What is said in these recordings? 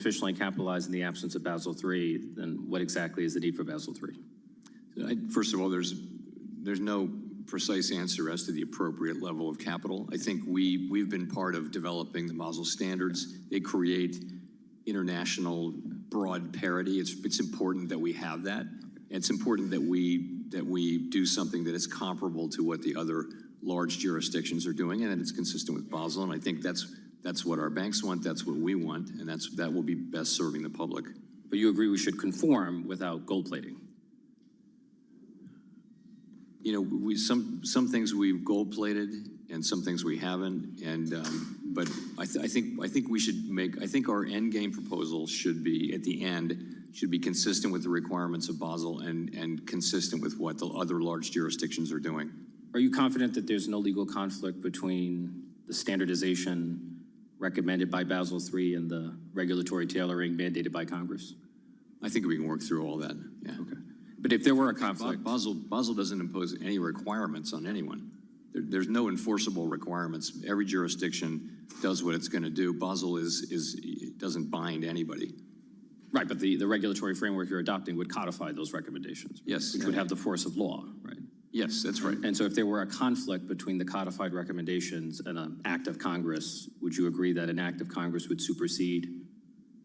Efficiently capitalize in the absence of Basel III, then what exactly is the need for Basel III? First of all, there's no precise answer as to the appropriate level of capital. I think we've been part of developing the Basel standards. They create international broad parity. It's important that we have that. It's important that we do something that is comparable to what the other large jurisdictions are doing, and it's consistent with Basel. And I think that's what our banks want, that's what we want, and that will be best serving the public. But you agree we should conform without gold plating? You know, some things we've gold plated and some things we haven't. And but I think we should make. I think our end game proposal should be at the end should be consistent with the requirements of Basel and consistent with what the other large jurisdictions are doing. Are you confident that there's no legal conflict between the standardization recommended by Basel III and the regulatory tailoring mandated by Congress? I think we can work through all that. Yeah. Okay. But if there were a conflict, Basel doesn't impose any requirements on anyone. There's no enforceable requirements. Every jurisdiction does what it's going to do. Basel doesn't bind anybody. Right, but the regulatory framework you're adopting would codify those recommendations. Yes. Which would have the force of law, right? Yes, that's right. And so if there were a conflict between the codified recommendations and an act of Congress, would you agree that an act of Congress would supersede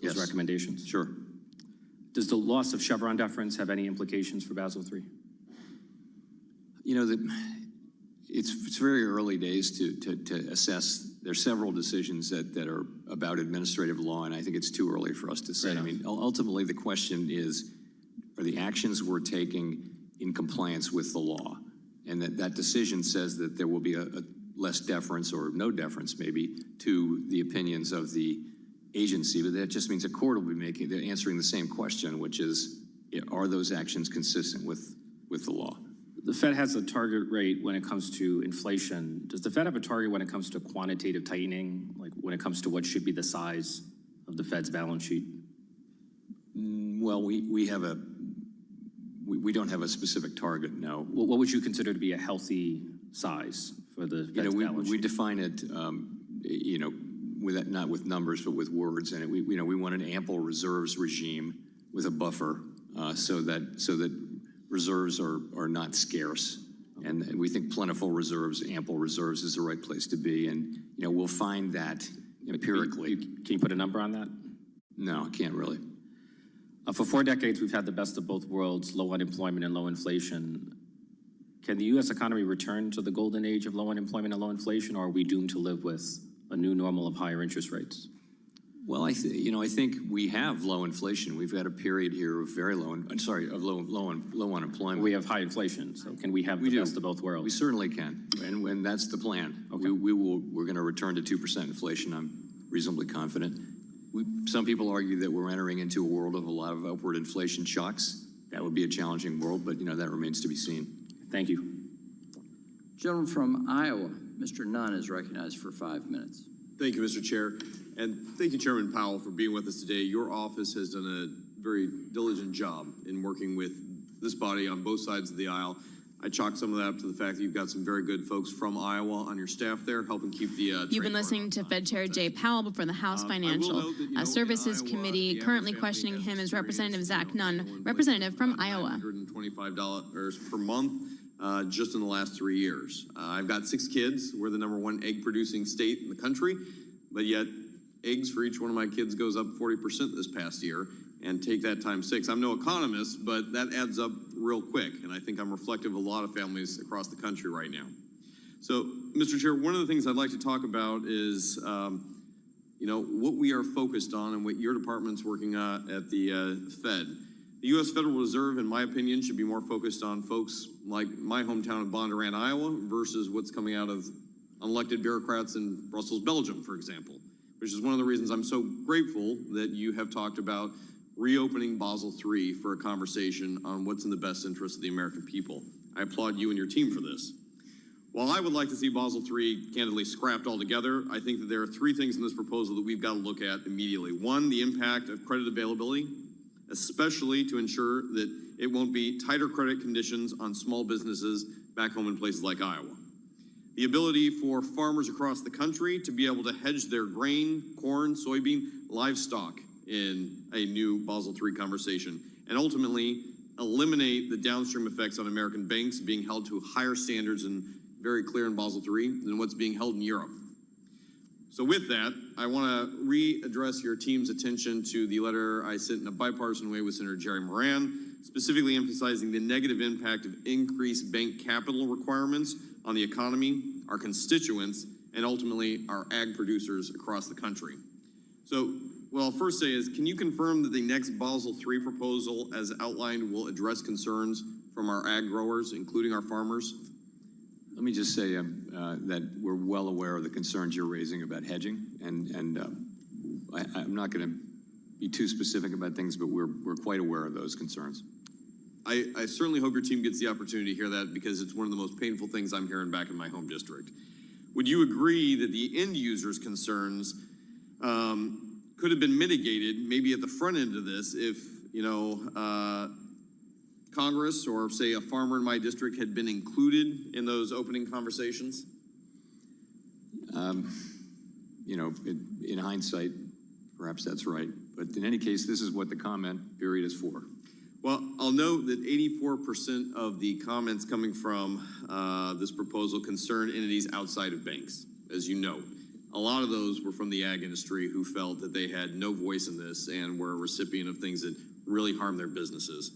those recommendations? Sure. Does the loss of Chevron deference have any implications for Basel III? You know, it's very early days to assess. There's several decisions that are about administrative law, and I think it's too early for us to say. I mean, ultimately, the question is, are the actions we're taking in compliance with the law? And that decision says that there will be a less deference or no deference, maybe, to the opinions of the agency, but that just means a court will be answering the same question, which is, are those actions consistent with the law? The Fed has a target rate when it comes to inflation. Does the Fed have a target when it comes to quantitative tightening, like when it comes to what should be the size of the Fed's balance sheet? Well, we don't have a specific target, no. Well, what would you consider to be a healthy size for the Fed's balance sheet? We define it, not with numbers, but with words. And we want an ample reserves regime with a buffer so that reserves are not scarce. And we think plentiful reserves, ample reserves is the right place to be. And, we'll find that empirically. Can you put a number on that? No, I can't really. For 4 decades, we've had the best of both worlds, low unemployment and low inflation. Can the U.S. economy return to the golden age of low unemployment and low inflation, or are we doomed to live with a new normal of higher interest rates? Well, I think we have low inflation. We've had a period here of very low unemployment. We have high inflation, so can we have the best of both worlds? We certainly can, and that's the plan. Okay. We're going to return to 2% inflation. I'm reasonably confident. Some people argue that we're entering into a world of a lot of upward inflation shocks. That would be a challenging world, but that remains to be seen. Thank you. Gentleman from Iowa, Mr. Nunn, is recognized for 5 minutes. Thank you, Mr. Chair. And thank you, Chairman Powell, for being with us today. Your office has done a very diligent job in working with this body on both sides of the aisle. I chalk some of that up to the fact that you've got some very good folks from Iowa on your staff there helping keep the You've been listening to Fed Chair Jay Powell before the House Financial Services Committee. Currently questioning him is Representative Zach Nunn, representative from Iowa. $125 per month just in the last 3 years. I've got 6 kids. We're the #1 egg producing state in the country, but yet eggs for each one of my kids goes up 40% this past year, and take that times 6. I'm no economist, but that adds up real quick, and I think I'm reflective of a lot of families across the country right now. So, Mr. Chair, one of the things I'd like to talk about is, what we are focused on and what your department's working on at the Fed. The U.S. Federal Reserve, in my opinion, should be more focused on folks like my hometown of Bondurant, Iowa, versus what's coming out of unelected bureaucrats in Brussels, Belgium, for example, which is one of the reasons I'm so grateful that you have talked about reopening Basel III for a conversation on what's in the best interest of the American people. I applaud you and your team for this. While I would like to see Basel III candidly scrapped altogether, I think that there are 3 things in this proposal that we've got to look at immediately. 1, the impact of credit availability, especially to ensure that it won't be tighter credit conditions on small businesses back home in places like Iowa. The ability for farmers across the country to be able to hedge their grain, corn, soybean, livestock in a new Basel III conversation, and ultimately eliminate the downstream effects on American banks being held to higher standards and very clear in Basel III than what's being held in Europe. So with that, I want to readdress your team's attention to the letter I sent in a bipartisan way with Senator Jerry Moran, specifically emphasizing the negative impact of increased bank capital requirements on the economy, our constituents, and ultimately our ag producers across the country. So what I'll first say is, can you confirm that the next Basel III proposal as outlined will address concerns from our ag growers, including our farmers? Let me just say that we're well aware of the concerns you're raising about hedging, and I'm not going to be too specific about things, but we're quite aware of those concerns. I certainly hope your team gets the opportunity to hear that, because it's one of the most painful things I'm hearing back in my home district. Would you agree that the end users' concerns could have been mitigated maybe at the front end of this if, Congress or, say, a farmer in my district had been included in those opening conversations? In hindsight, perhaps that's right. But in any case, this is what the comment period is for. Well, I'll note that 84% of the comments coming from this proposal concern entities outside of banks, as you know. A lot of those were from the ag industry who felt that they had no voice in this and were a recipient of things that really harm their businesses.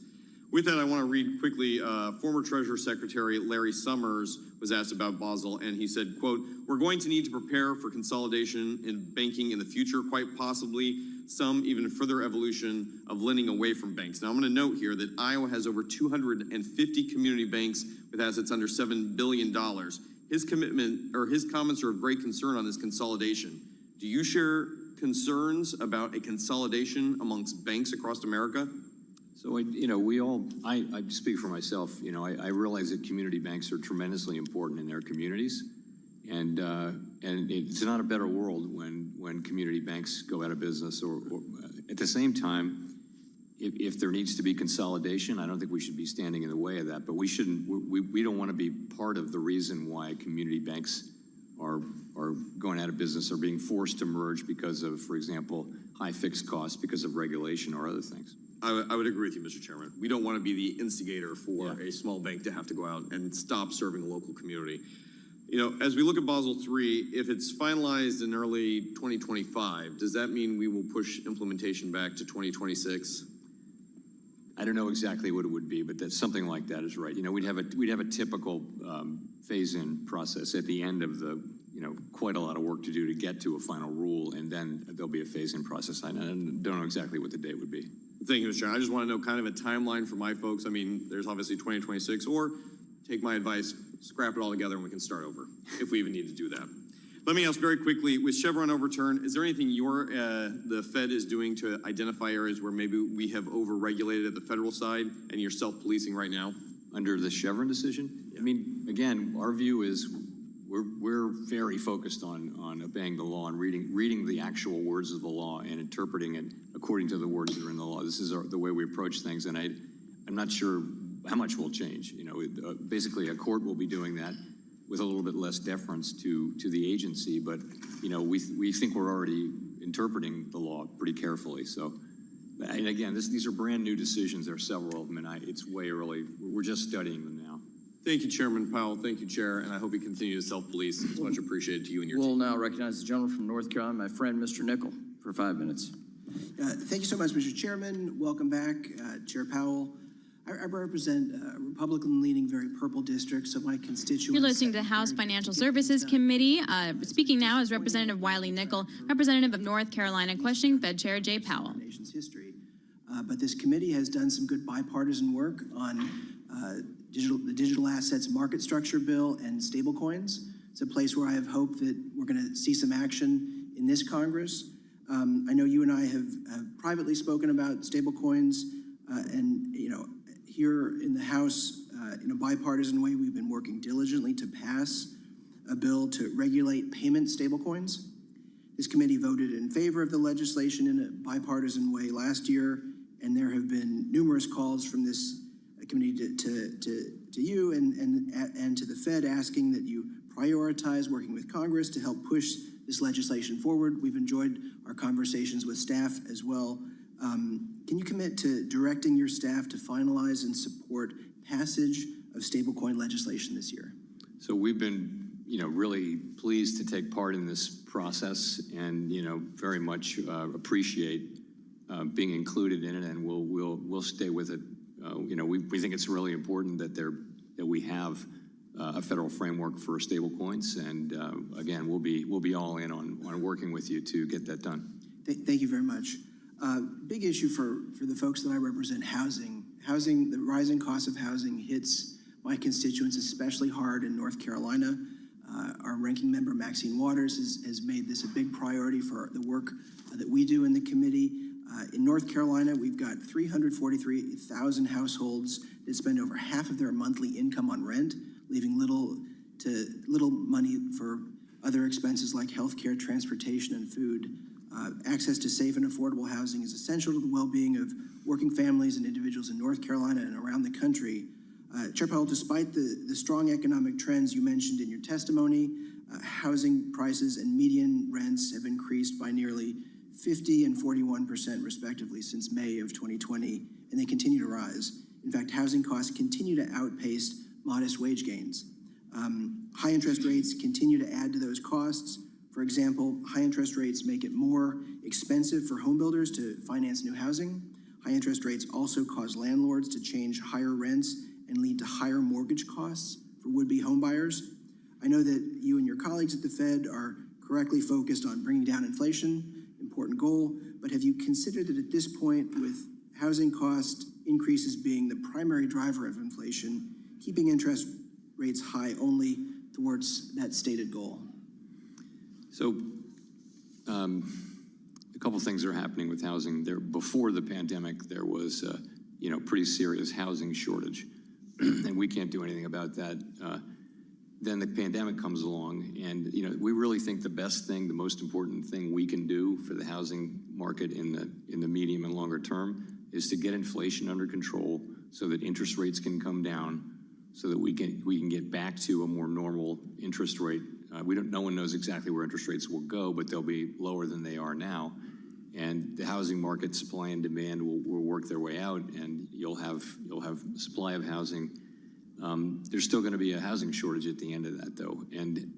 With that, I want to read quickly, former Treasury Secretary Larry Summers was asked about Basel, and he said, quote, "We're going to need to prepare for consolidation in banking in the future, quite possibly some even further evolution of lending away from banks." Now, I'm going to note here that Iowa has over 250 community banks with assets under $7 billion. His commitment, or his comments, are of great concern on this consolidation. Do you share concerns about a consolidation amongst banks across America? So, I speak for myself. I realize that community banks are tremendously important in their communities, and it's not a better world when community banks go out of business. Or at the same time, if there needs to be consolidation, I don't think we should be standing in the way of that. But we shouldn't. We don't want to be part of the reason why community banks are going out of business or being forced to merge because of, for example, high fixed costs because of regulation or other things. I would agree with you, Mr. Chairman. We don't want to be the instigator for a small bank to have to go out and stop serving a local community. As we look at Basel III, if it's finalized in early 2025, does that mean we will push implementation back to 2026? I don't know exactly what it would be, but that's something like that is right. We'd have a typical phase-in process at the end of the, quite a lot of work to do to get to a final rule, and then there'll be a phase-in process. I don't know exactly what the date would be. Thank you, Mr. Chairman. I just want to know kind of a timeline for my folks. I mean, there's obviously 2026, or take my advice, scrap it all together and we can start over, if we even need to do that. Let me ask very quickly, with Chevron overturn, is there anything the Fed is doing to identify areas where maybe we have over-regulated at the federal side and you're self-policing right now? Under the Chevron decision? I mean, again, our view is we're very focused on obeying the law and reading the actual words of the law and interpreting it according to the words that are in the law. This is the way we approach things, and I'm not sure how much will change. Basically, a court will be doing that with a little bit less deference to the agency, but we think we're already interpreting the law pretty carefully. So, and again, these are brand new decisions. There are several of them, and it's way early. We're just studying them now. Thank you, Chairman Powell. Thank you, Chair, and I hope you continue to self-police. It's much appreciated to you and your We'll team. now recognize the gentleman from North Carolina, my friend, Mr. Nickel, for 5 minutes. Thank you so much, Mr. Chairman. Welcome back, Chair Powell. I represent a Republican-leaning, very purple district, so my constituents... You're listening to the House Financial Services Committee. Speaking now is Representative Wiley Nickel, representative of North Carolina, questioning Fed Chair Jay Powell. ...nation's history. But this committee has done some good bipartisan work on the digital assets market structure bill and stablecoins. It's a place where I have hope that we're going to see some action in this Congress. I know you and I have privately spoken about stablecoins, and here in the House, in a bipartisan way, we've been working diligently to pass a bill to regulate payment stablecoins. This committee voted in favor of the legislation in a bipartisan way last year, and there have been numerous calls from this committee to you and to the Fed asking that you prioritize working with Congress to help push this legislation forward. We've enjoyed our conversations with staff as well. Can you commit to directing your staff to finalize and support passage of stablecoin legislation this year? So we've been, really pleased to take part in this process and, very much appreciate being included in it, and we'll stay with it. We think it's really important that we have a federal framework for stablecoins, and again, we'll be all in on working with you to get that done. Thank you very much. Big issue for the folks that I represent, housing. The rising cost of housing hits my constituents especially hard in North Carolina. Our ranking member, Maxine Waters, has made this a big priority for the work that we do in the committee. In North Carolina, we've got 343,000 households that spend over half of their monthly income on rent, leaving little money for other expenses like healthcare, transportation, and food. Access to safe and affordable housing is essential to the well-being of working families and individuals in North Carolina and around the country. Chair Powell, despite the strong economic trends you mentioned in your testimony, housing prices and median rents have increased by nearly 50% and 41% respectively since May of 2020, and they continue to rise. In fact, housing costs continue to outpace modest wage gains. High interest rates continue to add to those costs. For example, high interest rates make it more expensive for home builders to finance new housing. High interest rates also cause landlords to change higher rents and lead to higher mortgage costs for would-be home buyers. I know that you and your colleagues at the Fed are correctly focused on bringing down inflation, important goal, but have you considered that at this point, with housing cost increases being the primary driver of inflation, keeping interest rates high only towards that stated goal? So a couple things are happening with housing. Before the pandemic, there was pretty serious housing shortage, and we can't do anything about that. Then the pandemic comes along, and we really think the best thing, the most important thing we can do for the housing market in the medium and longer term is to get inflation under control so that interest rates can come down, so that we can get back to a more normal interest rate. No one knows exactly where interest rates will go, but they'll be lower than they are now. And the housing market, supply and demand will work their way out, and you'll have supply of housing. There's still going to be a housing shortage at the end of that, though. And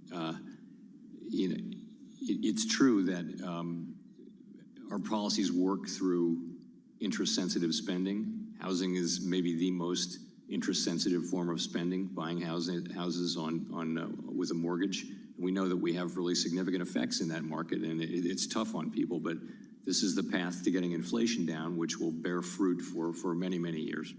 it's true that our policies work through interest-sensitive spending. Housing is maybe the most interest-sensitive form of spending, buying houses with a mortgage. We know that we have really significant effects in that market, and it's tough on people, but this is the path to getting inflation down, which will bear fruit for many, many years.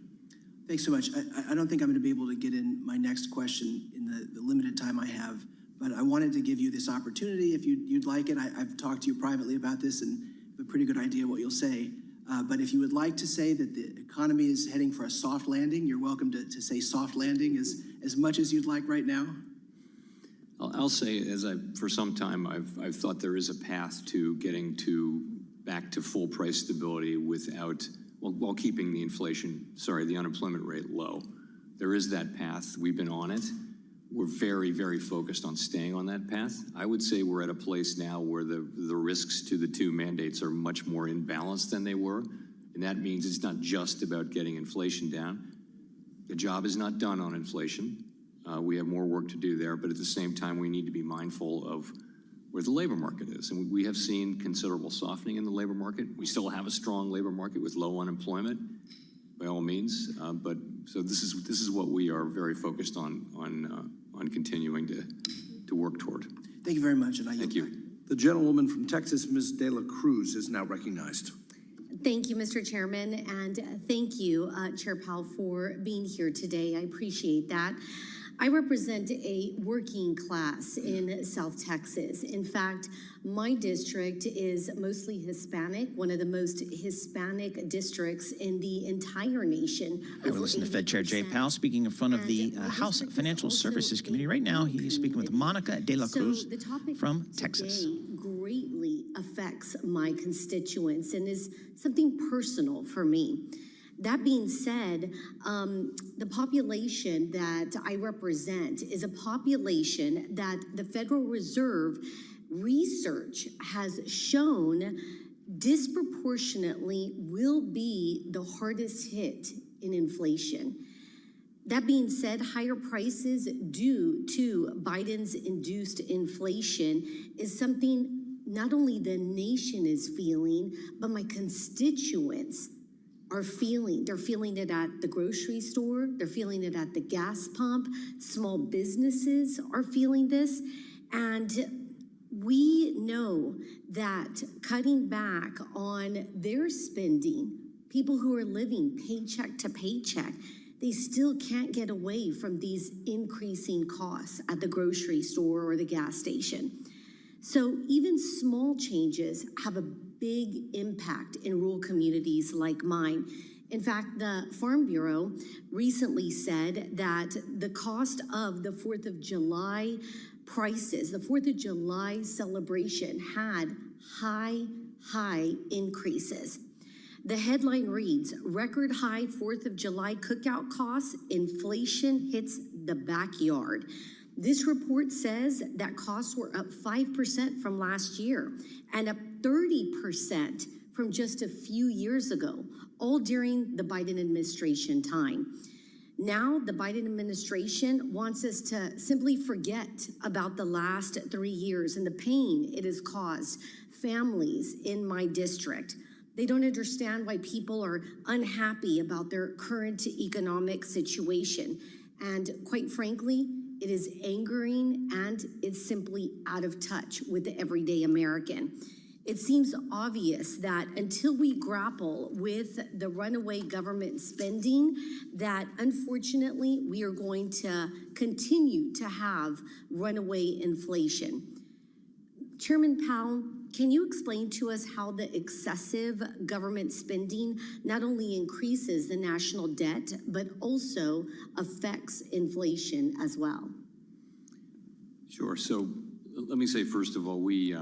Thanks so much. I don't think I'm going to be able to get in my next question in the limited time I have, but I wanted to give you this opportunity if you'd like it. I've talked to you privately about this and have a pretty good idea what you'll say. But if you would like to say that the economy is heading for a soft landing, you're welcome to say soft landing as much as you'd like right now. I'll say, for some time, I've thought there is a path to getting back to full price stability while keeping the unemployment rate low. There is that path. We've been on it. We're very, very focused on staying on that path. I would say we're at a place now where the risks to the two mandates are much more in balance than they were. And that means it's not just about getting inflation down. The job is not done on inflation. We have more work to do there, but at the same time, we need to be mindful of where the labor market is. And we have seen considerable softening in the labor market. We still have a strong labor market with low unemployment, by all means. So this is what we are very focused on continuing to work toward. Thank you very much, and I Thank you. The gentlewoman from Texas, Ms. De La Cruz, is now recognized. Thank you, Mr. Chairman, and thank you, Chair Powell, for being here today. I appreciate that. I represent a working class in South Texas. In fact, my district is mostly Hispanic, one of the most Hispanic districts in the entire nation. I will listen to Fed Chair Jay Powell speaking in front of the House Financial Services Committee. Right now, he's speaking with Monica De La Cruz from Texas. Greatly affects my constituents and is something personal for me. That being said, the population that I represent is a population that the Federal Reserve research has shown disproportionately will be the hardest hit in inflation. That being said, higher prices due to Biden's induced inflation is something not only the nation is feeling, but my constituents are feeling. They're feeling it at the grocery store, they're feeling it at the gas pump, small businesses are feeling this, and we know that cutting back on their spending, people who are living paycheck to paycheck, they still can't get away from these increasing costs at the grocery store or the gas station. So even small changes have a big impact in rural communities like mine. In fact, the Farm Bureau recently said that the cost of the 4th of July prices, the 4th of July celebration had high increases. The headline reads, record high 4th of July cookout costs, inflation hits the backyard. This report says that costs were up 5% from last year and up 30% from just a few years ago, all during the Biden administration time. Now, the Biden administration wants us to simply forget about the last 3 years and the pain it has caused families in my district. They don't understand why people are unhappy about their current economic situation. And quite frankly, it is angering and it's simply out of touch with the everyday American. It seems obvious that until we grapple with the runaway government spending, that unfortunately we are going to continue to have runaway inflation. Chairman Powell, can you explain to us how the excessive government spending not only increases the national debt, but also affects inflation as well? Sure. So let me say, first of all, we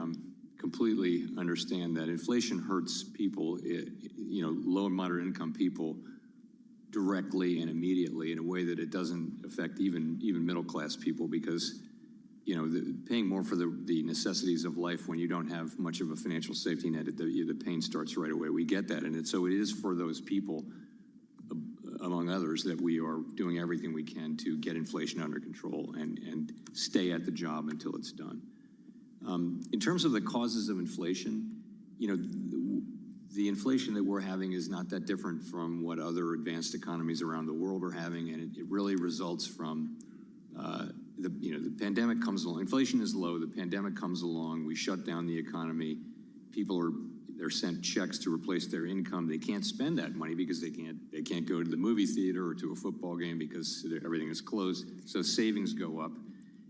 completely understand that inflation hurts people, low and moderate income people, directly and immediately in a way that it doesn't affect even middle class people, because paying more for the necessities of life when you don't have much of a financial safety net, the pain starts right away. We get that. And so it is for those people, among others, that we are doing everything we can to get inflation under control and stay at the job until it's done. In terms of the causes of inflation, the inflation that we're having is not that different from what other advanced economies around the world are having, and it really results from the pandemic comes along. Inflation is low. The pandemic comes along. We shut down the economy. They're sent checks to replace their income. They can't spend that money because they can't go to the movie theater or to a football game because everything is closed. So savings go up,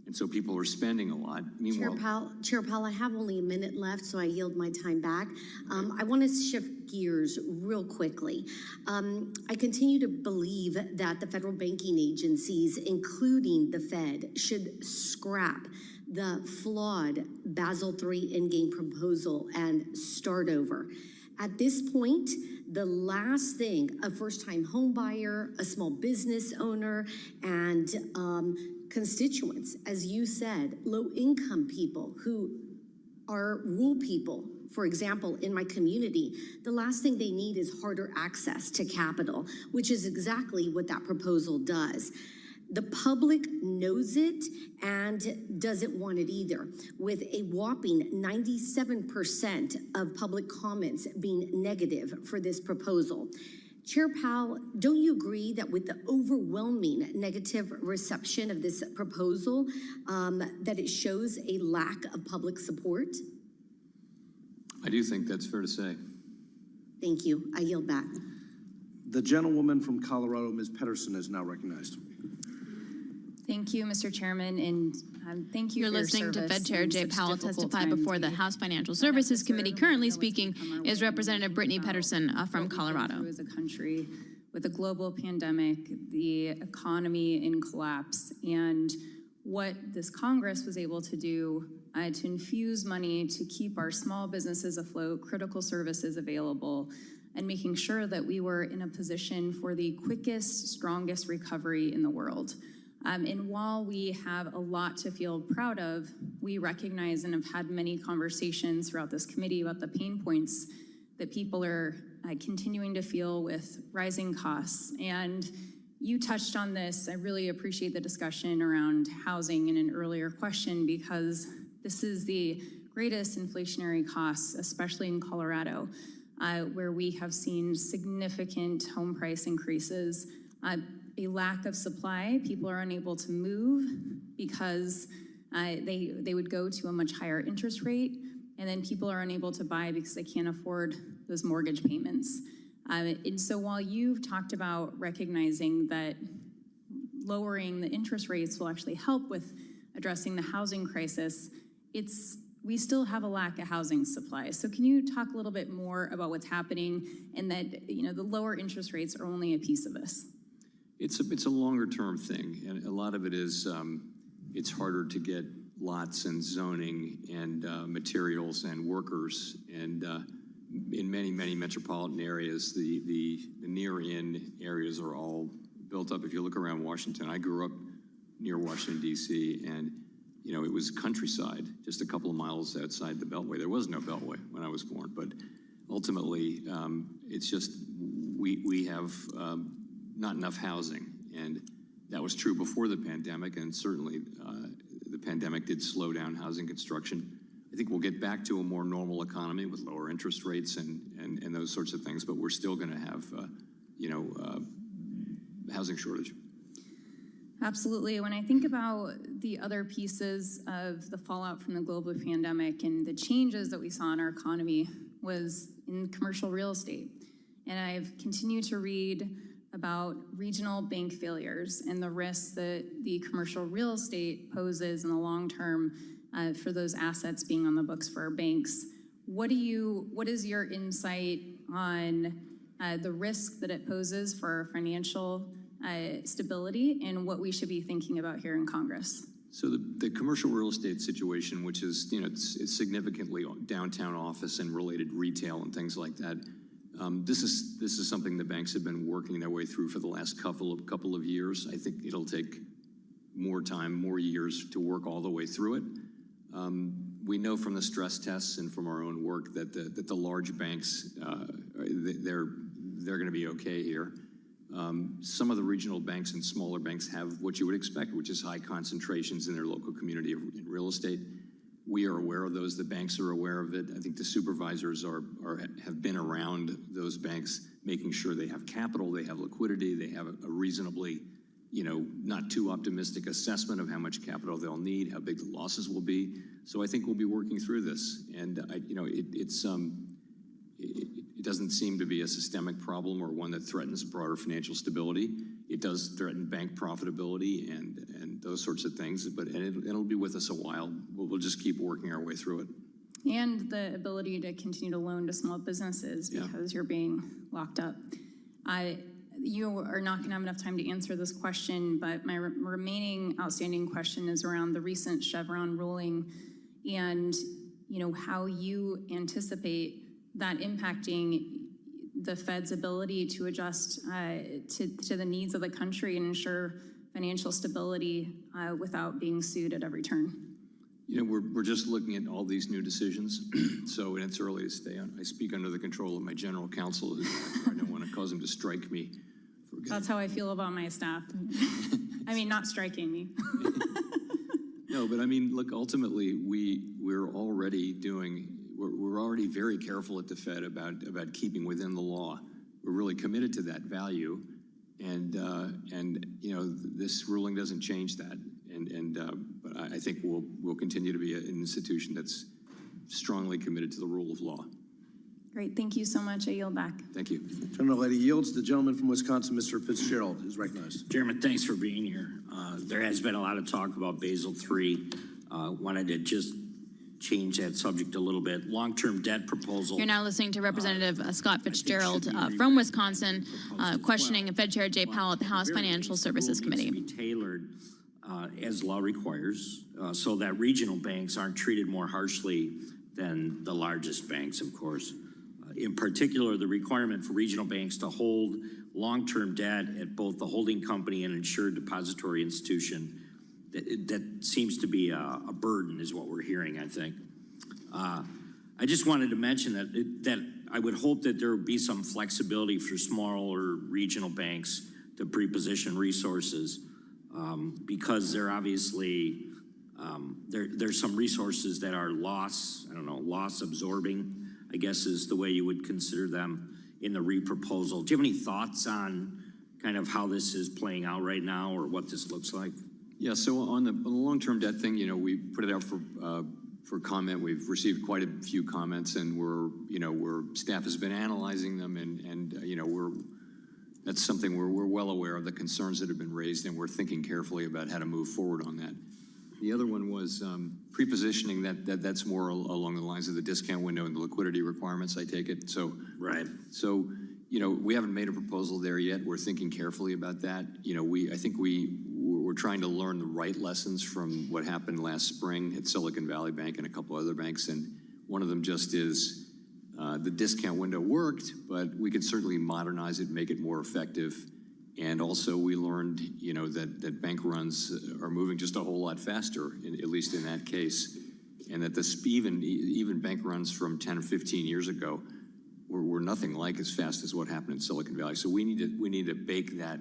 and so people are spending a lot. Meanwhile, Chair Powell, I have only a minute left, so I yield my time back. I want to shift gears real quickly. I continue to believe that the federal banking agencies, including the Fed, should scrap the flawed Basel III endgame proposal and start over. At this point, the last thing a first-time home buyer, a small business owner, and constituents, as you said, low-income people who are rural people, for example, in my community, the last thing they need is harder access to capital, which is exactly what that proposal does. The public knows it and doesn't want it either, with a whopping 97% of public comments being negative for this proposal. Chair Powell, don't you agree that with the overwhelming negative reception of this proposal, that it shows a lack of public support? I do think that's fair to say. Thank you. I yield back. The gentlewoman from Colorado, Ms. Pedersen, is now recognized. Thank you, Mr. Chairman, and thank you. You're listening to Fed Chair Jay Powell testify before the House Financial Services Committee. Currently speaking is Representative Brittany Pedersen from Colorado. As a country with a global pandemic, the economy in collapse, and what this Congress was able to do to infuse money to keep our small businesses afloat, critical services available, and making sure that we were in a position for the quickest, strongest recovery in the world. And while we have a lot to feel proud of, we recognize and have had many conversations throughout this committee about the pain points that people are continuing to feel with rising costs. And you touched on this. I really appreciate the discussion around housing in an earlier question, because this is the greatest inflationary costs, especially in Colorado, where we have seen significant home price increases, a lack of supply. People are unable to move because they would go to a much higher interest rate, and then people are unable to buy because they can't afford those mortgage payments. And so while you've talked about recognizing that lowering the interest rates will actually help with addressing the housing crisis, we still have a lack of housing supply. So can you talk a little bit more about what's happening, and that the lower interest rates are only a piece of this? It's a longer term thing, and a lot of it is it's harder to get lots and zoning and materials and workers, and in many metropolitan areas, the near-in areas are all built up. If you look around Washington, I grew up near Washington, D.C., and it was countryside, just a couple of miles outside the Beltway. There was no Beltway when I was born, but ultimately, it's just we have not enough housing, and that was true before the pandemic, and certainly the pandemic did slow down housing construction. I think we'll get back to a more normal economy with lower interest rates and those sorts of things, but we're still going to have housing shortage. Absolutely. When I think about the other pieces of the fallout from the global pandemic and the changes that we saw in our economy was in commercial real estate. And I've continued to read about regional bank failures and the risks that the commercial real estate poses in the long term for those assets being on the books for our banks. What is your insight on the risk that it poses for our financial stability, and what we should be thinking about here in Congress? So the commercial real estate situation, which is, it's significantly downtown office and related retail and things like that. This is something the banks have been working their way through for the last couple of years. I think it'll take more time, more years to work all the way through it. We know from the stress tests and from our own work that the large banks, they're going to be okay here. Some of the regional banks and smaller banks have what you would expect, which is high concentrations in their local community in real estate. We are aware of those. The banks are aware of it. I think the supervisors have been around those banks, making sure they have capital, they have liquidity, they have a reasonably, not too optimistic assessment of how much capital they'll need, how big the losses will be. So I think we'll be working through this, and it doesn't seem to be a systemic problem or one that threatens broader financial stability. It does threaten bank profitability and those sorts of things, but it'll be with us a while. We'll just keep working our way through it. And the ability to continue to loan to small businesses because you're being locked up. You are not going to have enough time to answer this question, but my remaining outstanding question is around the recent Chevron ruling, and how you anticipate that impacting the Fed's ability to adjust to the needs of the country and ensure financial stability without being sued at every turn. We're just looking at all these new decisions, so it's early to stay on. I speak under the control of my general counsel. I don't want to cause him to strike me. That's how I feel about my staff. I mean, not striking me. No, but I mean, look, ultimately, we're already very careful at the Fed about keeping within the law. We're really committed to that value, and this ruling doesn't change that. But I think we'll continue to be an institution that's strongly committed to the rule of law. Great, thank you so much. I yield back. Thank you. Gentlelady yields. The gentleman from Wisconsin, Mr. Fitzgerald, is recognized. Chairman, thanks for being here. There has been a lot of talk about Basel III. Wanted to just change that subject a little bit. Long-term debt proposal. You're now listening to Representative Scott Fitzgerald from Wisconsin, questioning Fed Chair Jay Powell at the House Financial Services Committee. Be tailored as law requires, so that regional banks aren't treated more harshly than the largest banks, of course. in particular, the requirement for regional banks to hold long-term debt at both the holding company and insured depository institution. That seems to be a burden, is what we're hearing, I think. I just wanted to mention that I would hope that there would be some flexibility for smaller regional banks to pre-position resources, because they're obviously, there's some resources that are loss absorbing, I guess is the way you would consider them in the re-proposal. Do you have any thoughts on kind of how this is playing out right now or what this looks like? Yeah, so on the long-term debt thing, we put it out for comment. We've received quite a few comments, and staff has been analyzing them, and that's something we're well aware of the concerns that have been raised, and we're thinking carefully about how to move forward on that. The other one was pre-positioning. That's more along the lines of the discount window and the liquidity requirements, I take it. So right. So we haven't made a proposal there yet. We're thinking carefully about that. I think we're trying to learn the right lessons from what happened last spring at Silicon Valley Bank and a couple other banks, and one of them just is the discount window worked, but we could certainly modernize it, make it more effective. And also we learned, that bank runs are moving just a whole lot faster, at least in that case, and that even bank runs from 10 or 15 years ago were nothing like as fast as what happened in Silicon Valley. So we need to bake that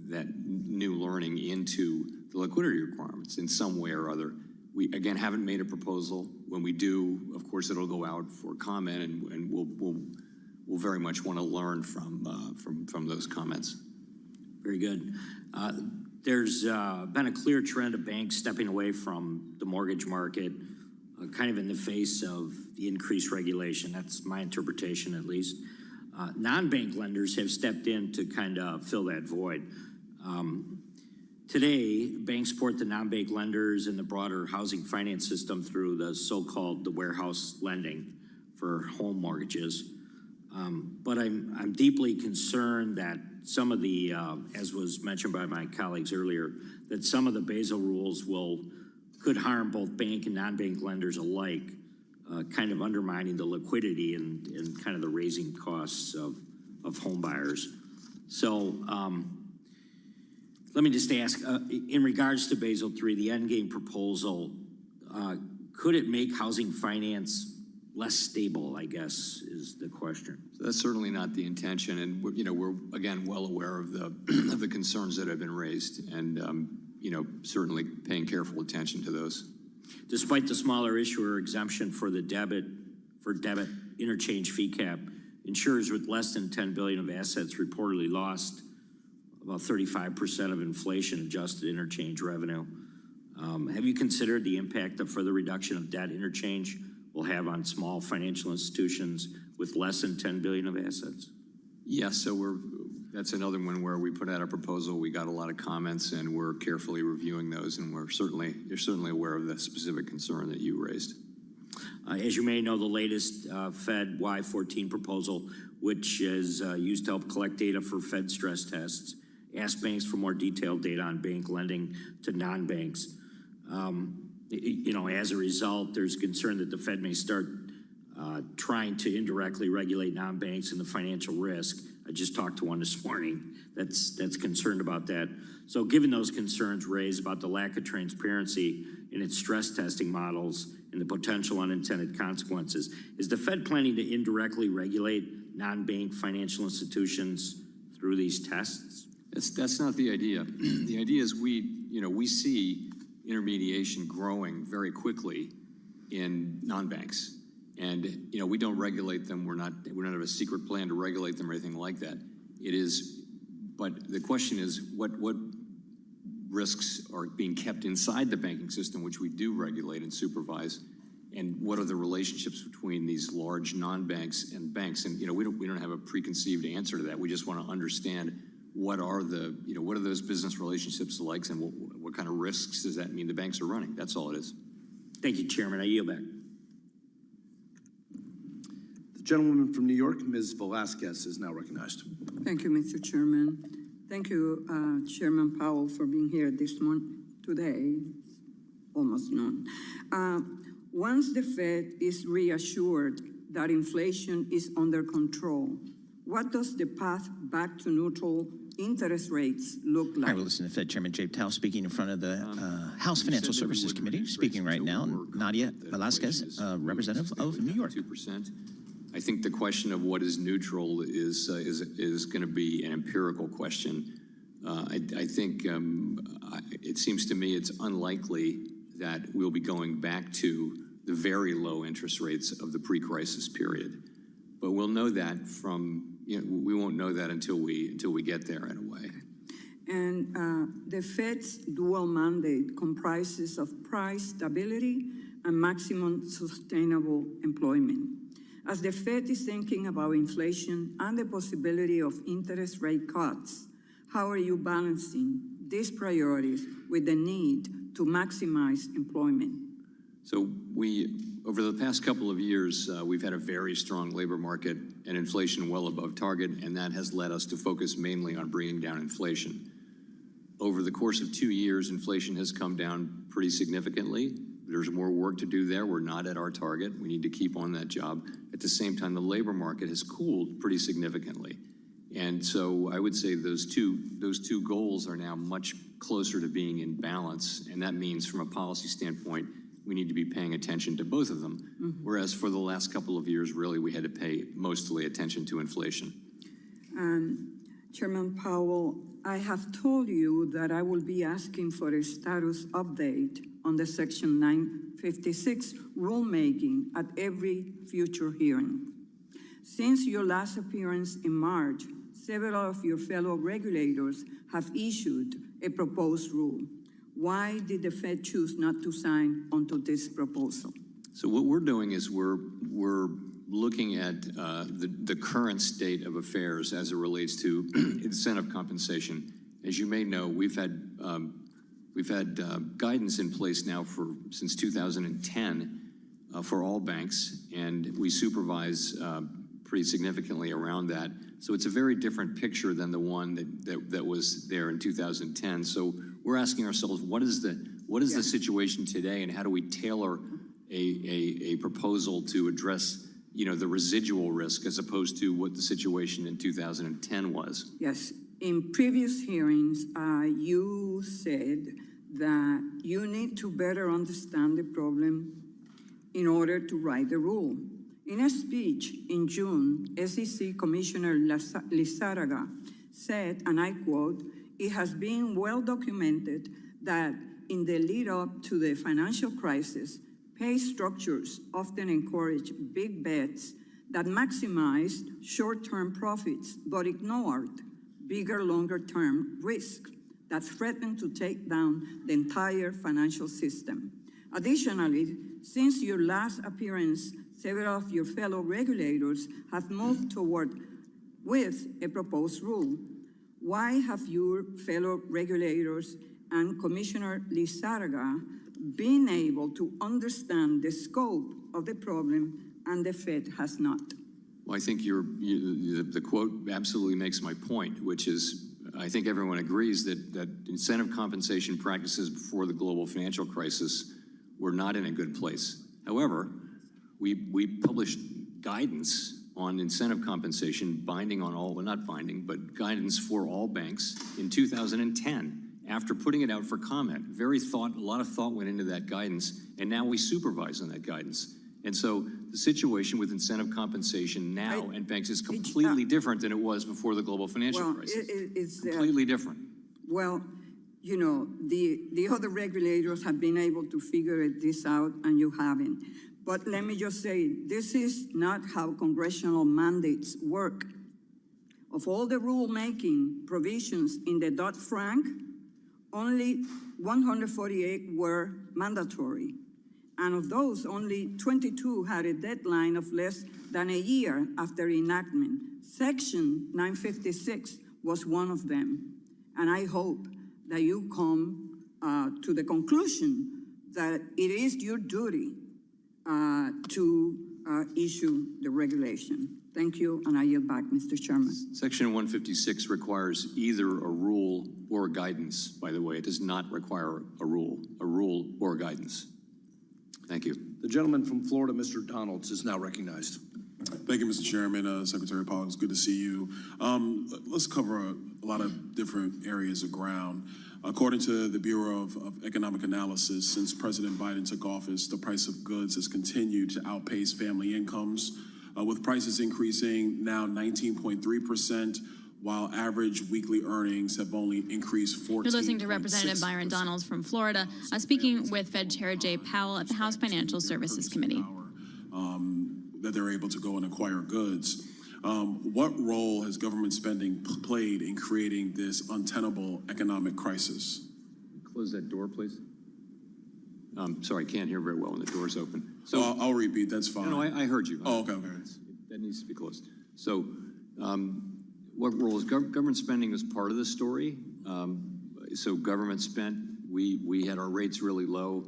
new learning into the liquidity requirements in some way or other. We, again, haven't made a proposal. When we do, of course, it'll go out for comment, and we'll very much want to learn from those comments. Very good. There's been a clear trend of banks stepping away from the mortgage market, kind of in the face of the increased regulation. That's my interpretation, at least. Non-bank lenders have stepped in to kind of fill that void. Today, banks support the non-bank lenders in the broader housing finance system through the so-called warehouse lending for home mortgages. But I'm deeply concerned that some of the, as was mentioned by my colleagues earlier, that some of the Basel rules could harm both bank and non-bank lenders alike, kind of undermining the liquidity and kind of the raising costs of home buyers. So let me just ask, in regards to Basel III, the endgame proposal, could it make housing finance less stable, I guess, is the question. So that's certainly not the intention, and we're again well aware of the concerns that have been raised, and certainly paying careful attention to those. Despite the smaller issuer exemption for the debit interchange fee cap, insurers with less than $10 billion of assets reportedly lost about 35% of inflation-adjusted interchange revenue. Have you considered the impact of further reduction of debt interchange will have on small financial institutions with less than $10 billion of assets? Yes, so that's another one where we put out a proposal. We got a lot of comments, and we're carefully reviewing those, and you're certainly aware of the specific concern that you raised. As you may know, the latest Fed Y14 proposal, which is used to help collect data for Fed stress tests, asked banks for more detailed data on bank lending to non-banks. As a result, there's concern that the Fed may start trying to indirectly regulate non-banks and the financial risk. I just talked to one this morning that's concerned about that. So given those concerns raised about the lack of transparency in its stress testing models and the potential unintended consequences, is the Fed planning to indirectly regulate non-bank financial institutions through these tests? That's not the idea. The idea is we see intermediation growing very quickly in non-banks, and we don't regulate them. We don't have a secret plan to regulate them or anything like that. But the question is what risks are being kept inside the banking system, which we do regulate and supervise, and what are the relationships between these large non-banks and banks? And we don't have a preconceived answer to that. We just want to understand what are those business relationships like, and what kind of risks does that mean the banks are running? That's all it is. Thank you, Chairman. I yield back. The gentlewoman from New York, Ms. Velasquez, is now recognized. Thank you, Mr. Chairman. Thank you, Chairman Powell, for being here today, almost noon. Once the Fed is reassured that inflation is under control? What does the path back to neutral interest rates look All like? right, we'll listen to Fed Chairman Jay Powell speaking in front of the House Financial Services Committee. Speaking right now, Nadia Velasquez, representative of New York. 2%. I think the question of what is neutral is going to be an empirical question. I think it seems to me it's unlikely that we'll be going back to the very low interest rates of the pre-crisis period. But we'll know that from, we won't know that until we get there in a way. And the Fed's dual mandate comprises of price stability and maximum sustainable employment. As the Fed is thinking about inflation and the possibility of interest rate cuts, how are you balancing these priorities with the need to maximize employment? So over the past couple of years, we've had a very strong labor market and inflation well above target, and that has led us to focus mainly on bringing down inflation. Over the course of 2 years, inflation has come down pretty significantly. There's more work to do there. We're not at our target. We need to keep on that job. At the same time, the labor market has cooled pretty significantly. And so I would say those two goals are now much closer to being in balance, and that means from a policy standpoint, we need to be paying attention to both of them. Mm-hmm. Whereas for the last couple of years, really, we had to pay mostly attention to inflation. Chairman Powell, I have told you that I will be asking for a status update on the Section 956 rulemaking at every future hearing. Since your last appearance in March, several of your fellow regulators have issued a proposed rule. Why did the Fed choose not to sign onto this proposal? So what we're doing is we're looking at the current state of affairs as it relates to incentive compensation. As you may know, we've had guidance in place now since 2010 for all banks, and we supervise pretty significantly around that. So it's a very different picture than the one that was there in 2010. So we're asking ourselves, what is the situation today, and how do we tailor a proposal to address the residual risk as opposed to what the situation in 2010 was? Yes, in previous hearings, you said that you need to better understand the problem in order to write the rule. In a speech in June, SEC Commissioner Lizarraga said, and I quote, "It has been well documented that in the lead up to the financial crisis, pay structures often encourage big bets that maximized short-term profits but ignored bigger, longer-term risks that threaten to take down the entire financial system. Additionally, since your last appearance, several of your fellow regulators have moved toward with a proposed rule. Why have your fellow regulators and Commissioner Lizarraga been able to understand the scope of the problem and the Fed has not?" Well, I think the quote absolutely makes my point, which is, I think everyone agrees that incentive compensation practices before the global financial crisis were not in a good place. However, we published guidance on incentive compensation, binding on all, well, not binding, but guidance for all banks in 2010, after putting it out for comment. A lot of thought went into that guidance, and now we supervise on that guidance. And so the situation with incentive compensation now in banks is completely different than it was before the global financial crisis. It's completely different. Well, the other regulators have been able to figure this out, and you haven't. But let me just say, this is not how congressional mandates work. Of all the rulemaking provisions in the Dodd-Frank, only 148 were mandatory. And of those, only 22 had a deadline of less than a year after enactment. Section 956 was one of them. And I hope that you come to the conclusion that it is your duty to issue the regulation. Thank you, and I yield back, Mr. Chairman. Section 156 requires either a rule or guidance, by the way. It does not require a rule or guidance. Thank you. The gentleman from Florida, Mr. Donalds, is now recognized. Thank you, Mr. Chairman. Secretary Powell, it's good to see you. Let's cover a lot of different areas of ground. According to the Bureau of Economic Analysis, since President Biden took office, the price of goods has continued to outpace family incomes, with prices increasing now 19.3%, while average weekly earnings have only increased 14%. You're listening to Representative Byron Donalds from Florida, speaking with Fed Chair Jay Powell at the House Financial Services Committee. That they're able to go and acquire goods. What role has government spending played in creating this untenable economic crisis? Close that door, please. Sorry, I can't hear very well when the door's open. So I'll repeat, that's fine. No, I heard you. Oh, okay. That needs to be closed. So what role is government spending as part of the story? So government spent, we had our rates really low.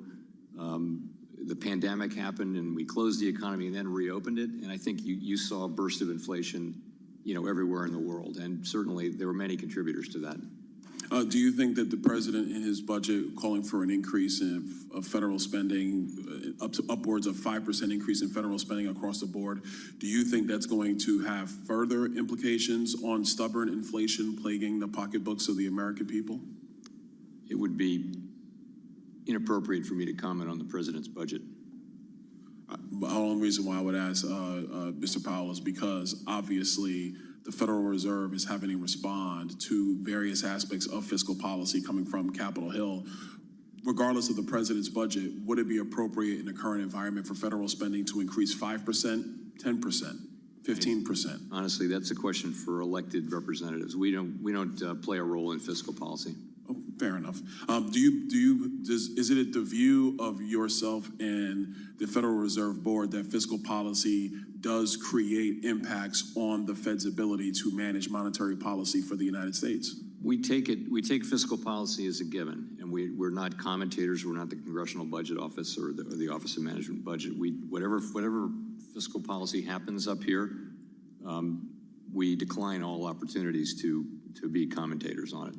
The pandemic happened and we closed the economy and then reopened it. And I think you saw a burst of inflation, everywhere in the world. And certainly there were many contributors to that. Do you think that the president in his budget calling for an increase of federal spending, upwards of 5% increase in federal spending across the board, do you think that's going to have further implications on stubborn inflation plaguing the pocketbooks of the American people? It would be inappropriate for me to comment on the president's budget. The only reason why I would ask Mr. Powell is because obviously the Federal Reserve is having to respond to various aspects of fiscal policy coming from Capitol Hill. Regardless of the president's budget, would it be appropriate in the current environment for federal spending to increase 5%, 10%, 15%? Honestly, that's a question for elected representatives. We don't play a role in fiscal policy. Oh, fair enough. Is it the view of yourself and the Federal Reserve Board that fiscal policy does create impacts on the Fed's ability to manage monetary policy for the United States? We take fiscal policy as a given, and we're not commentators. We're not the Congressional Budget Office or the Office of Management Budget. Whatever fiscal policy happens up here, we decline all opportunities to be commentators on it.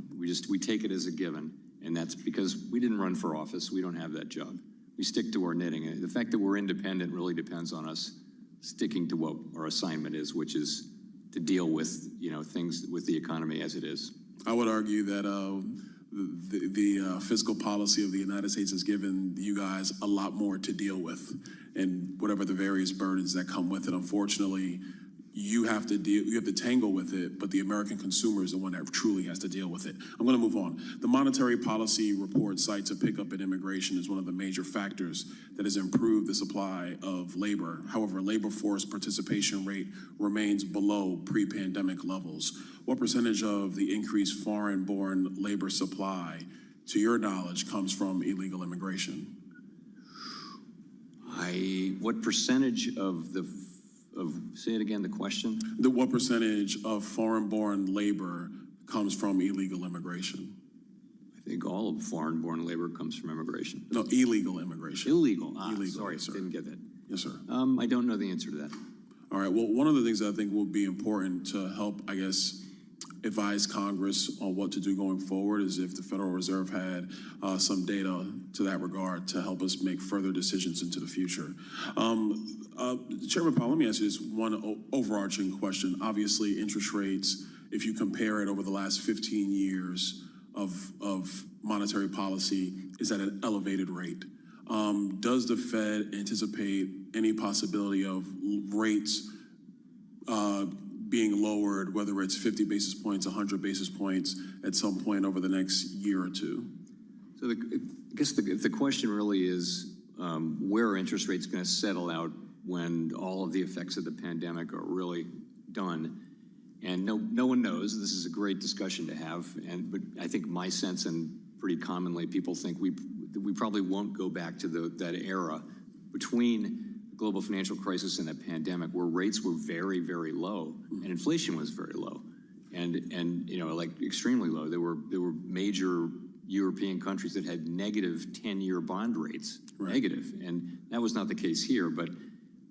We take it as a given, and that's because we didn't run for office. We don't have that job. We stick to our knitting. And the fact that we're independent really depends on us sticking to what our assignment is, which is to deal with things with the economy as it is. I would argue that the fiscal policy of the United States has given you guys a lot more to deal with, and whatever the various burdens that come with it. Unfortunately, you have to tangle with it, but the American consumer is the one that truly has to deal with it. I'm going to move on. The Monetary Policy Report cites a pickup in immigration as one of the major factors that has improved the supply of labor. However, labor force participation rate remains below pre-pandemic levels. What percentage of the increased foreign-born labor supply, to your knowledge, comes from illegal immigration? What percentage say it again, the question? What percentage of foreign-born labor comes from illegal immigration? I think all of foreign-born labor comes from immigration. No, illegal immigration. Illegal. Illegal. Sorry, Yes, sir. didn't get that. Yes, sir. I don't know the answer to that. All right. Well, one of the things that I think will be important to help, advise Congress on what to do going forward is if the Federal Reserve had some data to that regard to help us make further decisions into the future. Chairman Powell, let me ask you this one overarching question. Obviously, interest rates, if you compare it over the last 15 years of monetary policy, is at an elevated rate. Does the Fed anticipate any possibility of rates being lowered, whether it's 50 basis points, 100 basis points, at some point over the next year or two? So I guess the question really is where are interest rates going to settle out when all of the effects of the pandemic are really done? And no one knows. This is a great discussion to have. But I think my sense, and pretty commonly people think we probably won't go back to that era between global financial crisis and the pandemic, where rates were very, very low and inflation was very low, and extremely low. There were major European countries that had negative 10-year bond rates, negative, and that was not the case here. But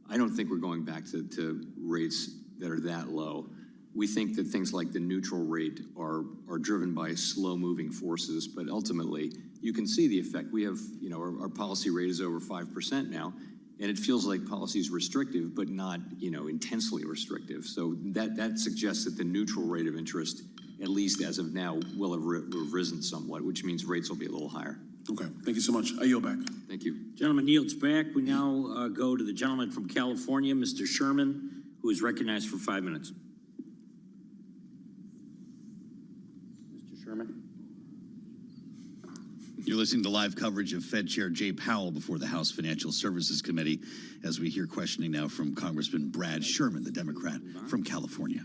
I don't think we're going back to rates that are that low. We think that things like the neutral rate are driven by slow-moving forces, but ultimately you can see the effect. We have, our policy rate is over 5% now. And it feels like policy is restrictive, but not, intensely restrictive. So that suggests that the neutral rate of interest, at least as of now, will have risen somewhat, which means rates will be a little higher. Okay, thank you so much. I yield back. Thank you. Gentleman yields back. We now go to the gentleman from California, Mr. Sherman, who is recognized for 5 minutes. Mr. Sherman. You're listening to live coverage of Fed Chair Jay Powell before the House Financial Services Committee, as we hear questioning now from Congressman Brad Sherman, the Democrat from California.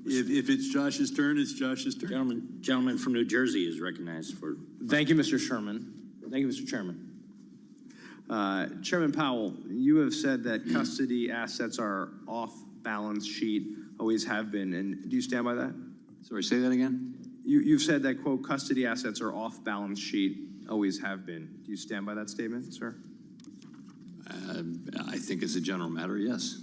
If it's Josh's turn, it's Josh's turn. Gentleman from New Jersey is recognized for. Thank you, Mr. Sherman. Thank you, Mr. Chairman. Chairman Powell, you have said that custody assets are off balance sheet, always have been, and do you stand by that? Sorry, say that again? You've said that, quote, custody assets are off balance sheet, always have been. Do you stand by that statement, sir? I think as a general matter, yes.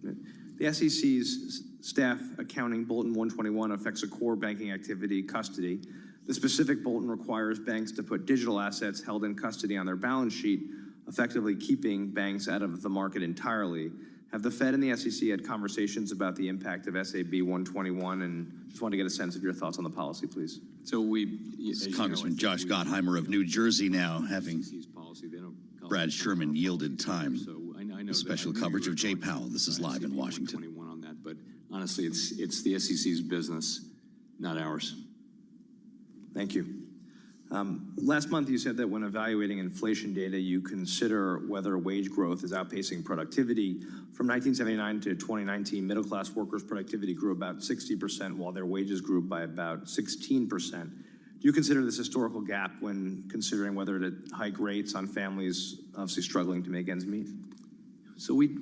The SEC's staff accounting bulletin 121 affects a core banking activity, custody. The specific bulletin requires banks to put digital assets held in custody on their balance sheet, effectively keeping banks out of the market entirely. Have the Fed and the SEC had conversations about the impact of SAB 121, and just want to get a sense of your thoughts on the policy, please? So Congressman Josh Gottheimer of New Jersey now having Brad Sherman yielded time. Special coverage of Jay Powell. This is live in Washington. On that, but honestly, it's the SEC's business, not ours. Thank you. Last month, you said that when evaluating inflation data, you consider whether wage growth is outpacing productivity. From 1979 to 2019, middle-class workers' productivity grew about 60%, while their wages grew by about 16%. Do you consider this historical gap when considering whether to hike rates on families obviously struggling to make ends meet? So we're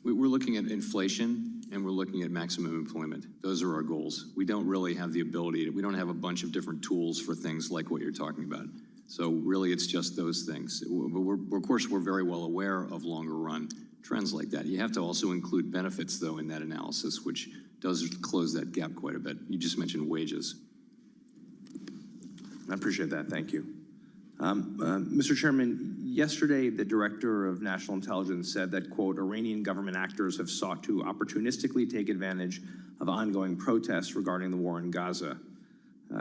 looking at inflation, and we're looking at maximum employment. Those are our goals. We don't really have the ability, we don't have a bunch of different tools for things like what you're talking about. So really, it's just those things. Of course, we're very well aware of longer run trends like that. You have to also include benefits, though, in that analysis, which does close that gap quite a bit. You just mentioned wages. I appreciate that. Thank you. Mr. Chairman, yesterday, the Director of National Intelligence said that, quote, Iranian government actors have sought to opportunistically take advantage of ongoing protests regarding the war in Gaza,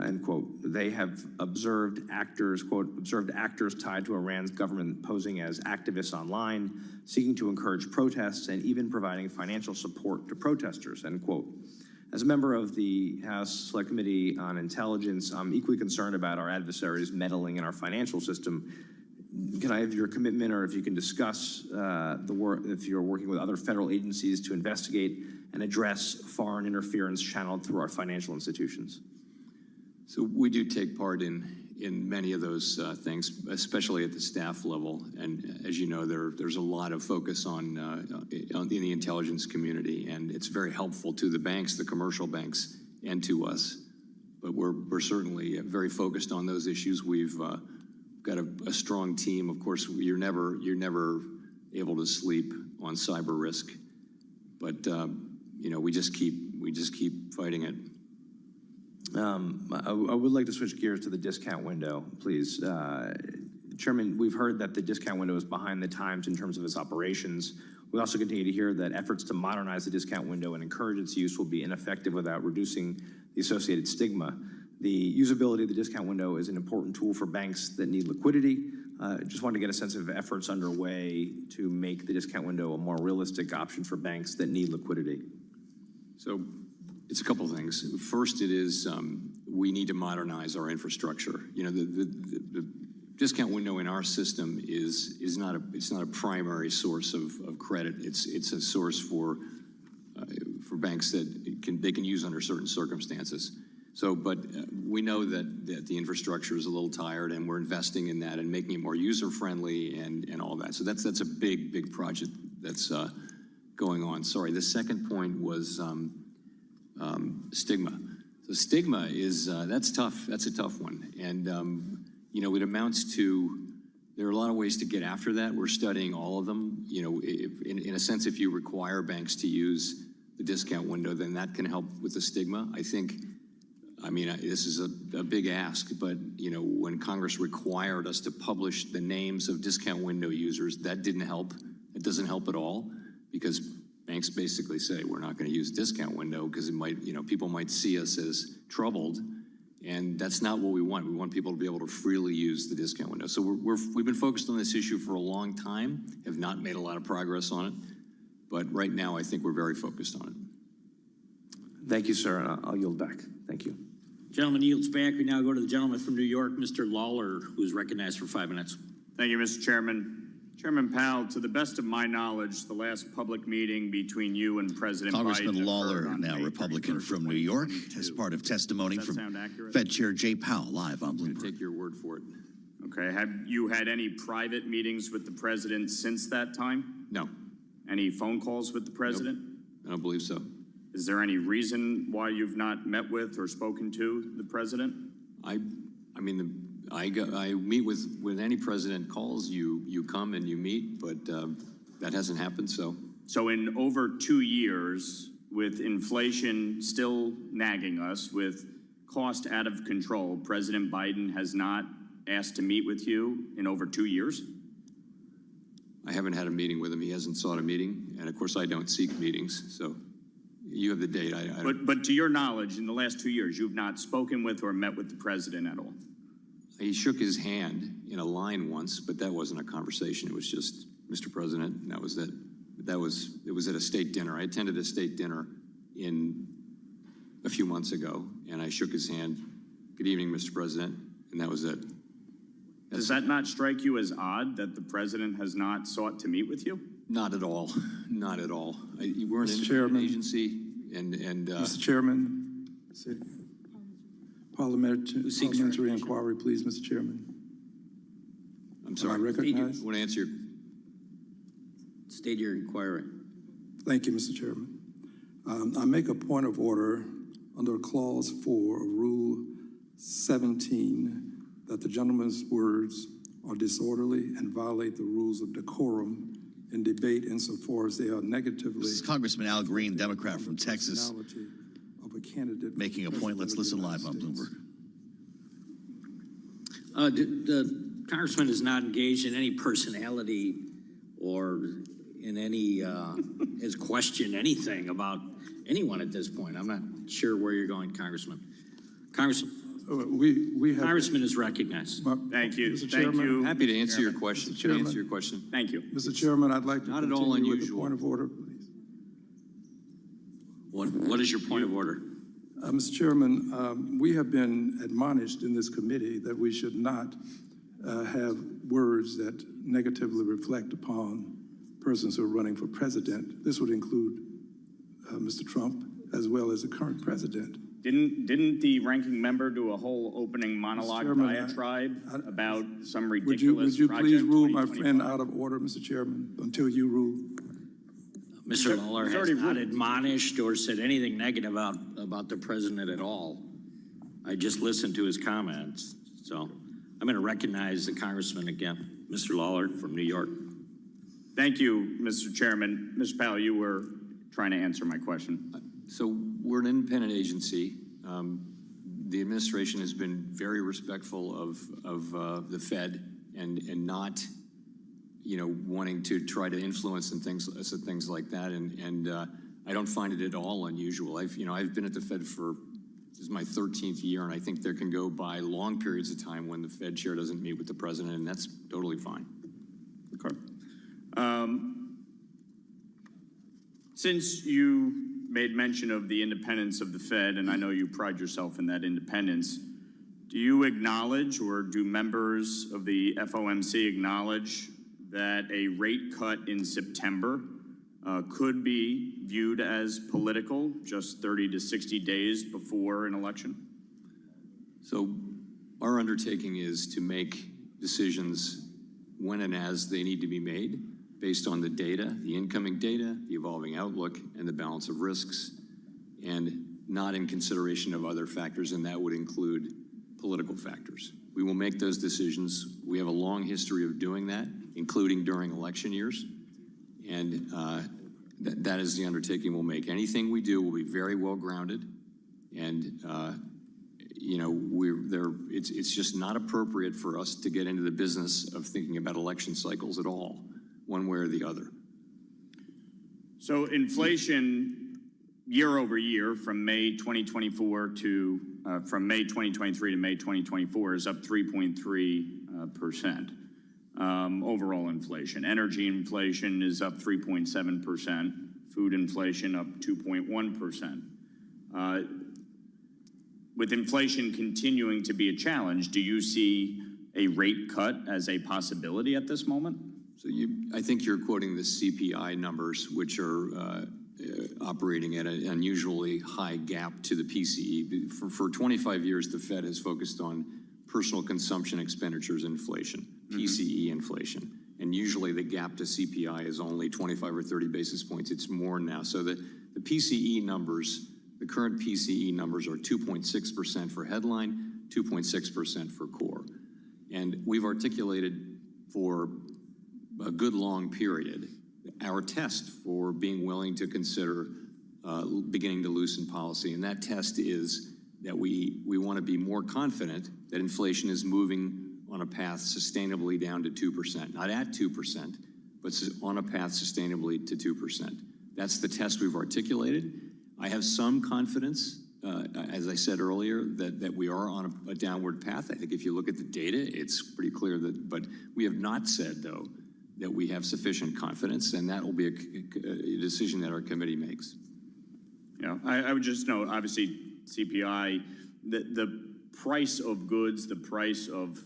end quote. They have observed actors, quote, observed actors tied to Iran's government posing as activists online, seeking to encourage protests and even providing financial support to protesters, end quote. As a member of the House Select Committee on Intelligence, I'm equally concerned about our adversaries meddling in our financial system. Can I have your commitment, or if you can discuss if you're working with other federal agencies to investigate and address foreign interference channeled through our financial institutions? So we do take part in many of those things, especially at the staff level. And as you know, there's a lot of focus in the intelligence community, and it's very helpful to the banks, the commercial banks, and to us. But we're certainly very focused on those issues. We've got a strong team. Of course, you're never able to sleep on cyber risk, but we just keep fighting it. I would like to switch gears to the discount window, please. Chairman, we've heard that the discount window is behind the times in terms of its operations. We also continue to hear that efforts to modernize the discount window and encourage its use will be ineffective without reducing the associated stigma. The usability of the discount window is an important tool for banks that need liquidity. Just wanted to get a sense of efforts underway to make the discount window a more realistic option for banks that need liquidity. So it's a couple things. First, it is we need to modernize our infrastructure. The discount window in our system is not a primary source of credit. It's a source for banks that they can use under certain circumstances. So, but we know that the infrastructure is a little tired, and we're investing in that and making it more user friendly and all that. So that's a big project that's going on. Sorry, the second point was stigma. So stigma is that's tough. That's a tough one, and it amounts to there are a lot of ways to get after that. We're studying all of them. In a sense, if you require banks to use the discount window, then that can help with the stigma. I think I mean, this is a big ask, but, you know, when Congress required us to publish the names of discount window users, that didn't help. It doesn't help at all, because banks basically say, we're not going to use discount window because it might, you know, people might see us as troubled, and that's not what we want. We want people to be able to freely use the discount window. So we've been focused on this issue for a long time, have not made a lot of progress on it, but right now I think we're very focused on it. Thank you, sir. I'll yield back. Thank you. Gentleman yields back. We now go to the gentleman from New York, Mr. Lawler, who is recognized for 5 minutes. Thank you, Mr. Chairman. Chairman Powell, to the best of my knowledge, the last public meeting between you and President Congressman Biden Lawler, now Republican from New York, as part of testimony from Fed Chair Jay Powell, live on Bloomberg. Take your word for it. Okay, have you had any private meetings with the president since that time? No. Any phone calls with the president? Nope. I don't believe so. Is there any reason why you've not met with or spoken to the president? I mean, I meet with, when any president calls you, you come and you meet, but that hasn't happened, so. So in over 2 years, with inflation still nagging us, with cost out of control, President Biden has not asked to meet with you in over 2 years? I haven't had a meeting with him. He hasn't sought a meeting, and of course I don't seek meetings, so you have the date. But to your knowledge, in the last 2 years, you've not spoken with or met with the president at all? He shook his hand in a line once, but that wasn't a conversation. It was just, Mr. President, and that was it. It was at a state dinner. I attended a state dinner a few months ago, and I shook his hand. Good evening, Mr. President, and that was it. Does that not strike you as odd that the president has not sought to meet with you? Not at all. Not at all. We're an Mr. independent Chairman. agency, and Mr. Chairman, parliamentary inquiry, please, Mr. Chairman. I'm sorry. Am I recognized? I want to answer. State your inquiry. Thank you, Mr. Chairman. I make a point of order under Clause 4 of Rule 17 that the gentleman's words are disorderly and violate the rules of decorum in debate insofar as they are negatively. This is Congressman Al Green, Democrat from Texas, of a candidate making a point. Let's listen live on Bloomberg. The congressman is not engaged in any personality or in any, has questioned anything about anyone at this point. I'm not sure where you're going, Congressman. Congressman is recognized. Thank you. Mr. Thank Chairman. you. Happy to answer your question. Mr. Chairman. Answer your question. Thank you. Mr. Chairman, I'd like to Not at all continue with the unusual. point of order, please. What is your point of order? Mr. Chairman, we have been admonished in this committee that we should not have words that negatively reflect upon persons who are running for president. This would include Mr. Trump as well as the current president. Didn't the ranking member do a whole opening monologue diatribe about some ridiculous Would you project please rule my 2025? friend out of order, Mr. Chairman, until you rule? Mr. Lawler has not admonished or said anything negative about the president at all. I just listened to his comments. So I'm going to recognize the congressman again, Mr. Lawler from New York. Thank you, Mr. Chairman. Mr. Powell, you were trying to answer my question. So we're an independent agency. The administration has been very respectful of the Fed and not, you know, wanting to try to influence and things like that. And I don't find it at all unusual. I've been at the Fed for, this is my 13th year, and I think there can go by long periods of time when the Fed chair doesn't meet with the president, and that's totally fine. Okay. Since you made mention of the independence of the Fed, and I know you pride yourself in that independence, do you acknowledge, or do members of the FOMC acknowledge, that a rate cut in September could be viewed as political just 30 to 60 days before an election? So our undertaking is to make decisions when and as they need to be made based on the data, the incoming data, the evolving outlook, and the balance of risks, and not in consideration of other factors, and that would include political factors. We will make those decisions. We have a long history of doing that, including during election years, and that is the undertaking we'll make. Anything we do will be very well grounded, and you know, it's just not appropriate for us to get into the business of thinking about election cycles at all, one way or the other. So inflation year over year from May 2024 to, from May 2023 to May 2024 is up 3.3%. Overall inflation. Energy inflation is up 3.7%. Food inflation up 2.1%. With inflation continuing to be a challenge, do you see a rate cut as a possibility at this moment? So I think you're quoting the CPI numbers, which are operating at an unusually high gap to the PCE. For 25 years, the Fed has focused on personal consumption expenditures inflation, PCE inflation. And usually the gap to CPI is only 25 or 30 basis points. It's more now. So the PCE numbers, the current PCE numbers are 2.6% for headline, 2.6% for core. And we've articulated for a good long period our test for being willing to consider beginning to loosen policy. And that test is that we want to be more confident that inflation is moving on a path sustainably down to 2%, not at 2%, but on a path sustainably to 2%. That's the test we've articulated. I have some confidence, as I said earlier, that we are on a downward path. I think if you look at the data, it's pretty clear that, but we have not said, though, that we have sufficient confidence, and that will be a decision that our committee makes. Yeah, I would just note, obviously, CPI, the price of goods, the price of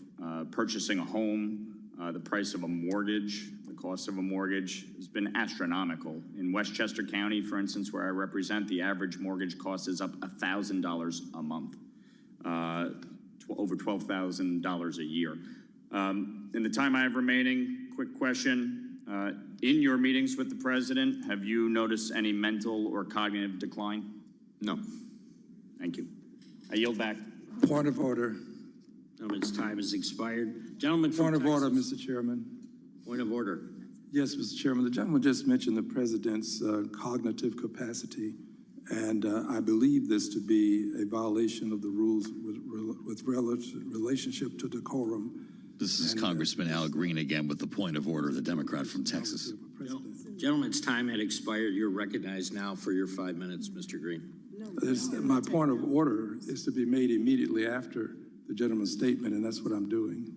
purchasing a home, the price of a mortgage, the cost of a mortgage has been astronomical. In Westchester County, for instance, where I represent, the average mortgage cost is up $1,000 a month, over $12,000 a year. In the time I have remaining, quick question. In your meetings with the president, have you noticed any mental or cognitive decline? No. Thank you. I yield back. Point of order. Gentleman's time has expired. Gentleman from Point of order, Texas. Mr. Chairman. Point of order. Yes, Mr. Chairman. The gentleman just mentioned the president's cognitive capacity, and I believe this to be a violation of the rules with relationship to decorum. This is Congressman Al Green again with the point of order, the Democrat from Texas. Gentleman's time had expired. You're recognized now for your 5 minutes, Mr. Green. My point of order is to be made immediately after the gentleman's statement, and that's what I'm doing.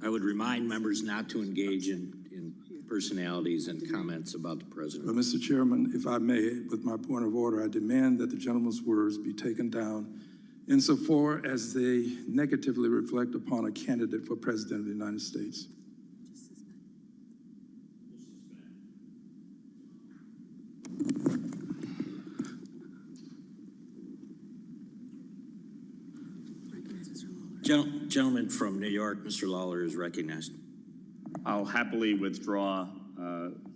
I would remind members not to engage in personalities and comments about the president. But Mr. Chairman, if I may, with my point of order, I demand that the gentleman's words be taken down insofar as they negatively reflect upon a candidate for President of the United States. Gentleman from New York, Mr. Lawler, is recognized. I'll happily withdraw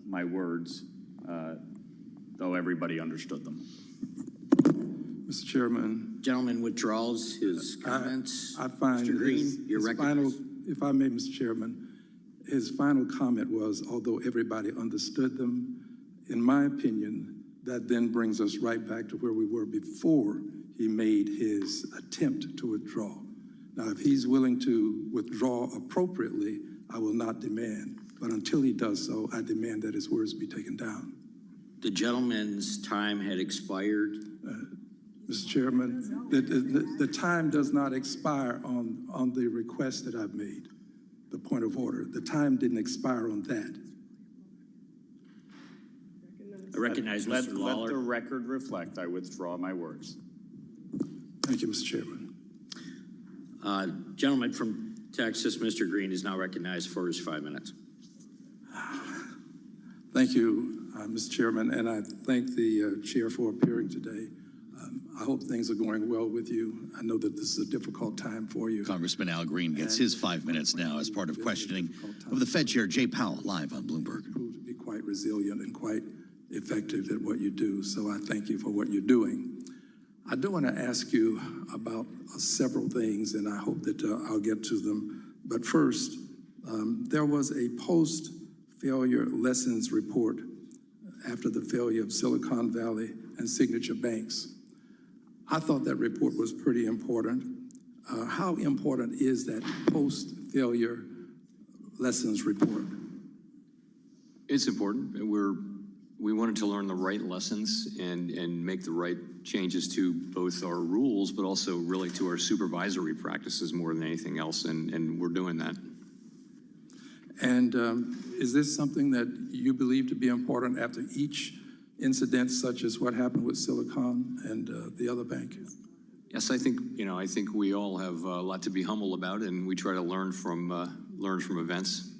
my words, though everybody understood them. Mr. Chairman. Gentleman withdraws his comments. I find Mr. Green, you're recognized. If I may, Mr. Chairman, his final comment was, although everybody understood them, in my opinion, that then brings us right back to where we were before he made his attempt to withdraw. Now, if he's willing to withdraw appropriately, I will not demand. But until he does so, I demand that his words be taken down. The gentleman's time had expired. Mr. Chairman, the time does not expire on the request that I've made, the point of order. The time didn't expire on that. I recognize Mr. Lawler. Let the record reflect I withdraw my words. Thank you, Mr. Chairman. Gentleman from Texas, Mr. Green, is now recognized for his 5 minutes. Thank you, Mr. Chairman, and I thank the chair for appearing today. I hope things are going well with you. I know that this is a difficult time for you. Congressman Al Green gets his 5 minutes now as part of questioning of the Fed Chair Jay Powell live on Bloomberg. Proved to be quite resilient and quite effective at what you do, so I thank you for what you're doing. I do want to ask you about several things, and I hope that I'll get to them. But first, there was a post-failure lessons report after the failure of Silicon Valley and Signature Banks. I thought that report was pretty important. How important is that post-failure lessons report? It's important. We wanted to learn the right lessons and make the right changes to both our rules, but also really to our supervisory practices more than anything else, and we're doing that. And is this something that you believe to be important after each incident, such as what happened with Silicon and the other bank? Yes, I think we all have a lot to be humble about, and we try to learn from events.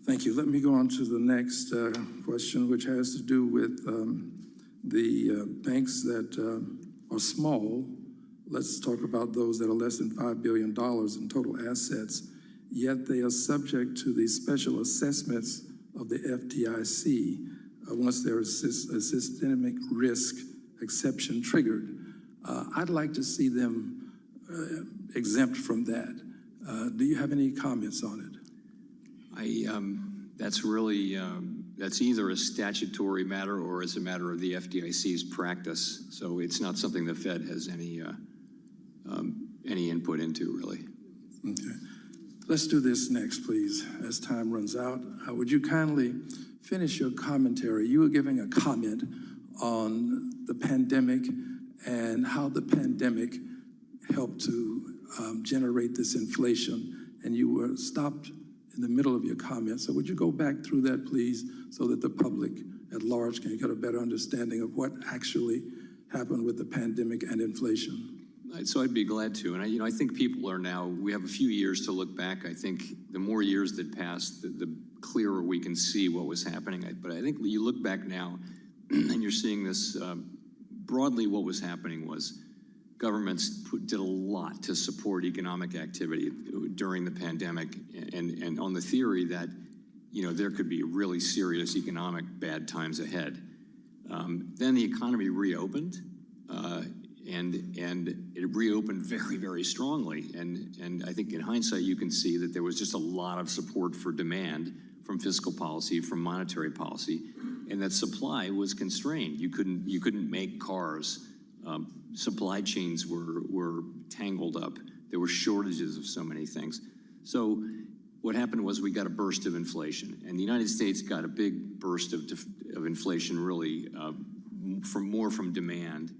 Thank you. Let me go on to the next question, which has to do with the banks that are small. Let's talk about those that are less than $5 billion in total assets, yet they are subject to the special assessments of the FDIC once there is a systemic risk exception triggered. I'd like to see them exempt from that. Do you have any comments on it? That's really, that's either a statutory matter or it's a matter of the FDIC's practice. So it's not something the Fed has any input into, really. Okay. Let's do this next, please, as time runs out. Would you kindly finish your commentary? You were giving a comment on the pandemic and how the pandemic helped to generate this inflation, and you were stopped in the middle of your comments. So would you go back through that, please, so that the public at large can get a better understanding of what actually happened with the pandemic and inflation? So I'd be glad to. And I think people are now, we have a few years to look back. I think the more years that pass, the clearer we can see what was happening. But I think you look back now and you're seeing this, broadly what was happening was governments did a lot to support economic activity during the pandemic, and on the theory that there could be really serious economic bad times ahead. Then the economy reopened, and it reopened very, very strongly. And I think in hindsight you can see that there was just a lot of support for demand from fiscal policy, from monetary policy, and that supply was constrained. You couldn't make cars. Supply chains were tangled up. There were shortages of so many things. So what happened was we got a burst of inflation, and the United States got a big burst of inflation, really more from demand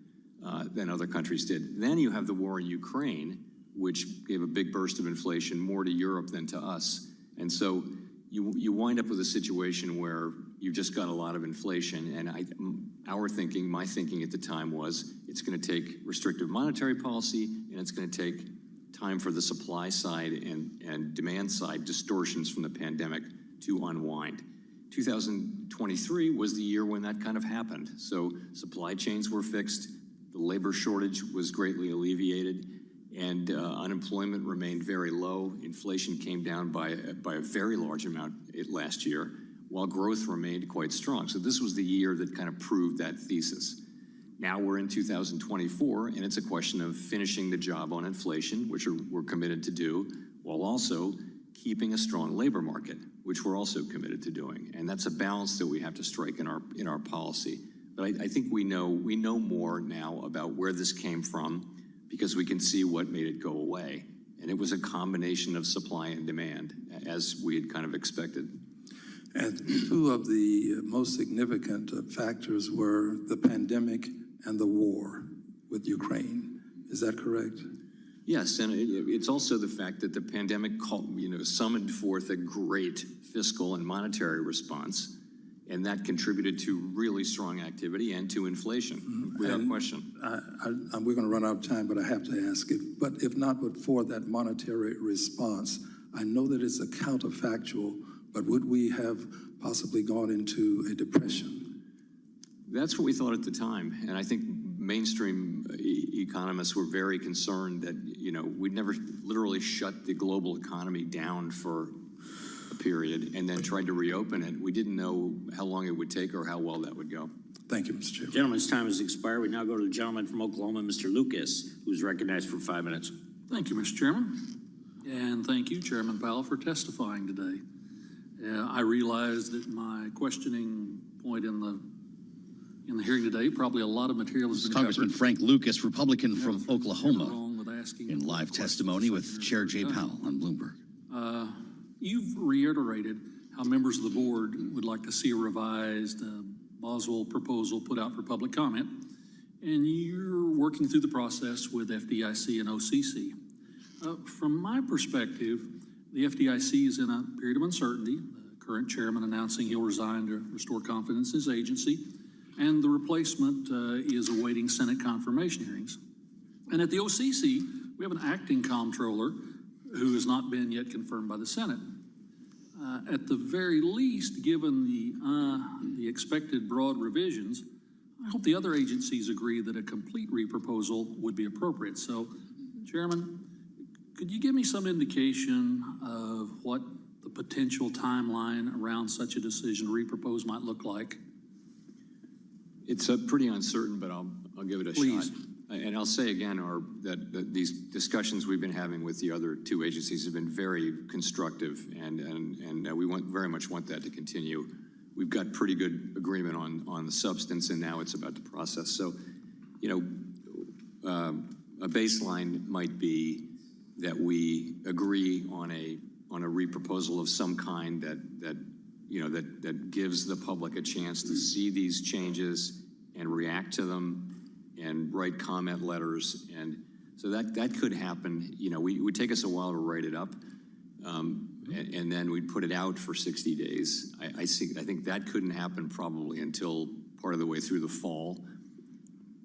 than other countries did. Then you have the war in Ukraine, which gave a big burst of inflation more to Europe than to us. And so you wind up with a situation where you've just got a lot of inflation, and my thinking at the time was it's going to take restrictive monetary policy, and it's going to take time for the supply side and demand side distortions from the pandemic to unwind. 2023 was the year when that kind of happened. So supply chains were fixed, the labor shortage was greatly alleviated, and unemployment remained very low. Inflation came down by a very large amount last year, while growth remained quite strong. So this was the year that kind of proved that thesis. Now we're in 2024, and it's a question of finishing the job on inflation, which we're committed to do, while also keeping a strong labor market, which we're also committed to doing. And that's a balance that we have to strike in our policy. But I think we know more now about where this came from, because we can see what made it go away. And it was a combination of supply and demand, as we had kind of expected. And two of the most significant factors were the pandemic and the war with Ukraine. Is that correct? Yes, and it's also the fact that the pandemic summoned forth a great fiscal and monetary response, and that contributed to really strong activity and to inflation, without question. We're going to run out of time, but I have to ask, if not for that monetary response, I know that it's a counterfactual, but would we have possibly gone into a depression? That's what we thought at the time, and I think mainstream economists were very concerned that we'd never literally shut the global economy down for a period and then tried to reopen it. We didn't know how long it would take or how well that would go. Thank you, Mr. Chairman. Gentleman's time has expired. We now go to the gentleman from Oklahoma, Mr. Lucas, who's recognized for 5 minutes. Thank you, Mr. Chairman, and thank you, Chairman Powell, for testifying today. I realize that my questioning point in the In the hearing today, probably a lot of material has been Congressman covered. Frank Lucas, Republican from Oklahoma, Wrong with asking in live testimony with Chair Jay Powell on Bloomberg. You've reiterated how members of the board would like to see a revised Boswell proposal put out for public comment, and you're working through the process with FDIC and OCC. From my perspective, the FDIC is in a period of uncertainty. The current chairman announcing he'll resign to restore confidence in his agency, and the replacement is awaiting Senate confirmation hearings. And at the OCC, we have an acting comptroller who has not been yet confirmed by the Senate. At the very least, given the expected broad revisions, I hope the other agencies agree that a complete reproposal would be appropriate. So, Chairman, could you give me some indication of what the potential timeline around such a decision to repropose might look like? It's pretty uncertain, but I'll give it a Please. shot. And I'll say again, that these discussions we've been having with the other two agencies have been very constructive, and we very much want that to continue. We've got pretty good agreement on the substance, and now it's about the process. So, a baseline might be that we agree on a reproposal of some kind that gives the public a chance to see these changes and react to them and write comment letters. And so that could happen. It would take us a while to write it up. And then we'd put it out for 60 days. I think that couldn't happen probably until part of the way through the fall.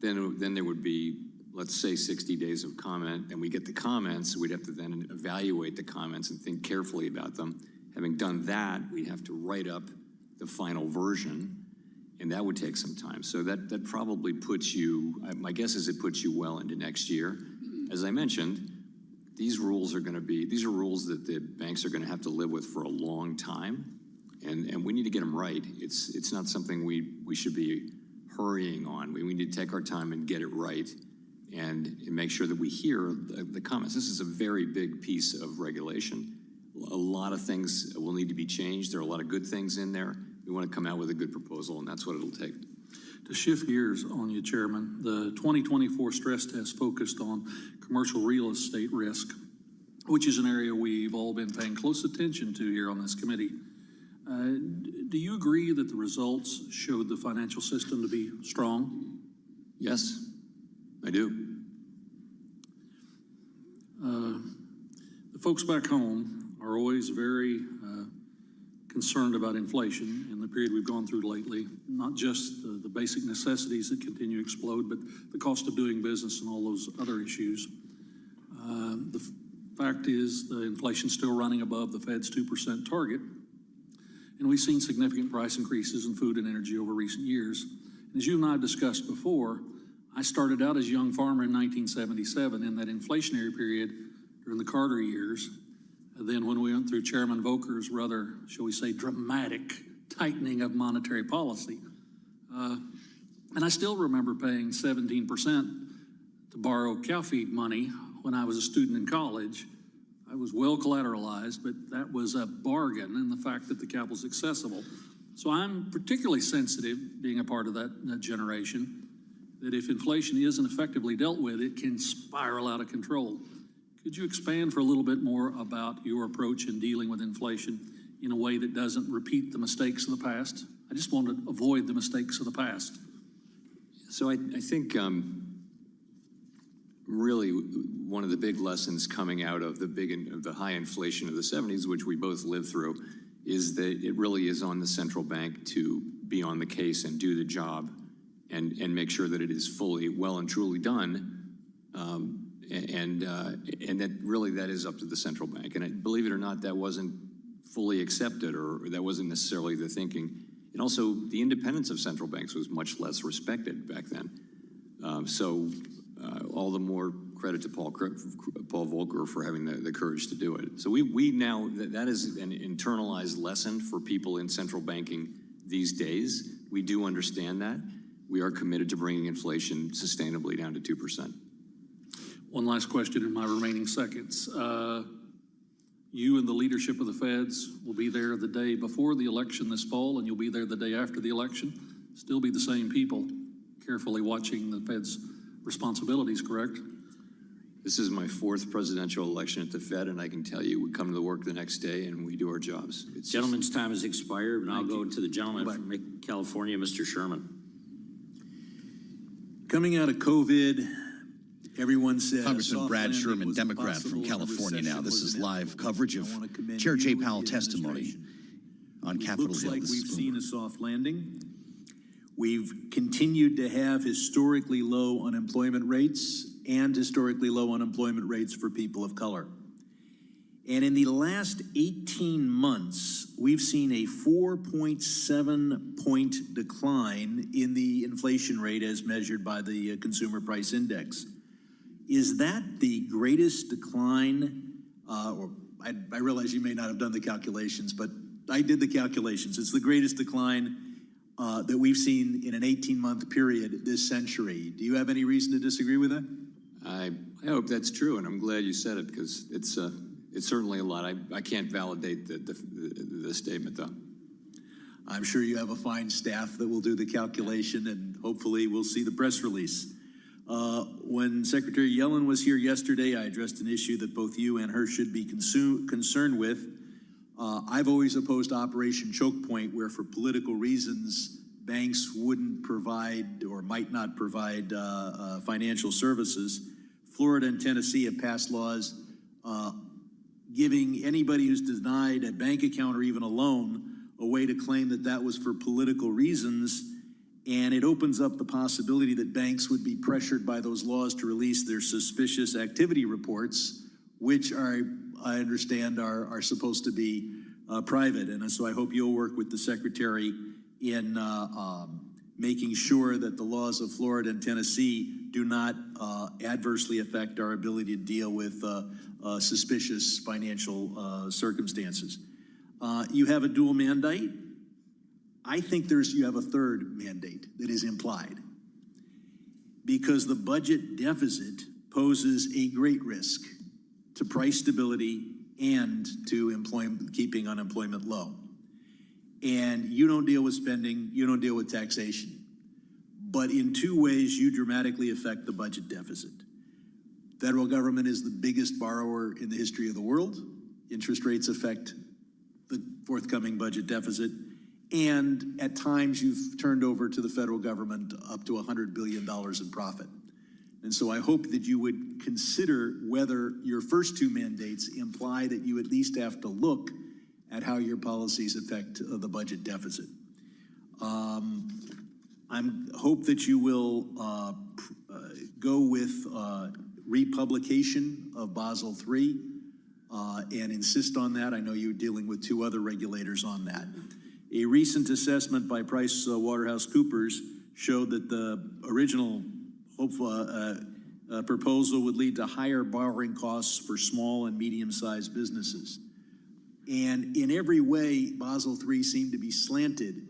Then there would be, let's say, 60 days of comment, and we get the comments. We'd have to then evaluate the comments and think carefully about them. Having done that, we'd have to write up the final version, and that would take some time. So that probably puts you, my guess is it puts you well into next year. As I mentioned, these are rules that the banks are going to have to live with for a long time, and we need to get them right. It's not something we should be hurrying on. We need to take our time and get it right, and make sure that we hear the comments. This is a very big piece of regulation. A lot of things will need to be changed. There are a lot of good things in there. We want to come out with a good proposal, and that's what it'll take. To shift gears on you, Chairman, the 2024 stress test focused on commercial real estate risk, which is an area we've all been paying close attention to here on this committee. Do you agree that the results showed the financial system to be strong? Yes, I do. The folks back home are always very concerned about inflation in the period we've gone through lately, not just the basic necessities that continue to explode, but the cost of doing business and all those other issues. The fact is the inflation's still running above the Fed's 2% target, and we've seen significant price increases in food and energy over recent years. As you and I have discussed before, I started out as a young farmer in 1977 in that inflationary period during the Carter years. And then when we went through Chairman Volcker's rather, shall we say, dramatic tightening of monetary policy. And I still remember paying 17% to borrow cow feed money when I was a student in college. I was well collateralized, but that was a bargain in the fact that the cap was accessible. So I'm particularly sensitive, being a part of that generation, that if inflation isn't effectively dealt with, it can spiral out of control. Could you expand for a little bit more about your approach in dealing with inflation in a way that doesn't repeat the mistakes of the past? I just want to avoid the mistakes of the past. So I think really one of the big lessons coming out of the high inflation of the 70s, which we both lived through, is that it really is on the central bank to be on the case and do the job and make sure that it is fully, well and truly done. And that really that is up to the central bank. And believe it or not, that wasn't fully accepted, or that wasn't necessarily the thinking. And also the independence of central banks was much less respected back then. So all the more credit to Paul Volcker for having the courage to do it. So we now, that is an internalized lesson for people in central banking these days. We do understand that. We are committed to bringing inflation sustainably down to 2%. One last question in my remaining seconds. You and the leadership of the Feds will be there the day before the election this fall, and you'll be there the day after the election. still be the same people carefully watching the Fed's responsibilities, correct? This is my 4th presidential election at the Fed, and I can tell you, we come to work the next day and we do our jobs. Gentleman's time has expired, and I'll go to the gentleman from California, Mr. Sherman. Coming out of COVID, everyone said. Congressman Brad Sherman, Democrat from California now. This is live coverage of Chair Jay Powell testimony on Capitol Looks Hill. like This we've is seen a soft landing. We've continued to have historically low unemployment rates and historically low unemployment rates for people of color. And in the last 18 months, we've seen a 4.7-point decline in the inflation rate as measured by the Consumer Price Index. Is that the greatest decline, or I realize you may not have done the calculations, but I did the calculations. It's the greatest decline that we've seen in an 18-month period this century. Do you have any reason to disagree with that? I hope that's true, and I'm glad you said it, because it's certainly a lot. I can't validate the statement, though. I'm sure you have a fine staff that will do the calculation, and hopefully we'll see the press release. When Secretary Yellen was here yesterday, I addressed an issue that both you and her should be concerned with. I've always opposed Operation Choke Point, where for political reasons, banks wouldn't provide or might not provide financial services. Florida and Tennessee have passed laws giving anybody who's denied a bank account or even a loan a way to claim that that was for political reasons. And it opens up the possibility that banks would be pressured by those laws to release their suspicious activity reports, which I understand are supposed to be private. And so I hope you'll work with the Secretary in making sure that the laws of Florida and Tennessee do not adversely affect our ability to deal with suspicious financial circumstances. You have a dual mandate. I think you have a third mandate that is implied, because the budget deficit poses a great risk to price stability and to keeping unemployment low. And you don't deal with spending, you don't deal with taxation. But in two ways, you dramatically affect the budget deficit. Federal government is the biggest borrower in the history of the world. Interest rates affect the forthcoming budget deficit. And at times, you've turned over to the federal government up to $100 billion in profit. And so I hope that you would consider whether your first two mandates imply that you at least have to look at how your policies affect the budget deficit. I hope that you will go with republication of Basel III and insist on that. I know you're dealing with two other regulators on that. A recent assessment by PricewaterhouseCoopers showed that the original proposal would lead to higher borrowing costs for small and medium-sized businesses. And in every way, Basel III seemed to be slanted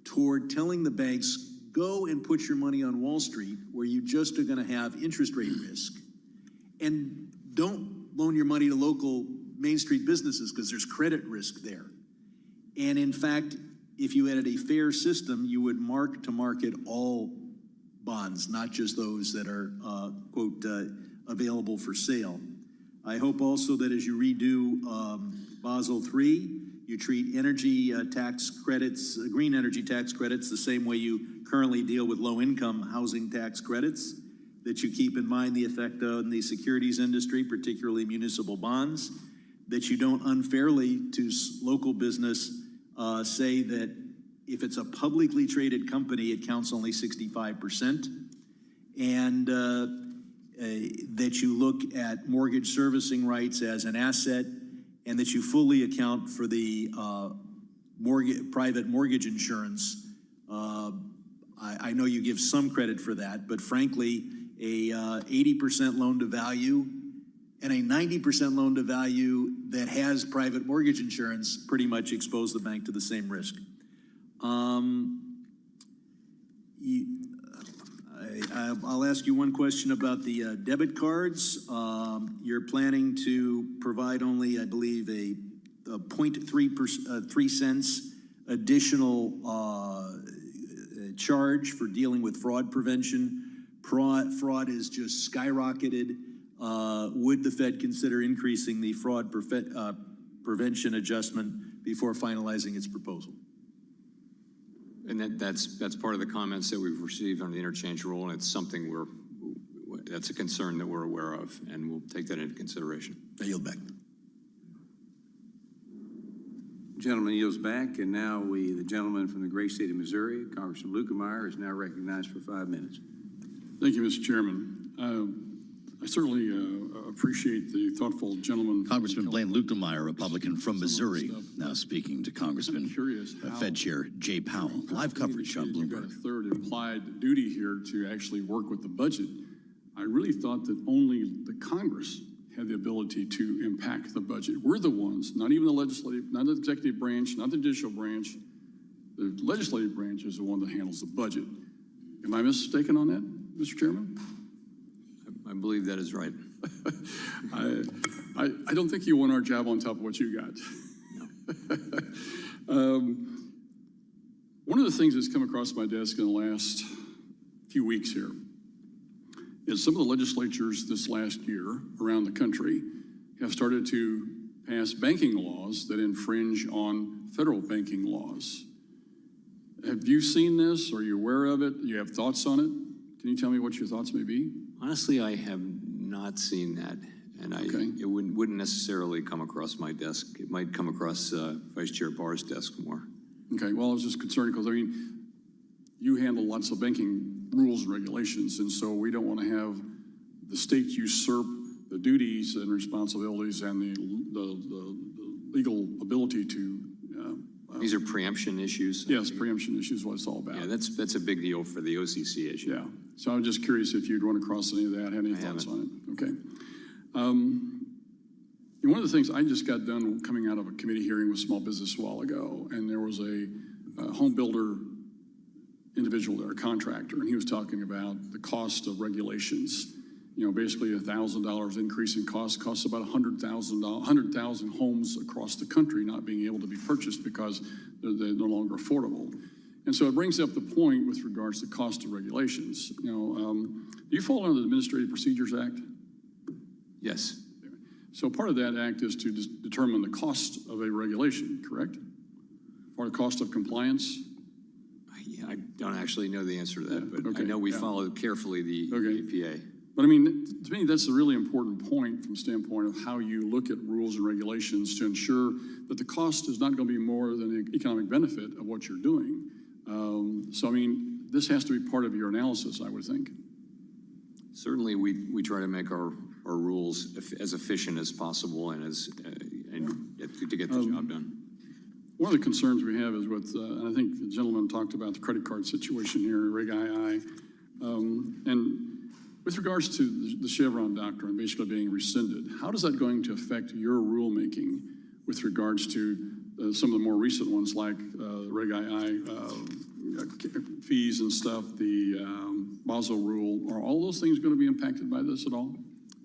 toward telling the banks, go and put your money on Wall Street, where you just are going to have interest rate risk. And don't loan your money to local Main Street businesses, because there's credit risk there. And in fact, if you had a fair system, you would mark to market all bonds, not just those that are, quote, available for sale. I hope also that as you redo Basel III, you treat energy tax credits, green energy tax credits, the same way you currently deal with low-income housing tax credits, that you keep in mind the effect on the securities industry, particularly municipal bonds, that you don't unfairly to local business say that if it's a publicly traded company, it counts only 65%, and that you look at mortgage servicing rights as an asset, and that you fully account for the private mortgage insurance. I know you give some credit for that, but frankly, a 80% loan to value and a 90% loan to value that has private mortgage insurance pretty much expose the bank to the same risk. I'll ask you one question about the debit cards. You're planning to provide only, I believe, a 0.3 cents additional charge for dealing with fraud prevention. Fraud is just skyrocketed. Would the Fed consider increasing the fraud prevention adjustment before finalizing its proposal? And that's part of the comments that we've received on the interchange rule, and it's something that's a concern that we're aware of, and we'll take that into consideration. I yield back. Gentleman yields back, and now the gentleman from the great state of Missouri, Congressman Lukemeyer, is now recognized for 5 minutes. Thank you, Mr. Chairman. I certainly appreciate the thoughtful gentleman. Congressman Blaine Lukemeyer, Republican from Missouri, now speaking to Congressman Fed Chair Jay Powell. Live coverage on You've got a Bloomberg. third implied duty here to actually work with the budget. I really thought that only the Congress had the ability to impact the budget. We're the ones, not even the legislative, not the executive branch, not the judicial branch. The legislative branch is the one that handles the budget. Am I mistaken on that, Mr. Chairman? I believe that is right. I don't think you want our job on top of what you got. One of the things that's come across my desk in the last few weeks here is some of the legislatures this last year around the country have started to pass banking laws that infringe on federal banking laws. Have you seen this? Are you aware of it? Do you have thoughts on it? Can you tell me what your thoughts may be? Honestly, I have not seen that, and it wouldn't necessarily come across my desk. It might come across Vice Chair Barr's desk more. Okay, well, I was just concerned because, I mean, you handle lots of banking rules and regulations, and so we don't want to have the state usurp the duties and responsibilities and the legal ability to. These are preemption issues? Yes, preemption issues is what it's all about. Yeah, that's a big deal for the OCC issue. Yeah, so I'm just curious if you'd run across any of that, had any thoughts on it. Okay. One of the things I just got done coming out of a committee hearing with small business a while ago, and there was a home builder individual there, a contractor, and he was talking about the cost of regulations. You know, basically $1,000 increase in costs about 100,000 homes across the country not being able to be purchased because they're no longer affordable. And so it brings up the point with regards to cost of regulations. You know, do you fall under the Administrative Procedures Act? Yes. So part of that act is to determine the cost of a regulation, correct? Or the cost of compliance? I don't actually know the answer to that, but I know we follow carefully the EPA. But I mean, to me, that's a really important point from the standpoint of how you look at rules and regulations to ensure that the cost is not going to be more than the economic benefit of what you're doing. So, I mean, this has to be part of your analysis, I would think. Certainly, we try to make our rules as efficient as possible and to get the job done. One of the concerns we have is with, and I think the gentleman talked about the credit card situation here, Reg II, and with regards to the Chevron doctrine basically being rescinded, how is that going to affect your rulemaking with regards to some of the more recent ones like Reg II fees and stuff, the Basel rule? Are all those things going to be impacted by this at all?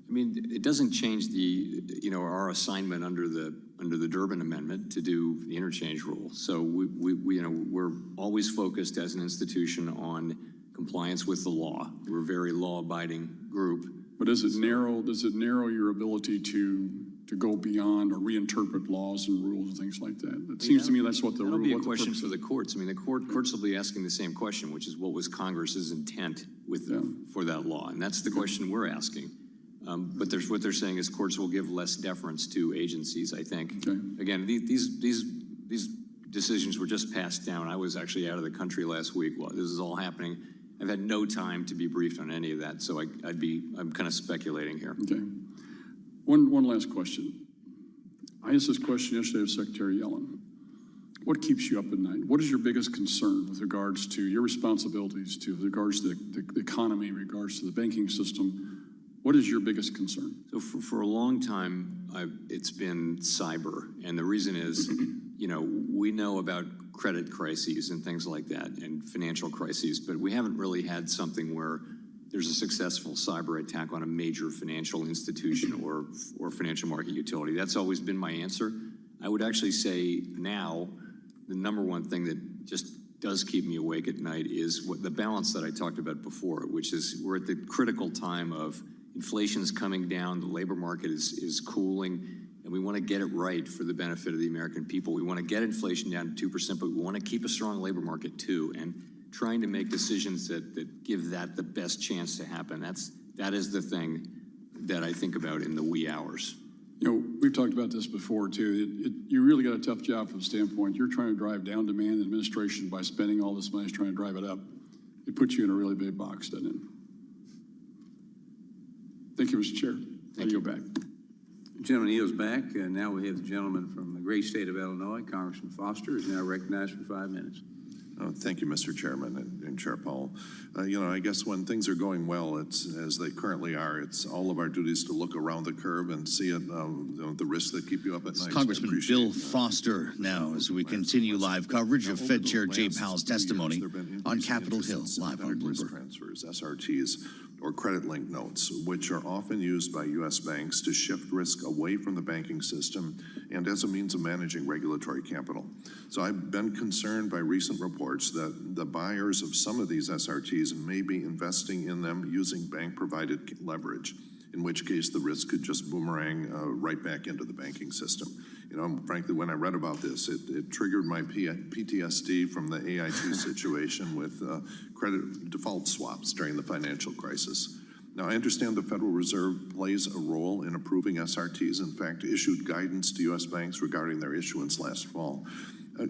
I mean, it doesn't change our assignment under the Durbin Amendment to do the interchange rule. So we're always focused as an institution on compliance with the law. We're a very law-abiding group. But does it narrow your ability to go beyond or reinterpret laws and rules and things like that? It seems to me that's what the rule. That'll be a question for the courts. I mean, the courts will be asking the same question, which is what was Congress's intent for that law, and that's the question we're asking. But what they're saying is courts will give less deference to agencies, I think. Okay. Again, these decisions were just passed down. I was actually out of the country last week while this is all happening. I've had no time to be briefed on any of that, so I'm kind of speculating here. Okay. One last question. I asked this question yesterday of Secretary Yellen. What keeps you up at night? What is your biggest concern with regards to your responsibilities, with regards to the economy, in regards to the banking system? What is your biggest concern? So for a long time, it's been cyber. And the reason is, we know about credit crises and things like that and financial crises, but we haven't really had something where there's a successful cyber attack on a major financial institution or financial market utility. That's always been my answer. I would actually say now the number one thing that just does keep me awake at night is what the balance that I talked about before, which is we're at the critical time of inflation's coming down, the labor market is cooling, and we want to get it right for the benefit of the American people. We want to get inflation down to 2%, but we want to keep a strong labor market too, and trying to make decisions that give that the best chance to happen. That is the thing that I think about in the wee hours. You know, we've talked about this before too. You really got a tough job from the standpoint. You're trying to drive down demand and administration by spending all this money, is trying to drive it up. It puts you in a really big box, doesn't it? Thank you, Mr. Chair. Thank you. Back. Gentleman yields back. Now we have the gentleman from the great state of Illinois, Congressman Foster, is now recognized for 5 minutes. Thank you, Mr. Chairman and Chair Powell. You know, I guess when things are going well, it's as they currently are, it's all of our duties to look around the curve and see it, the risks that keep you up at night. Congressman Bill Foster now as we continue live coverage of Fed Chair Jay Powell's testimony on Capitol Hill, live on Bloomberg. Transfers, SRTs, or credit-linked notes, which are often used by U.S. banks to shift risk away from the banking system and as a means of managing regulatory capital. So I've been concerned by recent reports that the buyers of some of these SRTs may be investing in them using bank-provided leverage, in which case the risk could just boomerang right back into the banking system. You know, frankly, when I read about this, it triggered my PTSD from the AIG situation with credit default swaps during the financial crisis. Now, I understand the Federal Reserve plays a role in approving SRTs, in fact, issued guidance to U.S. banks regarding their issuance last fall.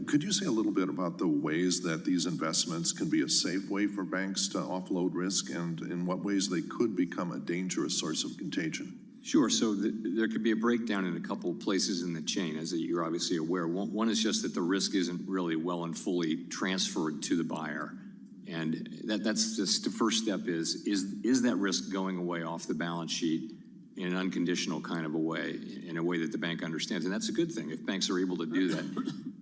Could you say a little bit about the ways that these investments can be a safe way for banks to offload risk, and in what ways they could become a dangerous source of contagion? Sure. So there could be a breakdown in a couple of places in the chain, as you're obviously aware. One is just that the risk isn't really well and fully transferred to the buyer. And that's just the first step is that risk going away off the balance sheet in an unconditional kind of a way, in a way that the bank understands. And that's a good thing if banks are able to do that.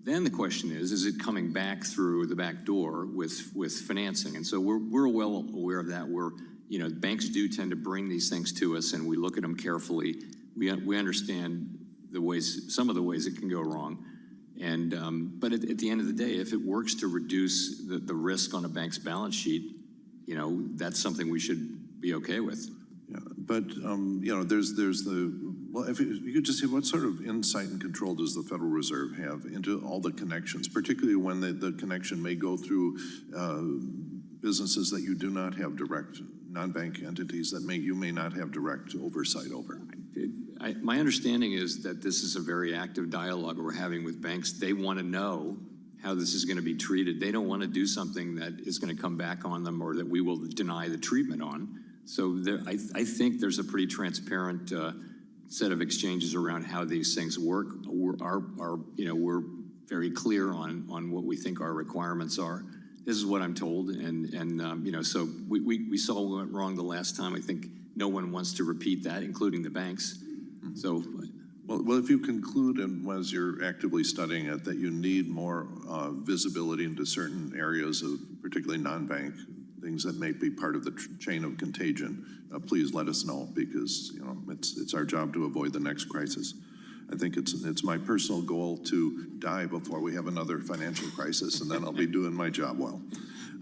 Then the question is it coming back through the back door with financing? And so we're well aware of that. You know, banks do tend to bring these things to us, and we look at them carefully. We understand some of the ways it can go wrong. And but at the end of the day, if it works to reduce the risk on a bank's balance sheet, you know, that's something we should be okay with. Yeah, but you know, there's well, if you could just say, what sort of insight and control does the Federal Reserve have into all the connections, particularly when the connection may go through businesses that you do not have direct, non-bank entities that you may not have direct oversight over? My understanding is that this is a very active dialogue we're having with banks. They want to know how this is going to be treated. They don't want to do something that is going to come back on them or that we will deny the treatment on. So I think there's a pretty transparent set of exchanges around how these things work. We're very clear on what we think our requirements are. This is what I'm told, and you know, so we saw what went wrong the last time. I think no one wants to repeat that, including the banks. So, well, if you conclude, and as you're actively studying it, that you need more visibility into certain areas of particularly non-bank things that may be part of the chain of contagion, please let us know, because you know it's our job to avoid the next crisis. I think it's my personal goal to die before we have another financial crisis, and then I'll be doing my job well.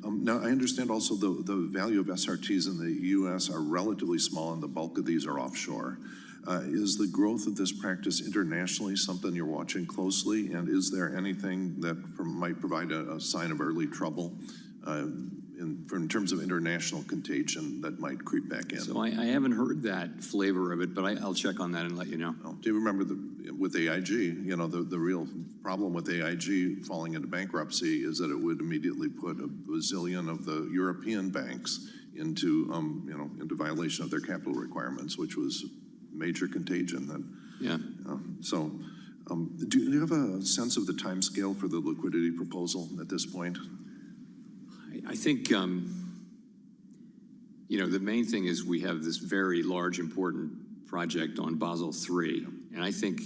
Now, I understand also the value of SRTs in the U.S. are relatively small, and the bulk of these are offshore. Is the growth of this practice internationally something you're watching closely, and is there anything that might provide a sign of early trouble in terms of international contagion that might creep back in? So I haven't heard that flavor of it, but I'll check on that and let you know. Do you remember with AIG, you know, the real problem with AIG falling into bankruptcy is that it would immediately put a bazillion of the European banks into violation of their capital requirements, which was major contagion then. Yeah. Do you have a sense of the time scale for the liquidity proposal at this point? I think, you know, the main thing is we have this very large, important project on Basel III, and I think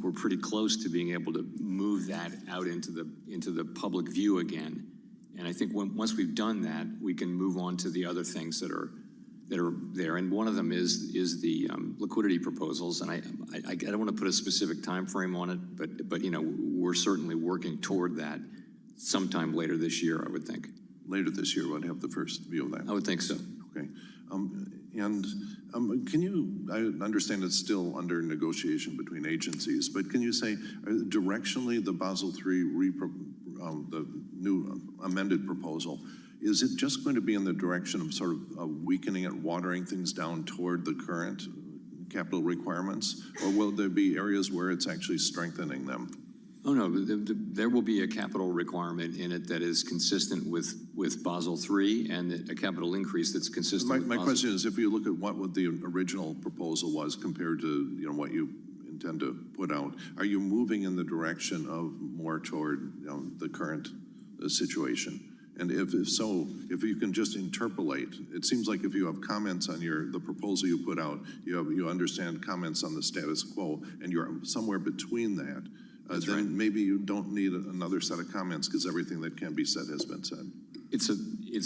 we're pretty close to being able to move that out into the public view again. And I think once we've done that, we can move on to the other things that are there. And one of them is the liquidity proposals. And I don't want to put a specific time frame on it, but you know, we're certainly working toward that. sometime later this year, I would think. Later this year, we'd have the first view of that. I would think so. Okay. Can you, I understand it's still under negotiation between agencies, but can you say directionally the Basel III, the new amended proposal, is it just going to be in the direction of sort of weakening it, watering things down toward the current capital requirements, or will there be areas where it's actually strengthening them? Oh, no, there will be a capital requirement in it that is consistent with Basel III, and a capital increase that's consistent with My question is, if you look at what the original proposal was compared to what you intend to put out, are you moving in the direction of more toward the current situation? And if so, if you can just interpolate, it seems like if you have comments on the proposal you put out, you understand comments on the status quo, and you're somewhere between that, then maybe you don't need another set of comments because everything that can be said has been said. It's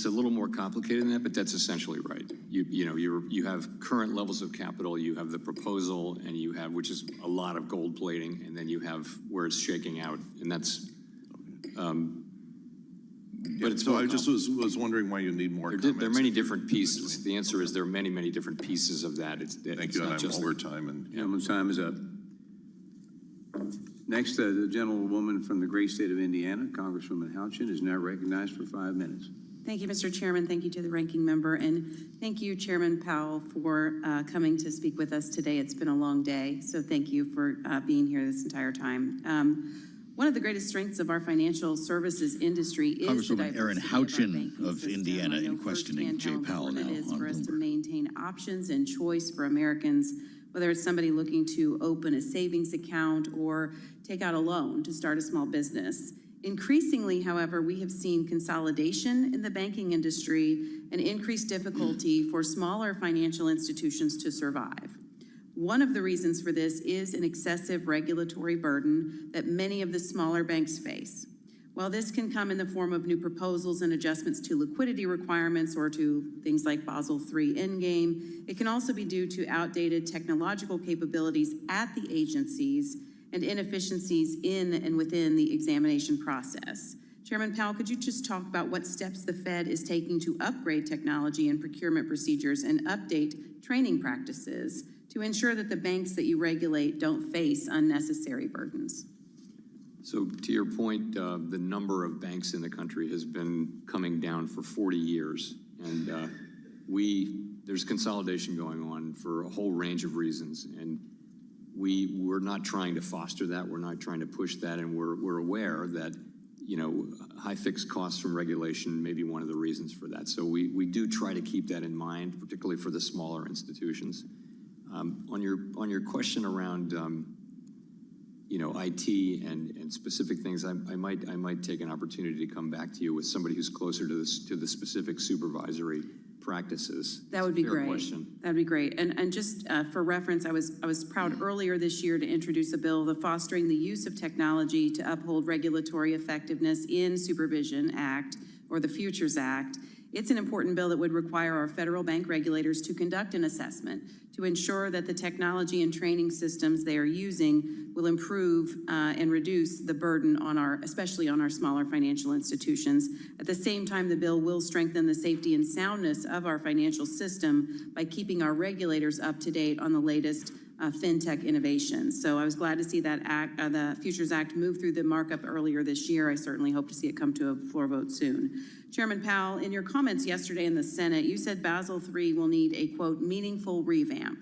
a little more complicated than that, but that's essentially right. You have current levels of capital, you have the proposal, and you have, which is a lot of gold plating, and then you have where it's shaking out, and that's. But it's so I just was wondering why you need more comments. There are many different pieces. The answer is there are many, many different pieces of that. Thank you, and I'm over time. And Gentleman's time is up. Next, the gentlewoman from the great state of Indiana, Congresswoman Houchin, is now recognized for 5 minutes. Thank you, Mr. Chairman. Thank you to the ranking member, and thank you, Chairman Powell, for coming to speak with us today. It's been a long day, so thank you for being here this entire time. One of the greatest strengths of our financial services industry is the Congresswoman Erin Houchin of Indiana in questioning Jay Powell now on Bloomberg. It is for us to Bloomberg. maintain options and choice for Americans, whether it's somebody looking to open a savings account or take out a loan to start a small business. Increasingly, however, we have seen consolidation in the banking industry and increased difficulty for smaller financial institutions to survive. One of the reasons for this is an excessive regulatory burden that many of the smaller banks face. While this can come in the form of new proposals and adjustments to liquidity requirements or to things like Basel III Endgame, it can also be due to outdated technological capabilities at the agencies and inefficiencies in and within the examination process. Chairman Powell, could you just talk about what steps the Fed is taking to upgrade technology and procurement procedures and update training practices to ensure that the banks that you regulate don't face unnecessary burdens? So to your point, the number of banks in the country has been coming down for 40 years. And there's consolidation going on for a whole range of reasons. And we're not trying to foster that. We're not trying to push that. And we're aware that, high fixed costs from regulation may be one of the reasons for that. So we do try to keep that in mind, particularly for the smaller institutions. On your question around IT and specific things, I might take an opportunity to come back to you with somebody who's closer to the specific supervisory practices. That would be Fair great. Question. That would be great. And just for reference, I was proud earlier this year to introduce a bill, the Fostering the Use of Technology to Uphold Regulatory Effectiveness in Supervision Act, or the Futures Act. It's an important bill that would require our federal bank regulators to conduct an assessment to ensure that the technology and training systems they are using will improve and reduce the burden especially on our smaller financial institutions. At the same time, the bill will strengthen the safety and soundness of our financial system by keeping our regulators up to date on the latest fintech innovations. So I was glad to see that act, the Futures Act, move through the markup earlier this year. I certainly hope to see it come to a floor vote soon. Chairman Powell, in your comments yesterday in the Senate, you said Basel III will need a, quote, meaningful revamp.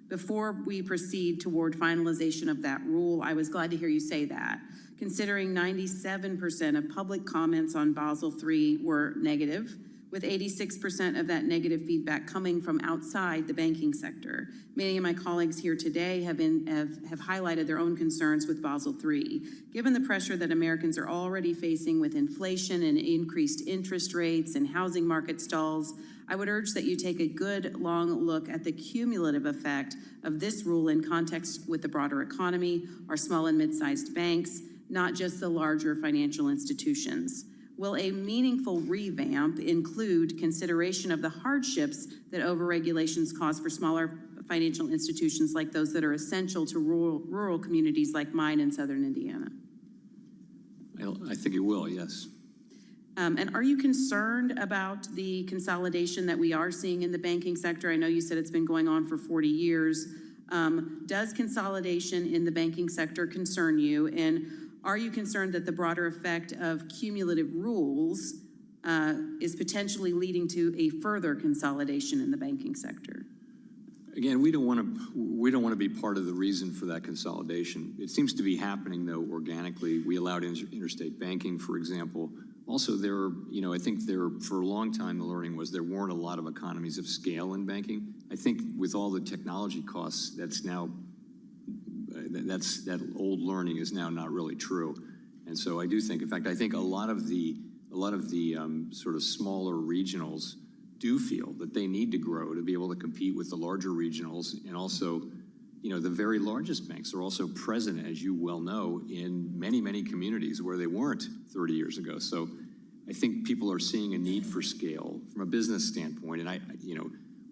Before we proceed toward finalization of that rule, I was glad to hear you say that. Considering 97% of public comments on Basel III were negative, with 86% of that negative feedback coming from outside the banking sector. Many of my colleagues here today have highlighted their own concerns with Basel III. Given the pressure that Americans are already facing with inflation and increased interest rates and housing market stalls, I would urge that you take a good long look at the cumulative effect of this rule in context with the broader economy, our small and mid-sized banks, not just the larger financial institutions. Will a meaningful revamp include consideration of the hardships that overregulations cause for smaller financial institutions like those that are essential to rural communities like mine in southern Indiana? I think it will, yes. And are you concerned about the consolidation that we are seeing in the banking sector? I know you said it's been going on for 40 years. Does consolidation in the banking sector concern you? And are you concerned that the broader effect of cumulative rules is potentially leading to a further consolidation in the banking sector? Again, we don't want to be part of the reason for that consolidation. It seems to be happening, though, organically. We allowed interstate banking, for example. Also, I think for a long time, the learning was there weren't a lot of economies of scale in banking. I think with all the technology costs, that old learning is now not really true. And so I do think, in fact, I think a lot of the sort of smaller regionals do feel that they need to grow to be able to compete with the larger regionals. And also, the very largest banks are also present, as you well know, in many, many communities where they weren't 30 years ago. So I think people are seeing a need for scale from a business standpoint. And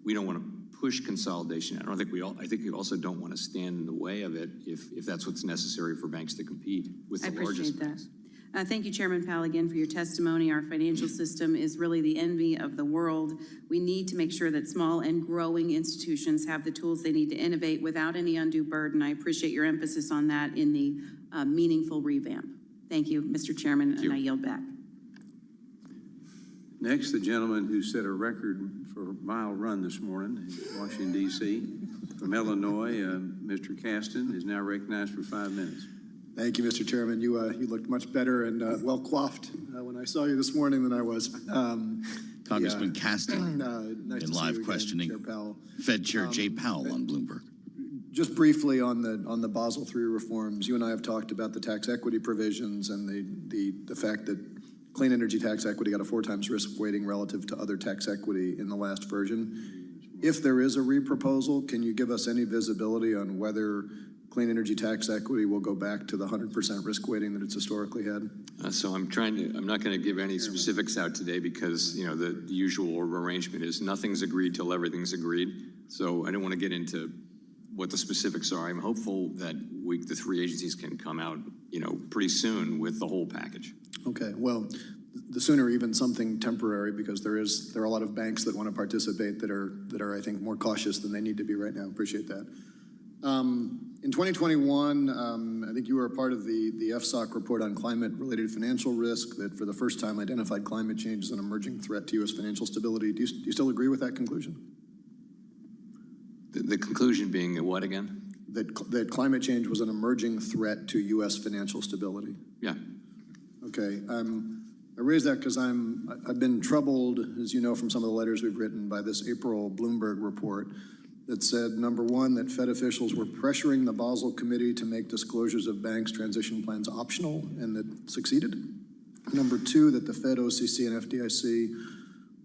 we don't want to push consolidation. I think we also don't want to stand in the way of it if that's what's necessary for banks to compete with the largest banks. Thank you, Chairman Powell, again for your testimony. Our financial system is really the envy of the world. We need to make sure that small and growing institutions have the tools they need to innovate without any undue burden. I appreciate your emphasis on that in the meaningful revamp. Thank you, Mr. Chairman, and I yield back. Next, the gentleman who set a record for a mile run this morning in Washington, D.C. from Illinois, Mr. Caston, is now recognized for 5 minutes. Thank you, Mr. Chairman. You looked much better and well coiffed when I saw you this morning than I was. Congressman Caston nice in live questioning Fed Chair Jay Powell on Bloomberg. Just briefly on the Basel III reforms, you and I have talked about the tax equity provisions and the fact that clean energy tax equity got a 4 times risk weighting relative to other tax equity in the last version. If there is a reproposal, can you give us any visibility on whether clean energy tax equity will go back to the 100% risk weighting that it's historically had? So I'm not going to give any specifics out today because, the usual arrangement is nothing's agreed till everything's agreed. So I don't want to get into what the specifics are. I'm hopeful that the 3 agencies can come out, pretty soon with the whole package. Okay, well, the sooner even something temporary, because there are a lot of banks that want to participate that are I think more cautious than they need to be right now. Appreciate that. In 2021, I think you were a part of the FSOC report on climate-related financial risk that for the first time identified climate change as an emerging threat to U.S. financial stability. Do you still agree with that conclusion? The conclusion being what again? That climate change was an emerging threat to U.S. financial stability. Yeah. Okay. I raise that because I've been troubled, as you know from some of the letters we've written, by this April Bloomberg report that said, number one, that Fed officials were pressuring the Basel Committee to make disclosures of banks' transition plans optional, and that succeeded. Number two, that the Fed, OCC, and FDIC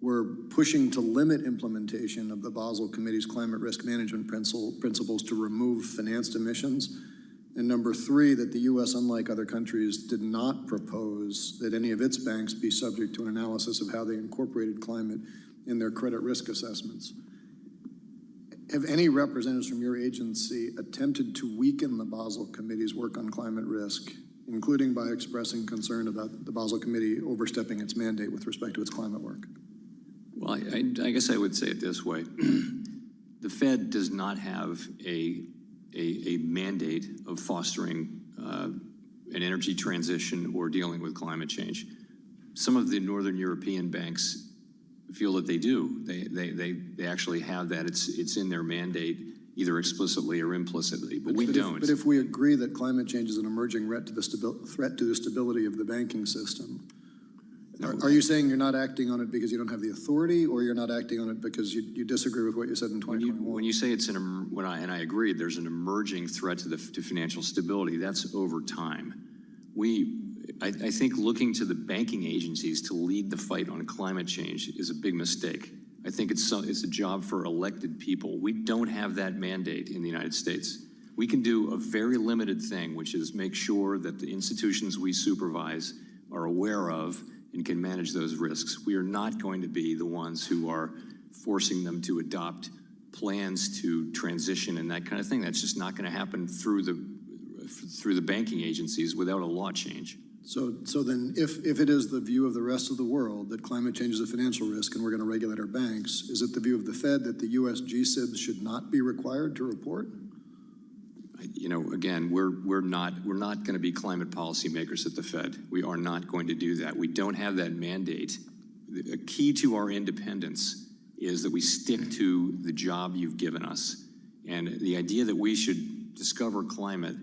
were pushing to limit implementation of the Basel Committee's climate risk management principles to remove financed emissions. And number three, that the U.S., unlike other countries, did not propose that any of its banks be subject to an analysis of how they incorporated climate in their credit risk assessments. Have any representatives from your agency attempted to weaken the Basel Committee's work on climate risk, including by expressing concern about the Basel Committee overstepping its mandate with respect to its climate work? Well, I guess I would say it this way. The Fed does not have a mandate of fostering an energy transition or dealing with climate change. Some of the Northern European banks feel that they do. They actually have that. It's in their mandate, either explicitly or implicitly, but we don't. But if we agree that climate change is an emerging threat to the stability of the banking system, are you saying you're not acting on it because you don't have the authority, or you're not acting on it because you disagree with what you said in 2021? When you say it's and I agree, there's an emerging threat to financial stability. That's over time. I think looking to the banking agencies to lead the fight on climate change is a big mistake. I think it's a job for elected people. We don't have that mandate in the United States. We can do a very limited thing, which is make sure that the institutions we supervise are aware of and can manage those risks. We are not going to be the ones who are forcing them to adopt plans to transition and that kind of thing. That's just not going to happen through the banking agencies without a law change. So then if it is the view of the rest of the world that climate change is a financial risk and we're going to regulate our banks, is it the view of the Fed that the U.S. G-SIBs should not be required to report? You know, again, we're not going to be climate policymakers at the Fed. We are not going to do that. We don't have that mandate. The key to our independence is that we stick to the job you've given us. And the idea that we should discover climate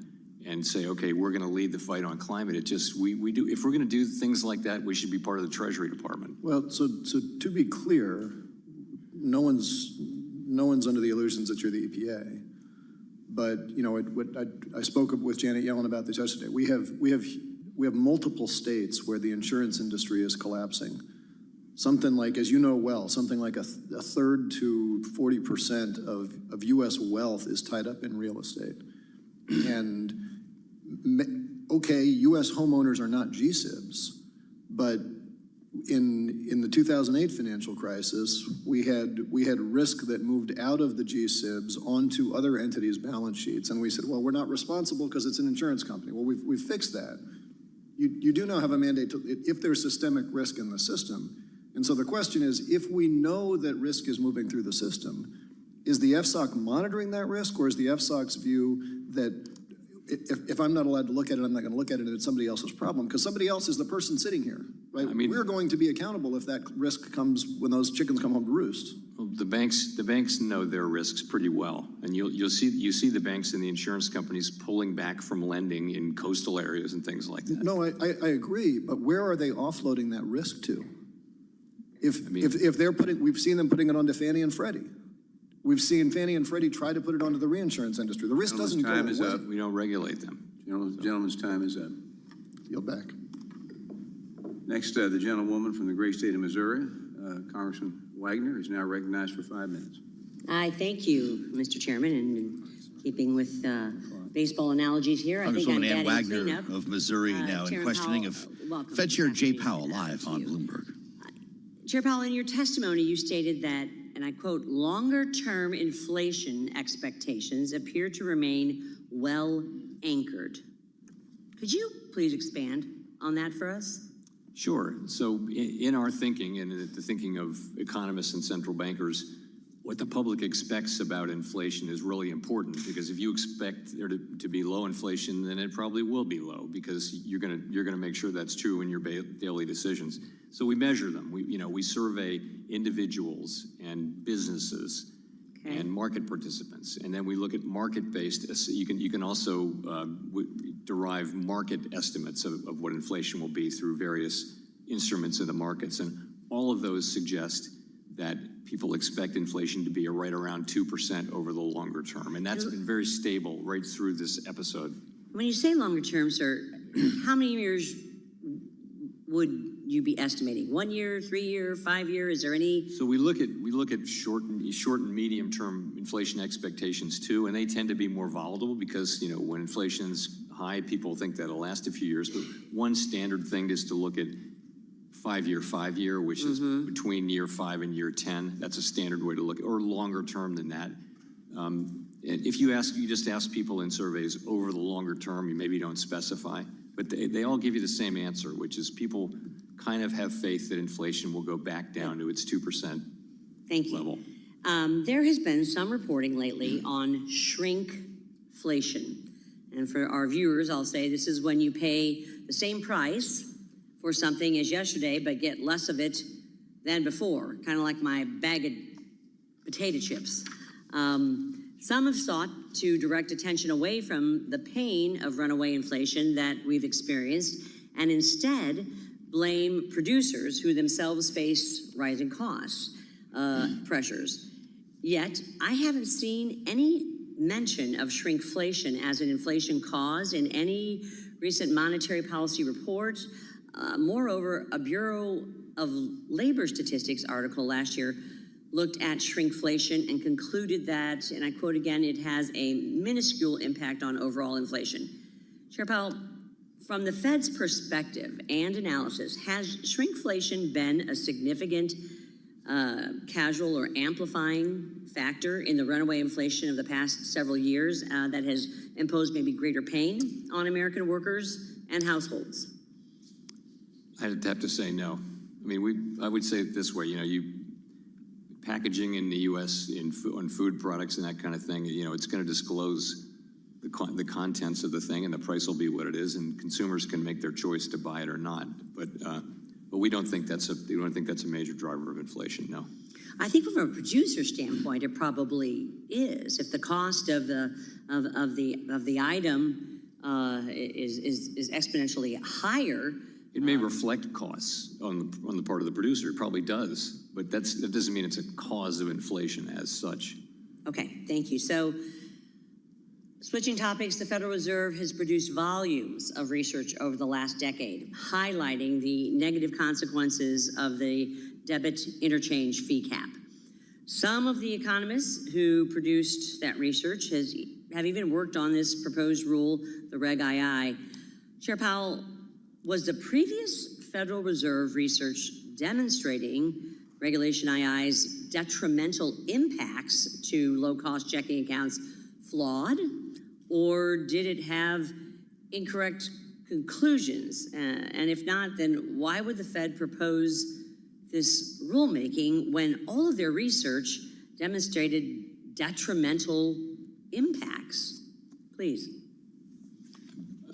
and say, okay, we're going to lead the fight on climate, it just, we do, if we're going to do things like that, we should be part of the Treasury Department. Well, so to be clear, no one's under the illusions that you're the EPA. But, you know, I spoke with Janet Yellen about this yesterday. We have multiple states where the insurance industry is collapsing. Something like, as you know well, something like a third to 40% of U.S. wealth is tied up in real estate. And okay, U.S. homeowners are not G-SIBs, but in the 2008 financial crisis, we had risk that moved out of the G-SIBs onto other entities' balance sheets, and we said, well, we're not responsible because it's an insurance company. Well, we've fixed that. You do now have a mandate if there's systemic risk in the system. And so the question is, if we know that risk is moving through the system, is the FSOC monitoring that risk, or is the FSOC's view that if I'm not allowed to look at it, I'm not going to look at it, and it's somebody else's problem, because somebody else is the person sitting here, right? I mean, we're going to be accountable if that risk comes when those chickens come home to roost. Well, the banks know their risks pretty well, and you see the banks and the insurance companies pulling back from lending in coastal areas and things like that. No, I agree, but where are they offloading that risk to? If they're we've seen them putting it onto Fannie and Freddie. We've seen Fannie and Freddie try to put it onto the reinsurance industry. The risk doesn't go away. Time is up. We don't regulate them. Gentleman's time is up. Yield back. Next, the gentlewoman from the great state of Missouri, Congressman Wagner, is now recognized for 5 minutes. I thank you, Mr. Chairman, and in keeping with baseball analogies here, I think I'm Congresswoman Ann batting Wagner cleanup. of Missouri now in Chairman questioning Powell, of welcome Fed Chair this Jay afternoon, Powell live on Bloomberg. Chair Powell, in your testimony, you stated that, and I quote, longer-term inflation expectations appear to remain well anchored. Could you please expand on that for us? Sure. So in our thinking, and the thinking of economists and central bankers, what the public expects about inflation is really important, because if you expect there to be low inflation, then it probably will be low, because you're gonna make sure that's true in your daily decisions. So we measure them. We survey individuals and businesses and market participants, and then we look at market-based. You can also derive market estimates of what inflation will be through various instruments in the markets, and all of those suggest that people expect inflation to be right around 2% over the longer term, and that's been very stable right through this episode. When you say longer term, sir, how many years would you be estimating? 1 year, 3 year, 5 year? Is there any? So we look at short and medium term inflation expectations too, and they tend to be more volatile because when inflation's high, people think that'll last a few years. But one standard thing is to look at 5 year, which is between year 5 and year 10. That's a standard way to look at, or longer term than that. If you just ask people in surveys over the longer term, you maybe don't specify, but they all give you the same answer, which is people kind of have faith that inflation will go back down to its 2% level. There has been some reporting lately on shrinkflation. And for our viewers, I'll say this is when you pay the same price for something as yesterday, but get less of it than before, kind of like my bag of potato chips. Some have sought to direct attention away from the pain of runaway inflation that we've experienced and instead blame producers who themselves face rising costs, pressures. Yet, I haven't seen any mention of shrinkflation as an inflation cause in any recent monetary policy report. Moreover, a Bureau of Labor Statistics article last year looked at shrinkflation and concluded that, and I quote again, it has a minuscule impact on overall inflation. Chair Powell, from the Fed's perspective and analysis, has shrinkflation been a significant casual or amplifying factor in the runaway inflation of the past several years that has imposed maybe greater pain on American workers and households? I'd have to say no. I mean, I would say it this way, packaging in the U.S. on food products and that kind of thing, it's going to disclose the contents of the thing, and the price will be what it is, and consumers can make their choice to buy it or not. But we don't think that's a major driver of inflation. No. I think from a producer standpoint, it probably is. If the cost of the item is exponentially higher, it may reflect costs on the part of the producer. It probably does, but that doesn't mean it's a cause of inflation as such. Okay, thank you. So, switching topics, the Federal Reserve has produced volumes of research over the last decade, highlighting the negative consequences of the debit interchange fee cap. Some of the economists who produced that research have even worked on this proposed rule, the Reg II. Chair Powell, was the previous Federal Reserve research demonstrating Regulation II's detrimental impacts to low-cost checking accounts flawed, or did it have incorrect conclusions? And if not, then why would the Fed propose this rulemaking when all of their research demonstrated detrimental impacts? Please.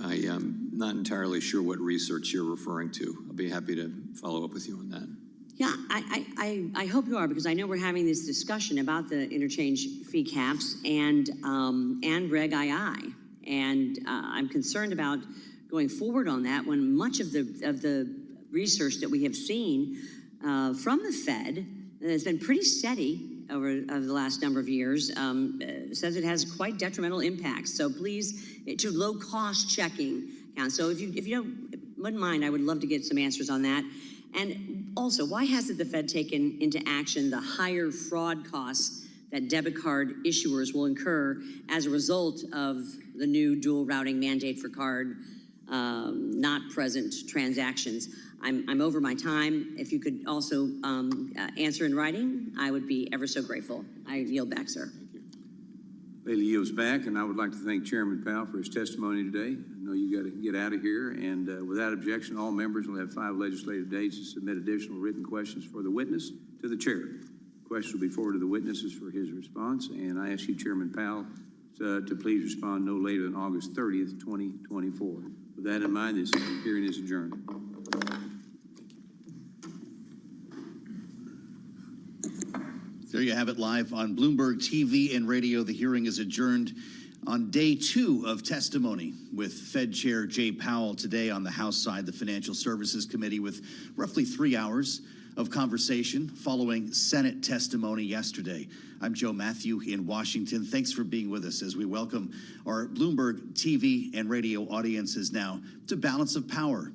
I am not entirely sure what research you're referring to. I'll be happy to follow up with you on that. Yeah, I hope you are, because I know we're having this discussion about the interchange fee caps and Reg II, and I'm concerned about going forward on that when much of the research that we have seen from the Fed has been pretty steady over the last number of years, says it has quite detrimental impacts. So please, to low-cost checking accounts. So if you wouldn't mind, I would love to get some answers on that. And also, why hasn't the Fed taken into action the higher fraud costs that debit card issuers will incur as a result of the new dual routing mandate for card not present transactions? I'm over my time. If you could also answer in writing, I would be ever so grateful. I yield back, sir. Thank you. Lady yields back, and I would like to thank Chairman Powell for his testimony today. I know you got to get out of here, and without objection, all members will have 5 legislative days to submit additional written questions for the witness to the chair. Questions will be forwarded to the witnesses for his response, and I ask you, Chairman Powell, to please respond no later than August 30th, 2024. With that in mind, this hearing is adjourned. There you have it, live on Bloomberg TV and radio. The hearing is adjourned on day 2 of testimony with Fed Chair Jay Powell today on the House side, the Financial Services Committee, with roughly 3 hours of conversation following Senate testimony yesterday. I'm Joe Matthew in Washington. Thanks for being with us as we welcome our Bloomberg TV and radio audiences now to Balance of Power.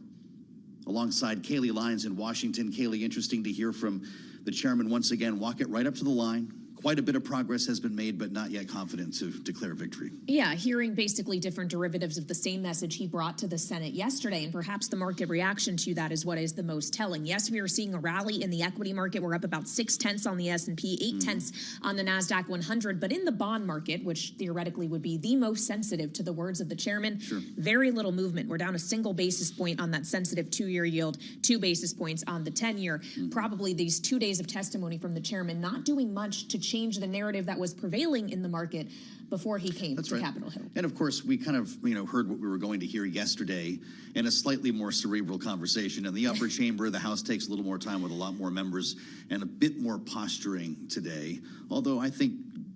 Alongside Kayleigh Lyons in Washington. Kayleigh, interesting to hear from the chairman once again walk it right up to the line. Quite a bit of progress has been made, but not yet confident to declare victory. Yeah, hearing basically different derivatives of the same message he brought to the Senate yesterday, and perhaps the market reaction to that is what is the most telling. Yes, we are seeing a rally in the equity market. We're up about 0.6 on the S&P, 0.8 on the NASDAQ 100, but in the bond market, which theoretically would be the most sensitive to the words of the chairman, very little movement. We're down a single basis point on that sensitive 2-year yield, 2 basis points on the 10-year. Probably these 2 days of testimony from the chairman not doing much to change the narrative that was prevailing in the market before he came to Capitol Hill. And of course, we kind of heard what we were going to hear yesterday in a slightly more cerebral conversation. In the upper chamber, the House takes a little more time with a lot more members and a bit more posturing today. Although I think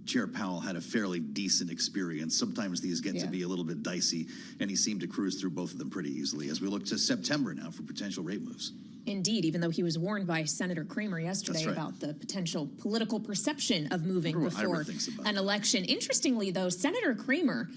Chair Powell had a fairly decent experience. Sometimes these get to be a little bit dicey, and he seemed to cruise through both of them pretty easily as we look to September now for potential rate moves. Indeed, even though he was warned by Senator Kramer yesterday about the potential political perception of moving before an election. Interestingly, though, Senator Kramer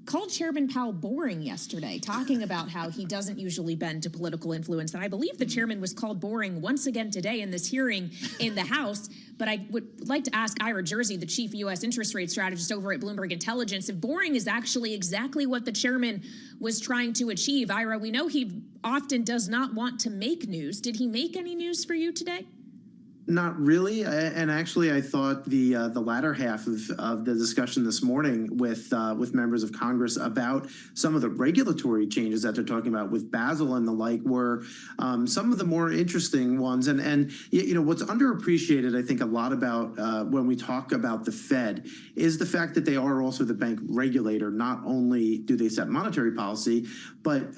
called Chairman Powell boring yesterday, talking about how he doesn't usually bend to political influence. And I believe the chairman was called boring once again today in this hearing in the House. But I would like to ask Ira Jersey, the chief U.S. interest rate strategist over at Bloomberg Intelligence, if boring is actually exactly what the chairman was trying to achieve. Ira, we know he often does not want to make news. Did he make any news for you today? Not really, and actually, I thought the latter half of the discussion this morning with members of Congress about some of the regulatory changes that they're talking about with Basel and the like were some of the more interesting ones. And you know what's underappreciated, I think, a lot about when we talk about the Fed is the fact that they are also the bank regulator. Not only do they set monetary policy, but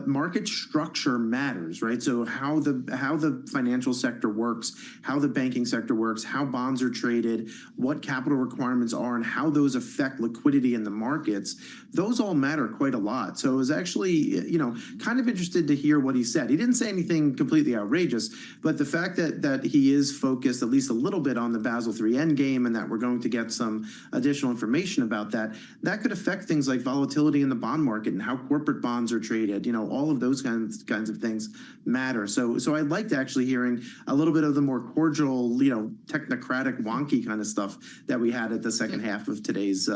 market structure matters, right? So how the financial sector works, how the banking sector works, how bonds are traded, what capital requirements are, and how those affect liquidity in the markets, those all matter quite a lot. So I was actually, you know, kind of interested to hear what he said. He didn't say anything completely outrageous, but the fact that he is focused at least a little bit on the Basel III endgame and that we're going to get some additional information about that could affect things like volatility in the bond market and how corporate bonds are traded. You know, all of those kinds of things matter. So I liked actually hearing a little bit of the more cordial, you know, technocratic, wonky kind of stuff that we had at the second half of today's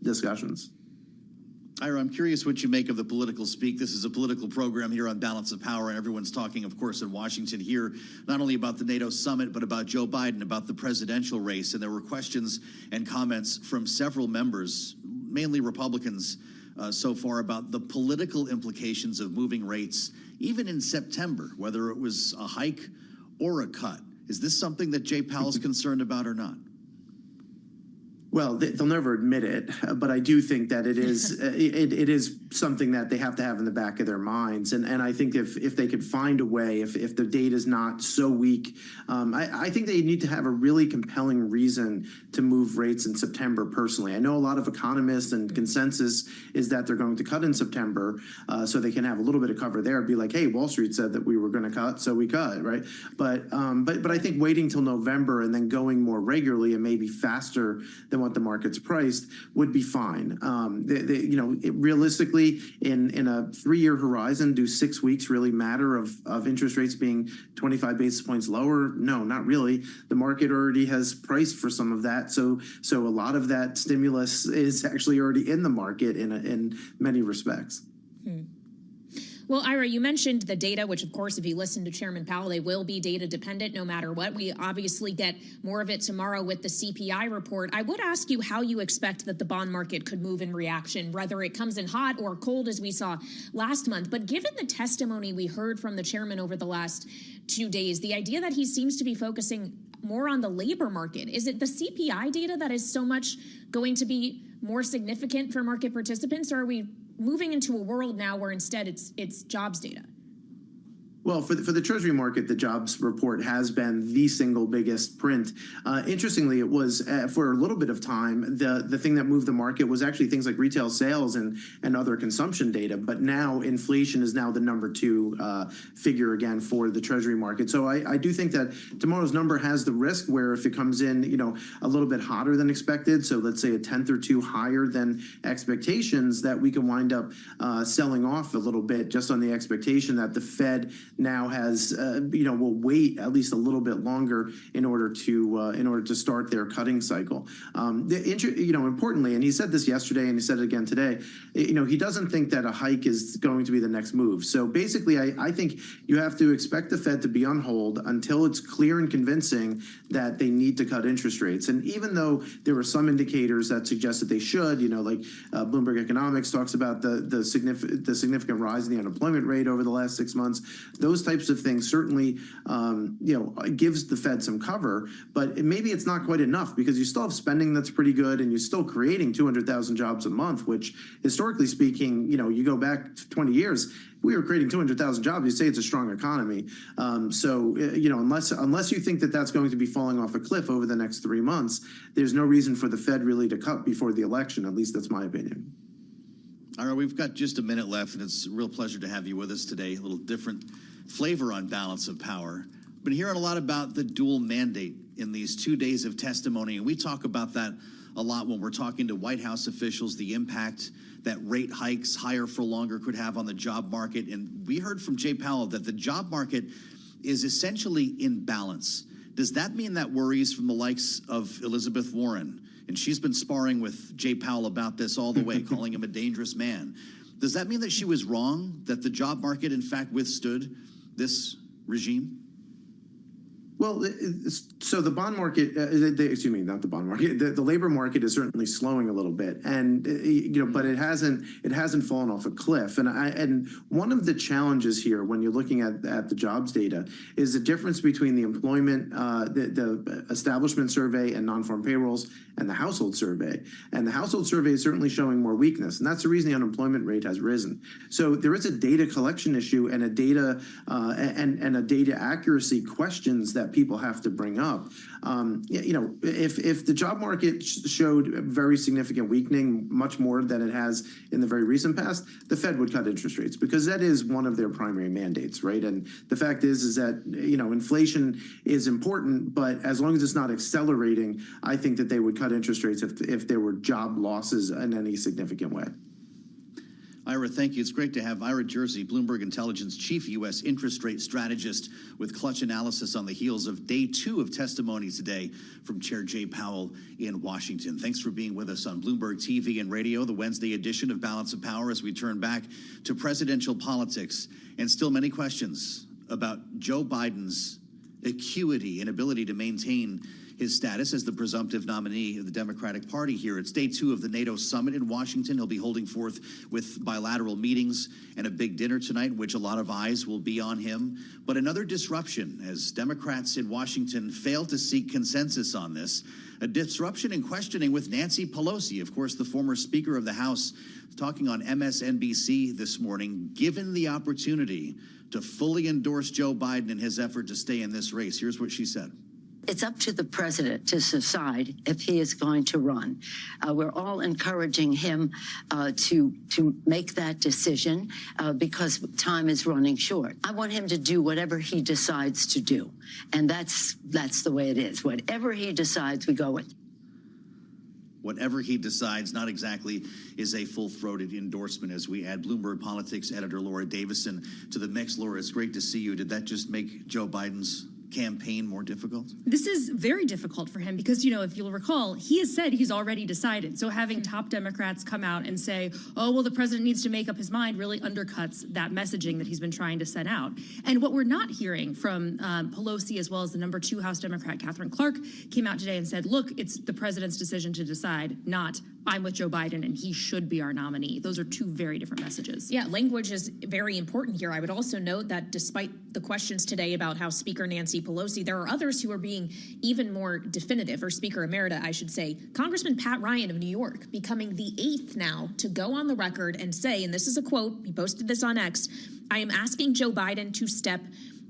discussions. Ira, I'm curious what you make of the political speak. This is a political program here on Balance of Power, and everyone's talking, of course, in Washington here, not only about the NATO summit, but about Joe Biden, about the presidential race. And there were questions and comments from several members, mainly Republicans, so far about the political implications of moving rates, even in September, whether it was a hike or a cut. Is this something that Jay Powell's concerned about or not? Well, they'll never admit it, but I do think that it is it is something that they have to have in the back of their minds. And I think if they could find a way, if the data is not so weak, I think they need to have a really compelling reason to move rates in September personally. I know a lot of economists and consensus is that they're going to cut in September so they can have a little bit of cover there, be like, hey, Wall Street said that we were going to cut, so we cut, right? But I think waiting till November and then going more regularly and maybe faster than what the market's priced would be fine. You know, realistically, in a 3-year horizon, do 6 weeks really matter of interest rates being 25 basis points lower? No, not really. The market already has priced for some of that. So a lot of that stimulus is actually already in the market in many respects. Well, Ira, you mentioned the data, which, of course, if you listen to Chairman Powell, they will be data dependent no matter what. We obviously get more of it tomorrow with the CPI report. I would ask you how you expect that the bond market could move in reaction, whether it comes in hot or cold, as we saw last month. But given the testimony we heard from the chairman over the last 2 days, the idea that he seems to be focusing more on the labor market, is it the CPI data that is so much going to be more significant for market participants, or are we moving into a world now where instead it's jobs data? Well, for the Treasury market, the jobs report has been the single biggest print. Interestingly, it was for a little bit of time, the thing that moved the market was actually things like retail sales and other consumption data. But now inflation is now the number 2 figure again for the Treasury market. So I do think that tomorrow's number has the risk where if it comes in, you know, a little bit hotter than expected, so let's say a tenth or 2 higher than expectations, that we can wind up selling off a little bit just on the expectation that the Fed now has, you know, will wait at least a little bit longer in order to start their cutting cycle. You know, importantly, and he said this yesterday and he said it again today, you know, he doesn't think that a hike is going to be the next move. So basically, I think you have to expect the Fed to be on hold until it's clear and convincing that they need to cut interest rates. And even though there were some indicators that suggest that they should, you know, like Bloomberg Economics talks about the significant rise in the unemployment rate over the last 6 months, those types of things certainly, you know, gives the Fed some cover, but maybe it's not quite enough because you still have spending that's pretty good and you're still creating 200,000 jobs a month, which historically speaking, you know, you go back 20 years, we were creating 200,000 jobs. You say it's a strong economy. So, you know, unless you think that that's going to be falling off a cliff over the next 3 months, there's no reason for the Fed really to cut before the election. At least that's my opinion. All right, we've got just a minute left, and it's a real pleasure to have you with us today. A little different flavor on Balance of Power. Been hearing a lot about the dual mandate in these 2 days of testimony, and we talk about that a lot when we're talking to White House officials, the impact that rate hikes higher for longer could have on the job market. And we heard from Jay Powell that the job market is essentially in balance. Does that mean that worries from the likes of Elizabeth Warren? And she's been sparring with Jay Powell about this all the way, calling him a dangerous man. Does that mean that she was wrong, that the job market, in fact, withstood this regime? Well, so the bond market, excuse me, not the bond market, the labor market is certainly slowing a little bit, and but it hasn't fallen off a cliff. And one of the challenges here, when you're looking at the jobs data, is the difference between the employment, the establishment survey and non-farm payrolls, and the household survey. And the household survey is certainly showing more weakness, and that's the reason the unemployment rate has risen. So there is a data collection issue and a data accuracy questions that people have to bring up. If the job market showed very significant weakening, much more than it has in the very recent past, the Fed would cut interest rates because that is one of their primary mandates, right? And the fact is that inflation is important, but as long as it's not accelerating, I think that they would cut interest rates if there were job losses in any significant way. Ira, thank you. It's great to have Ira Jersey, Bloomberg Intelligence Chief U.S. Interest Rate Strategist, with clutch analysis on the heels of day 2 of testimony today from Chair Jay Powell in Washington. Thanks for being with us on Bloomberg TV and radio, the Wednesday edition of Balance of Power, as we turn back to presidential politics and still many questions about Joe Biden's acuity and ability to maintain his status as the presumptive nominee of the Democratic Party here. It's day 2 of the NATO summit in Washington. He'll be holding forth with bilateral meetings and a big dinner tonight, in which a lot of eyes will be on him. But another disruption as Democrats in Washington fail to seek consensus on this. A disruption in questioning with Nancy Pelosi, of course, the former Speaker of the House, talking on MSNBC this morning, given the opportunity to fully endorse Joe Biden in his effort to stay in this race. Here's what she said. It's up to the president to decide if he is going to run. We're all encouraging him to make that decision because time is running short. I want him to do whatever he decides to do. And that's the way it is. Whatever he decides, we go with. Whatever he decides, not exactly is a full-throated endorsement as we add Bloomberg Politics editor Laura Davison to the mix. Laura, it's great to see you. Did that just make Joe Biden's campaign more difficult? This is very difficult for him because, if you'll recall, he has said he's already decided. So having top Democrats come out and say, oh, well, the president needs to make up his mind really undercuts that messaging that he's been trying to send out. And what we're not hearing from Pelosi, as well as the number 2 House Democrat, Catherine Clark, came out today and said, look, it's the president's decision to decide, not I'm with Joe Biden and he should be our nominee. Those are 2 very different messages. Yeah, language is very important here. I would also note that despite the questions today about how Speaker Nancy Pelosi, there are others who are being even more definitive, or Speaker Emerita, I should say. Congressman Pat Ryan of New York becoming the 8th now to go on the record and say, and this is a quote, he posted this on X, I am asking Joe Biden to step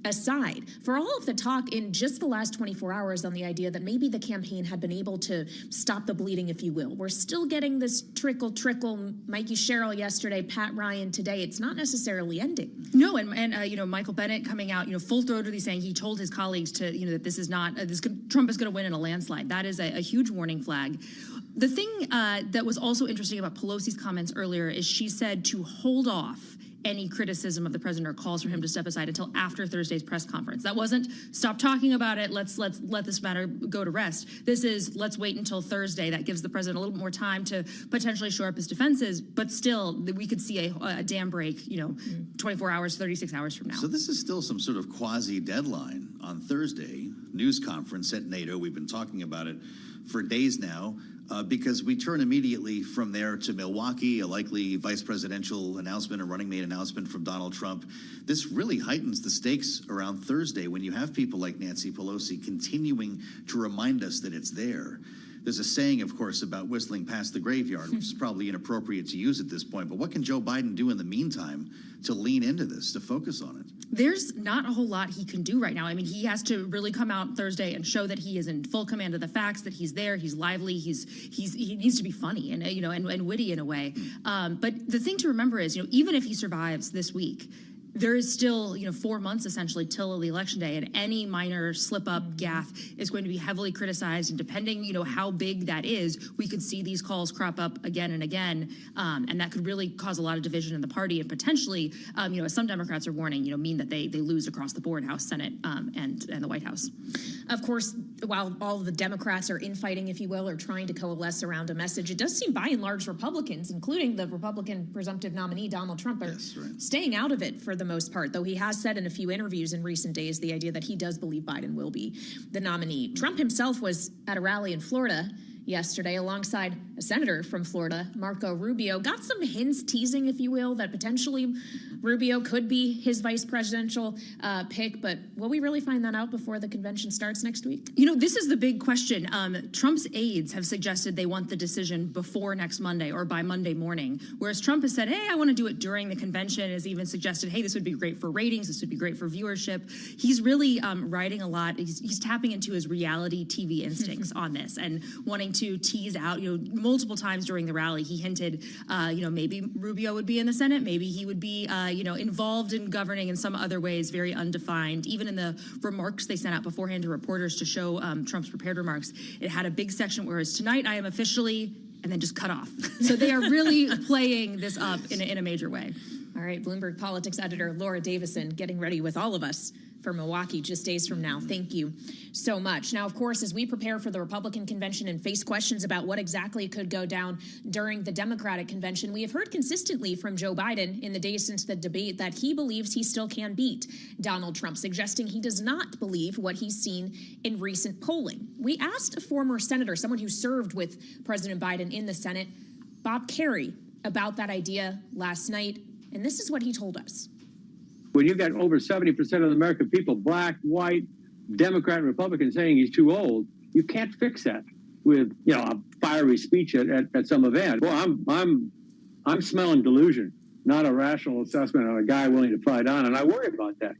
aside. For all of the talk in just the last 24 hours on the idea that maybe the campaign had been able to stop the bleeding, if you will, we're still getting this trickle, Mikey Sherrill yesterday, Pat Ryan today. It's not necessarily ending. No, and Michael Bennet coming out, full-throatedly saying he told his colleagues to, that this is not, Trump is going to win in a landslide. That is a huge warning flag. The thing that was also interesting about Pelosi's comments earlier is she said to hold off any criticism of the president or calls for him to step aside until after Thursday's press conference. That wasn't stop talking about it, let's let this matter go to rest. This is let's wait until Thursday. That gives the president a little bit more time to potentially shore up his defenses, but still we could see a dam break, 24 hours, 36 hours from now. So this is still some sort of quasi deadline on Thursday, news conference at NATO. We've been talking about it for days now. Because we turn immediately from there to Milwaukee, a likely vice presidential announcement, a running mate announcement from Donald Trump. This really heightens the stakes around Thursday when you have people like Nancy Pelosi continuing to remind us that it's there. There's a saying, of course, about whistling past the graveyard, which is probably inappropriate to use at this point. But what can Joe Biden do in the meantime to lean into this, to focus on it? There's not a whole lot he can do right now. I mean, he has to really come out Thursday and show that he is in full command of the facts, that he's there, he's lively, he needs to be funny and witty in a way. But the thing to remember is, even if he survives this week, there is still, 4 months essentially till the election day, and any minor slip up, gaffe is going to be heavily criticized. And depending, how big that is, we could see these calls crop up again and again, and that could really cause a lot of division in the party, and potentially, as some Democrats are warning, mean that they lose across the board, House, Senate, and the White House. Of course, while all the Democrats are infighting, if you will, or trying to coalesce around a message, it does seem by and large Republicans, including the Republican presumptive nominee, Donald Trump, are staying out of it for the most part, though he has said in a few interviews in recent days the idea that he does believe Biden will be the nominee. Trump himself was at a rally in Florida yesterday alongside a senator from Florida, Marco Rubio. Got some hints, teasing, if you will, that potentially Rubio could be his vice presidential pick, but will we really find that out before the convention starts next week? You know, this is the big question. Trump's aides have suggested they want the decision before next Monday or by Monday morning, whereas Trump has said, hey, I want to do it during the convention, has even suggested, hey, this would be great for ratings, this would be great for viewership. He's really writing a lot. He's tapping into his reality TV instincts on this and wanting to tease out, multiple times during the rally, he hinted, maybe Rubio would be in the Senate, maybe he would be, involved in governing in some other ways, very undefined. Even in the remarks they sent out beforehand to reporters to show Trump's prepared remarks, it had a big section where it's tonight I am officially, and then just cut off. So they are really playing this up in a major way. All right, Bloomberg Politics editor Laura Davison getting ready with all of us for Milwaukee just days from now. Thank you so much. Now, of course, as we prepare for the Republican convention and face questions about what exactly could go down during the Democratic convention, we have heard consistently from Joe Biden in the days since the debate that he believes he still can beat Donald Trump, suggesting he does not believe what he's seen in recent polling. We asked a former senator, someone who served with President Biden in the Senate, Bob Kerrey, about that idea last night, and this is what he told us. When you got over 70% of the American people, black, white, Democrat, and Republican, saying he's too old, you can't fix that with a fiery speech at some event. Well, I'm smelling delusion, not a rational assessment of a guy willing to fight on, and I worry about that.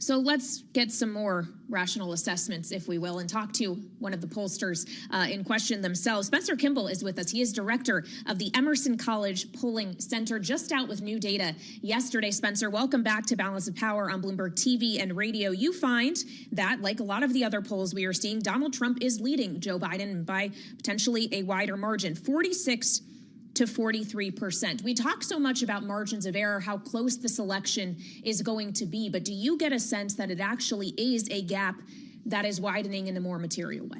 So let's get some more rational assessments, if we will, and talk to one of the pollsters in question themselves. Spencer Kimball is with us. He is director of the Emerson College Polling Center, just out with new data yesterday. Spencer, welcome back to Balance of Power on Bloomberg TV and radio. You find that, like a lot of the other polls we are seeing, Donald Trump is leading Joe Biden by potentially a wider margin, 46 to 43%. We talk so much about margins of error, how close this election is going to be, but do you get a sense that it actually is a gap that is widening in a more material way?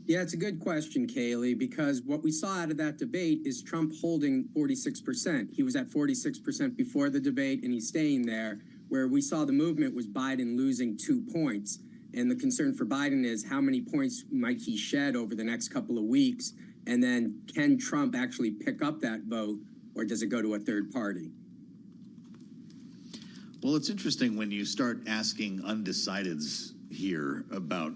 Yeah, it's a good question, Kaylee, because what we saw out of that debate is Trump holding 46%. He was at 46% before the debate, and he's staying there. Where we saw the movement was Biden losing 2 points. And the concern for Biden is how many points might he shed over the next couple of weeks? And then can Trump actually pick up that vote, or does it go to a third party? Well, it's interesting when you start asking undecideds here about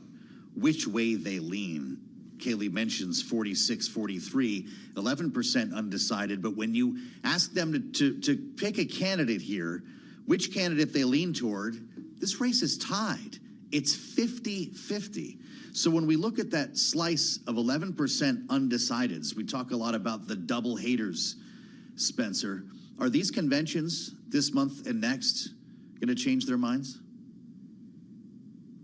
which way they lean. Kaylee mentions 46, 43, 11% undecided. But when you ask them to pick a candidate here, which candidate they lean toward, this race is tied. It's 50-50. So when we look at that slice of 11% undecideds, we talk a lot about the double haters, Spencer. Are these conventions this month and next going to change their minds?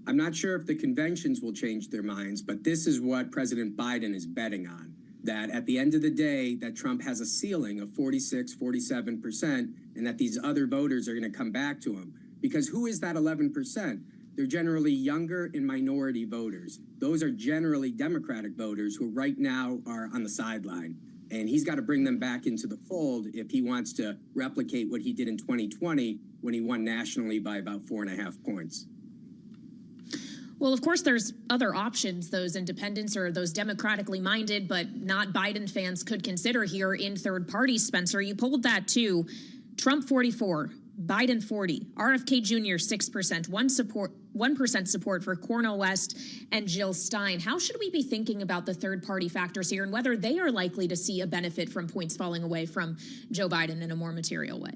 I'm not sure if the conventions will change their minds, but this is what President Biden is betting on, that at the end of the day, that Trump has a ceiling of 46, 47%, and that these other voters are going to come back to him. Because who is that 11%? They're generally younger and minority voters. Those are generally Democratic voters who right now are on the sideline. And he's got to bring them back into the fold if he wants to replicate what he did in 2020 when he won nationally by about 4.5 points. Well, of course, there's other options those independents or those democratically minded but not Biden fans could consider here in third parties. Spencer, you pulled that too. Trump 44, Biden 40, RFK Jr. 6%, 1% support for Cornel West and Jill Stein. How should we be thinking about the third party factors here and whether they are likely to see a benefit from points falling away from Joe Biden in a more material way?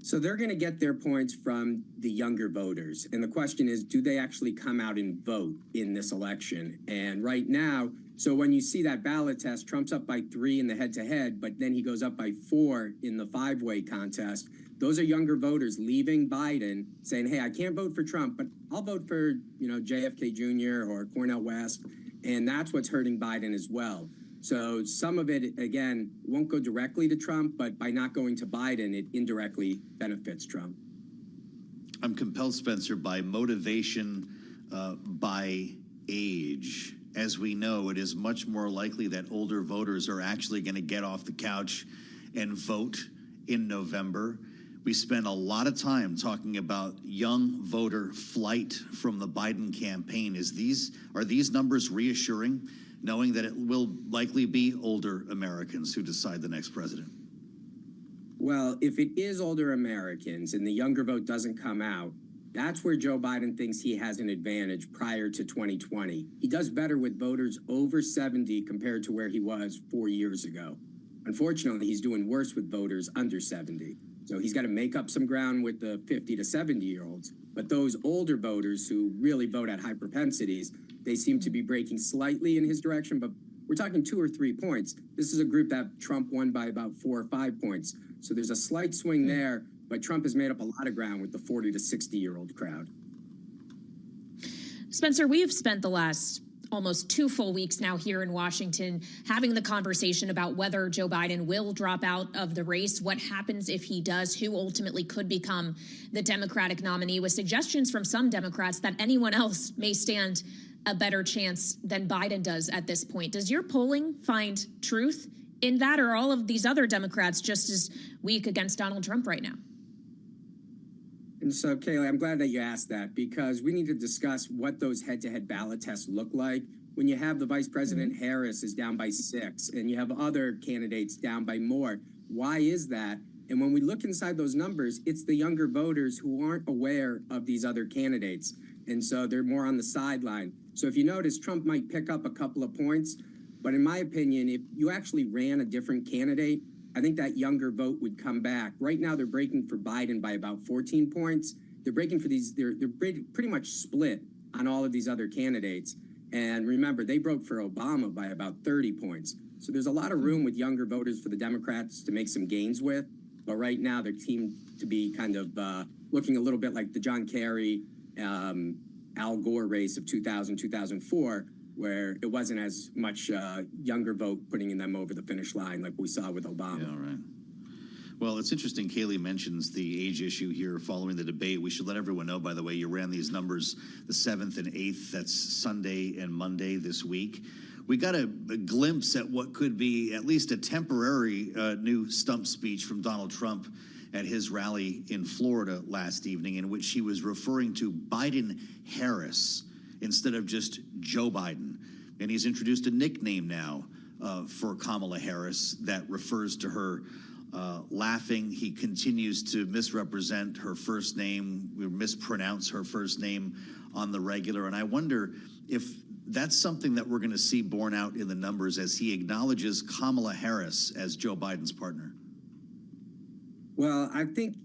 So they're going to get their points from the younger voters. And the question is, do they actually come out and vote in this election? And right now, so when you see that ballot test, Trump's up by 3 in the head-to-head, but then he goes up by 4 in the 5-way contest. Those are younger voters leaving Biden, saying, hey, I can't vote for Trump, but I'll vote for, JFK Jr. or Cornel West. And that's what's hurting Biden as well. So some of it, again, won't go directly to Trump, but by not going to Biden, it indirectly benefits Trump. I'm compelled, Spencer, by motivation by age. As we know, it is much more likely that older voters are actually going to get off the couch and vote in November. We spent a lot of time talking about young voter flight from the Biden campaign. Are these numbers reassuring, knowing that it will likely be older Americans who decide the next president? Well, if it is older Americans and the younger vote doesn't come out, that's where Joe Biden thinks he has an advantage prior to 2020. He does better with voters over 70 compared to where he was 4 years ago. Unfortunately, he's doing worse with voters under 70. So he's got to make up some ground with the 50 to 70-year-olds. But those older voters who really vote at high propensities, they seem to be breaking slightly in his direction, but we're talking 2 or 3 points. This is a group that Trump won by about 4 or 5 points. So there's a slight swing there, but Trump has made up a lot of ground with the 40 to 60-year-old crowd. Spencer, we have spent the last almost 2 full weeks now here in Washington having the conversation about whether Joe Biden will drop out of the race, what happens if he does, who ultimately could become the Democratic nominee, with suggestions from some Democrats that anyone else may stand a better chance than Biden does at this point. Does your polling find truth in that, or are all of these other Democrats just as weak against Donald Trump right now? And so, Kayla, I'm glad that you asked that, because we need to discuss what those head-to-head ballot tests look like when you have the Vice President Harris is down by 6 and you have other candidates down by more. Why is that? And when we look inside those numbers, it's the younger voters who aren't aware of these other candidates. And so they're more on the sideline. So if you notice, Trump might pick up a couple of points. But in my opinion, if you actually ran a different candidate, I think that younger vote would come back. Right now, they're breaking for Biden by about 14 points. They're breaking for these, they're pretty much split on all of these other candidates. And remember, they broke for Obama by about 30 points. So there's a lot of room with younger voters for the Democrats to make some gains with. But right now, they seem to be kind of looking a little bit like the John Kerry, Al Gore race of 2000, 2004, where it wasn't as much younger vote putting them over the finish line like we saw with Obama. Yeah, right. Well, it's interesting Kaylee mentions the age issue here following the debate. We should let everyone know, by the way, you ran these numbers the 7th and 8th. That's Sunday and Monday this week. We got a glimpse at what could be at least a temporary new stump speech from Donald Trump at his rally in Florida last evening, in which he was referring to Biden-Harris instead of just Joe Biden. And he's introduced a nickname now for Kamala Harris that refers to her laughing. He continues to misrepresent her first name, mispronounce her first name on the regular. And I wonder if that's something that we're going to see borne out in the numbers as he acknowledges Kamala Harris as Joe Biden's partner. Well, I think,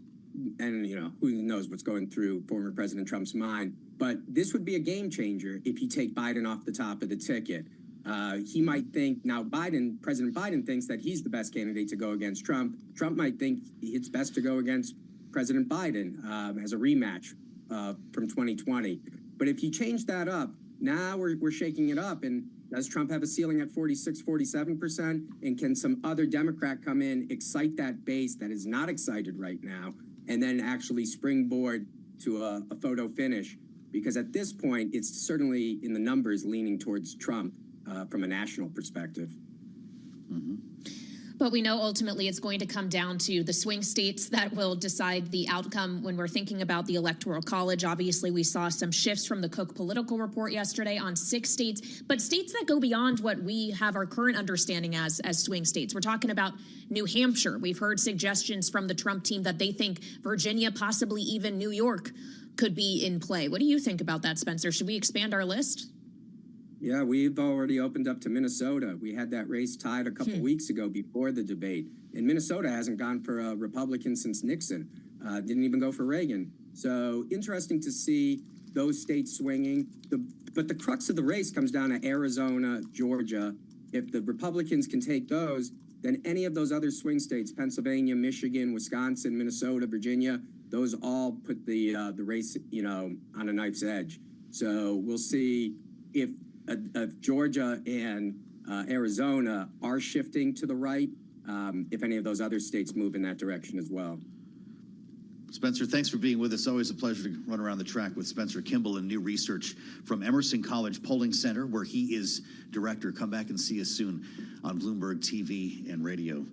and you know, who knows what's going through former President Trump's mind, but this would be a game changer if you take Biden off the top of the ticket. He might think now President Biden thinks that he's the best candidate to go against Trump. Trump might think it's best to go against President Biden as a rematch from 2020. But if you change that up, now we're shaking it up. And does Trump have a ceiling at 46, 47%? And can some other Democrat come in, excite that base that is not excited right now, and then actually springboard to a photo finish? Because at this point, it's certainly in the numbers leaning towards Trump from a national perspective. Mm-hmm. But we know ultimately it's going to come down to the swing states that will decide the outcome when we're thinking about the Electoral College. Obviously, we saw some shifts from the Cook political report yesterday on 6 states, but states that go beyond what we have our current understanding as swing states. We're talking about New Hampshire. We've heard suggestions from the Trump team that they think Virginia, possibly even New York, could be in play. What do you think about that, Spencer? Should we expand our list? Yeah, we've already opened up to Minnesota. We had that race tied a couple weeks ago before the debate. And Minnesota hasn't gone for a Republican since Nixon. Didn't even go for Reagan. So interesting to see those states swinging. But the crux of the race comes down to Arizona, Georgia. If the Republicans can take those, then any of those other swing states, Pennsylvania, Michigan, Wisconsin, Minnesota, Virginia, those all put the race, on a knife's edge. So we'll see if Georgia and Arizona are shifting to the right, if any of those other states move in that direction as well. Spencer, thanks for being with us. Always a pleasure to run around the track with Spencer Kimball and new research from Emerson College Polling Center, where he is director. Come back and see us soon on Bloomberg TV and radio.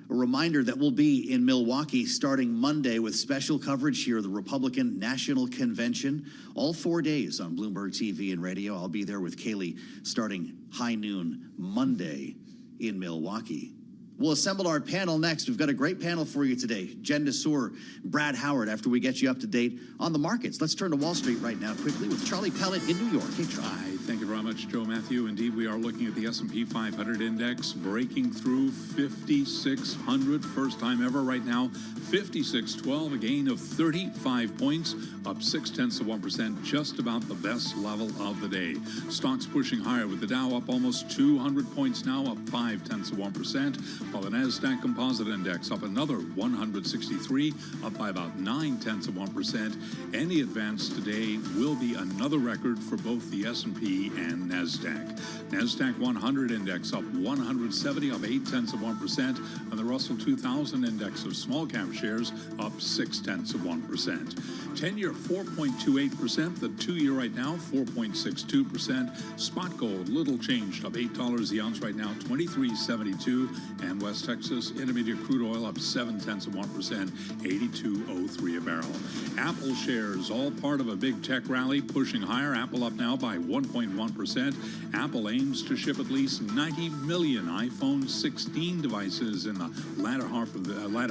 A reminder that we'll be in Milwaukee starting Monday with special coverage here of the Republican National Convention. All 4 days on Bloomberg TV and radio. I'll be there with Kaylee starting high noon Monday in Milwaukee. We'll assemble our panel next. We've got a great panel for you today. Jen Nassour, Brad Howard, after we get you up to date on the markets. Let's turn to Wall Street right now quickly with Charlie Pellet in New York. Hey, Charlie. Thank you very much, Joe Matthew. Indeed, we are looking at the S&P 500 index breaking through 5,600. First time ever right now. 5612, a gain of 35 points, up 0.6%, just about the best level of the day. Stocks pushing higher with the Dow up almost 200 points now, up 0.5%, while the NASDAQ Composite Index up another 163, up by about 0.9%. Any advance today will be another record for both the S&P and NASDAQ. NASDAQ 100 Index up 170, up 0.8%, and the Russell 2000 Index of small cap shares up 0.6%. 10-year 4.28%, the 2-year right now 4.62%. Spot gold little changed, up $8 the ounce right now, 23.72, and West Texas Intermediate crude oil up 0.7%, 82.03 a barrel. Apple shares all part of a big tech rally pushing higher. Apple up now by 1.1%. Apple aims to ship at least 90 million iPhone 16 devices in the latter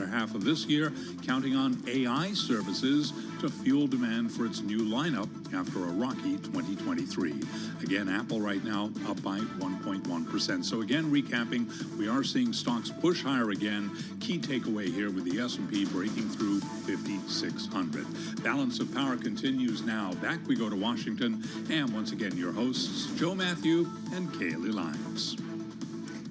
half of this year, counting on AI services to fuel demand for its new lineup after a rocky 2023. Again, Apple right now up by 1.1%. So again, recapping, we are seeing stocks push higher again. Key takeaway here with the S&P breaking through 5,600. Balance of power continues now. Back we go to Washington, and once again, your hosts, Joe Matthew and Kaylee Lyons.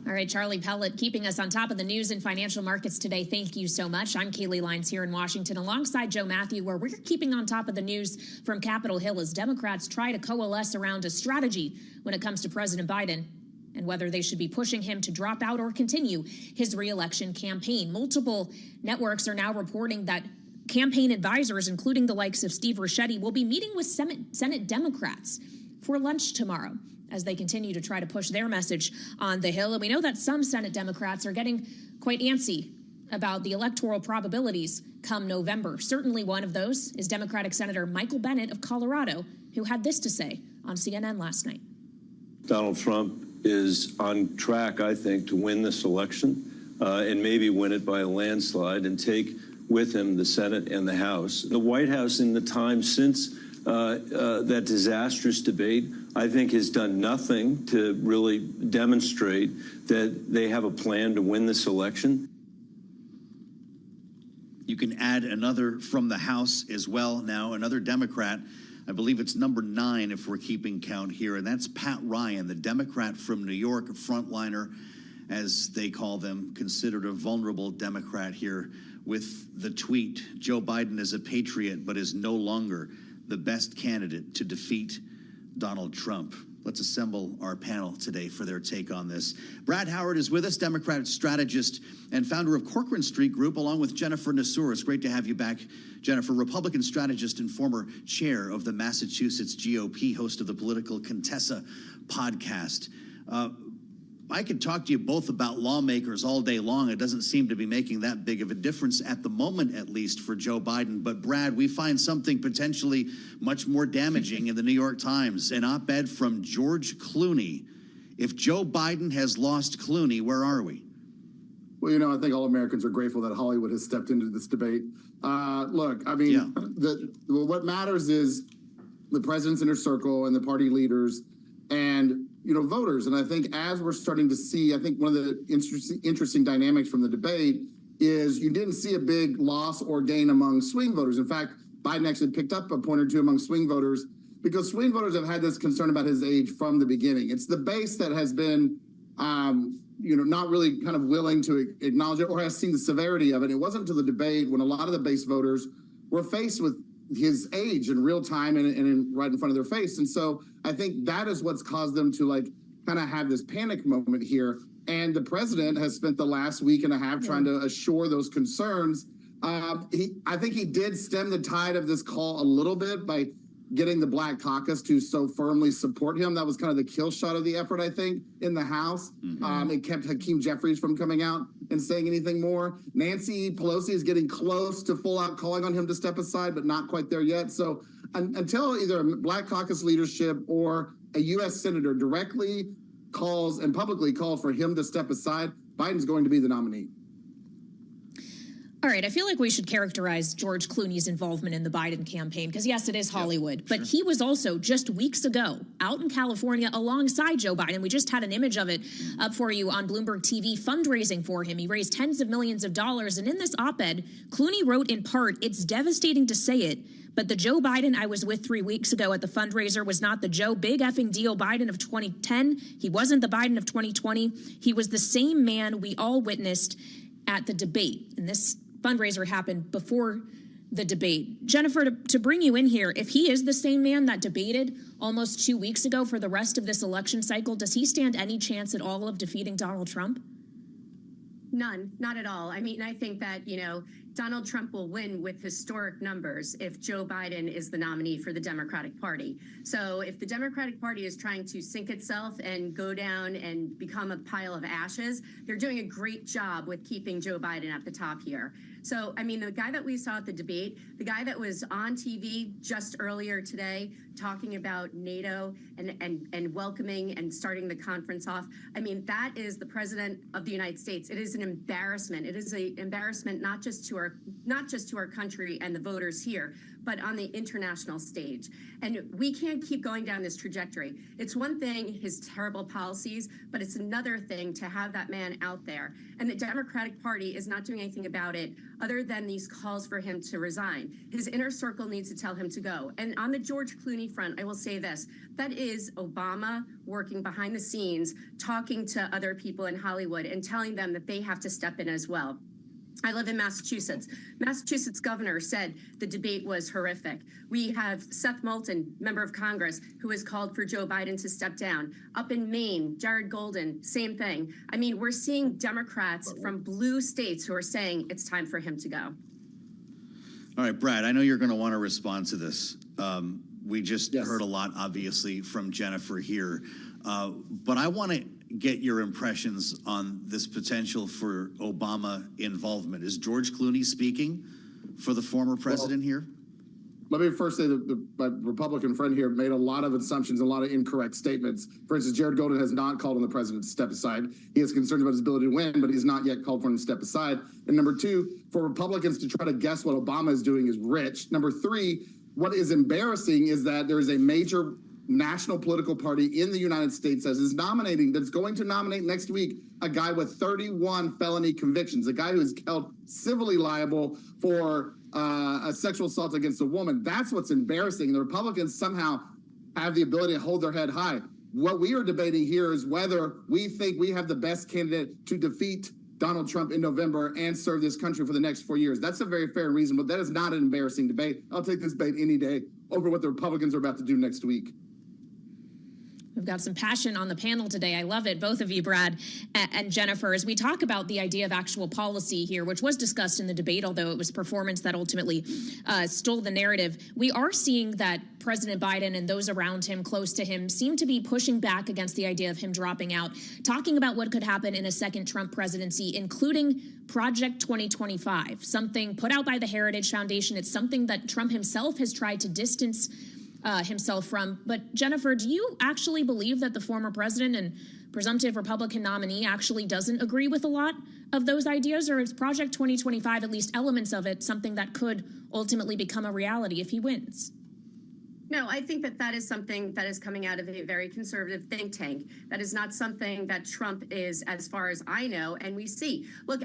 All right, Charlie Pellet, keeping us on top of the news and financial markets today. Thank you so much. I'm Kaylee Lyons here in Washington alongside Joe Matthew, where we're keeping on top of the news from Capitol Hill as Democrats try to coalesce around a strategy when it comes to President Biden and whether they should be pushing him to drop out or continue his reelection campaign. Multiple networks are now reporting that campaign advisors, including the likes of Steve Ricchetti, will be meeting with Senate Democrats for lunch tomorrow as they continue to try to push their message on the Hill. And we know that some Senate Democrats are getting quite antsy about the electoral probabilities come November. Certainly one of those is Democratic Senator Michael Bennet of Colorado, who had this to say on CNN last night. Donald Trump is on track, I think, to win this election and maybe win it by a landslide and take with him the Senate and the House. The White House, in the time since that disastrous debate, I think has done nothing to really demonstrate that they have a plan to win this election. You can add another from the House as well now, another Democrat. I believe it's number 9 if we're keeping count here, and that's Pat Ryan, the Democrat from New York, a frontliner, as they call them, considered a vulnerable Democrat here with the tweet, Joe Biden is a patriot but is no longer the best candidate to defeat Donald Trump. Let's assemble our panel today for their take on this. Brad Howard is with us, Democratic strategist and founder of Corcoran Street Group, along with Jennifer Nassour. It's great to have you back, Jennifer, Republican strategist and former chair of the Massachusetts GOP, host of the Political Contessa podcast. I could talk to you both about lawmakers all day long. It doesn't seem to be making that big of a difference at the moment, at least for Joe Biden. But Brad, we find something potentially much more damaging in the New York Times, an op-ed from George Clooney. If Joe Biden has lost Clooney, where are we? Well, you know, I think all Americans are grateful that Hollywood has stepped into this debate. Look, I mean, what matters is the president's inner circle and the party leaders and, you know, voters. And I think as we're starting to see, I think one of the interesting dynamics from the debate is you didn't see a big loss or gain among swing voters. In fact, Biden actually picked up a point or two among swing voters because swing voters have had this concern about his age from the beginning. It's the base that has been, you know, not really kind of willing to acknowledge it or has seen the severity of it. It wasn't until the debate when a lot of the base voters were faced with his age in real time and right in front of their face. And so I think that is what's caused them to like kind of have this panic moment here. And the president has spent the last week and a half trying to assure those concerns I think he did stem the tide of this call a little bit by getting the Black Caucus to so firmly support him. That was kind of the kill shot of the effort, I think, in the House. It kept Hakeem Jeffries from coming out and saying anything more. Nancy Pelosi is getting close to full out calling on him to step aside, but not quite there yet. So until either Black Caucus leadership or a U.S. senator directly calls and publicly calls for him to step aside, Biden's going to be the nominee. All right, I feel like we should characterize George Clooney's involvement in the Biden campaign, because yes, it is Hollywood, but he was also just weeks ago out in California alongside Joe Biden. We just had an image of it up for you on Bloomberg TV, fundraising for him. He raised tens of millions of dollars, and in this op-ed, Clooney wrote in part, "It's devastating to say it, but the Joe Biden I was with 3 weeks ago at the fundraiser was not the Joe Big effing deal Biden of 2010. He wasn't the Biden of 2020. He was the same man we all witnessed at the debate." And this fundraiser happened before the debate. Jennifer, to bring you in here, if he is the same man that debated almost 2 weeks ago for the rest of this election cycle, does he stand any chance at all of defeating Donald Trump? None, not at all. I mean, I think that, Donald Trump will win with historic numbers if Joe Biden is the nominee for the Democratic Party. So if the Democratic Party is trying to sink itself and go down and become a pile of ashes, they're doing a great job with keeping Joe Biden at the top here. So, I mean, the guy that we saw at the debate, the guy that was on TV just earlier today talking about NATO and welcoming and starting the conference off, I mean, that is the president of the United States. It is an embarrassment. It is an embarrassment not just to our country and the voters here, but on the international stage. And we can't keep going down this trajectory. It's one thing, his terrible policies, but it's another thing to have that man out there. And the Democratic Party is not doing anything about it other than these calls for him to resign. His inner circle needs to tell him to go. And on the George Clooney front, I will say this, that is Obama working behind the scenes, talking to other people in Hollywood and telling them that they have to step in as well. I live in Massachusetts. Massachusetts governor said the debate was horrific. We have Seth Moulton, member of Congress, who has called for Joe Biden to step down. Up in Maine, Jared Golden, same thing. I mean, we're seeing Democrats from blue states who are saying it's time for him to go. All right, Brad, I know you're going to want to respond to this. We just heard a lot, obviously, from Jennifer here. But I want to get your impressions on this potential for Obama involvement. Is George Clooney speaking for the former president here? Let me first say that my Republican friend here made a lot of assumptions, a lot of incorrect statements. For instance, Jared Golden has not called on the president to step aside. He has concerns about his ability to win, but he's not yet called for him to step aside. And number two, for Republicans to try to guess what Obama is doing is rich. Number three, what is embarrassing is that there is a major national political party in the United States that's going to nominate next week a guy with 31 felony convictions, a guy who is held civilly liable for a sexual assault against a woman. That's what's embarrassing. The Republicans somehow have the ability to hold their head high. What we are debating here is whether we think we have the best candidate to defeat Donald Trump in November and serve this country for the next 4 years. That's a very fair and reasonable. That is not an embarrassing debate. I'll take this debate any day over what the Republicans are about to do next week. We've got some passion on the panel today. I love it, both of you, Brad and Jennifer, as we talk about the idea of actual policy here, which was discussed in the debate, although it was performance that ultimately stole the narrative. We are seeing that President Biden and those around him, close to him, seem to be pushing back against the idea of him dropping out, talking about what could happen in a second Trump presidency, including Project 2025, something put out by the Heritage Foundation. It's something that Trump himself has tried to distance himself from. But Jennifer, do you actually believe that the former president and presumptive Republican nominee actually doesn't agree with a lot of those ideas, or is Project 2025, at least elements of it, something that could ultimately become a reality if he wins? No, I think that that is something that is coming out of a very conservative think tank. That is not something that Trump is, as far as I know, and we see. Look,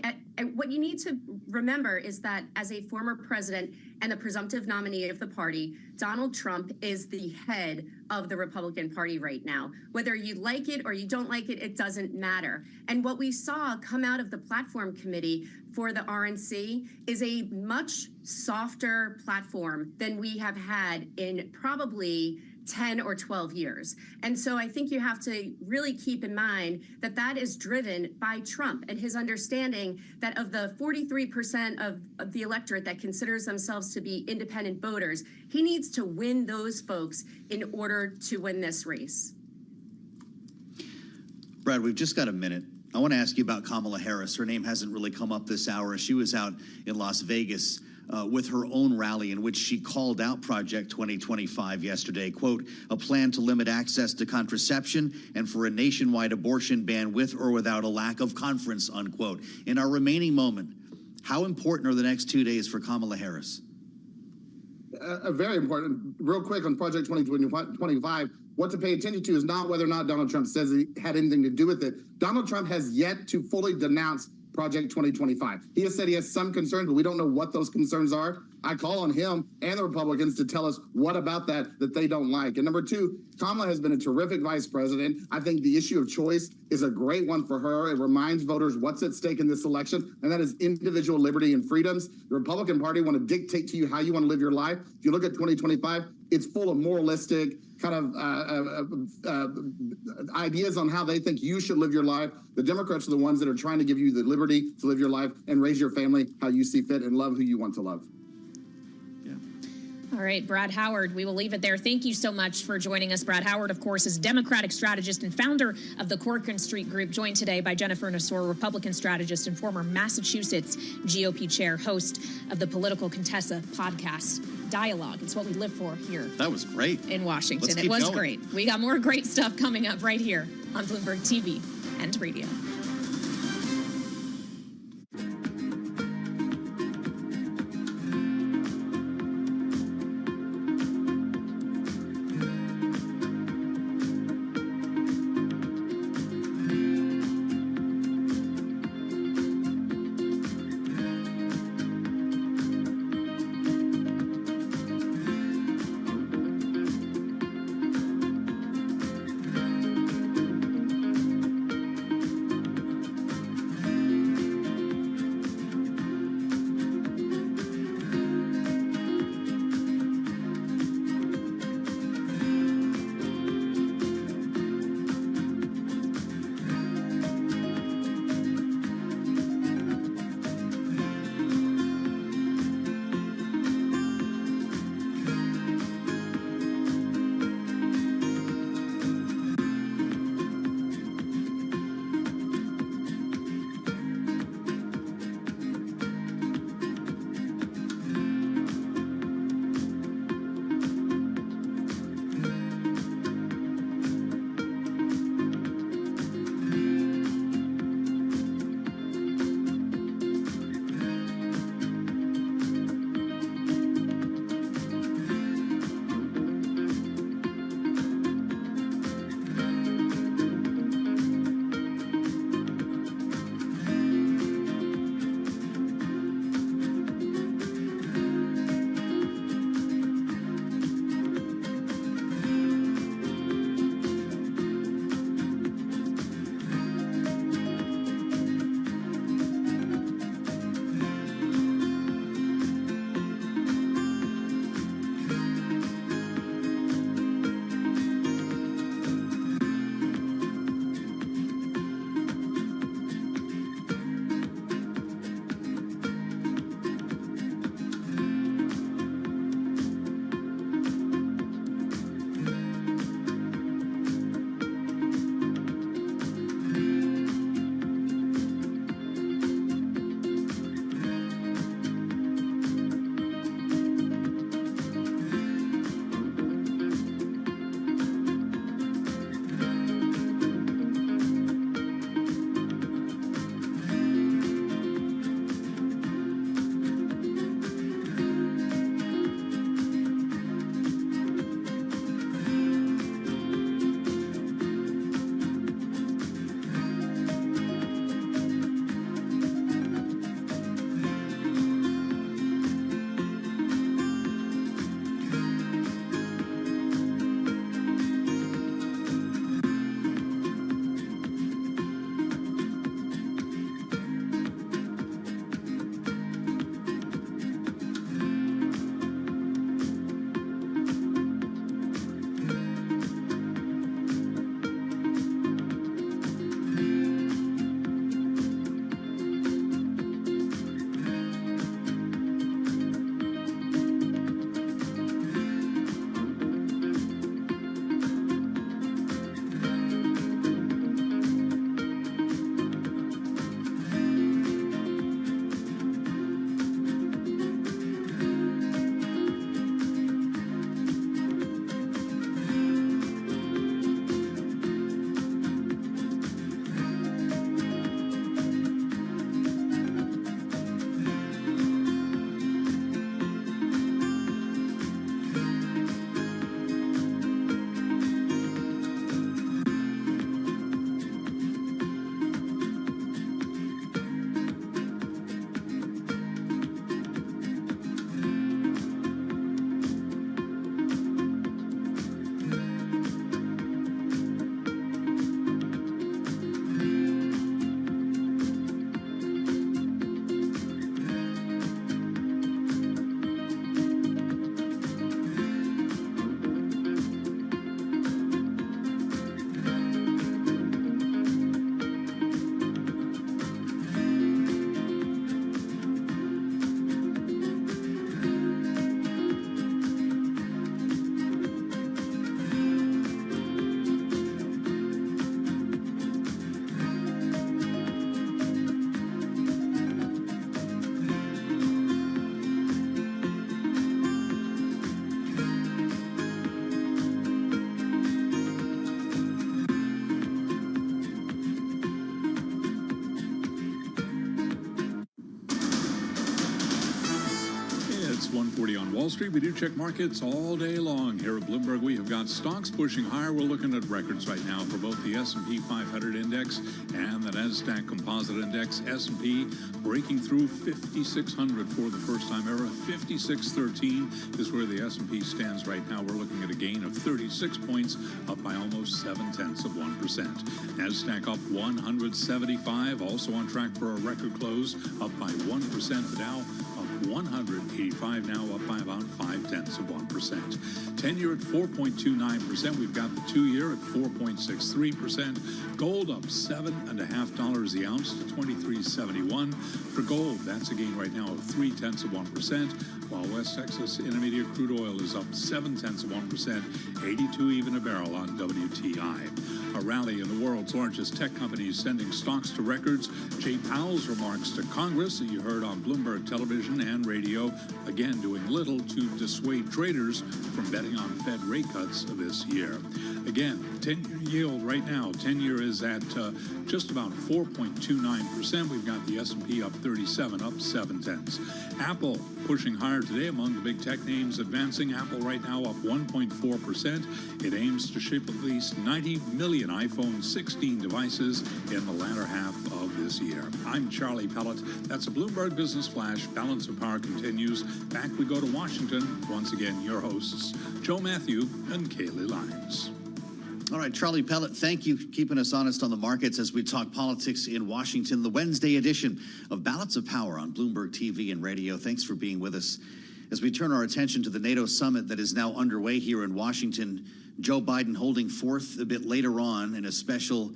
what you need to remember is that as a former president and the presumptive nominee of the party, Donald Trump is the head of the Republican Party right now. Whether you like it or you don't like it, it doesn't matter. And what we saw come out of the platform committee for the RNC is a much softer platform than we have had in probably 10 or 12 years. And so I think you have to really keep in mind that that is driven by Trump and his understanding that of the 43% of the electorate that considers themselves to be independent voters, he needs to win those folks in order to win this race. Brad, we've just got a minute. I want to ask you about Kamala Harris. Her name hasn't really come up this hour. She was out in Las Vegas with her own rally in which she called out Project 2025 yesterday, quote, a plan to limit access to contraception and for a nationwide abortion ban with or without a lack of conference, unquote. In our remaining moment, how important are the next 2 days for Kamala Harris? Very important. Real quick on Project 2025, what to pay attention to is not whether or not Donald Trump says he had anything to do with it. Donald Trump has yet to fully denounce Project 2025. He has said he has some concerns, but we don't know what those concerns are. I call on him and the Republicans to tell us what about that they don't like. And number two, Kamala has been a terrific vice president. I think the issue of choice is a great one for her. It reminds voters what's at stake in this election, and that is individual liberty and freedoms. The Republican Party want to dictate to you how you want to live your life. If you look at 2025, it's full of moralistic kind of ideas on how they think you should live your life. The Democrats are the ones that are trying to give you the liberty to live your life and raise your family how you see fit and love who you want to love. All right, Brad Howard, we will leave it there. Thank you so much for joining us. Brad Howard, of course, is Democratic strategist and founder of the Corcoran Street Group, joined today by Jennifer Nassour, Republican strategist and former Massachusetts GOP chair, host of the Political Contessa podcast, Dialogue. It's what we live for here. That was great. In Washington. Let's It keep was going. great. We got more great stuff coming up right here on Bloomberg TV and radio. 6:40 on Wall Street. We do check markets all day long here at Bloomberg. We have got stocks pushing higher. We're looking at records right now for both the S&P 500 index and the NASDAQ Composite Index. S&P breaking through 5,600 for the first time ever. 5,613 is where the S&P stands right now. We're looking at a gain of 36 points, up by almost 0.7%. NASDAQ up 175, also on track for a record close, up by 1%. The Dow up 185 now, up by about 0.5%. 10-year at 4.29%. We've got the 2-year at 4.63%. Gold up $7.50 the ounce to $23.71 for gold. That's a gain right now of 0.3%. While West Texas Intermediate crude oil is up 0.7%, 82 even a barrel on WTI. A rally in the world's largest tech companies sending stocks to records. Jay Powell's remarks to Congress that you heard on Bloomberg television and radio, again doing little to dissuade traders from betting on Fed rate cuts this year. Again, 10-year yield right now, 10-year is at just about 4.29%. We've got the S&P up 37, up 0.7. Apple pushing higher today among the big tech names advancing. Apple right now up 1.4%. It aims to ship at least 90 million iPhone 16 devices in the latter half of this year. I'm Charlie Pellet. That's a Bloomberg Business Flash. Balance of Power continues. Back we go to Washington. Once again, your hosts, Joe Matthew and Kaylee Lyons. All right, Charlie Pellet, thank you for keeping us honest on the markets as we talk politics in Washington, the Wednesday edition of Balance of Power on Bloomberg TV and radio. Thanks for being with us. As we turn our attention to the NATO summit that is now underway here in Washington, Joe Biden holding forth a bit later on in a special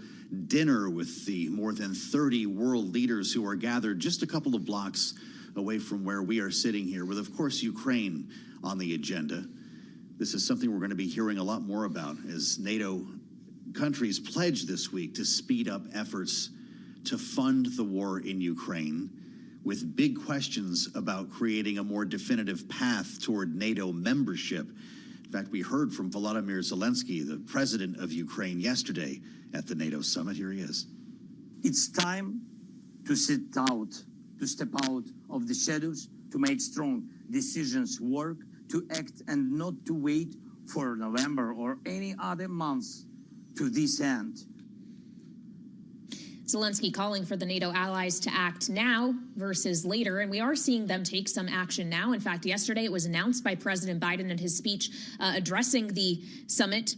dinner with the more than 30 world leaders who are gathered just a couple of blocks away from where we are sitting here, with, of course, Ukraine on the agenda. This is something we're going to be hearing a lot more about as NATO countries pledge this week to speed up efforts to fund the war in Ukraine, with big questions about creating a more definitive path toward NATO membership. In fact, we heard from Volodymyr Zelensky, the president of Ukraine, yesterday at the NATO summit. Here he is. It's time to step out of the shadows, to make strong decisions work, to act and not to wait for November or any other month to this end. Zelensky calling for the NATO allies to act now versus later, and we are seeing them take some action now. In fact, yesterday it was announced by President Biden in his speech addressing the summit.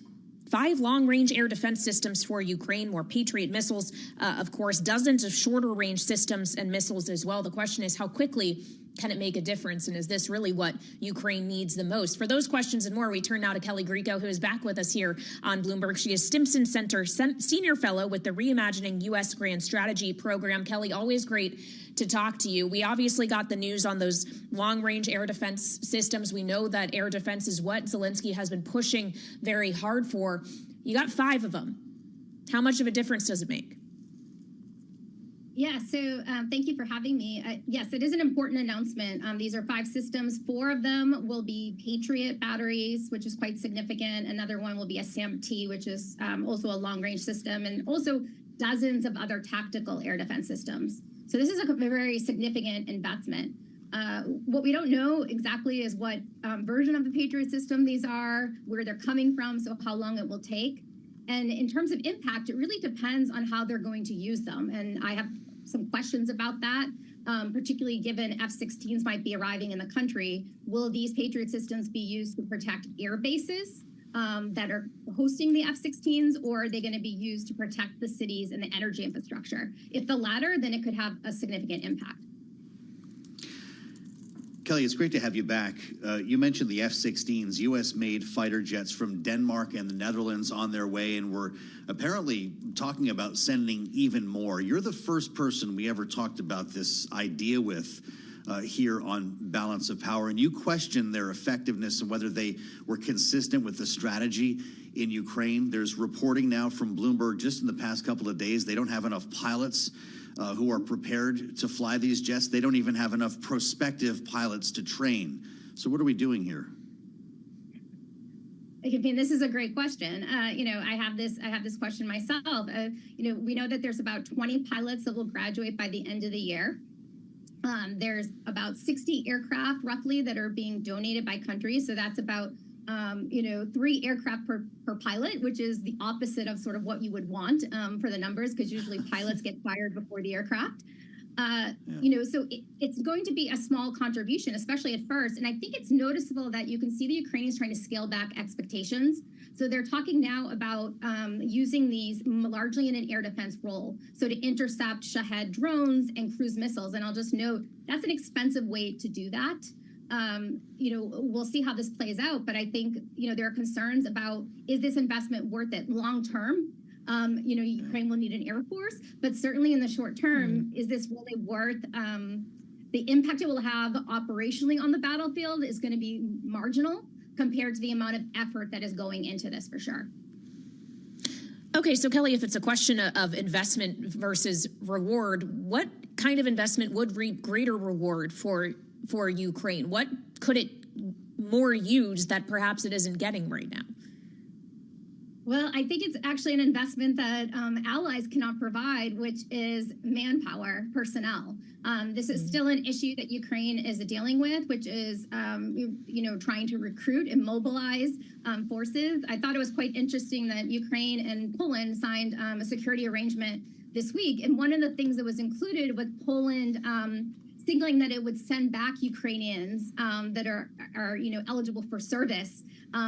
5 long-range air defense systems for Ukraine, more Patriot missiles, of course, dozens of shorter-range systems and missiles as well. The question is, how quickly can it make a difference? And is this really what Ukraine needs the most? For those questions and more, we turn now to Kelly Grieco, who is back with us here on Bloomberg. She is Stimson Center Senior Fellow with the Reimagining U.S. Grand Strategy Program. Kelly, always great to talk to you. We obviously got the news on those long-range air defense systems. We know that air defense is what Zelensky has been pushing very hard for. You got 5 of them. How much of a difference does it make? Yeah, so thank you for having me. Yes, it is an important announcement. These are 5 systems. 4 of them will be Patriot batteries, which is quite significant. Another one will be a SAM-T, which is also a long-range system, and also dozens of other tactical air defense systems. So this is a very significant investment. What we don't know exactly is what version of the Patriot system these are, where they're coming from, so how long it will take. And in terms of impact, it really depends on how they're going to use them. And I have some questions about that, particularly given F-16s might be arriving in the country. Will these Patriot systems be used to protect air bases that are hosting the F-16s, or are they going to be used to protect the cities and the energy infrastructure? If the latter, then it could have a significant impact. Kelly, it's great to have you back. You mentioned the F-16s, U.S.-made fighter jets from Denmark and the Netherlands on their way, and we're apparently talking about sending even more. You're the first person we ever talked about this idea with here on Balance of Power, and you questioned their effectiveness and whether they were consistent with the strategy in Ukraine. There's reporting now from Bloomberg just in the past couple of days they don't have enough pilots who are prepared to fly these jets. They don't even have enough prospective pilots to train. So what are we doing here? I mean, this is a great question. I have this question myself. We know that there's about 20 pilots that will graduate by the end of the year. There's about 60 aircraft roughly that are being donated by countries. So that's about 3 aircraft per pilot, which is the opposite of sort of what you would want for the numbers, because usually pilots get fired before the aircraft. So it's going to be a small contribution, especially at first. And I think it's noticeable that you can see the Ukrainians trying to scale back expectations. So they're talking now about using these largely in an air defense role. So to intercept Shahed drones and cruise missiles. And I'll just note, that's an expensive way to do that. We'll see how this plays out. But I think, there are concerns about, is this investment worth it long term? Ukraine will need an air force, but certainly in the short term, is this really worth the impact it will have operationally on the battlefield is going to be marginal compared to the amount of effort that is going into this, for sure. Okay, so Kelly, if it's a question of investment versus reward, what kind of investment would reap greater reward for Ukraine? What could it more use that perhaps it isn't getting right now? Well, I think it's actually an investment that allies cannot provide, which is manpower, personnel. This is still an issue that Ukraine is dealing with, which is, trying to recruit and mobilize forces. I thought it was quite interesting that Ukraine and Poland signed a security arrangement this week. And one of the things that was included with Poland signaling that it would send back Ukrainians that are eligible for service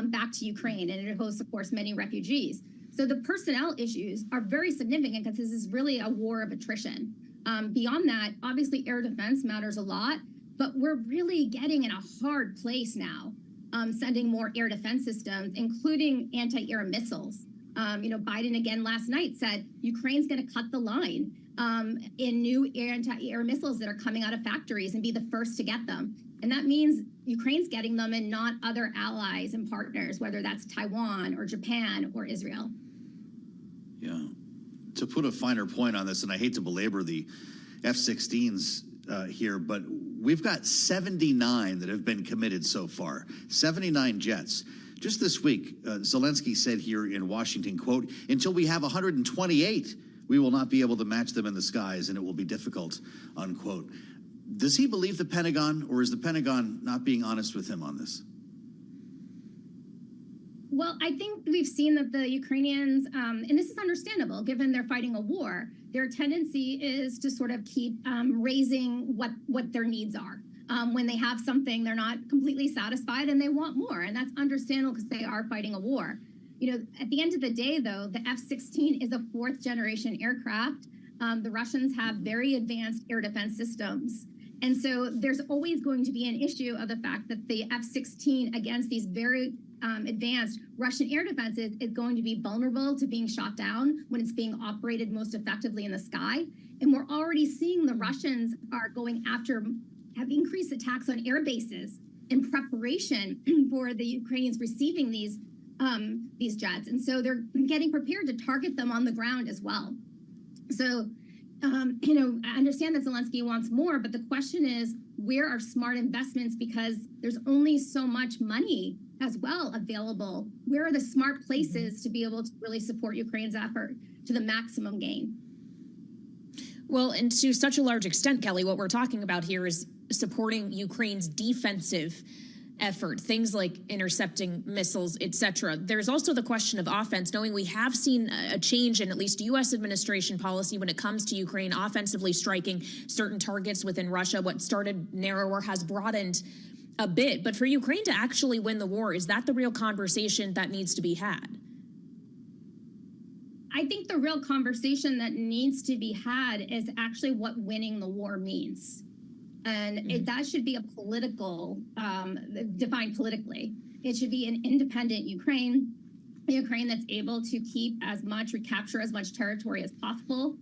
back to Ukraine, and it hosts, of course, many refugees. So the personnel issues are very significant because this is really a war of attrition. Beyond that, obviously, air defense matters a lot, but we're really getting in a hard place now, sending more air defense systems, including anti-air missiles. Biden again last night said Ukraine's going to cut the line in new anti-air missiles that are coming out of factories and be the first to get them. And that means Ukraine's getting them and not other allies and partners, whether that's Taiwan or Japan or Israel. Yeah. To put a finer point on this, and I hate to belabor the F-16s here, but we've got 79 that have been committed so far, 79 jets. Just this week, Zelensky said here in Washington, quote, "Until we have 128, we will not be able to match them in the skies, and it will be difficult," unquote. Does he believe the Pentagon, or is the Pentagon not being honest with him on this? Well, I think we've seen that the Ukrainians, and this is understandable, given they're fighting a war, their tendency is to sort of keep raising what their needs are. When they have something, they're not completely satisfied and they want more. And that's understandable because they are fighting a war. At the end of the day, though, the F-16 is a 4th generation aircraft. The Russians have very advanced air defense systems. And so there's always going to be an issue of the fact that the F-16 against these very advanced Russian air defenses is going to be vulnerable to being shot down when it's being operated most effectively in the sky. And we're already seeing the Russians are have increased attacks on air bases in preparation for the Ukrainians receiving these jets. And so they're getting prepared to target them on the ground as well. So, I understand that Zelensky wants more, but the question is, where are smart investments? Because there's only so much money as well available. Where are the smart places to be able to really support Ukraine's effort to the maximum gain? Well, and to such a large extent, Kelly, what we're talking about here is supporting Ukraine's defensive effort, things like intercepting missiles, etc. There's also the question of offense, knowing we have seen a change in at least U.S. administration policy when it comes to Ukraine offensively striking certain targets within Russia. What started narrower has broadened a bit. But for Ukraine to actually win the war, is that the real conversation that needs to be had? I think the real conversation that needs to be had is actually what winning the war means. And that should be a political, defined politically. It should be an independent Ukraine, a Ukraine that's able to recapture as much territory as possible.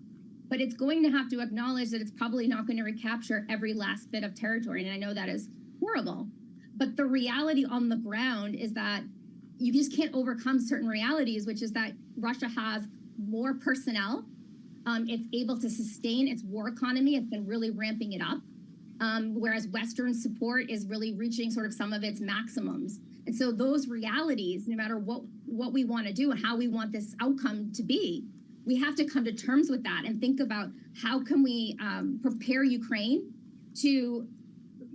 But it's going to have to acknowledge that it's probably not going to recapture every last bit of territory. And I know that is horrible. But the reality on the ground is that you just can't overcome certain realities, which is that Russia has more personnel. It's able to sustain its war economy. It's been really ramping it up. Whereas Western support is really reaching sort of some of its maximums. And so those realities, no matter what we want to do and how we want this outcome to be, we have to come to terms with that and think about how can we prepare Ukraine to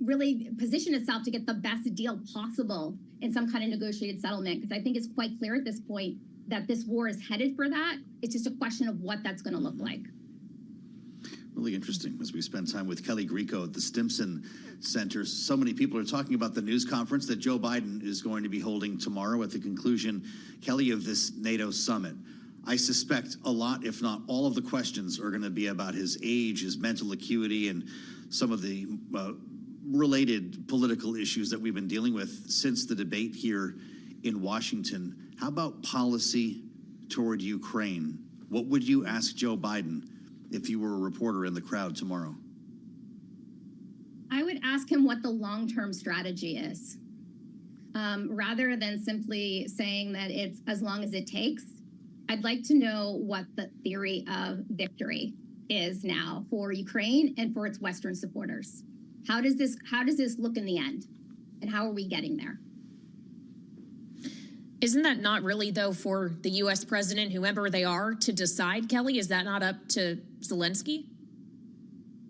really position itself to get the best deal possible in some kind of negotiated settlement. Because I think it's quite clear at this point that this war is headed for that. It's just a question of what that's going to look like. Really interesting as we spend time with Kelly Grieco at the Stimson Center. So many people are talking about the news conference that Joe Biden is going to be holding tomorrow at the conclusion, Kelly, of this NATO summit. I suspect a lot, if not all of the questions are going to be about his age, his mental acuity, and some of the related political issues that we've been dealing with since the debate here in Washington. How about policy toward Ukraine? What would you ask Joe Biden if you were a reporter in the crowd tomorrow? I would ask him what the long-term strategy is, rather than simply saying that it's as long as it takes. I'd like to know what the theory of victory is now for Ukraine and for its Western supporters. How does this look in the end? And how are we getting there? Isn't that not really, though, for the U.S. president, whoever they are, to decide, Kelly? Is that not up to Zelensky?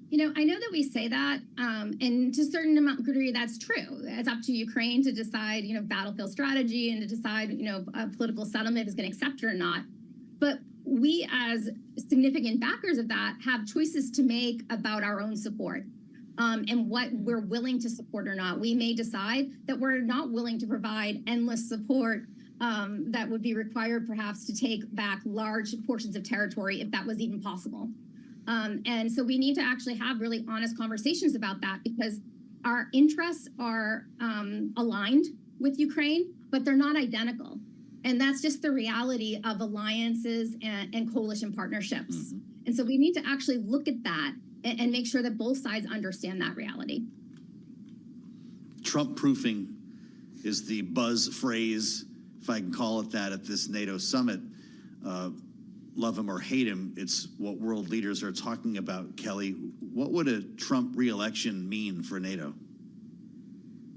You know, I know that we say that, and to a certain amount degree, that's true. It's up to Ukraine to decide, battlefield strategy and to decide, a political settlement is going to accept it or not. But we, as significant backers of that, have choices to make about our own support. And what we're willing to support or not. We may decide that we're not willing to provide endless support that would be required perhaps to take back large portions of territory if that was even possible. And so we need to actually have really honest conversations about that, because our interests are aligned with Ukraine, but they're not identical. And that's just the reality of alliances and coalition partnerships. Mm-hmm. And so we need to actually look at that and make sure that both sides understand that reality. Trump proofing is the buzz phrase, if I can call it that, at this NATO summit. Love him or hate him, it's what world leaders are talking about. Kelly, what would a Trump re-election mean for NATO?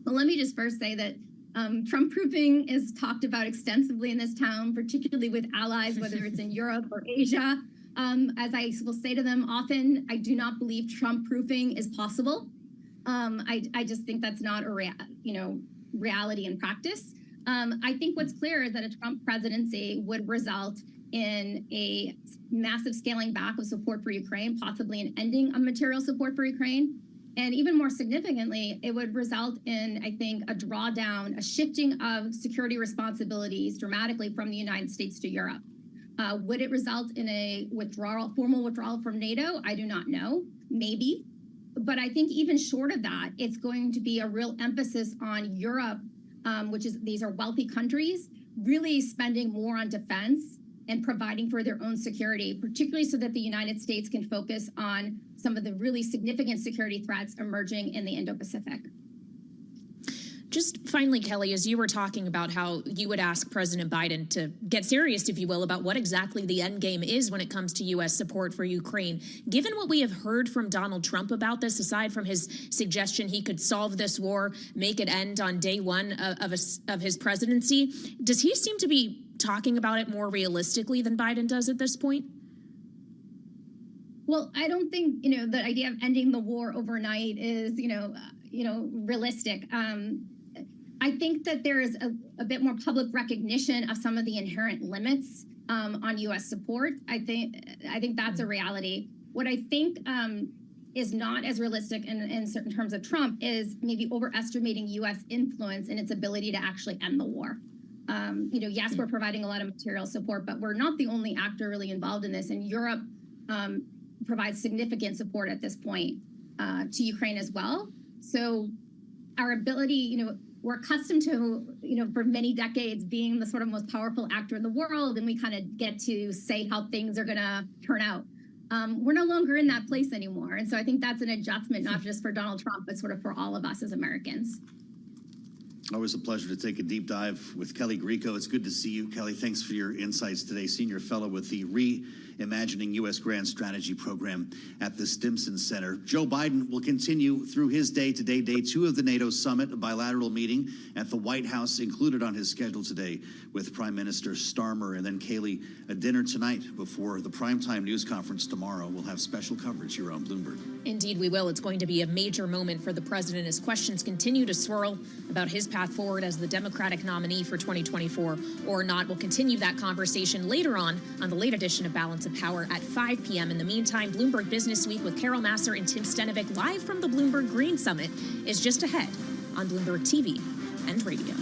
Well, let me just first say that Trump proofing is talked about extensively in this town, particularly with allies, whether it's in Europe or Asia. As I will say to them often, I do not believe Trump proofing is possible. I just think that's not a reality in practice. I think what's clear is that a Trump presidency would result in a massive scaling back of support for Ukraine, possibly an ending of material support for Ukraine. And even more significantly, it would result in, I think, a drawdown, a shifting of security responsibilities dramatically from the United States to Europe. Would it result in a formal withdrawal from NATO? I do not know. Maybe. But I think even short of that, it's going to be a real emphasis on Europe, these are wealthy countries, really spending more on defense and providing for their own security, particularly so that the United States can focus on some of the really significant security threats emerging in the Indo-Pacific. Just finally, Kelly, as you were talking about how you would ask President Biden to get serious, if you will, about what exactly the end game is when it comes to U.S. support for Ukraine, given what we have heard from Donald Trump about this, aside from his suggestion he could solve this war, make it end on day one of his presidency, does he seem to be talking about it more realistically than Biden does at this point? Well, I don't think, the idea of ending the war overnight is, realistic. I think that there is a bit more public recognition of some of the inherent limits on U.S. support. I think that's a reality. What I think is not as realistic in certain terms of Trump is maybe overestimating U.S. influence and its ability to actually end the war. Yes, we're providing a lot of material support, but we're not the only actor really involved in this. And Europe provides significant support at this point to Ukraine as well. So our ability, we're accustomed to, for many decades being the sort of most powerful actor in the world, and we kind of get to say how things are going to turn out. We're no longer in that place anymore. And so I think that's an adjustment, not just for Donald Trump, but sort of for all of us as Americans. Always a pleasure to take a deep dive with Kelly Grieco. It's good to see you, Kelly. Thanks for your insights today. Senior fellow with the Reimagining U.S. Grand Strategy Program at the Stimson Center. Joe Biden will continue through his day today, day 2 of the NATO summit, a bilateral meeting at the White House included on his schedule today with Prime Minister Starmer. And then, Kaylee, a dinner tonight before the primetime news conference tomorrow. We'll have special coverage here on Bloomberg. Indeed, we will. It's going to be a major moment for the president as questions continue to swirl about his path forward as the Democratic nominee for 2024 or not. We'll continue that conversation later on the late edition of Balance of Power at 5 p.m. In the meantime, Bloomberg Business Week with Carol Massar and Tim Stenovic live from the Bloomberg Green Summit is just ahead on Bloomberg TV and radio.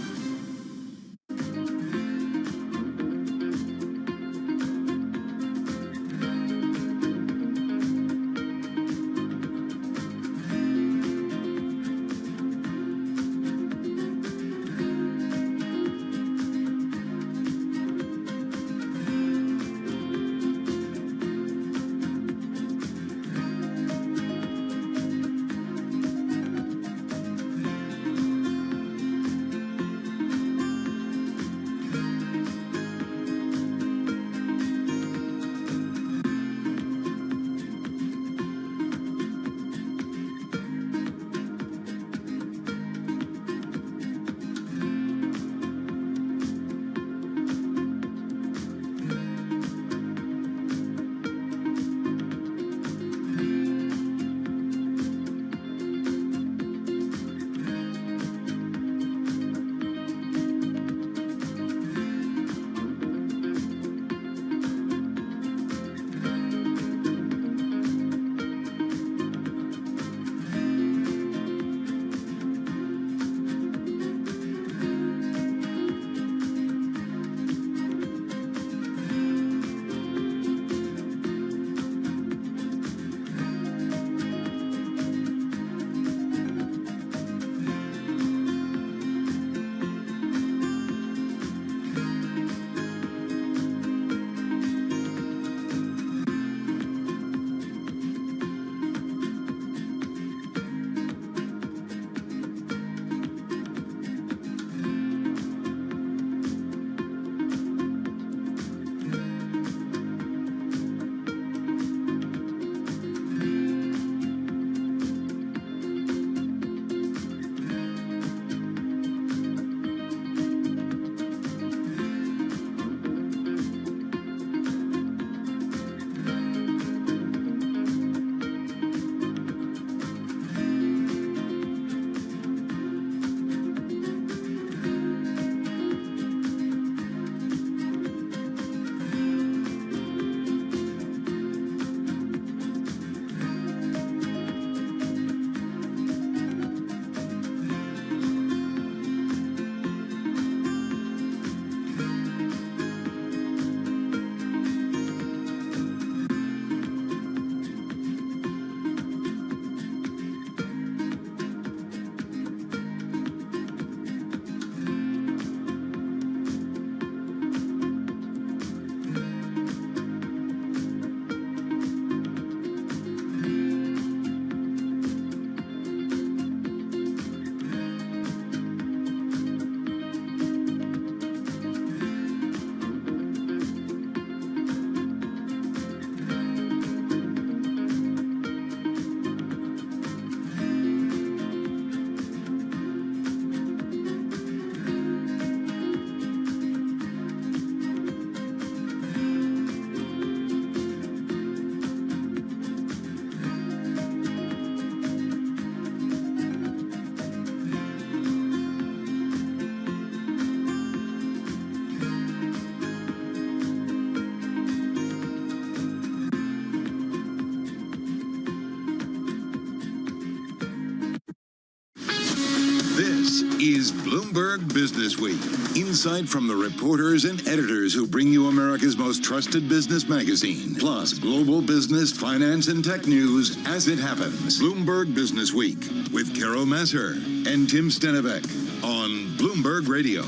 This is Bloomberg Business Week. Insight from the reporters and editors who bring you America's most trusted business magazine. Plus, global business, finance, and tech news as it happens. Bloomberg Business Week with Carol Massar and Tim Stenovic on Bloomberg Radio.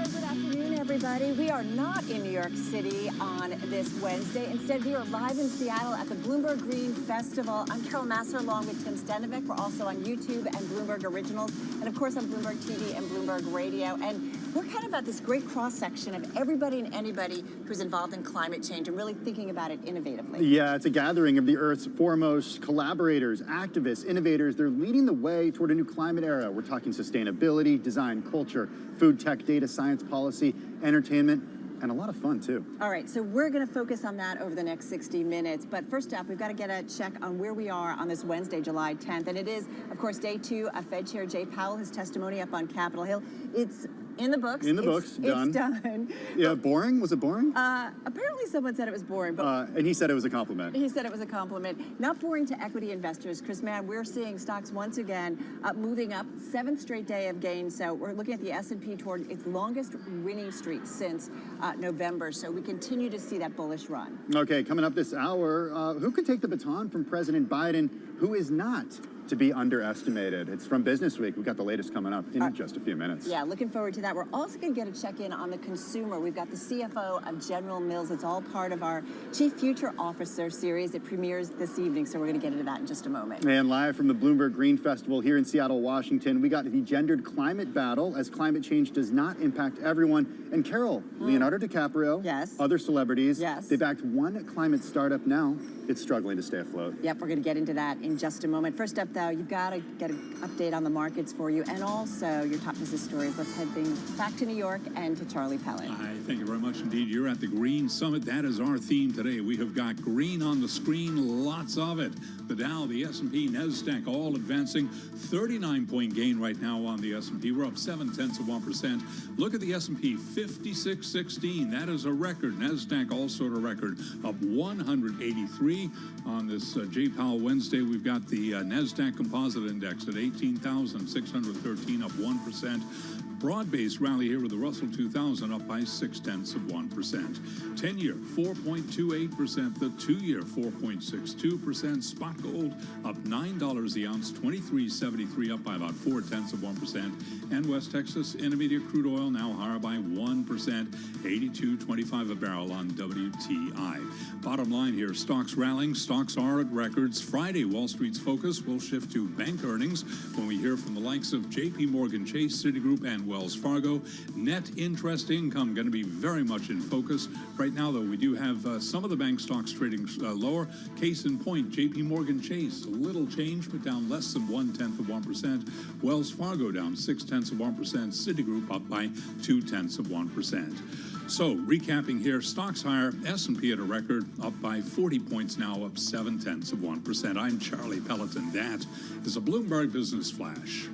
Good afternoon, everybody. everybody. We are not in New York City on this Wednesday. Instead, we are live in Seattle at the Bloomberg Green Festival. I'm Carol Masser along with Tim Stenovic. We're also on YouTube and Bloomberg Originals, and of course on Bloomberg TV and Bloomberg Radio. And we're kind of at this great cross-section of everybody and anybody who's involved in climate change and really thinking about it innovatively. Yeah, it's a gathering of the Earth's foremost collaborators, activists, innovators. They're leading the way toward a new climate era. We're talking sustainability, design, culture, food tech, data science, policy, entertainment, and a lot of fun, too. All right, so we're going to focus on that over the next 60 minutes. But first up, we've got to get a check on where we are on this Wednesday, July 10th. And it is, of course, day 2 of Fed Chair Jay Powell, his testimony up on Capitol Hill. It's in the books. In the books, done. It's done. Yeah, boring? Was it boring? Apparently someone said it was boring. But and he said it was a compliment. He said it was a compliment. Not boring to equity investors. Chris Mann, we're seeing stocks once again moving up, 7th straight day of gains. So we're looking at the S&P toward its longest winning streak since November. So we continue to see that bullish run. Okay, coming up this hour, who could take the baton from President Biden? Who is not to be underestimated? It's from Business Week. We've got the latest coming up in just a few minutes. Yeah, looking forward to that. We're also going to get a check-in on the consumer. We've got the CFO of General Mills. It's all part of our Chief Future Officer series. It premieres this evening, so we're going to get into that in just a moment. And live from the Bloomberg Green Festival here in Seattle, Washington, we got the gendered climate battle as climate change does not impact everyone. And Carol, Leonardo DiCaprio, other celebrities, they backed one climate startup now. It's struggling to stay afloat. Yep, we're going to get into that in just a moment. First up, though, you've got to get an update on the markets for you and also your top business stories. Let's head things back to New York and to Charlie Pellet. Hi, thank you very much indeed. You're at the Green Summit. That is our theme today. We have got green on the screen, lots of it. The Dow, the S&P, NASDAQ, all advancing. 39-point gain right now on the S&P. We're up 0.7%. Look at the S&P, 5616. That is a record. NASDAQ also at a record, up 183. On this Jay Powell Wednesday, we've got the NASDAQ Composite Index at 18,613, up 1%. Broad-based rally here with the Russell 2000 up by 0.6%. 10-year, 4.28%. The 2-year, 4.62%. Spot gold up $9 the ounce, 23.73, up by about 0.4%. And West Texas Intermediate crude oil now higher by 1%, 82.25 a barrel on WTI. Bottom line here, stocks rallying. Stocks are at records. Friday, Wall Street's focus will shift to bank earnings when we hear from the likes of J.P. Morgan Chase, Citigroup, and Wells Fargo. Net interest income going to be very much in focus. Right now, though, we do have some of the bank stocks trading lower. Case in point, J.P. Morgan Chase, a little change, but down less than 0.1%. Wells Fargo down 0.6%. Citigroup up by 0.2%. So, recapping here, stocks higher, S&P at a record, up by 40 points now, up 0.7%. I'm Charlie Pelleton. That is a Bloomberg Business Flash.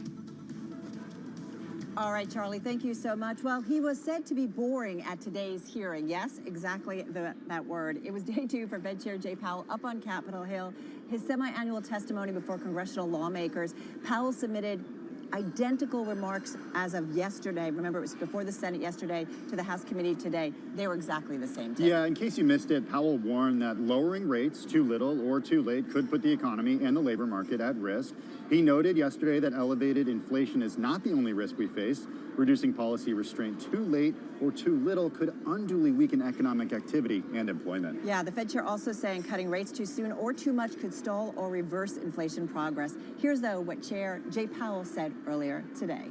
All right, Charlie, thank you so much. Well, he was said to be boring at today's hearing. Yes, exactly that word. It was day 2 for Fed Chair Jay Powell up on Capitol Hill. His semi-annual testimony before congressional lawmakers. Powell submitted identical remarks as of yesterday. Remember, it was before the Senate yesterday to the House committee today. They were exactly the same thing. Yeah, in case you missed it, Powell warned that lowering rates too little or too late could put the economy and the labor market at risk. He noted yesterday that elevated inflation is not the only risk we face. Reducing policy restraint too late or too little could unduly weaken economic activity and employment. Yeah, the Fed chair also saying cutting rates too soon or too much could stall or reverse inflation progress. Here's, though, what Chair Jay Powell said earlier today.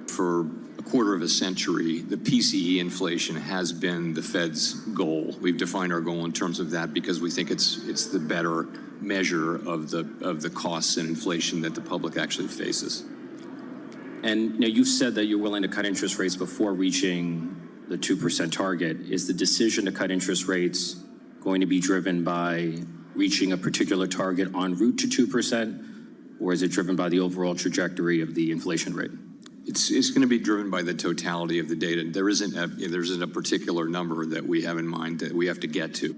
For a quarter of a century, the PCE inflation has been the Fed's goal. We've defined our goal in terms of that because we think it's the better measure of the costs and inflation that the public actually faces. And you've said that you're willing to cut interest rates before reaching the 2% target. Is the decision to cut interest rates going to be driven by reaching a particular target en route to 2%, or is it driven by the overall trajectory of the inflation rate? It's going to be driven by the totality of the data. There isn't a particular number that we have in mind that we have to get to.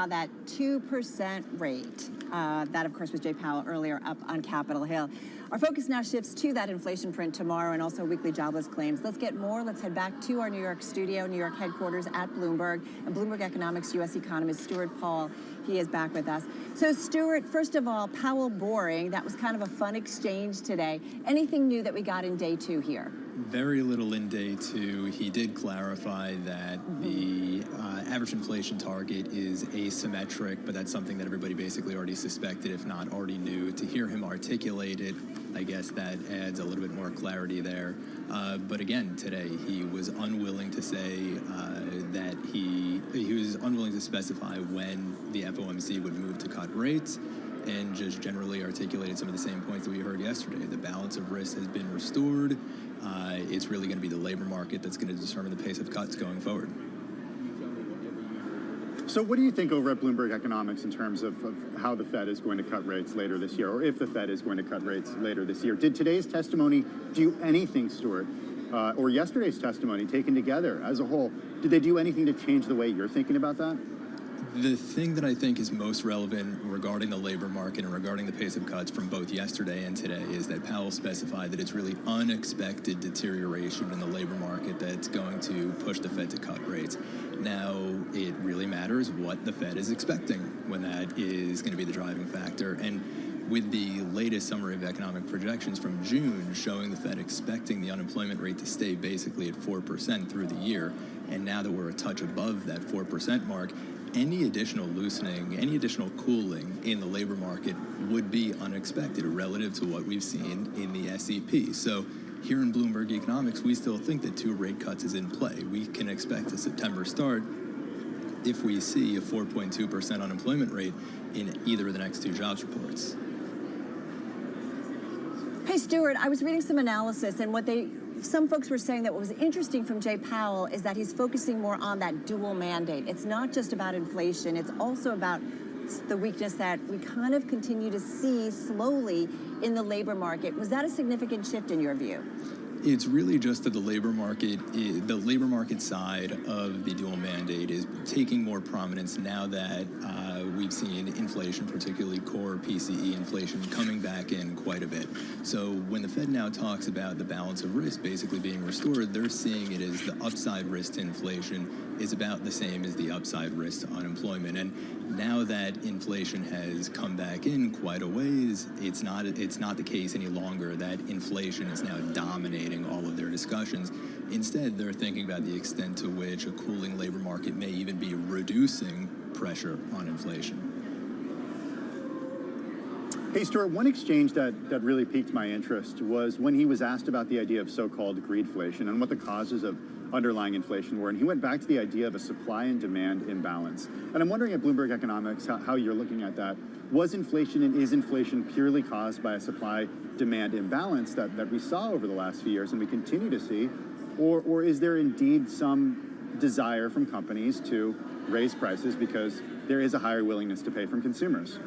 That 2% rate. That, of course, was Jay Powell earlier up on Capitol Hill. Our focus now shifts to that inflation print tomorrow and also weekly jobless claims. Let's get more. Let's head back to our New York studio, New York headquarters at Bloomberg, and Bloomberg Economics U.S. economist Stuart Paul. He is back with us. So, Stuart, first of all, Powell boring. That was kind of a fun exchange today. Anything new that we got in day 2 here? Very little in day two. He did clarify that the average inflation target is asymmetric, but that's something that everybody basically already suspected, if not already knew. To hear him articulate it, I guess that adds a little bit more clarity there. But again, today he was unwilling to say that he was unwilling to specify when the FOMC would move to cut rates, and just generally articulated some of the same points that we heard yesterday. The balance of risk has been restored. It's really going to be the labor market that's going to determine the pace of cuts going forward. So what do you think over at Bloomberg Economics in terms of how the Fed is going to cut rates later this year, or if the Fed is going to cut rates later this year? Did today's testimony do anything, Stuart, or yesterday's testimony taken together as a whole, did they do anything to change the way you're thinking about that? The thing that I think is most relevant regarding the labor market and regarding the pace of cuts from both yesterday and today is that Powell specified that it's really unexpected deterioration in the labor market that's going to push the Fed to cut rates. Now, it really matters what the Fed is expecting when that is going to be the driving factor. And with the latest summary of economic projections from June showing the Fed expecting the unemployment rate to stay basically at 4% through the year, and now that we're a touch above that 4% mark, any additional loosening, any additional cooling in the labor market would be unexpected relative to what we've seen in the SEP. So here in Bloomberg Economics, we still think that 2 rate cuts is in play. We can expect a September start if we see a 4.2% unemployment rate in either of the next 2 jobs reports. Hey, Stuart, I was reading some analysis, and some folks were saying that what was interesting from Jay Powell is that he's focusing more on that dual mandate. It's not just about inflation, it's also about the weakness that we kind of continue to see slowly in the labor market. Was that a significant shift in your view? It's really just that the labor market side of the dual mandate is taking more prominence now that we've seen inflation, particularly core PCE inflation, coming back in quite a bit. So when the Fed now talks about the balance of risk basically being restored, they're seeing it as the upside risk to inflation is about the same as the upside risk to unemployment. And now that inflation has come back in quite a ways, it's not the case any longer that inflation is now dominating all of their discussions. Instead, they're thinking about the extent to which a cooling labor market may even be reducing pressure on inflation. Hey, Stuart, one exchange that really piqued my interest was when he was asked about the idea of so-called greedflation and what the causes of underlying inflation were. And he went back to the idea of a supply and demand imbalance. And I'm wondering at Bloomberg Economics how you're looking at that. Was inflation and is inflation purely caused by a supply-demand imbalance that we saw over the last few years and we continue to see? Or is there indeed some desire from companies to raise prices because there is a higher willingness to pay from consumers?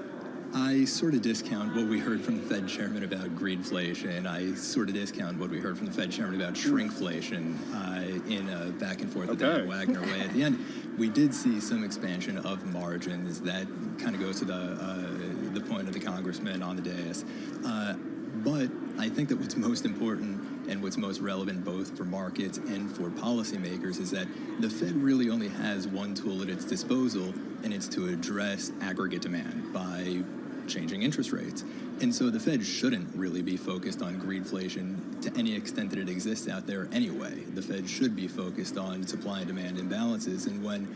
I sort of discount what we heard from the Fed chairman about greedflation. I sort of discount what we heard from the Fed chairman about shrinkflation in a back and forth with Dan Wagner way. At the end, we did see some expansion of margins that kind of goes to the point of the congressman on the dais. But I think that what's most important and what's most relevant both for markets and for policymakers is that the Fed really only has one tool at its disposal, and it's to address aggregate demand by changing interest rates. And so the Fed shouldn't really be focused on greedflation to any extent that it exists out there anyway. The Fed should be focused on supply and demand imbalances, and when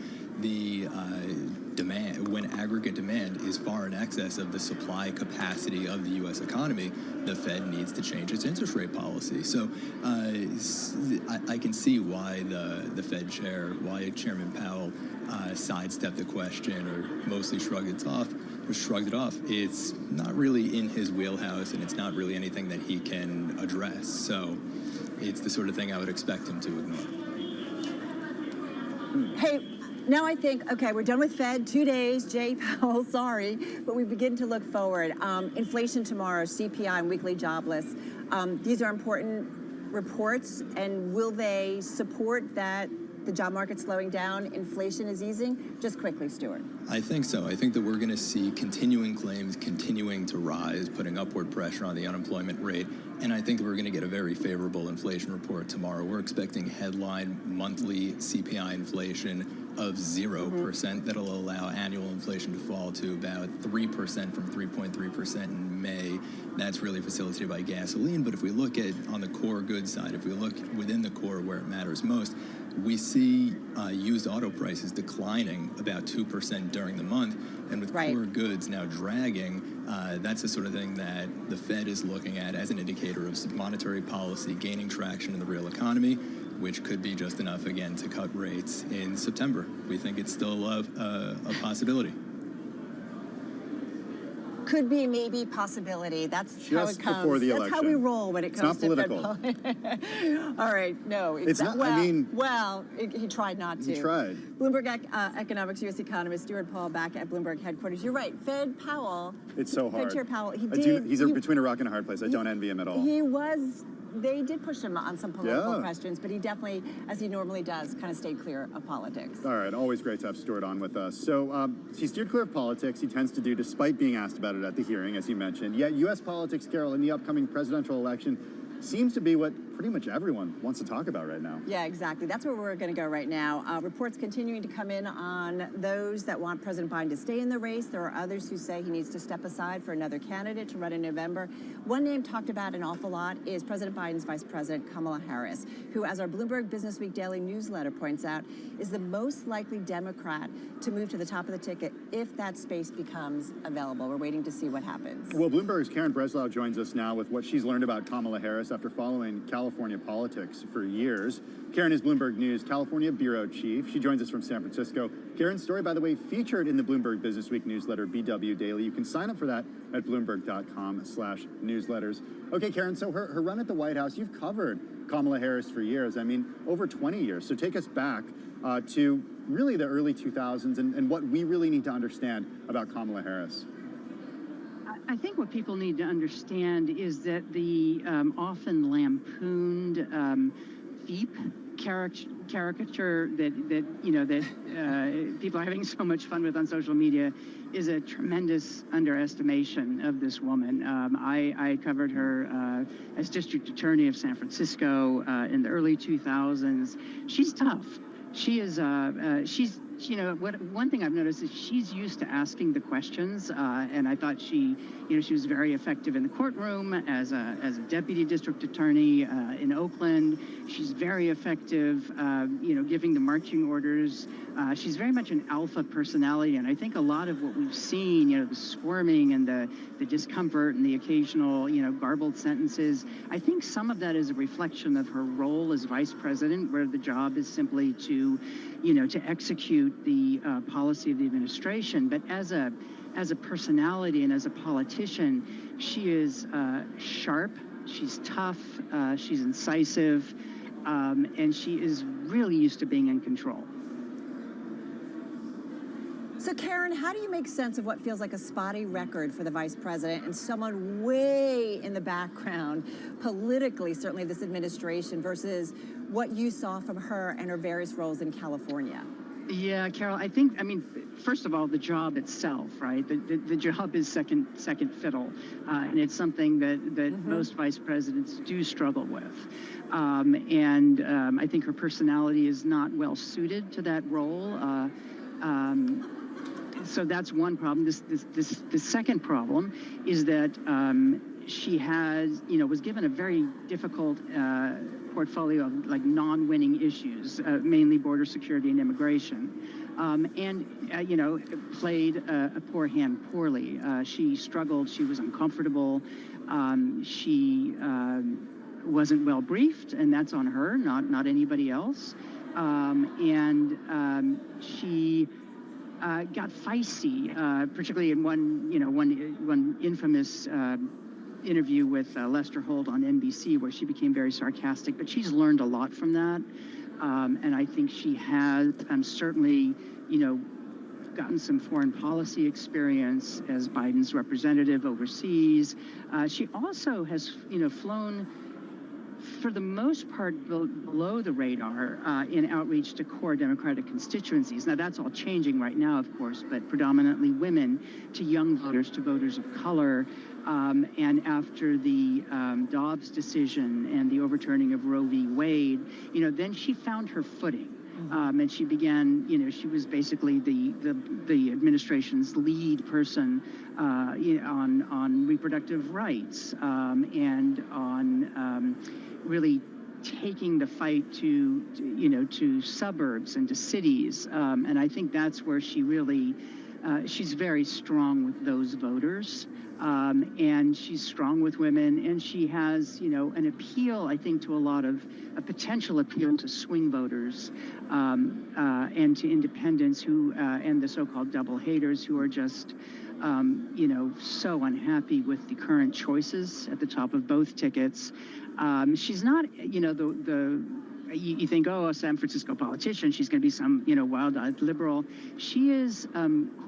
when aggregate demand is far in excess of the supply capacity of the U.S. economy, the Fed needs to change its interest rate policy. So I can see why the Fed chair, why Chairman Powell sidestepped the question or mostly shrugged it off. It's not really in his wheelhouse, and it's not really anything that he can address. So it's the sort of thing I would expect him to ignore. Hey, now I think, okay, we're done with Fed, 2 days, Jay Powell, sorry, but we begin to look forward. Inflation tomorrow, CPI and weekly jobless. These are important reports, and will they support that the job market's slowing down, inflation is easing? Just quickly, Stuart. I think so. I think that we're going to see continuing claims continuing to rise, putting upward pressure on the unemployment rate. And I think that we're going to get a very favorable inflation report tomorrow. We're expecting headline monthly CPI inflation of 0% that'll allow annual inflation to fall to about 3% from 3.3% in May. That's really facilitated by gasoline. But if we look at on the core goods side, if we look within the core where it matters most, we see used auto prices declining about 2% during the month. And with core goods now dragging, that's the sort of thing that the Fed is looking at as an indicator of monetary policy gaining traction in the real economy, which could be just enough, again, to cut rates in September. We think it's still a possibility. Could be, maybe, possibility. That's Just how it comes. before the That's election. how we roll when it comes It's not to political. All right, no. It's not, Well, he tried not to. He tried. Bloomberg Economics U.S. economist Stuart Paul back at Bloomberg headquarters. You're right. Fed Powell. It's so hard. Fed Chair Powell, He's between a rock and a hard place. I don't envy him at all. They did push him on some political questions, but he definitely, as he normally does, kind of stayed clear of politics. All right, always great to have Stuart on with us. So he steered clear of politics. He tends to do, despite being asked about it at the hearing, as you mentioned. Yet U.S. politics, Carol, in the upcoming presidential election seems to be what pretty much everyone wants to talk about right now. Yeah, exactly. That's where we're going to go right now. Reports continuing to come in on those that want President Biden to stay in the race. There are others who say he needs to step aside for another candidate to run in November. One name talked about an awful lot is President Biden's Vice President, Kamala Harris, who, as our Bloomberg Business Week daily newsletter points out, is the most likely Democrat to move to the top of the ticket if that space becomes available. We're waiting to see what happens. Well, Bloomberg's Karen Breslau joins us now with what she's learned about Kamala Harris after following California politics for years. Karen is Bloomberg News California bureau chief. She joins us from San Francisco. Karen's story, by the way, featured in the Bloomberg Business Week newsletter, BW Daily. You can sign up for that at bloomberg.com/newsletters. Okay, Karen, so her run at the White House, you've covered Kamala Harris for years. I mean, over 20 years. So take us back to really the early 2000s and what we really need to understand about Kamala Harris. I think what people need to understand is that the often lampooned Veep caricature that people are having so much fun with on social media is a tremendous underestimation of this woman. I covered her as district attorney of San Francisco in the early 2000s. She's tough. She is. One thing I've noticed is she's used to asking the questions, and I thought she was very effective in the courtroom as a deputy district attorney in Oakland. She's very effective, giving the marching orders. She's very much an alpha personality, and I think a lot of what we've seen, the squirming and the discomfort and the occasional, garbled sentences, I think some of that is a reflection of her role as vice president, where the job is simply to execute the policy of the administration. But as a personality and as a politician, she is sharp, she's tough, she's incisive, and she is really used to being in control. So, Karen, how do you make sense of what feels like a spotty record for the vice president and someone way in the background, politically, certainly this administration, versus what you saw from her and her various roles in California? Yeah, Carol, first of all, the job itself, right? The job is second fiddle, and it's something that most vice presidents do struggle with. I think her personality is not well suited to that role. So that's one problem. The second problem is that she was given a very difficult portfolio of non-winning issues, mainly border security and immigration, played a poor hand poorly. She struggled. She was uncomfortable. She wasn't well briefed, and that's on her, not anybody else. She got feisty, particularly in one infamous interview with Lester Holt on NBC, where she became very sarcastic. But she's learned a lot from that, and I think she has certainly, gotten some foreign policy experience as Biden's representative overseas. She also has, flown, for the most part, below the radar in outreach to core Democratic constituencies. Now, that's all changing right now, of course, but predominantly women, to young voters, to voters of color. And after the Dobbs decision and the overturning of Roe v. Wade, then she found her footing. And she began, she was basically the administration's lead person on reproductive rights and on really taking the fight to suburbs and to cities. And I think that's where she really, she's very strong with those voters. And she's strong with women, and she has, an appeal, I think, to a potential appeal to swing voters and to independents and the so-called double haters who are just, so unhappy with the current choices at the top of both tickets. She's not, you think, oh, a San Francisco politician, she's going to be some, wild-eyed liberal. She is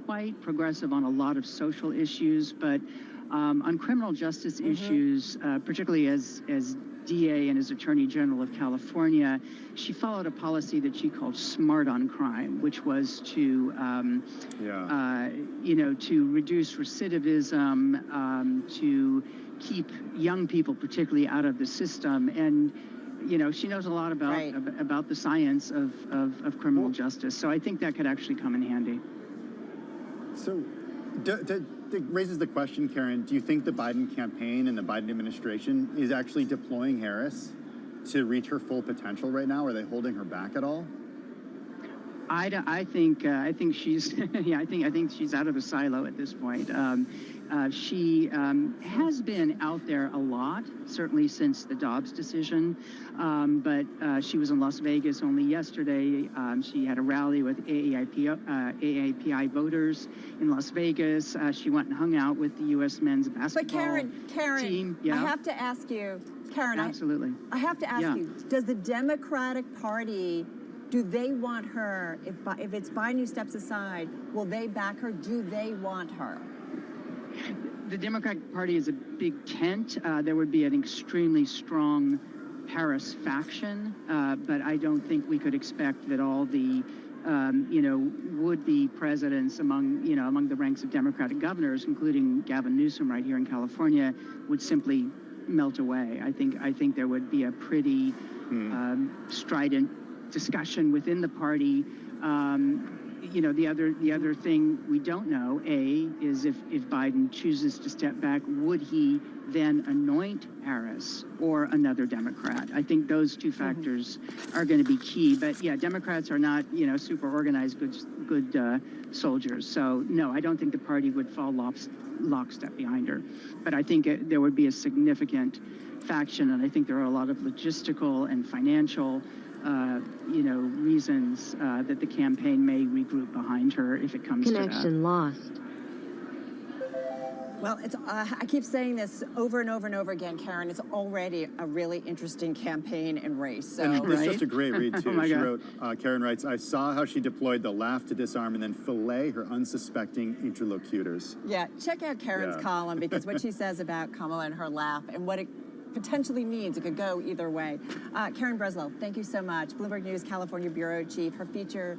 quite progressive on a lot of social issues, but on criminal justice issues, particularly as DA and as Attorney General of California, she followed a policy that she called smart on crime, which was to, to reduce recidivism, to keep young people particularly out of the system. And she knows a lot about the science of criminal justice. So I think that could actually come in handy. So it raises the question, Karen, do you think the Biden campaign and the Biden administration is actually deploying Harris to reach her full potential right now? Are they holding her back at all? I think she's I think she's out of the silo at this point. She has been out there a lot, certainly since the Dobbs decision, but she was in Las Vegas only yesterday. She had a rally with AAPI voters in Las Vegas. She went and hung out with the U.S. men's basketball team. I have to ask you, Karen. Absolutely. I have to ask you, does the Democratic Party, do they want her, if it's Biden who steps aside, will they back her? Do they want her? The Democratic Party is a big tent. There would be an extremely strong Harris faction, but I don't think we could expect that all the, would-be presidents among the ranks of Democratic governors, including Gavin Newsom right here in California, would simply melt away. I think there would be a pretty strident discussion within the party. The other thing we don't know, is if Biden chooses to step back, would he then anoint Harris or another Democrat? I think those two factors are going to be key. But yeah, Democrats are not, super organized, good soldiers. So no, I don't think the party would fall lockstep behind her. But I think there would be a significant faction, and I think there are a lot of logistical and financial reasons that the campaign may regroup behind her if it comes to that. Connection lost. Well, it's I keep saying this over and over and over again, Karen. It's already a really interesting campaign and race. So, it's such a great read, too. Oh she wrote, Karen writes, I saw how she deployed the laugh to disarm and then fillet her unsuspecting interlocutors. Yeah, check out Karen's column, because what she says about Kamala and her laugh and what it potentially means, it could go either way. Karen Breslow, thank you so much. Bloomberg News California Bureau Chief. Her feature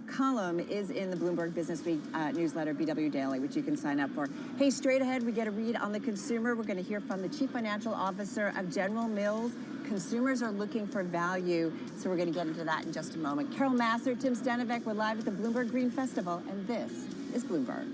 column is in the Bloomberg Business Week newsletter, BW Daily, which you can sign up for. Hey, straight ahead, we get a read on the consumer. We're going to hear from the Chief Financial Officer of General Mills. Consumers are looking for value, so we're going to get into that in just a moment. Carol Masser, Tim Stanovec, we're live at the Bloomberg Green Festival, and this is Bloomberg.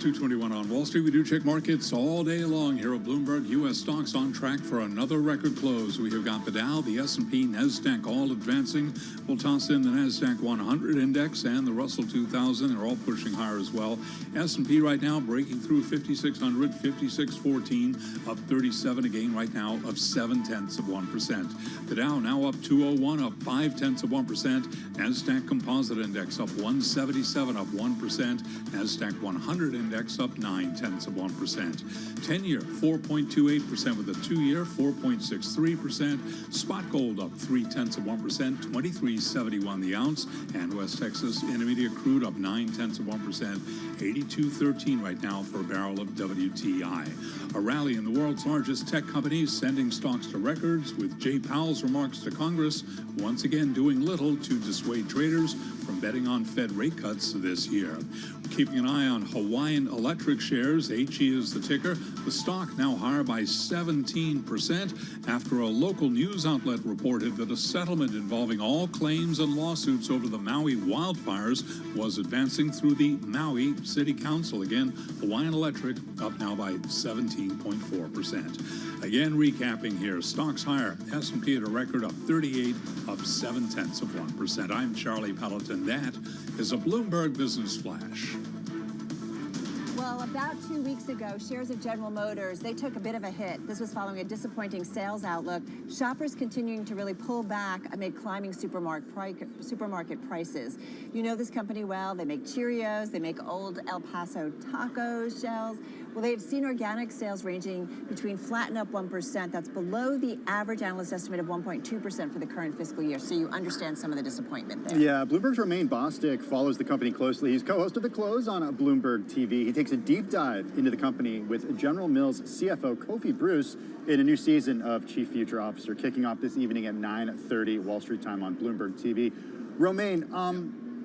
2:21 on Wall Street. We do check markets all day long here at Bloomberg. U.S. stocks on track for another record close. We have got the Dow, the S&P, NASDAQ all advancing. We'll toss in the NASDAQ 100 index and the Russell 2000. They're all pushing higher as well. S&P right now breaking through 5,600, 5614, up 37, a gain right now of 0.7%. The Dow now up 201, up 0.5%. NASDAQ Composite Index up 177, up 1%. NASDAQ 100 Index up 0.9%. 10-year 4.28% with a 2-year 4.63%. Spot gold up 0.3%, 23.71 the ounce. And West Texas Intermediate crude up 0.9%, 82.13 right now for a barrel of WTI. A rally in the world's largest tech companies sending stocks to records, with Jay Powell's remarks to Congress once again doing little to dissuade traders from betting on Fed rate cuts this year. Keeping an eye on Hawaiian Electric shares. HE is the ticker. The stock now higher by 17% after a local news outlet reported that a settlement involving all claims and lawsuits over the Maui wildfires was advancing through the Maui City Council. Again, Hawaiian Electric up now by 17.4%. Again, recapping here, stocks higher. S&P at a record up 38, up 0.7%. I'm Charlie Pelleton. That is a Bloomberg Business Flash. Well, about 2 weeks ago, shares of General Motors, they took a bit of a hit. This was following a disappointing sales outlook. Shoppers continuing to really pull back amid climbing supermarket prices. You know this company well. They make Cheerios. They make old El Paso taco shells. Well, they've seen organic sales ranging between flat and up 1%. That's below the average analyst estimate of 1.2% for the current fiscal year. So you understand some of the disappointment there. Yeah, Bloomberg's Romain Bostic follows the company closely. He's co-host of The Close on Bloomberg TV. He takes a deep dive into the company with General Mills CFO Kofi Bruce in a new season of Chief Future Officer, kicking off this evening at 9:30 Wall Street time on Bloomberg TV. Romain,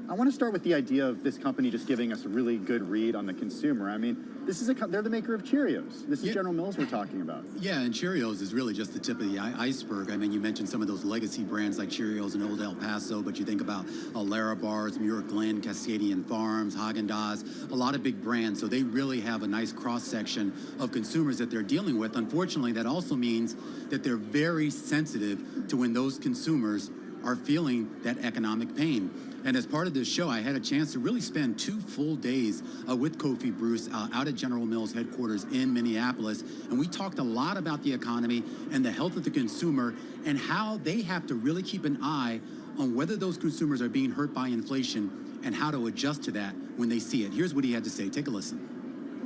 I want to start with the idea of this company just giving us a really good read on the consumer. I mean, they're the maker of Cheerios. This is General Mills we're talking about. Yeah, and Cheerios is really just the tip of the iceberg. I mean, you mentioned some of those legacy brands like Cheerios and Old El Paso, but you think about Lara Bars, Muir Glen, Cascadian Farms, Haagen-Dazs, a lot of big brands. So they really have a nice cross-section of consumers that they're dealing with. Unfortunately, that also means that they're very sensitive to when those consumers are feeling that economic pain. And as part of this show, I had a chance to really spend 2 full days with Kofi Bruce out at General Mills headquarters in Minneapolis. And we talked a lot about the economy and the health of the consumer and how they have to really keep an eye on whether those consumers are being hurt by inflation and how to adjust to that when they see it. Here's what he had to say. Take a listen.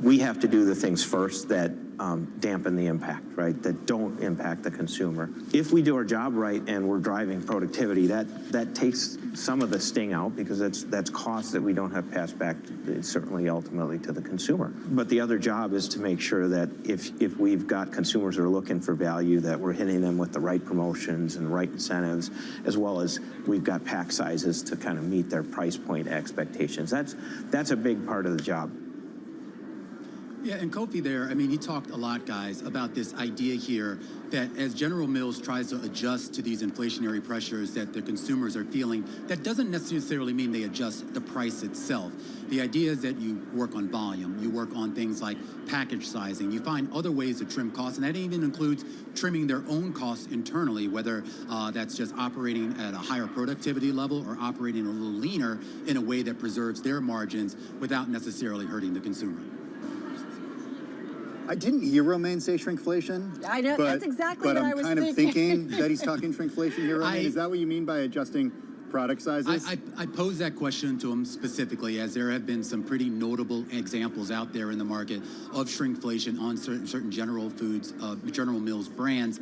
We have to do the things first that dampen the impact, right? That don't impact the consumer. If we do our job right and we're driving productivity, that takes some of the sting out, because that's costs that we don't have passed back, certainly ultimately to the consumer. But the other job is to make sure that if we've got consumers who are looking for value, that we're hitting them with the right promotions and the right incentives, as well as we've got pack sizes to kind of meet their price point expectations. That's a big part of the job. Yeah, and Kofi there, I mean, he talked a lot, guys, about this idea here that as General Mills tries to adjust to these inflationary pressures that the consumers are feeling, that doesn't necessarily mean they adjust the price itself. The idea is that you work on volume, you work on things like package sizing, you find other ways to trim costs, and that even includes trimming their own costs internally, whether that's just operating at a higher productivity level or operating a little leaner in a way that preserves their margins without necessarily hurting the consumer. I didn't hear Romain say shrinkflation. I know, that's exactly what I was thinking. But I'm kind of thinking that he's talking shrinkflation here, Romain. Is that what you mean by adjusting product sizes? I posed that question to him specifically, as there have been some pretty notable examples out there in the market of shrinkflation on certain General Mills brands.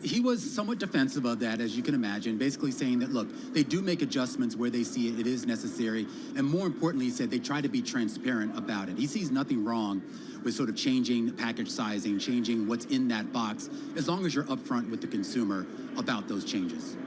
He was somewhat defensive of that, as you can imagine, basically saying that, look, they do make adjustments where they see it is necessary. And more importantly, he said they try to be transparent about it. He sees nothing wrong with sort of changing package sizing, changing what's in that box, as long as you're upfront with the consumer about those changes.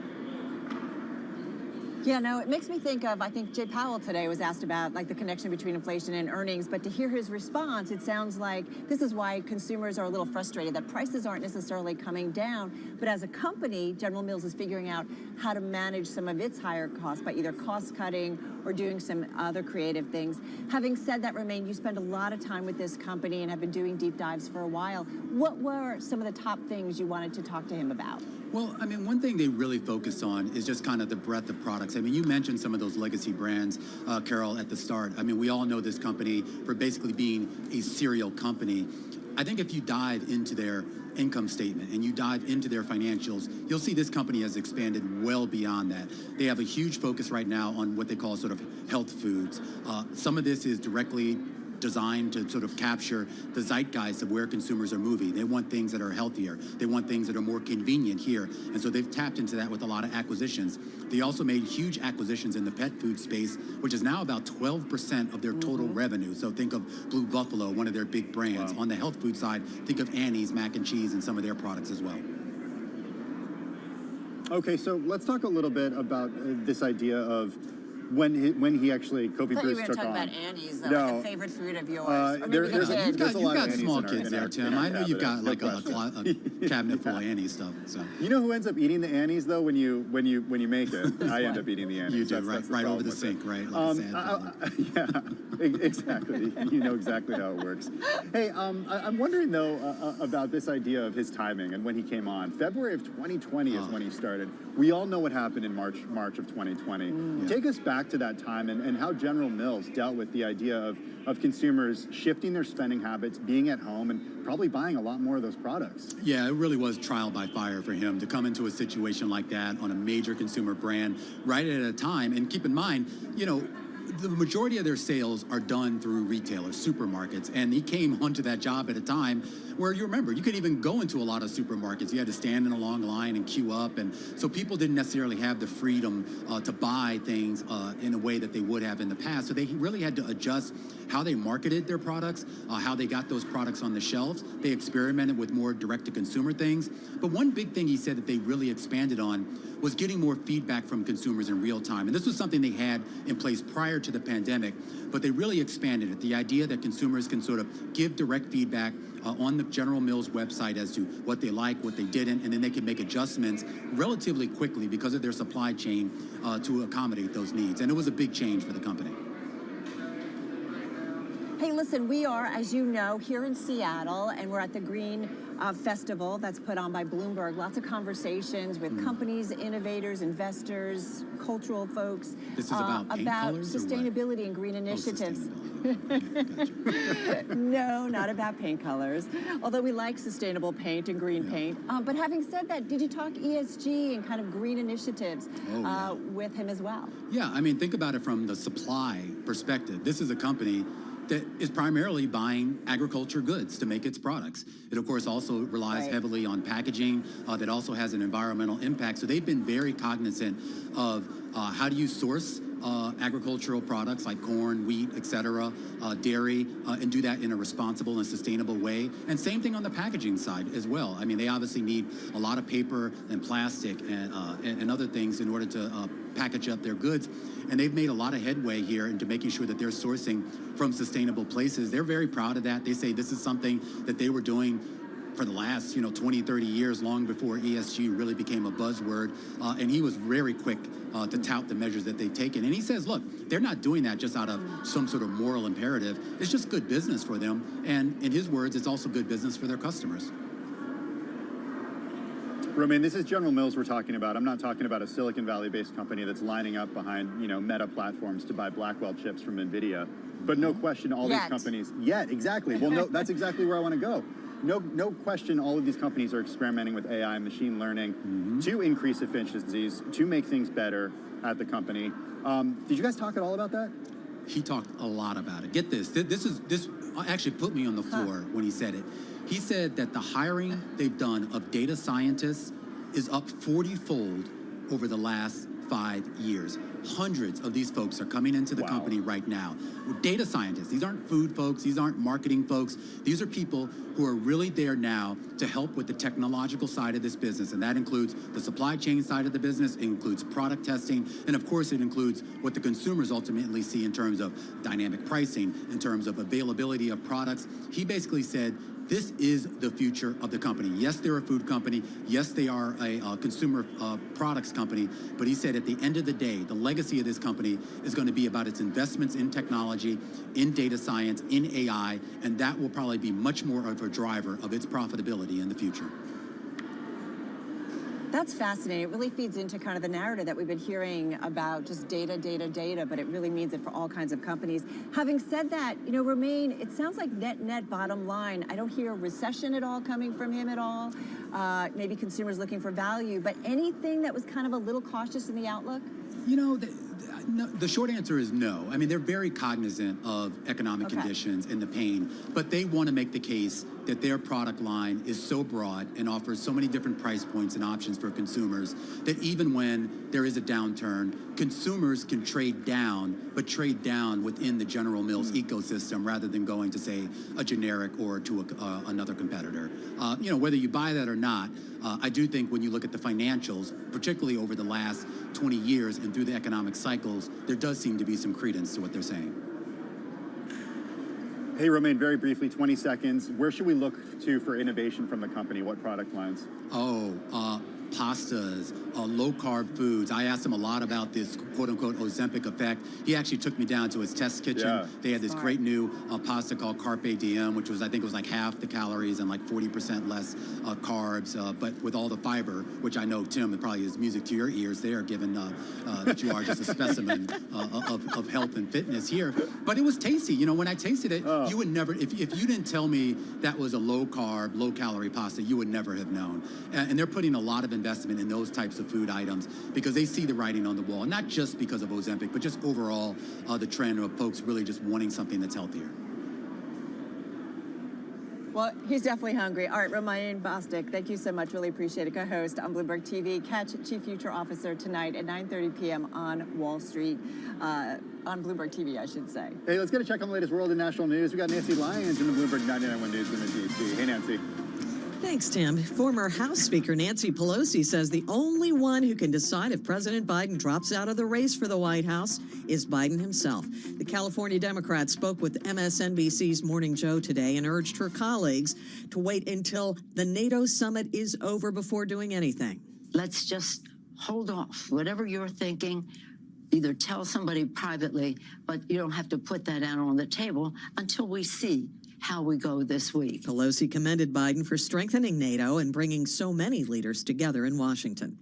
Yeah, no, it makes me think of, I think Jay Powell today was asked about like the connection between inflation and earnings, but to hear his response, it sounds like this is why consumers are a little frustrated that prices aren't necessarily coming down, but as a company, General Mills is figuring out how to manage some of its higher costs by either cost cutting or doing some other creative things. Having said that, Romain, you spend a lot of time with this company and have been doing deep dives for a while. What were some of the top things you wanted to talk to him about? Well, I mean, one thing they really focus on is just kind of the breadth of products. I mean, you mentioned some of those legacy brands, Carol, at the start. I mean, we all know this company for basically being a cereal company. I think if you dive into their income statement and you dive into their financials, you'll see this company has expanded well beyond that. They have a huge focus right now on what they call sort of health foods. Some of this is directly designed to sort of capture the zeitgeist of where consumers are moving. They want things that are healthier. They want things that are more convenient here. And so they've tapped into that with a lot of acquisitions. They also made huge acquisitions in the pet food space, which is now about 12% of their total revenue. So think of Blue Buffalo, one of their big brands. Wow. On the health food side, think of Annie's mac and cheese and some of their products as well. Okay, so let's talk a little bit about this idea of when he actually, Kofi Bruce took on. I thought you were going to talk about Annie's, though, no. like a favorite food of yours. Or maybe You've got small kids there, Tim. I know you've got like a cabinet full of Annie's stuff. So you know who ends up eating the Annie's though when you make it? I end up eating the Annie's. You do, right over the sink, right? Like yeah, exactly. You know exactly how it works. Hey, I'm wondering though about this idea of his timing and when he came on. February of 2020 is when he started. We all know what happened in March of 2020. Take us back to that time and how General Mills dealt with the idea of consumers shifting their spending habits, being at home, and probably buying a lot more of those products. Yeah, it really was trial by fire for him to come into a situation like that on a major consumer brand right at a time. And keep in mind, you know, the majority of their sales are done through retailers, supermarkets, and he came onto that job at a time where, you remember, you could even go into a lot of supermarkets. You had to stand in a long line and queue up, and so people didn't necessarily have the freedom to buy things in a way that they would have in the past. So they really had to adjust how they marketed their products, how they got those products on the shelves. They experimented with more direct-to-consumer things. But one big thing he said that they really expanded on was getting more feedback from consumers in real time. And this was something they had in place prior to the pandemic, but they really expanded it. The idea that consumers can sort of give direct feedback on the General Mills website as to what they like, what they didn't, and then they can make adjustments relatively quickly because of their supply chain to accommodate those needs. And it was a big change for the company. Hey, listen, we are, as you know, here in Seattle, and we're at the Green Festival that's put on by Bloomberg. Lots of conversations with companies, innovators, investors, cultural folks. This is about sustainability and green initiatives. No, not about paint colors, although we like sustainable paint and green paint. But having said that, did you talk ESG and kind of green initiatives with him as well? Yeah, I mean, think about it from the supply perspective. This is a company that is primarily buying agriculture goods to make its products. It, of course, also relies heavily on packaging that also has an environmental impact. So they've been very cognizant of how do you source agricultural products like corn, wheat, etc., dairy, and do that in a responsible and sustainable way. And same thing on the packaging side as well. I mean, they obviously need a lot of paper and plastic and other things in order to package up their goods. And they've made a lot of headway here into making sure that they're sourcing from sustainable places. They're very proud of that. They say this is something that they were doing for the last, 20, 30 years, long before ESG really became a buzzword. And he was very quick to tout the measures that they've taken. And he says, look, they're not doing that just out of some sort of moral imperative. It's just good business for them. And in his words, it's also good business for their customers. Romain, this is General Mills we're talking about. I'm not talking about a Silicon Valley-based company that's lining up behind, Meta platforms to buy Blackwell chips from NVIDIA. But no question, all these companies... Exactly. Well, no, that's exactly where I want to go. No question, all of these companies are experimenting with AI and machine learning to increase efficiencies, to make things better at the company. Did you guys talk at all about that? He talked a lot about it. Get this. This actually put me on the floor when he said it. He said that the hiring they've done of data scientists is up 40-fold over the last 5 years. Hundreds of these folks are coming into the company right now. Data scientists. These aren't food folks. These aren't marketing folks. These are people who are really there now to help with the technological side of this business. And that includes the supply chain side of the business, it includes product testing, and of course it includes what the consumers ultimately see in terms of dynamic pricing, in terms of availability of products. He basically said, this is the future of the company. Yes, they're a food company. Yes, they are a consumer products company. But he said at the end of the day, the legacy of this company is going to be about its investments in technology, in data science, in AI, and that will probably be much more of a driver of its profitability in the future. That's fascinating. It really feeds into kind of the narrative that we've been hearing about just data, but it really means it for all kinds of companies. Having said that, Romain, it sounds like net bottom line. I don't hear a recession at all coming from him at all. Maybe consumers looking for value, but anything that was kind of a little cautious in the outlook? The short answer is no. I mean, they're very cognizant of economic conditions and the pain, but they want to make the case that their product line is so broad and offers so many different price points and options for consumers that even when there is a downturn, consumers can trade down, but trade down within the General Mills ecosystem rather than going to, say, a generic or to another competitor. Whether you buy that or not, I do think when you look at the financials, particularly over the last 20 years and through the economic cycles, there does seem to be some credence to what they're saying. Hey, Romain, very briefly, 20 seconds. Where should we look to for innovation from the company? What product lines? Pastas, low-carb foods. I asked him a lot about this quote-unquote Ozempic effect. He actually took me down to his test kitchen. Yeah. They had this great new pasta called Carpe Diem, which was, I think it was like half the calories and like 40% less carbs, but with all the fiber, which I know, Tim, it probably is music to your ears there, given that you are just a specimen of health and fitness here. But it was tasty. When I tasted it, you would never, if you didn't tell me that was a low-carb, low-calorie pasta, you would never have known. And they're putting a lot of investment in those types of food items because they see the writing on the wall, not just because of Ozempic, but just overall the trend of folks really just wanting something that's healthier. Well, he's definitely hungry. All right, Romain Bostic, thank you so much. Really appreciate it. Co-host on Bloomberg TV. Catch Chief Future Officer tonight at 9:30 p.m. on Wall Street, on Bloomberg TV, I should say. Hey, let's get a check on the latest world and national news. We got Nancy Lyons in the Bloomberg 99.1 Newsroom in D.C. Hey, Nancy. Thanks, Tim. Former House Speaker Nancy Pelosi says the only one who can decide if President Biden drops out of the race for the White House is Biden himself. The California Democrat spoke with MSNBC's Morning Joe today and urged her colleagues to wait until the NATO summit is over before doing anything. Let's just hold off. Whatever you're thinking, either tell somebody privately, but you don't have to put that out on the table until we see how we go this week. Pelosi commended Biden for strengthening NATO and bringing so many leaders together in Washington.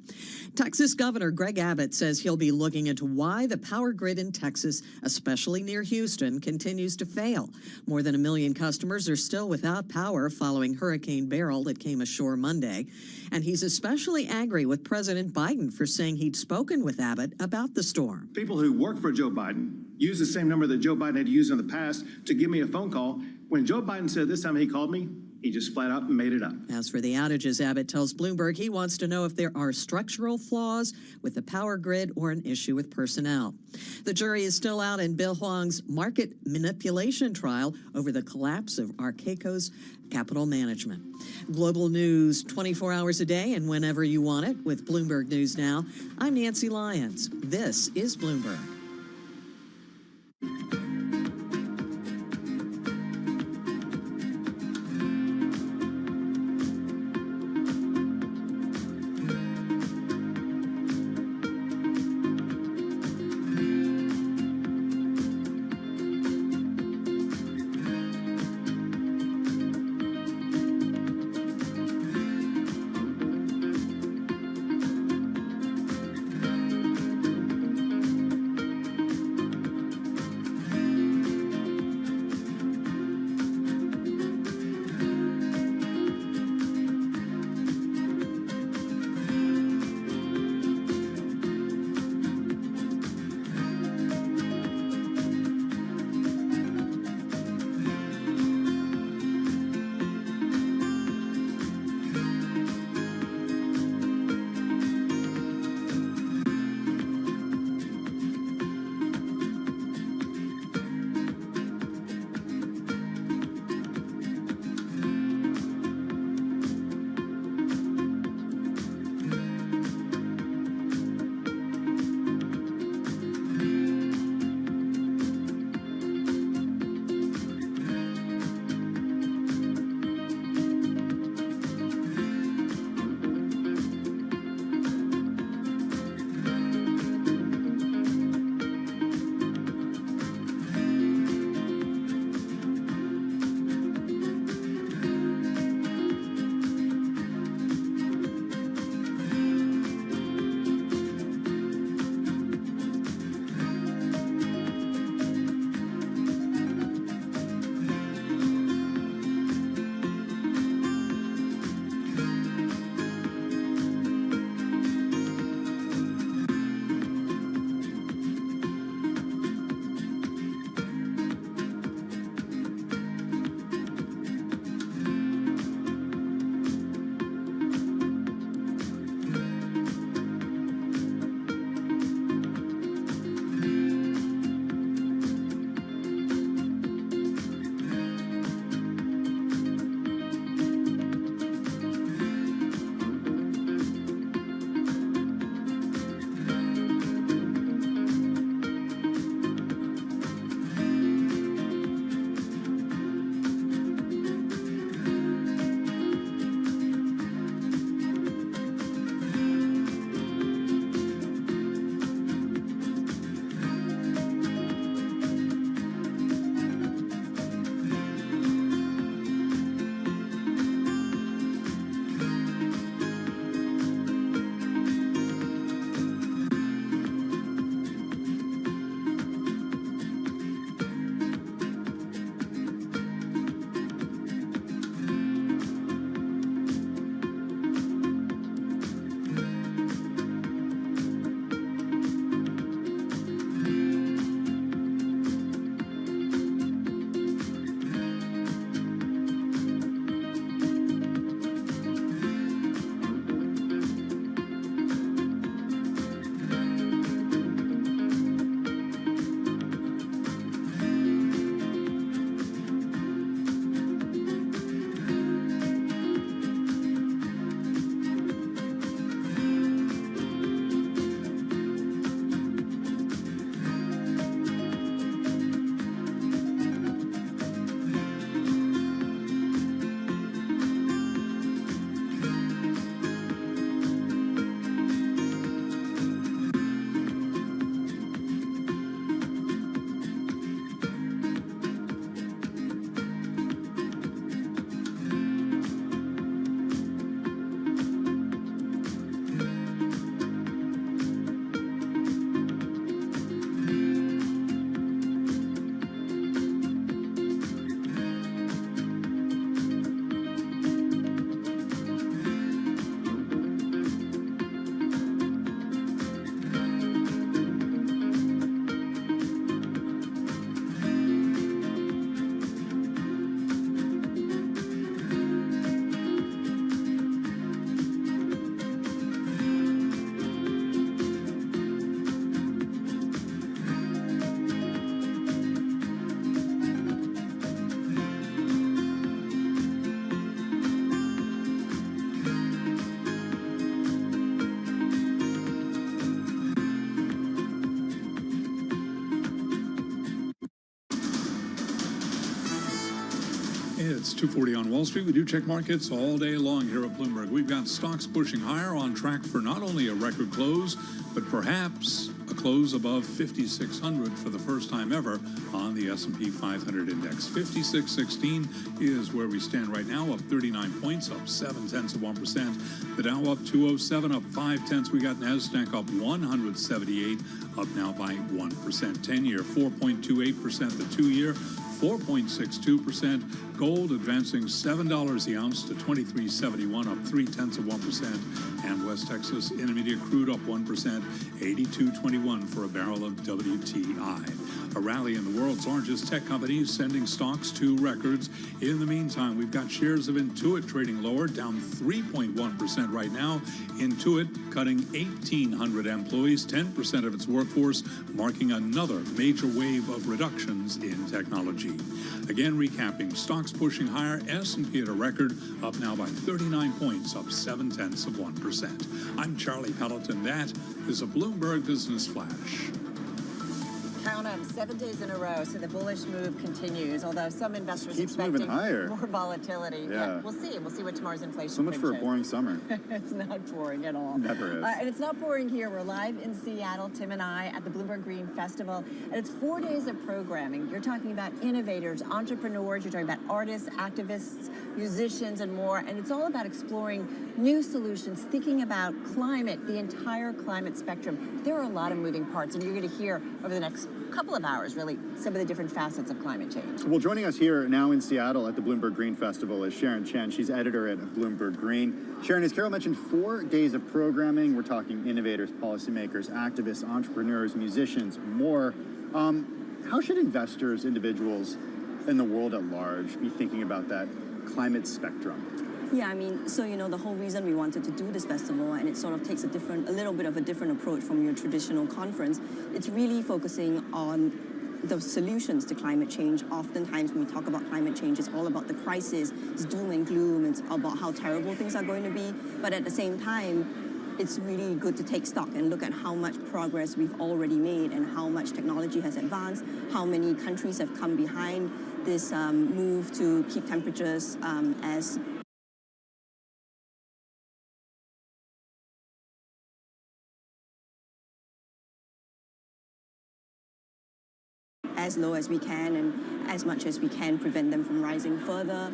Texas Governor Greg Abbott says he'll be looking into why the power grid in Texas, especially near Houston, continues to fail. More than 1 million customers are still without power following Hurricane Beryl that came ashore Monday. And he's especially angry with President Biden for saying he'd spoken with Abbott about the storm. People who work for Joe Biden use the same number that Joe Biden had used in the past to give me a phone call. When Joe Biden said this time he called me, he just flat out made it up. As for the outages, Abbott tells Bloomberg he wants to know if there are structural flaws with the power grid or an issue with personnel. The jury is still out in Bill Huang's market manipulation trial over the collapse of Arcaco's capital management. Global news 24 hours a day and whenever you want it with Bloomberg News Now. I'm Nancy Lyons. This is Bloomberg. It's 2:40 on Wall Street. We do check markets all day long here at Bloomberg. We've got stocks pushing higher, on track for not only a record close, but perhaps a close above 5,600 for the first time ever on the S&P 500 index. 5616 is where we stand right now, up 39 points, up 0.7%. The Dow up 207, up 0.5. We got NASDAQ up 178, up now by 1%. 10-year, 4.28%. The 2-year, 4.62%. Gold advancing $7 the ounce to $23.71, up 0.3%. And West Texas Intermediate crude up 1%, 82.21 for a barrel of WTI. A rally in the world's largest tech companies sending stocks to records. In the meantime, we've got shares of Intuit trading lower, down 3.1% right now. Intuit cutting 1,800 employees, 10% of its workforce, marking another major wave of reductions in technology. Again, recapping, stocks pushing higher, S&P at a record, up now by 39 points, up 0.7%. I'm Charlie Pelleton. That is a Bloomberg Business Flash. Count them 7 days in a row, so the bullish move continues, although some investors Keeps expecting moving higher. more volatility. Yeah. We'll see. We'll see what tomorrow's inflation So much for a print boring summer. It's not boring at all. Never is. And it's not boring here. We're live in Seattle, Tim and I, at the Bloomberg Green Festival. And it's 4 days of programming. You're talking about innovators, entrepreneurs, you're talking about artists, activists, musicians, and more. And it's all about exploring new solutions, thinking about climate, the entire climate spectrum. There are a lot of moving parts, and you're going to hear over the next couple of hours, really, some of the different facets of climate change. Well, joining us here now in Seattle at the Bloomberg Green Festival is Sharon Chen. She's editor at Bloomberg Green. Sharon, as Carol mentioned, 4 days of programming. We're talking innovators, policymakers, activists, entrepreneurs, musicians, more. How should investors, individuals in the world at large be thinking about that climate spectrum? Yeah, I mean, so, the whole reason we wanted to do this festival, and it sort of takes a little bit of a different approach from your traditional conference, it's really focusing on the solutions to climate change. Oftentimes when we talk about climate change, it's all about the crisis, it's doom and gloom, it's about how terrible things are going to be. But at the same time, it's really good to take stock and look at how much progress we've already made and how much technology has advanced, how many countries have come behind this move to keep temperatures as low as we can and as much as we can prevent them from rising further.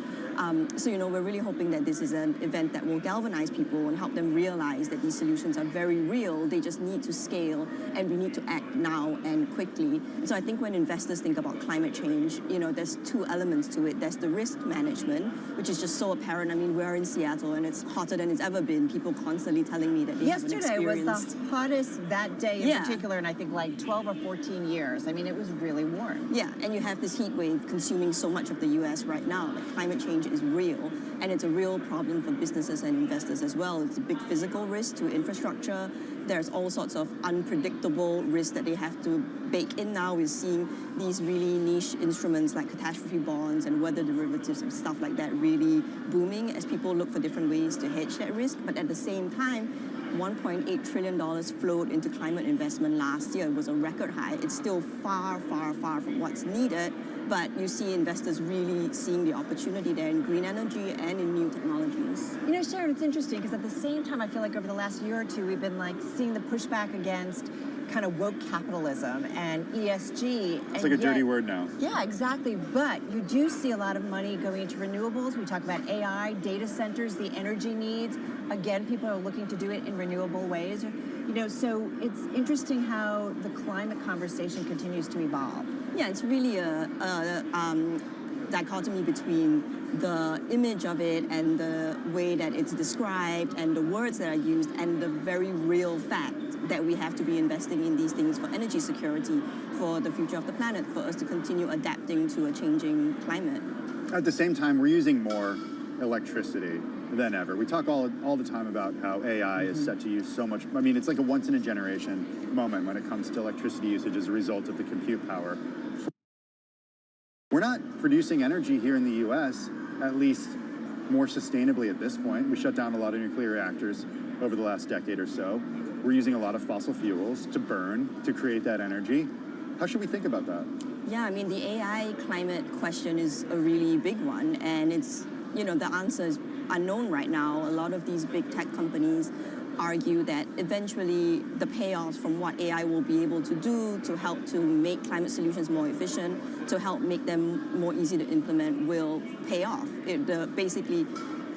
So, we're really hoping that this is an event that will galvanize people and help them realize that these solutions are very real. They just need to scale, and we need to act now and quickly. So I think when investors think about climate change, there's 2 elements to it. There's the risk management, which is just so apparent. I mean, we're in Seattle, and it's hotter than it's ever been. People constantly telling me that they haven't experienced. Yesterday was the hottest that day in particular in, I think, like 12 or 14 years. I mean, it was really warm. Yeah, and you have this heat wave consuming so much of the U.S. right now. Like, climate change is real, and it's a real problem for businesses and investors as well. It's a big physical risk to infrastructure. There's all sorts of unpredictable risks that they have to bake in now. We're seeing these really niche instruments like catastrophe bonds and weather derivatives and stuff like that really booming as people look for different ways to hedge that risk. But at the same time, $1.8 trillion flowed into climate investment last year. It was a record high. It's still far, far, far from what's needed, but you see investors really seeing the opportunity there in green energy and in new technologies. Sharon, it's interesting because at the same time, I feel like over the last year or two, we've been seeing the pushback against kind of woke capitalism and ESG. It's like a dirty word now. Yeah, exactly. But you do see a lot of money going into renewables. We talk about AI, data centers, the energy needs. Again, people are looking to do it in renewable ways. So it's interesting how the climate conversation continues to evolve. Yeah, it's really a dichotomy between the image of it and the way that it's described and the words that are used and the very real fact that we have to be investing in these things for energy security, for the future of the planet, for us to continue adapting to a changing climate. At the same time, we're using more electricity than ever. We talk all the time about how AI is set to use so much. I mean, it's like a once-in-a-generation moment when it comes to electricity usage as a result of the compute power. We're not producing energy here in the U.S., at least more sustainably at this point. We shut down a lot of nuclear reactors over the last decade or so. We're using a lot of fossil fuels to burn, to create that energy. How should we think about that? Yeah, I mean, the AI climate question is a really big one, and it's, the answer is unknown right now. A lot of these big tech companies argue that eventually the payoffs from what AI will be able to do to help to make climate solutions more efficient, to help make them more easy to implement, will pay off. Basically,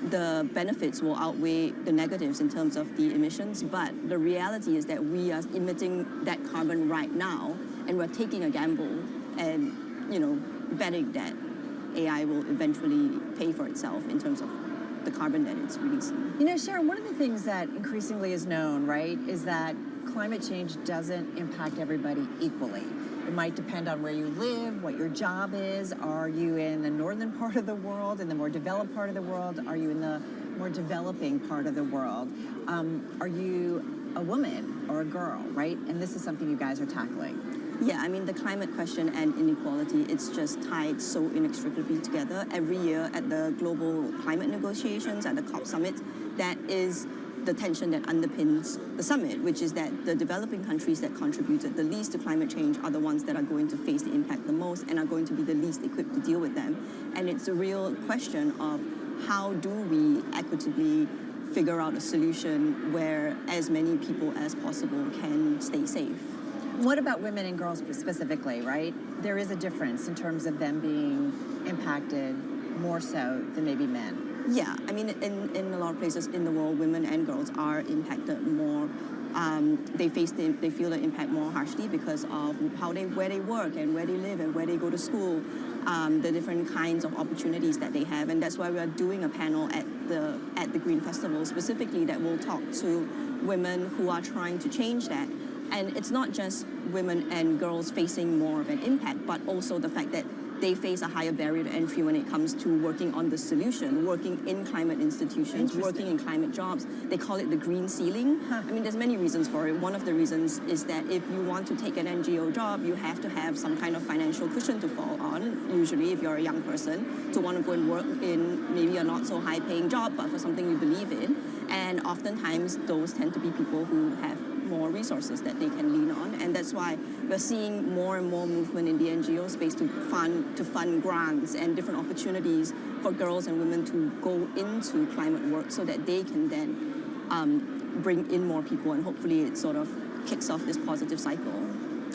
the benefits will outweigh the negatives in terms of the emissions, but the reality is that we are emitting that carbon right now, and we're taking a gamble and, betting that AI will eventually pay for itself in terms of the carbon that it's releasing. Sharon, one of the things that increasingly is known, right, is that climate change doesn't impact everybody equally. It might depend on where you live, what your job is. Are you in the northern part of the world, in the more developed part of the world? Are you in the more developing part of the world? Are you a woman or a girl, right? And this is something you guys are tackling. Yeah, I mean, the climate question and inequality, it's just tied so inextricably together. Every year at the global climate negotiations, at the COP summit, that is the tension that underpins the summit, which is that the developing countries that contributed the least to climate change are the ones that are going to face the impact the most and are going to be the least equipped to deal with them. And it's a real question of how do we equitably figure out a solution where as many people as possible can stay safe. What about women and girls specifically, right? There is a difference in terms of them being impacted more so than maybe men. Yeah, I mean, in a lot of places in the world, women and girls are impacted more. They feel the impact more harshly because of where they work and where they live and where they go to school, the different kinds of opportunities that they have, and that's why we are doing a panel at the Green Festival specifically that will talk to women who are trying to change that. And it's not just women and girls facing more of an impact, but also the fact that they face a higher barrier to entry when it comes to working on the solution, working in climate institutions, working in climate jobs. They call it the green ceiling. I mean, there's many reasons for it. One of the reasons is that if you want to take an NGO job, you have to have some kind of financial cushion to fall on, usually if you're a young person, to want to go and work in maybe a not so high paying job, but for something you believe in. And oftentimes those tend to be people who have more resources that they can lean on, and that's why we're seeing more and more movement in the NGO space to fund grants and different opportunities for girls and women to go into climate work so that they can then bring in more people, and hopefully it sort of kicks off this positive cycle.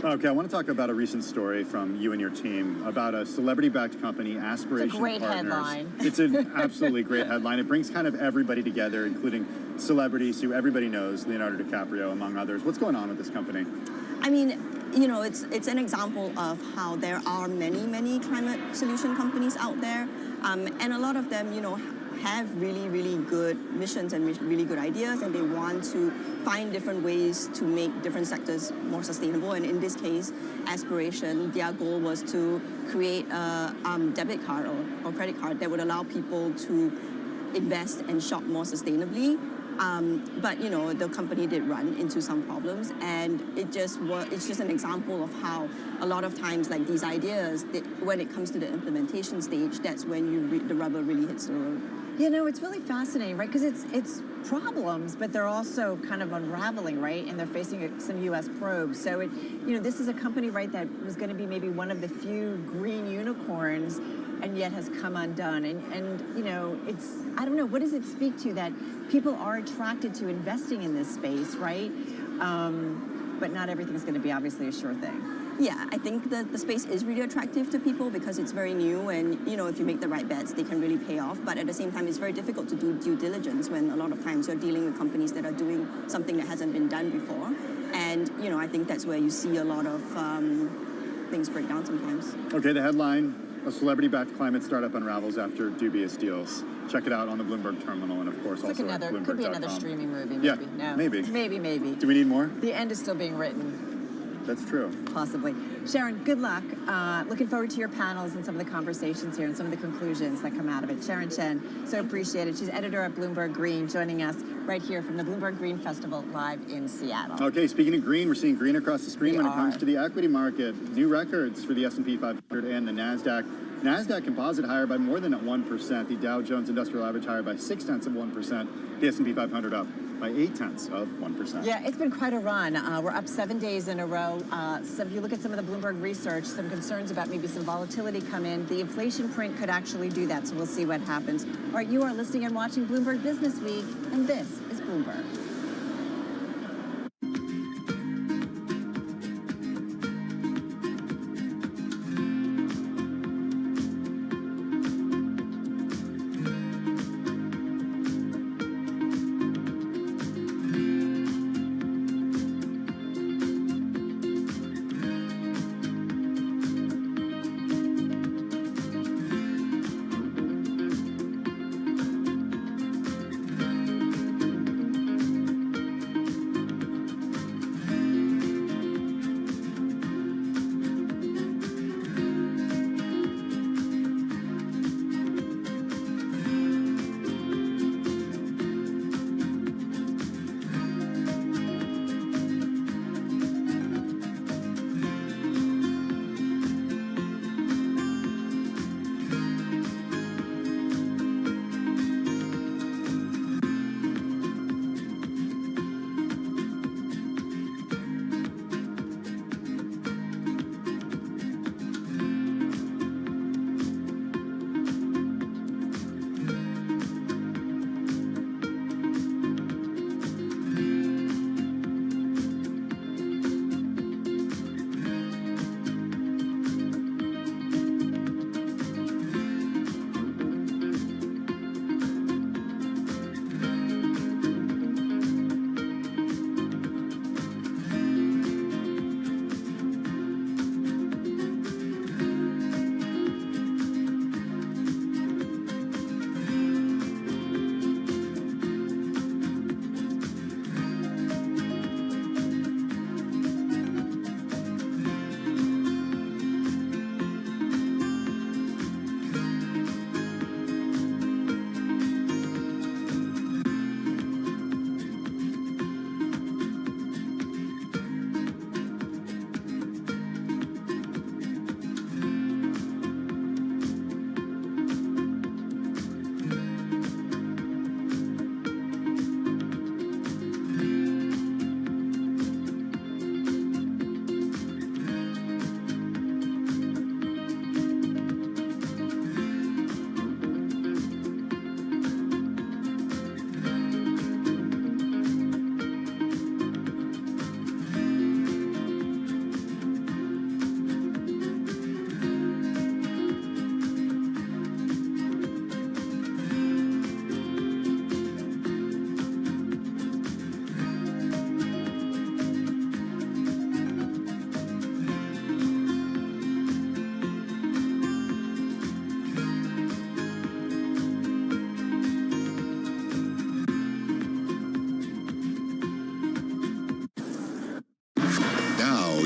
Okay, I want to talk about a recent story from you and your team about a celebrity-backed company, Aspiration It's a great Partners. headline. It's an absolutely great headline. It brings kind of everybody together, including celebrities who everybody knows, Leonardo DiCaprio, among others. What's going on with this company? I mean, it's an example of how there are many climate solution companies out there, and a lot of them, have really good missions and really good ideas, and they want to find different ways to make different sectors more sustainable. And in this case, Aspiration, their goal was to create a debit card or credit card that would allow people to invest and shop more sustainably. But the company did run into some problems, and it's just an example of how a lot of times, like these ideas, when it comes to the implementation stage, that's when the rubber really hits the road. It's really fascinating, right? Because it's problems, but they're also kind of unraveling, right? And they're facing some U.S. probes. So this is a company, right, that was going to be maybe one of the few green unicorns, and yet has come undone. And it's, I don't know, what does it speak to that people are attracted to investing in this space, right? But not everything's going to be obviously a sure thing. Yeah, I think the space is really attractive to people because it's very new, and if you make the right bets, they can really pay off. But at the same time, it's very difficult to do due diligence when a lot of times you're dealing with companies that are doing something that hasn't been done before. And I think that's where you see a lot of things break down sometimes. Okay, the headline: a celebrity-backed climate startup unravels after dubious deals. Check it out on the Bloomberg terminal, and of course also at Bloomberg.com. Could be another streaming movie. Maybe. Yeah, No. maybe. Maybe. Do we need more? The end is still being written. That's true. Possibly. Sharon, good luck. Looking forward to your panels and some of the conversations here and some of the conclusions that come out of it. Sharon Chen, so appreciate it. She's editor at Bloomberg Green, joining us right here from the Bloomberg Green Festival live in Seattle. Okay, speaking of green, we're seeing green across the screen when it comes to the equity market. New records for the S&P 500 and the NASDAQ. NASDAQ composite higher by more than 1%. The Dow Jones Industrial Average higher by 0.6%. The S&P 500 up by 0.8%. Yeah, it's been quite a run. We're up 7 days in a row. So if you look at some of the Bloomberg research, some concerns about maybe some volatility come in. The inflation print could actually do that, so we'll see what happens. All right, you are listening and watching Bloomberg Business Week, and this is Bloomberg.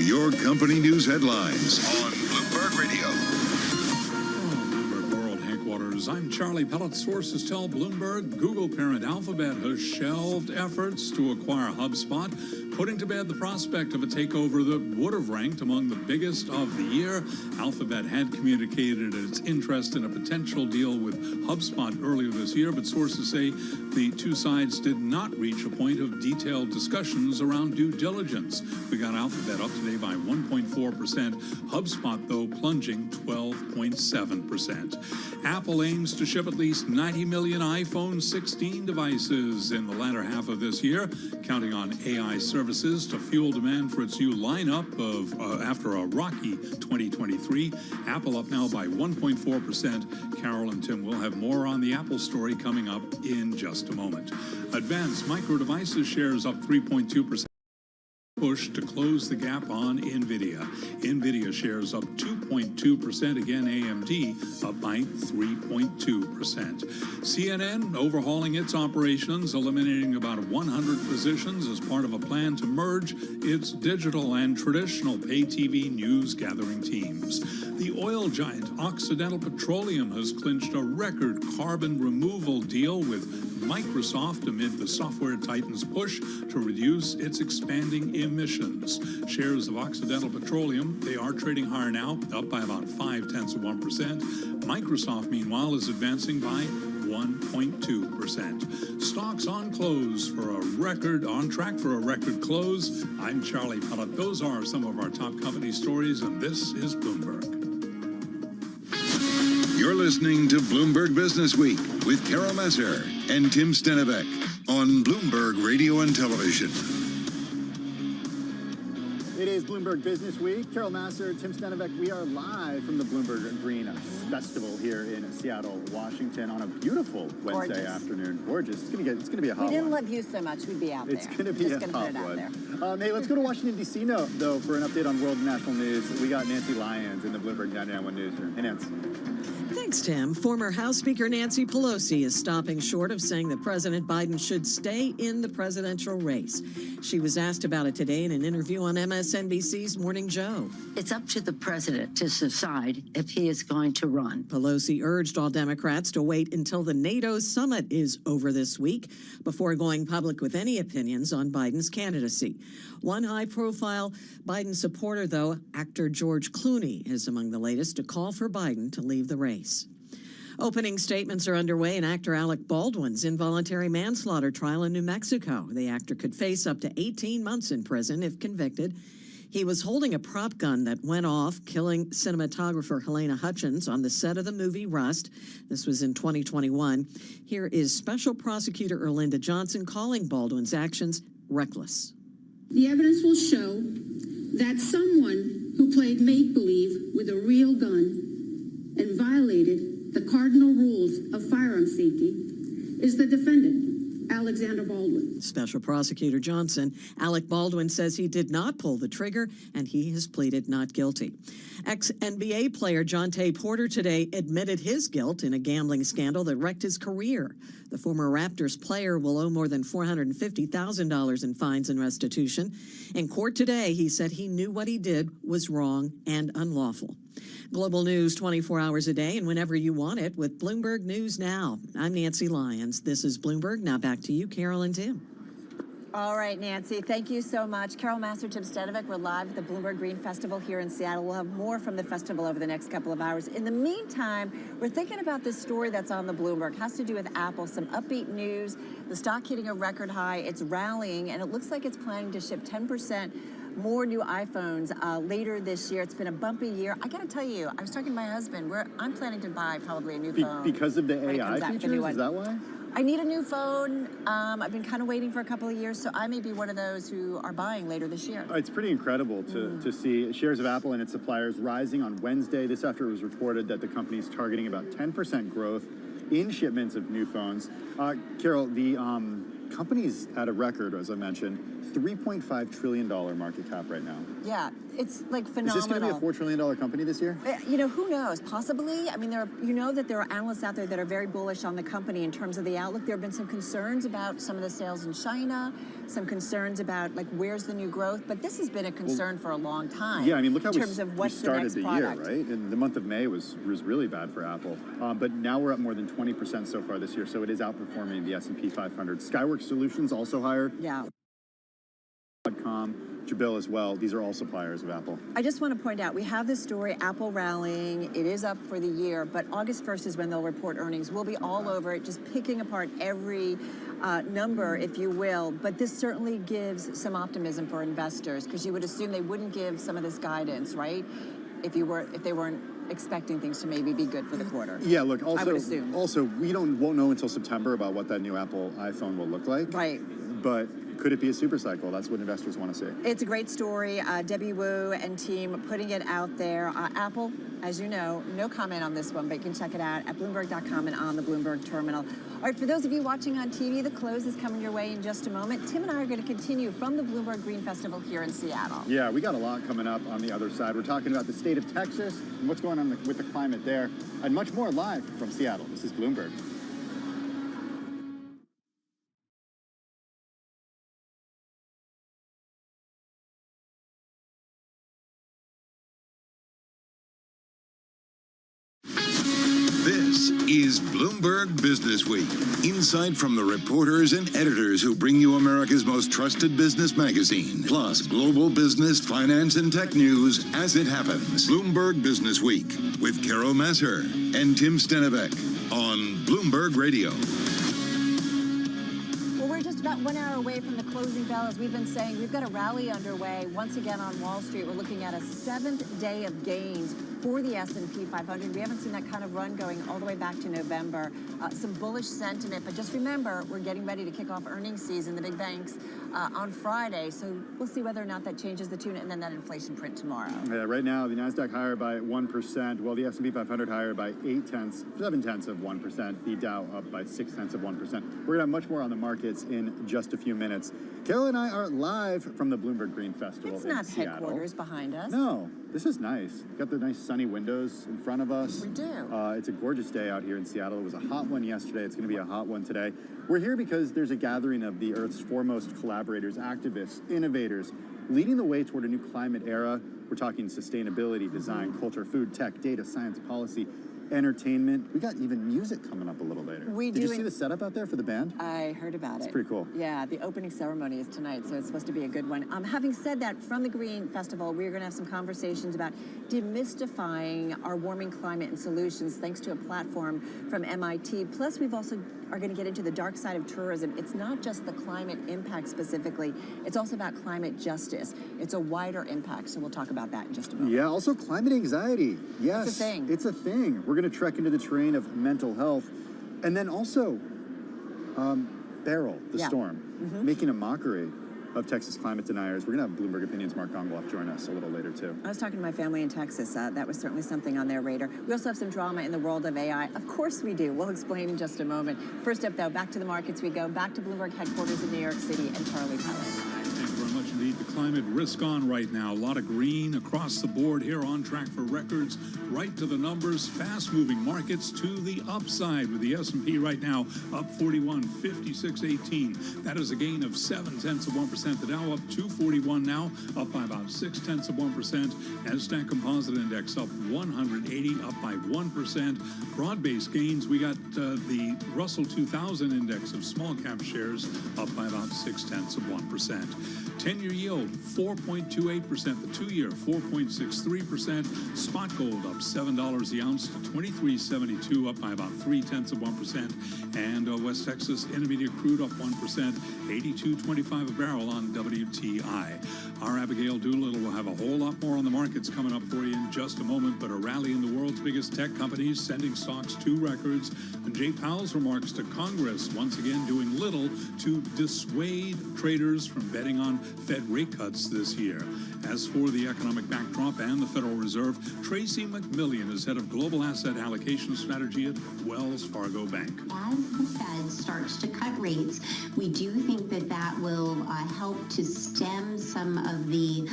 Your company news headlines on Bloomberg Radio. Bloomberg World Headquarters. I'm Charlie Pellet. Sources tell Bloomberg Google parent Alphabet has shelved efforts to acquire HubSpot, putting to bed the prospect of a takeover that would have ranked among the biggest of the year. Alphabet had communicated its interest in a potential deal with HubSpot earlier this year, but sources say the two sides did not reach a point of detailed discussions around due diligence. We got Alphabet up today by 1.4%. HubSpot, though, plunging 12.7%. Apple aims to ship at least 90 million iPhone 16 devices in the latter half of this year, counting on AI services to fuel demand for its new lineup of after a rocky 2023. Apple up now by 1.4%. Carol and Tim will have more on the Apple story coming up in just a moment. Advanced Micro Devices shares up 3.2%. Push to close the gap on NVIDIA. NVIDIA shares up 2.2%. Again, AMD up by 3.2%. CNN overhauling its operations, eliminating about 100 positions as part of a plan to merge its digital and traditional pay TV news gathering teams. The oil giant Occidental Petroleum has clinched a record carbon removal deal with Microsoft amid the software titan's push to reduce its expanding emissions. Shares of Occidental Petroleum, they are trading higher now, up by about 0.5%. Microsoft, meanwhile, is advancing by 1.2%. Stocks on close for a record, on track for a record close. I'm Charlie Pellet. Those are some of our top company stories, and this is Bloomberg. You're listening to Bloomberg Business Week with Carol Messer and Tim Stenivek on Bloomberg Radio and Television. It is Bloomberg Business Week. Carol Masser, Tim Stenivek. We are live from the Bloomberg Green Festival here in Seattle, Washington, on a beautiful Wednesday afternoon. Gorgeous. It's gonna be a hot one. We didn't love you so much. We'd be out there. It's gonna be Just a gonna hot put it out there. one. Hey, let's go to Washington D.C. though for an update on world and national news. We got Nancy Lyons in the Bloomberg 99.1 newsroom. Hey, Nancy. Thanks, Tim. Former House Speaker Nancy Pelosi is stopping short of saying that President Biden should stay in the presidential race. She was asked about it today in an interview on MSNBC's Morning Joe. It's up to the president to decide if he is going to run. Pelosi urged all Democrats to wait until the NATO summit is over this week before going public with any opinions on Biden's candidacy. One high-profile Biden supporter, though, actor George Clooney, is among the latest to call for Biden to leave the race. Opening statements are underway in actor Alec Baldwin's involuntary manslaughter trial in New Mexico. The actor could face up to 18 months in prison if convicted. He was holding a prop gun that went off, killing cinematographer Helena Hutchins on the set of the movie Rust. This was in 2021. Here is Special Prosecutor Erlinda Johnson calling Baldwin's actions reckless. The evidence will show that someone who played make-believe with a real gun and violated the cardinal rules of firearm safety is the defendant, Alexander Baldwin. Special Prosecutor Johnson, Alec Baldwin says he did not pull the trigger and he has pleaded not guilty. Ex-NBA player Jonte Porter today admitted his guilt in a gambling scandal that wrecked his career. The former Raptors player will owe more than $450,000 in fines and restitution. In court today, he said he knew what he did was wrong and unlawful. Global news 24 hours a day and whenever you want it with Bloomberg News Now. I'm Nancy Lyons. This is Bloomberg. Now back to you, Carol and Tim. All right, Nancy, thank you so much. Carol Masser, Tim Stenivek, we're live at the Bloomberg Green Festival here in Seattle. We'll have more from the festival over the next couple of hours. In the meantime, we're thinking about this story that's on the Bloomberg. It has to do with Apple, some upbeat news. The stock hitting a record high. It's rallying, and it looks like it's planning to ship 10% more new iPhones later this year. It's been a bumpy year. I got to tell you, I was talking to my husband. I'm planning to buy probably a new phone. Because of the AI features? Is that why? I need a new phone. I've been kind of waiting for a couple of years, so I may be one of those who are buying later this year. It's pretty incredible to see shares of Apple and its suppliers rising on Wednesday. This after it was reported that the company is targeting about 10% growth in shipments of new phones. Carol, the company's at a record, as I mentioned, $3.5 trillion market cap right now. Yeah, it's like phenomenal. Is this going to be a $4 trillion company this year? You know, who knows? Possibly. I mean, you know that there are analysts out there that are very bullish on the company in terms of the outlook. There have been some concerns about some of the sales in China, some concerns about, like, where's the new growth? But this has been a concern for a long time. Yeah, I mean, look how in terms of what's we started the next product. year, right? And the month of May was really bad for Apple. But now we're up more than 20% so far this year, so it is outperforming the S&P 500. Skyworks Solutions also higher. Yeah. Jabil as well. These are all suppliers of Apple. I just want to point out, we have this story, Apple rallying. It is up for the year, but August 1st is when they'll report earnings. We'll be all over it, just picking apart every number, if you will. But this certainly gives some optimism for investors, because you would assume they wouldn't give some of this guidance, right? If they weren't expecting things to maybe be good for the quarter. Yeah, look, I would assume. Also, we won't know until September about what that new Apple iPhone will look like. Right. But could it be a super cycle? That's what investors want to see. It's a great story. Debbie Wu and team putting it out there. Apple, as you know, no comment on this one, but you can check it out at Bloomberg.com and on the Bloomberg terminal. All right, for those of you watching on TV, the close is coming your way in just a moment. Tim and I are going to continue from the Bloomberg Green Festival here in Seattle. Yeah, we got a lot coming up on the other side. We're talking about the state of Texas and what's going on with the climate there, and much more live from Seattle. This is Bloomberg. This is Bloomberg Business Week. Insight from the reporters and editors who bring you America's most trusted business magazine. Plus, global business, finance, and tech news as it happens. Bloomberg Business Week with Carol Masser and Tim Stenivek on Bloomberg. Bloomberg Radio. Well, we're just about 1 hour away from the closing bell. As we've been saying, we've got a rally underway once again on Wall Street. We're looking at a 7th day of gains for the S&P 500. We haven't seen that kind of run going all the way back to November. Some bullish sentiment, but just remember, we're getting ready to kick off earnings season, the big banks, on Friday. So we'll see whether or not that changes the tune, and then that inflation print tomorrow. Yeah, right now, the NASDAQ higher by 1%, while the S&P 500 higher by 0.7%, the Dow up by 0.6%. We're going to have much more on the markets in just a few minutes. Carol and I are live from the Bloomberg Green Festival It's in not Seattle. headquarters behind us. No, this is nice. Got the nice sunny windows in front of us. We do. It's a gorgeous day out here in Seattle. It was a hot one yesterday. It's going to be a hot one today. We're here because there's a gathering of the Earth's foremost collaborators, activists, innovators, leading the way toward a new climate era. We're talking sustainability, design, culture, food, tech, data, science, policy, entertainment. We got even music coming up a little later. Did you see the setup out there for the band? I heard about it. It's pretty cool. Yeah, the opening ceremony is tonight, so it's supposed to be a good one. Having said that, from the Green Festival, we're going to have some conversations about demystifying our warming climate and solutions, thanks to a platform from MIT. Plus, we've also are going to get into the dark side of tourism. It's not just the climate impact specifically, it's also about climate justice. It's a wider impact, so we'll talk about that in just a moment. Yeah, also climate anxiety. Yes, It's a thing. It's a thing. We're going to trek into the terrain of mental health. And then also, Beryl, the storm, making a mockery of Texas climate deniers. We're going to have Bloomberg Opinion's Mark Gongoloff join us a little later, too. I was talking to my family in Texas. That was certainly something on their radar. We also have some drama in the world of AI. Of course we do. We'll explain in just a moment. First up, though, back to the markets we go. Back to Bloomberg headquarters in New York City and Charlie Pellet. Thank you very much indeed. The climate risk on right now. A lot of green across the board here, on track for records, right to the numbers. Fast-moving markets to the upside, with the S&P right now up 41, 56.18. That is a gain of 0.7%. The Dow up 241 now, up by about 0.6%. Nasdaq Composite Index up 180, up by 1%. Broad-based gains. We got the Russell 2000 Index of small-cap shares up by about 0.6%. 10-year yield, 4.28%. The 2-year, 4.63%. Spot gold up $7 the ounce to $23.72, up by about 0.3%. And West Texas Intermediate crude up 1%, 82.25 a barrel on WTI. Our Abigail Doolittle will have a whole lot more on the markets coming up for you in just a moment, but a rally in the world's biggest tech companies sending stocks to records. And Jay Powell's remarks to Congress, once again doing little to dissuade traders from betting on Fed rate cuts this year. As for the economic backdrop and the Federal Reserve, Tracy McMillian is head of Global Asset Allocation Strategy at Wells Fargo Bank. As the Fed starts to cut rates, we do think that that will help to stem some of the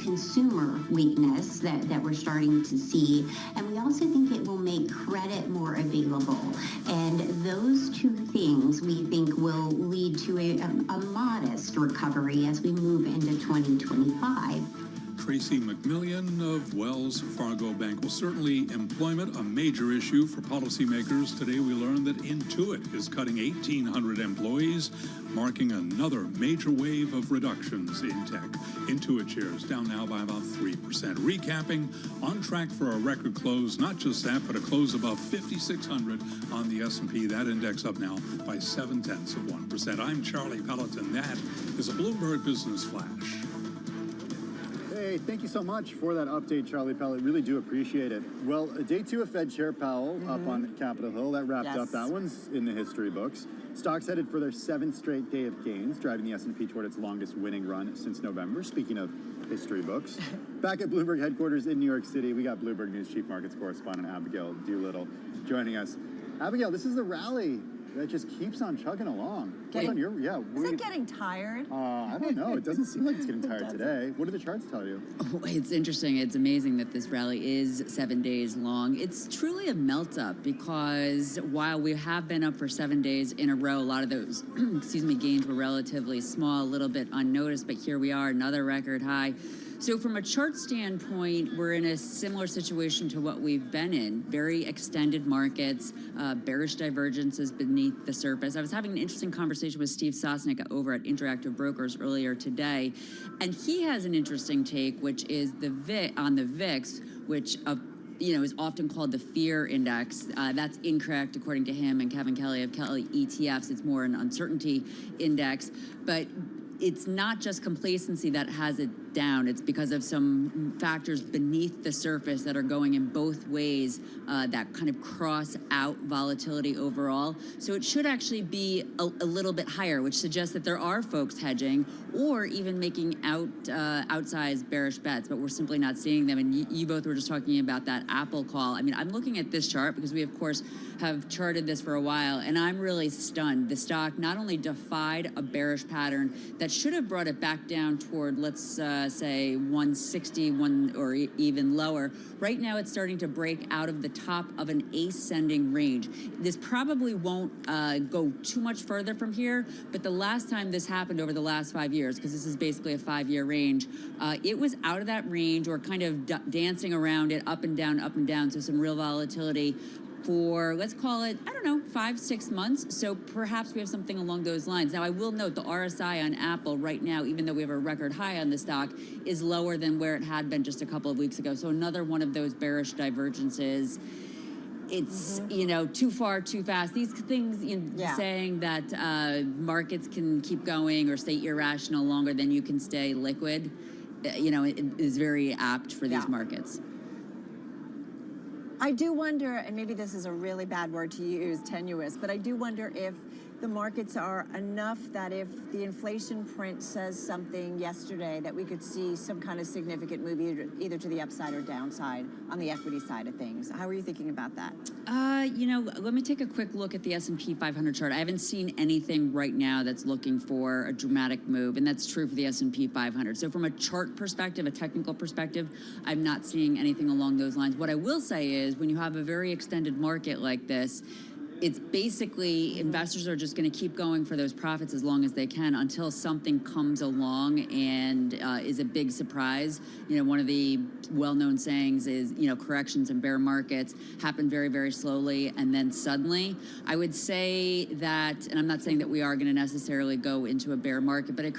consumer weakness that we're starting to see. And we also think it will make credit more available. And those two things we think will lead to a modest recovery as we move into 2025. Tracy McMillian of Wells Fargo Bank. Well, certainly employment, a major issue for policymakers. Today we learned that Intuit is cutting 1,800 employees, marking another major wave of reductions in tech. Intuit shares down now by about 3%. Recapping, on track for a record close. Not just that, but a close above 5,600 on the S&P. That index up now by 0.7%. I'm Charlie Pelleton. That is a Bloomberg Business Flash. Hey, thank you so much for that update, Charlie Pellet. Really do appreciate it. Well, day 2 of Fed Chair Powell up on Capitol Hill. That wrapped up. That one's in the history books. Stocks headed for their 7th straight day of gains, driving the S&P toward its longest winning run since November. Speaking of history books, back at Bloomberg headquarters in New York City, we got Bloomberg News Chief Markets Correspondent Abigail Doolittle joining us. Abigail, this is the rally that just keeps on chugging along. Is it getting tired? I don't know. It doesn't seem like it's getting tired today. What do the charts tell you? Oh, it's interesting. It's amazing that this rally is 7 days long. It's truly a melt-up because while we have been up for 7 days in a row, a lot of those gains were relatively small, a little bit unnoticed, but here we are, another record high. So from a chart standpoint, we're in a similar situation to what we've been in. Very extended markets, bearish divergences beneath the surface. I was having an interesting conversation with Steve Sosnick over at Interactive Brokers earlier today, and he has an interesting take, which is on the VIX, which is often called the fear index. That's incorrect according to him and Kevin Kelly of Kelly ETFs. It's more an uncertainty index, but it's not just complacency that has it down. It's because of some factors beneath the surface that are going in both ways that kind of cross out volatility overall. So it should actually be a little bit higher, which suggests that there are folks hedging or even making outsized bearish bets, but we're simply not seeing them. And you both were just talking about that Apple call. I mean, I'm looking at this chart because we, of course, have charted this for a while, and I'm really stunned. The stock not only defied a bearish pattern that should have brought it back down toward, let's say, 160, or even lower. Right now, it's starting to break out of the top of an ascending range. This probably won't go too much further from here, but the last time this happened over the last 5 years, because this is basically a 5-year range, it was out of that range or kind of dancing around it, up and down, so some real volatility for, let's call it, 5-6 months. So perhaps we have something along those lines. Now, I will note the RSI on Apple right now, even though we have a record high on the stock, is lower than where it had been just a couple of weeks ago. So another one of those bearish divergences. It's, too far, too fast. These things, saying that markets can keep going or stay irrational longer than you can stay liquid, it is very apt for these markets. I do wonder, and maybe this is a really bad word to use, tenuous, but I do wonder if the markets are enough that if the inflation print says something yesterday, that we could see some kind of significant move either to the upside or downside on the equity side of things. How are you thinking about that? Let me take a quick look at the S&P 500 chart. I haven't seen anything right now that's looking for a dramatic move, and that's true for the S&P 500. So from a chart perspective, a technical perspective, I'm not seeing anything along those lines. What I will say is when you have a very extended market like this, it's basically investors are just going to keep going for those profits as long as they can until something comes along and is a big surprise. One of the well-known sayings is, corrections and bear markets happen very, very slowly and then suddenly. I would say that, and I'm not saying that we are going to necessarily go into a bear market, but a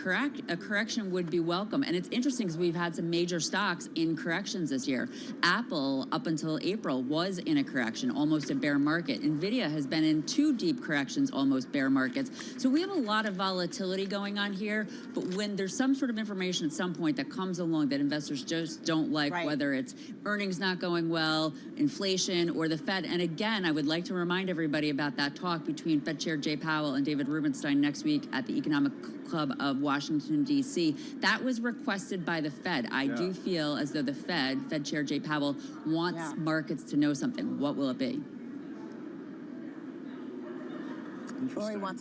correction would be welcome. And it's interesting because we've had some major stocks in corrections this year. Apple, up until April, was in a correction, almost a bear market. NVIDIA has been in 2 deep corrections, almost bear markets. So we have a lot of volatility going on here, but when there's some sort of information at some point that comes along that investors just don't like, whether it's earnings not going well, inflation, or the Fed. And again, I would like to remind everybody about that talk between Fed Chair Jay Powell and David Rubenstein next week at the Economic Club of Washington, D.C. That was requested by the Fed. I do feel as though the Fed Chair Jay Powell, wants markets to know something. What will it be? Or he wants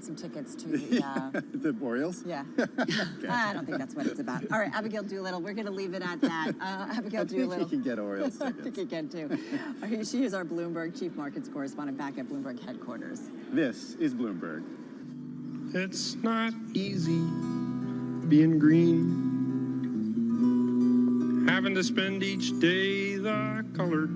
some tickets to the... the Orioles? Yeah. I don't think that's what it's about. All right, Abigail Doolittle, we're going to leave it at that. Abigail Doolittle. I think he can get Orioles tickets. I think he can, too. She is our Bloomberg Chief Markets Correspondent back at Bloomberg headquarters. This is Bloomberg. It's not easy being green. Having to spend each day the color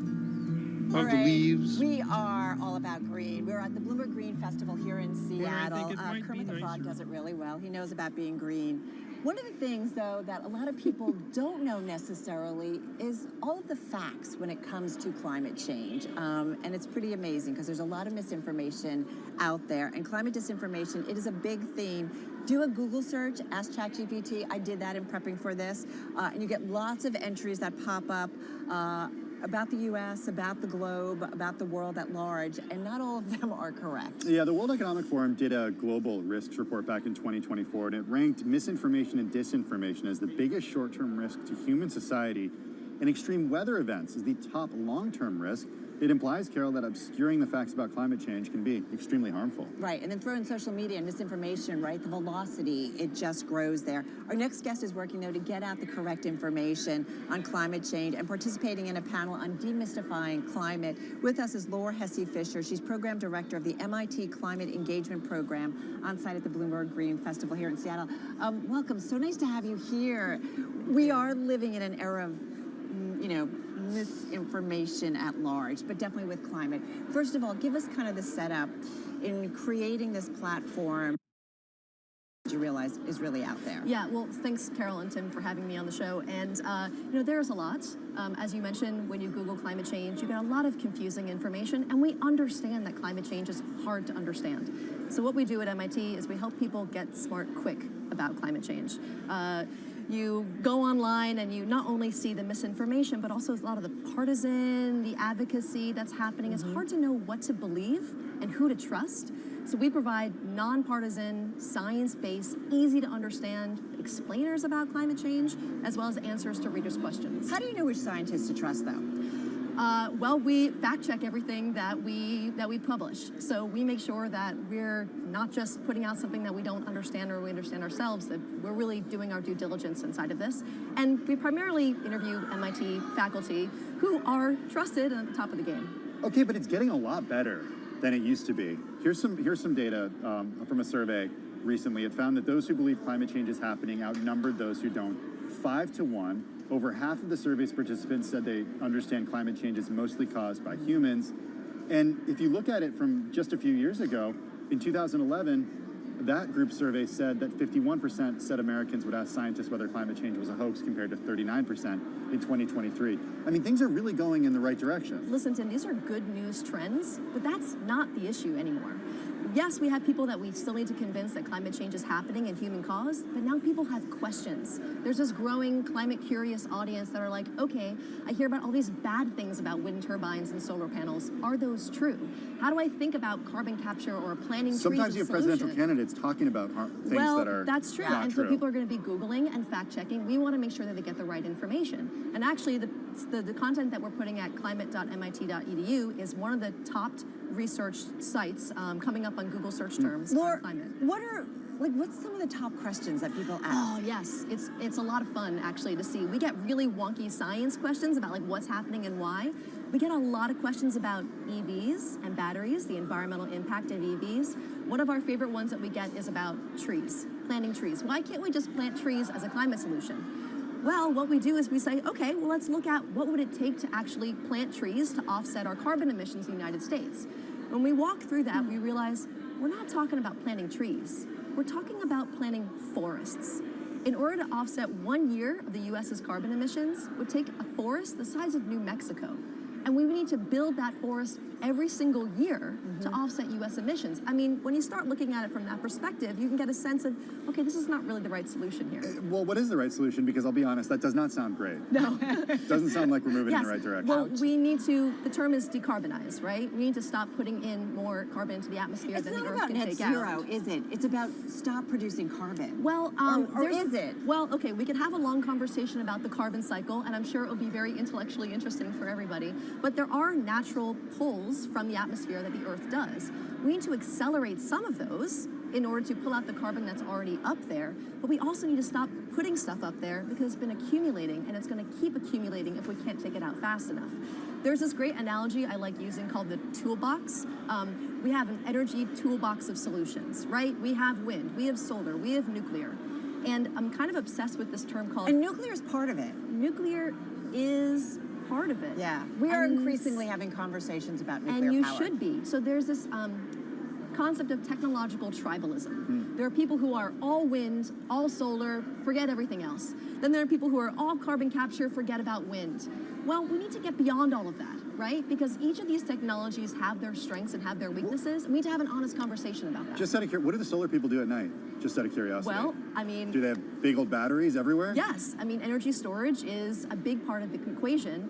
of the leaves. We are all about green. We're at the Bloomberg Green Festival here in Seattle. Kermit the Frog does it really well. He knows about being green. One of the things, though, that a lot of people don't know necessarily is all of the facts when it comes to climate change. And it's pretty amazing because there's a lot of misinformation out there. And climate disinformation, it is a big theme. Do a Google search, ask ChatGPT. I did that in prepping for this. And you get lots of entries that pop up about the U.S., about the globe, about the world at large, and not all of them are correct. Yeah, the World Economic Forum did a global risks report back in 2024, and it ranked misinformation and disinformation as the biggest short-term risk to human society, and extreme weather events as the top long-term risk. It implies, Carol, that obscuring the facts about climate change can be extremely harmful. Right, and then throw in social media and misinformation, right? The velocity, it just grows there. Our next guest is working, though, to get out the correct information on climate change and participating in a panel on demystifying climate. With us is Laura Hesse-Fisher. She's Program Director of the MIT Climate Engagement Program on site at the Bloomberg Green Festival here in Seattle. Welcome. So nice to have you here. We are living in an era of, misinformation at large, but definitely with climate. First of all, give us kind of the setup in creating this platform you realize is really out there. Yeah, well, thanks, Carol and Tim, for having me on the show. And, you know, there's a lot. As you mentioned, when you Google climate change, you get a lot of confusing information, and we understand that climate change is hard to understand. So what we do at MIT is we help people get smart quick about climate change. You go online and you not only see the misinformation, but also a lot of the partisan, the advocacy that's happening. It's hard to know what to believe and who to trust. So we provide nonpartisan, science-based, easy to understand explainers about climate change, as well as answers to readers' questions. How do you know which scientists to trust, though? Well, we fact check everything that we publish. So we make sure that we're not just putting out something that we don't understand or we understand ourselves, that we're really doing our due diligence inside of this. And we primarily interview MIT faculty who are trusted and at the top of the game. Okay, but it's getting a lot better than it used to be. Here's some data from a survey recently. It found that those who believe climate change is happening outnumbered those who don't 5 to 1. Over half of the survey's participants said they understand climate change is mostly caused by humans. And if you look at it from just a few years ago, in 2011, that group survey said that 51% said Americans would ask scientists whether climate change was a hoax, compared to 39% in 2023. I mean, things are really going in the right direction. Listen, Tim, these are good news trends, but that's not the issue anymore. Yes, we have people that we still need to convince that climate change is happening and human caused, but now people have questions. There's this growing climate curious audience that are like, okay, I hear about all these bad things about wind turbines and solar panels. Are those true? How do I think about carbon capture or planting trees? Sometimes you have presidential candidites talking about things that are that's true. not And true. so people are going to be Googling and fact checking. We want to make sure that they get the right information. And actually, the content that we're putting at climate.mit.edu is one of the top research sites coming up on Google search terms on climate. What's some of the top questions that people ask? Oh, yes. It's a lot of fun, actually, to see. We get really wonky science questions about, like, what's happening and why. We get a lot of questions about EVs and batteries, the environmental impact of EVs. One of our favorite ones that we get is about trees, planting trees. Why can't we just plant trees as a climate solution? Well, what we do is we say, okay, well, let's look at what would it take to actually plant trees to offset our carbon emissions in the United States. When we walk through that, we realize we're not talking about planting trees. We're talking about planting forests. In order to offset 1 year of the U.S.'s carbon emissions would take a forest the size of New Mexico. And we need to build that forest every single year to offset U.S. emissions. I mean, when you start looking at it from that perspective, you can get a sense of, okay, this is not really the right solution here. Well, what is the right solution? Because I'll be honest, that does not sound great. No. Doesn't sound like we're moving in the right direction. Well, we need to, the term is decarbonize, right? We need to stop putting in more carbon into the atmosphere than the Earth can take out. It's not about net zero, is it? It's about stop producing carbon. Well, or is it? Well, okay, we could have a long conversation about the carbon cycle, and I'm sure it will be very intellectually interesting for everybody. But there are natural pulls from the atmosphere that the Earth does. We need to accelerate some of those in order to pull out the carbon that's already up there, but we also need to stop putting stuff up there because it's been accumulating, and it's going to keep accumulating if we can't take it out fast enough. There's this great analogy I like using called the toolbox. We have an energy toolbox of solutions, right? We have wind, we have solar, we have nuclear. And I'm kind of obsessed with this term called... And nuclear is part of it. Nuclear is part of it. Yeah, we are increasingly having conversations about nuclear power. And you power. should be. So there's this concept of technological tribalism. There are people who are all wind, all solar, forget everything else. Then there are people who are all carbon capture, forget about wind. Well, we need to get beyond all of that, right? Because each of these technologies have their strengths and have their weaknesses, and we need to have an honest conversation about that. Just out of curiosity, what do the solar people do at night? Just out of curiosity. Well, I mean... Do they have big old batteries everywhere? Yes. I mean, energy storage is a big part of the equation.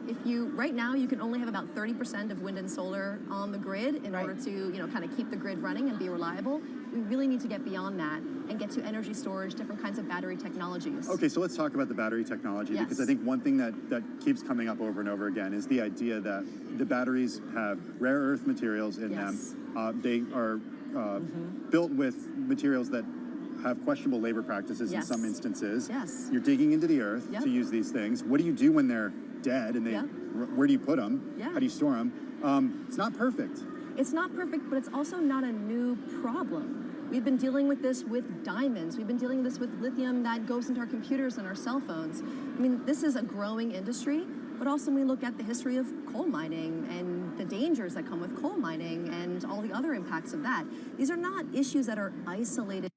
Right now, you can only have about 30% of wind and solar on the grid in order to, kind of keep the grid running and be reliable. We really need to get beyond that and get to energy storage, different kinds of battery technologies. Okay, so let's talk about the battery technology, because I think one thing that keeps coming up over and over again is the idea that the batteries have rare earth materials in them. They are built with materials that have questionable labor practices in some instances. You're digging into the earth to use these things. What do you do when they're dead and where do you put them? How do you store them? It's not perfect. It's not perfect, but it's also not a new problem. We've been dealing with this with diamonds. We've been dealing with this with lithium that goes into our computers and our cell phones. I mean, this is a growing industry, but also when we look at the history of coal mining and the dangers that come with coal mining and all the other impacts of that. These are not issues that are isolated.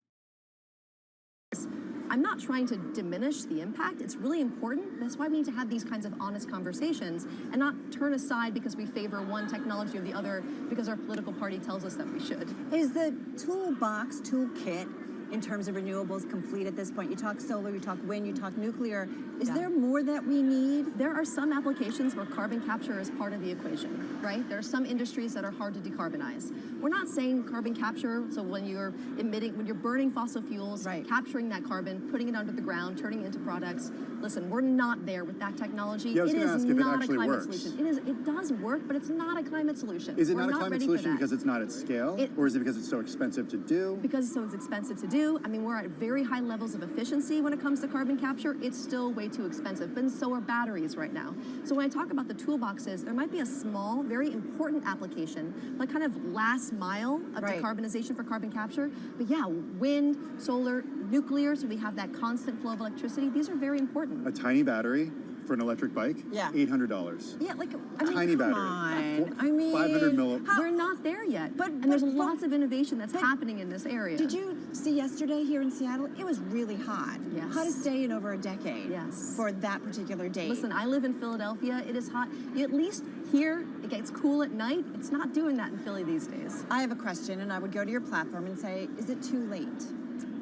I'm not trying to diminish the impact. It's really important. That's why we need to have these kinds of honest conversations and not turn aside because we favor one technology or the other because our political party tells us that we should. Is the toolkit in terms of renewables complete at this point? You talk solar, you talk wind, you talk nuclear. Is there more that we need? There are some applications where carbon capture is part of the equation, right? There are some industries that are hard to decarbonize. We're not saying carbon capture, so when you're burning fossil fuels, capturing that carbon, putting it under the ground, turning it into products. Listen, we're not there with that technology. Yeah, I was going to ask if it actually climate works. solution. It does work, but it's not a climate solution. Is it We're not a climate ready for solution that. because it's not at scale, or is it because it's so expensive to do? Because it's so expensive to do. I mean, we're at very high levels of efficiency when it comes to carbon capture. It's still way too expensive, but so are batteries right now. So when I talk about the toolboxes, there might be a small, very important application, like kind of last mile of decarbonization for carbon capture. But yeah, wind, solar, nuclear, so we have that constant flow of electricity. These are very important. A tiny battery for an electric bike, $800. Yeah, like, I mean, Tiny come battery. on. 500 milli. We're not there yet. And there's lots of innovation that's happening in this area. Did you see yesterday here in Seattle? It was really hot. Yes. Hottest day in over a decade. Yes. For that particular date. Listen, I live in Philadelphia. It is hot. At least here, it gets cool at night. It's not doing that in Philly these days. I have a question, and I would go to your platform and say, is it too late?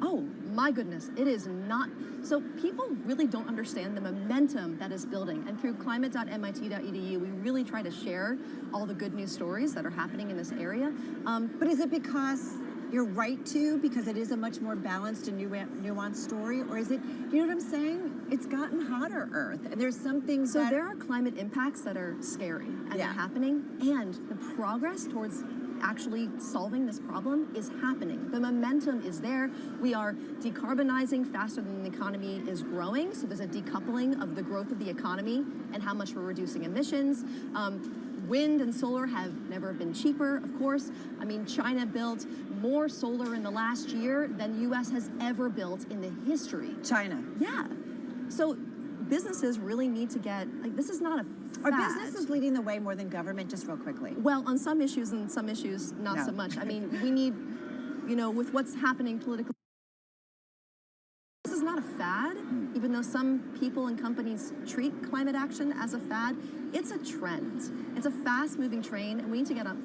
Oh, my goodness, it is not. So people really don't understand the momentum that is building. And through climate.mit.edu, we really try to share all the good news stories that are happening in this area. But is it because you're right to, because it is a much more balanced and nuanced story? Or is it, you know what I'm saying? It's gotten hotter, Earth. And there's some things So there are climate impacts that are scary and they're happening. And the progress towards actually solving this problem is happening. The momentum is there. We are decarbonizing faster than the economy is growing. So there's a decoupling of the growth of the economy and how much we're reducing emissions. Wind and solar have never been cheaper, of course. I mean, China built more solar in the last year than U.S. has ever built in the history. China. Yeah. So businesses really need to get, like, this is not a fad. Are businesses leading the way more than government, just real quickly? Well, on some issues and some issues, not so much. I mean, we need, you know, with what's happening politically, this is not a fad, even though some people and companies treat climate action as a fad. It's a trend. It's a fast-moving train, and we need to get up.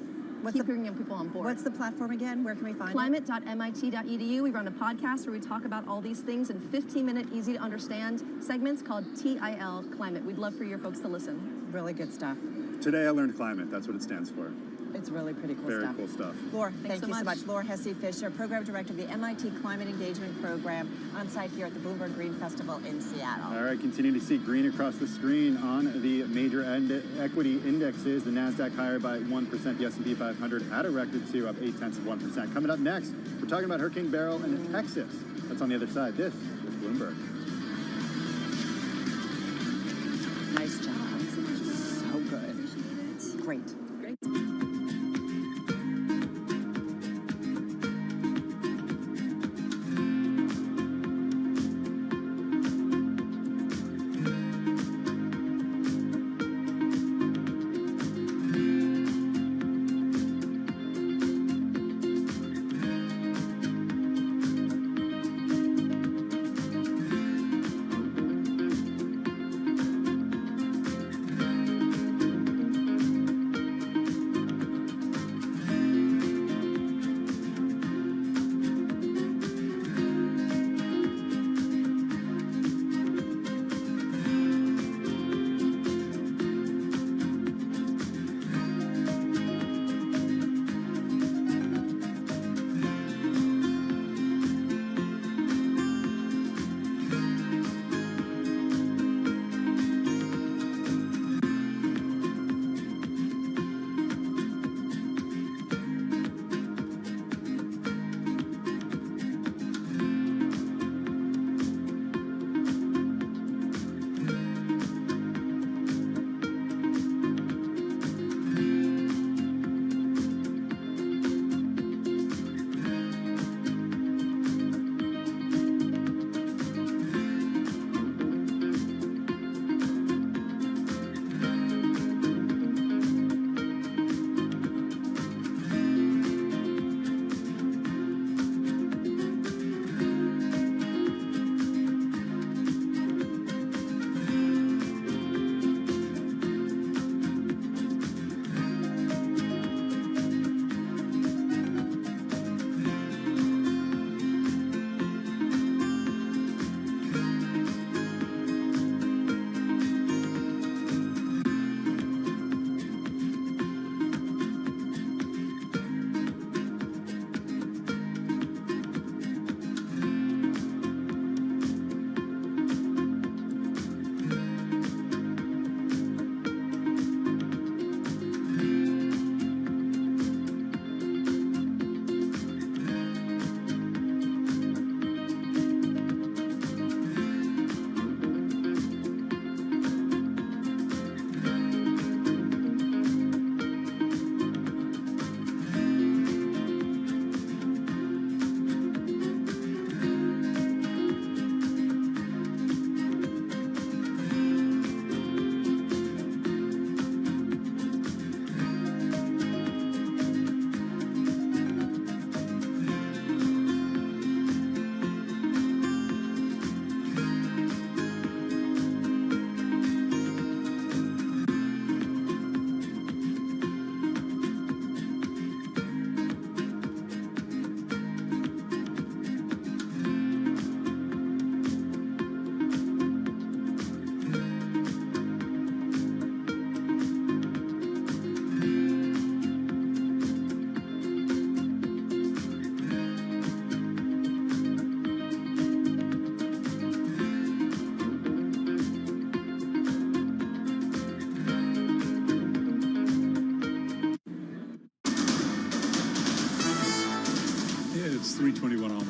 Keep bringing people on board. What's the platform again? Where can we find it? Climate.mit.edu. We run a podcast where we talk about all these things in 15-minute, easy-to-understand segments called TIL Climate. We'd love for your folks to listen. Really good stuff. Today I learned climate. That's what it stands for. It's really pretty cool Very stuff. cool stuff. Laura, Thanks thank you so much. Laura Hesse-Fisher, Program Director of the MIT Climate Engagement Program, on site here at the Bloomberg Green Festival in Seattle. All right, continue to see green across the screen on the major equity indexes. The NASDAQ higher by 1%. The S&P 500 at a record 2, up 0.8%. Coming up next, we're talking about Hurricane Beryl in Texas. That's on the other side. This is Bloomberg. Nice job. So good. Great.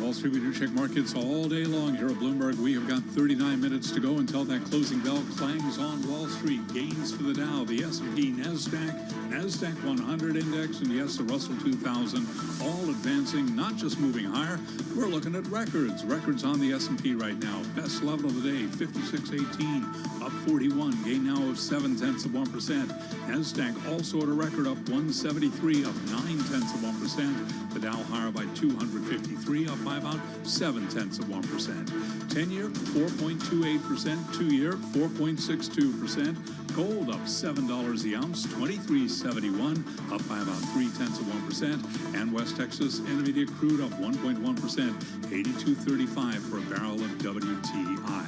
Wall Street, we do check markets all day long here at Bloomberg. We have got 39 minutes to go until that closing bell clangs on Wall Street. Gains for the Dow, the S&P, NASDAQ 100 index, and yes, the Russell 2000, all advancing, not just moving higher. We're looking at records on the S&P right now. Best level of the day, 56.18, up 41, gain now of 0.7%. NASDAQ also at a record, up 173, up 0.9%. The Dow higher by 253, up by about 0.7%. 10-year, 4.28%. 2-year, 4.62%. Gold up $7 the ounce, $23.71, up by about 0.3%. And West Texas Intermediate crude up 1.1%, $82.35 for a barrel of WTI.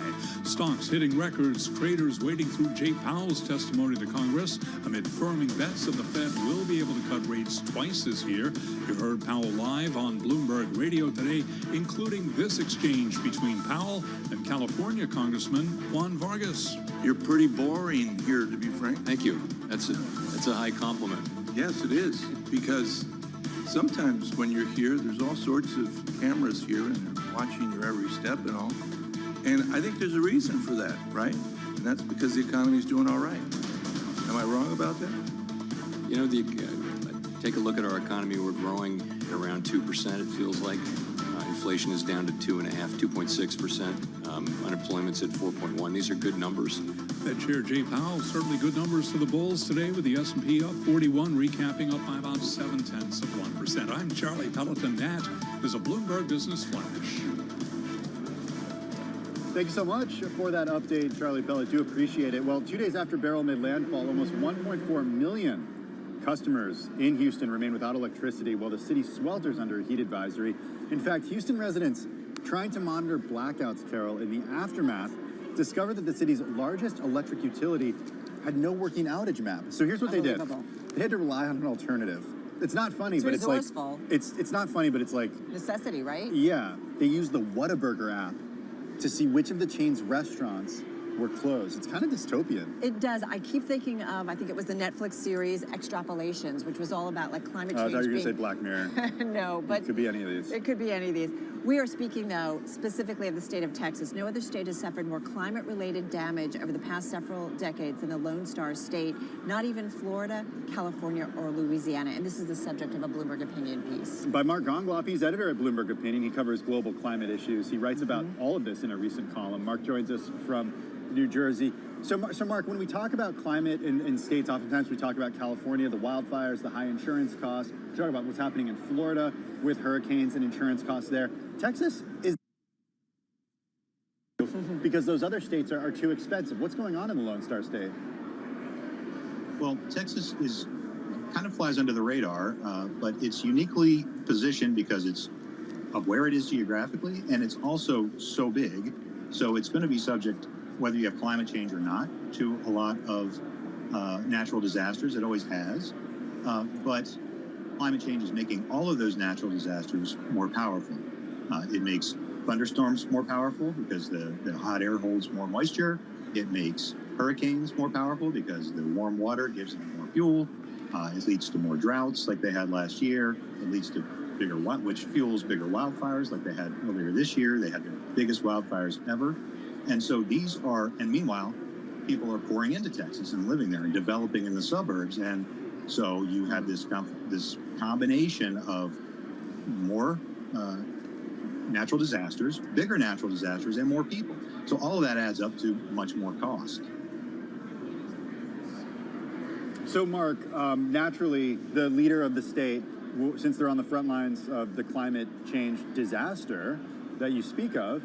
Stocks hitting records, traders waiting through Jay Powell's testimony to Congress amid firming bets that the Fed will be able to cut rates twice this year. You heard Powell live on Bloomberg Radio today, including this exchange between Powell and California Congressman Juan Vargas. You're pretty boring here, to be frank. Thank you. That's a high compliment. Yes, it is, because sometimes when you're here, there's all sorts of cameras here, and they're watching your every step and all. And I think there's a reason for that, right? And that's because the economy's doing all right. Am I wrong about that? You know, take a look at our economy. We're growing at around 2%, it feels like. Inflation is down to 2.6%. Unemployment's at 4.1. These are good numbers. Fed Chair Jay Powell, certainly good numbers for the bulls today, with the S&P up 41, recapping up by about 0.7%. I'm Charlie Pelleton. That is a Bloomberg Business Flash. Thank you so much for that update, Charlie Pellet. Do appreciate it. Well, 2 days after Beryl made landfall, almost 1.4 million customers in Houston remain without electricity while the city swelters under a heat advisory. In fact, Houston residents trying to monitor blackouts, Carol, in the aftermath, discovered that the city's largest electric utility had no working outage map. So here's what they did. They had to rely on an alternative. It's not funny, but it's like it's not funny, but it's like necessity, right? Yeah, they used the Whataburger app to see which of the chain's restaurants were closed. It's kind of dystopian. It does. I keep thinking of, I think it was the Netflix series Extrapolations, which was all about like climate change. I thought you were going to say Black Mirror. No, but it could be any of these. It could be any of these. We are speaking, though, specifically of the state of Texas. No other state has suffered more climate-related damage over the past several decades than the Lone Star State, not even Florida, California, or Louisiana. And this is the subject of a Bloomberg Opinion piece. By Mark Gongloff, he's editor at Bloomberg Opinion. He covers global climate issues. He writes about all of this in a recent column. Mark joins us from New Jersey. So Mark, when we talk about climate in states, oftentimes we talk about California, the wildfires, the high insurance costs. We talk about what's happening in Florida with hurricanes and insurance costs there. Texas is because those other states are too expensive. What's going on in the Lone Star State? Well, Texas is kind of flies under the radar, but it's uniquely positioned because it's of where it is geographically, and it's also so big. So it's going to be subject, whether you have climate change or not, to a lot of natural disasters. It always has. But climate change is making all of those natural disasters more powerful. It makes thunderstorms more powerful because the hot air holds more moisture. It makes hurricanes more powerful because the warm water gives them more fuel. It leads to more droughts like they had last year. It leads to which fuels bigger wildfires like they had earlier this year. They had the biggest wildfires ever. And so these are, and meanwhile, people are pouring into Texas and living there and developing in the suburbs. And so you have this combination of more natural disasters, bigger natural disasters, and more people. So all of that adds up to much more cost. So Mark, naturally, the leader of the state, since they're on the front lines of the climate change disaster that you speak of,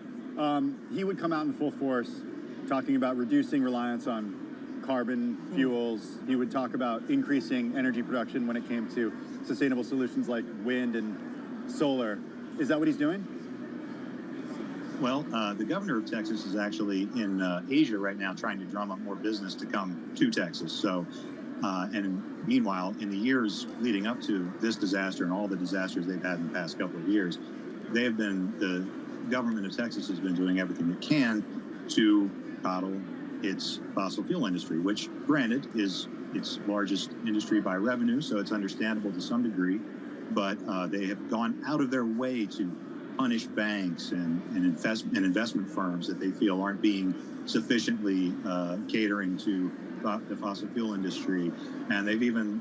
he would come out in full force talking about reducing reliance on carbon fuels. He would talk about increasing energy production when it came to sustainable solutions like wind and solar. Is that what he's doing? Well, the governor of Texas is actually in Asia right now trying to drum up more business to come to Texas. So, and meanwhile, in the years leading up to this disaster and all the disasters they've had in the past couple of years, the government of Texas has been doing everything it can to coddle its fossil fuel industry, which, granted, is its largest industry by revenue, so it's understandable to some degree. But they have gone out of their way to punish banks and investment firms that they feel aren't being sufficiently catering to the fossil fuel industry. And they've even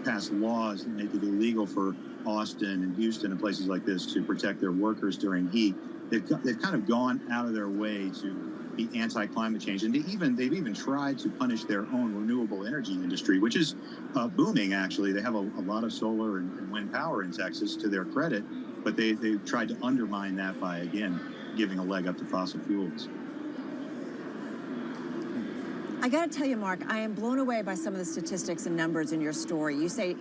passed laws that make it illegal for Austin and Houston and places like this to protect their workers during heat. They've kind of gone out of their way to be anti-climate change, and they've even tried to punish their own renewable energy industry, which is booming. Actually, they have a lot of solar and wind power in Texas, to their credit, but they've tried to undermine that by again giving a leg up to fossil fuels. I got to tell you, Mark, I am blown away by some of the statistics and numbers in your story. You say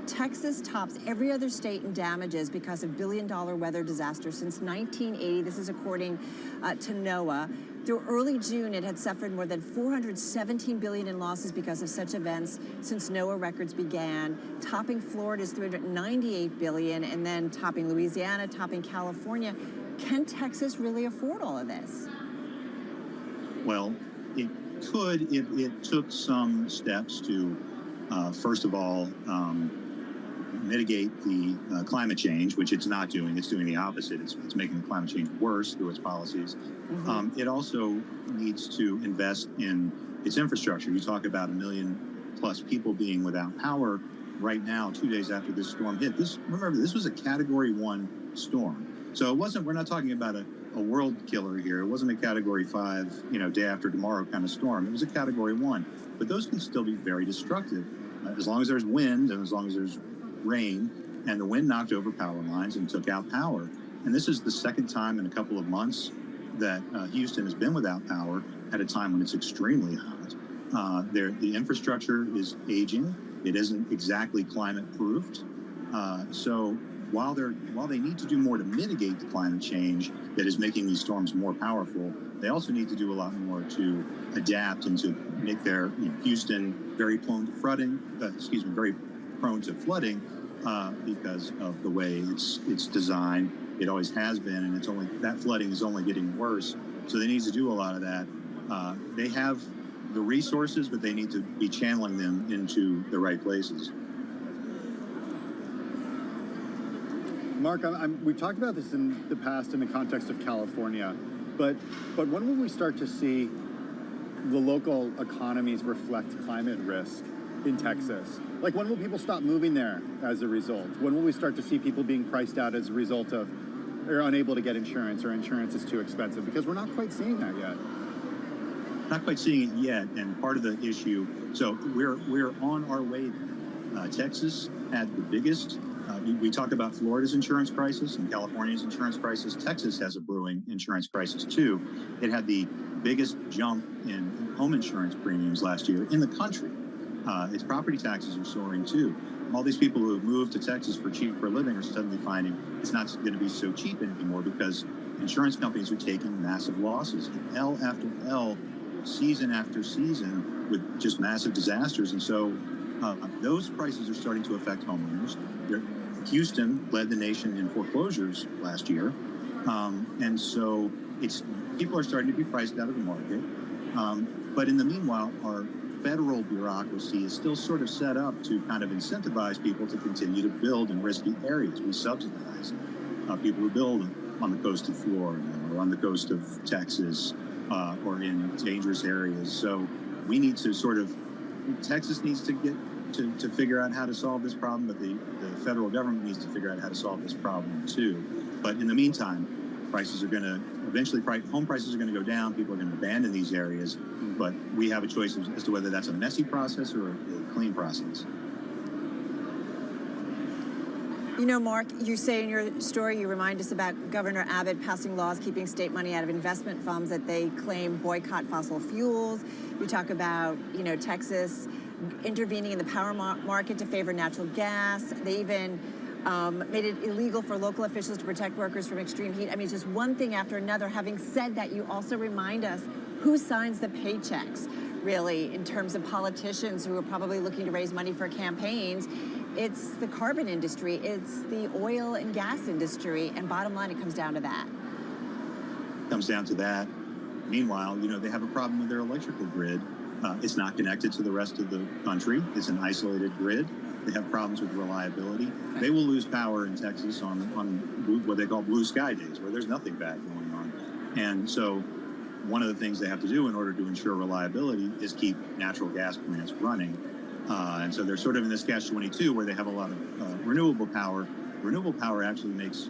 Texas tops every other state in damages because of billion-dollar weather disasters since 1980. This is according to NOAA. Through early June, it had suffered more than $417 billion in losses because of such events since NOAA records began. Topping Florida's $398 billion, and then topping Louisiana, topping California. Can Texas really afford all of this? Well, it could if it took some steps to, first of all, mitigate the climate change, which it's not doing. It's doing the opposite. It's making the climate change worse through its policies. It also needs to invest in its infrastructure. You talk about 1 million plus people being without power right now, 2 days after this storm hit. Remember, this was a Category 1 storm. So we're not talking about a world killer here. It wasn't a Category 5, day after tomorrow kind of storm. It was a Category 1. But those can still be very destructive as long as there's wind and as long as there's rain. And the wind knocked over power lines and took out power. And this is the second time in a couple of months that Houston has been without power at a time when it's extremely hot. The infrastructure is aging. It isn't exactly climate proofed. So while they need to do more to mitigate the climate change that is making these storms more powerful, they also need to do a lot more to adapt and to make their Houston very prone to flooding. Very prone to flooding because of the way it's designed. It always has been, and that flooding is only getting worse. So they need to do a lot of that. They have the resources, but they need to be channeling them into the right places. Mark, we've talked about this in the past in the context of California, but when will we start to see the local economies reflect climate risk in Texas? Like, when will people stop moving there as a result? When will we start to see people being priced out as a result of they're unable to get insurance or insurance is too expensive? Because we're not quite seeing that yet. Not quite seeing it yet, and part of the issue, so we're on our way there. Texas had the biggest, we talk about Florida's insurance crisis and California's insurance crisis. Texas has a brewing insurance crisis too. It had the biggest jump in home insurance premiums last year in the country. Its property taxes are soaring too. All these people who have moved to Texas for cheaper living are suddenly finding it's not going to be so cheap anymore because insurance companies are taking massive losses. L after L, season after season, with just massive disasters. And so those prices are starting to affect homeowners. Houston led the nation in foreclosures last year. And so people are starting to be priced out of the market. But in the meanwhile, our federal bureaucracy is still sort of set up to kind of incentivize people to continue to build in risky areas. We subsidize people who build on the coast of Florida or on the coast of Texas or in dangerous areas. So we need to Texas needs to get to figure out how to solve this problem, but the federal government needs to figure out how to solve this problem too. But in the meantime, prices are going to eventually, home prices are going to go down. People are going to abandon these areas, but we have a choice as to whether that's a messy process or a clean process. Mark, you say in your story, you remind us about Governor Abbott passing laws keeping state money out of investment funds that they claim boycott fossil fuels. You talk about, Texas intervening in the power market to favor natural gas. They even made it illegal for local officials to protect workers from extreme heat. I mean, it's just one thing after another. Having said that, you also remind us who signs the paychecks, really, in terms of politicians who are probably looking to raise money for campaigns. It's the carbon industry, it's the oil and gas industry, and bottom line, it comes down to that. Comes down to that. Meanwhile, they have a problem with their electrical grid. It's not connected to the rest of the country. It's an isolated grid. they have problems with reliability. They will lose power in Texas on what they call blue sky days, where there's nothing bad going on. And so one of the things they have to do in order to ensure reliability is keep natural gas plants running. And so they're sort of in this catch-22 where they have a lot of renewable power. Renewable power actually makes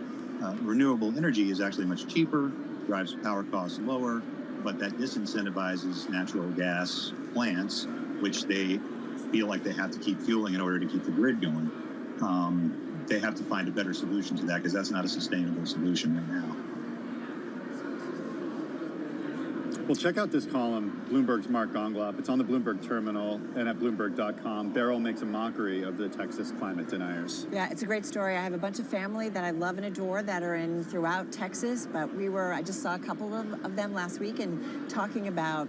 renewable energy is actually much cheaper, drives power costs lower, but that disincentivizes natural gas plants, which they feel like they have to keep fueling in order to keep the grid going. They have to find a better solution to that because that's not a sustainable solution right now. Well, check out this column, Bloomberg's Mark Gongloff. It's on the Bloomberg terminal and at Bloomberg.com. Beryl makes a mockery of the Texas climate deniers. Yeah, it's a great story. I have a bunch of family that I love and adore that are in throughout Texas, but I just saw a couple of them last week and talking about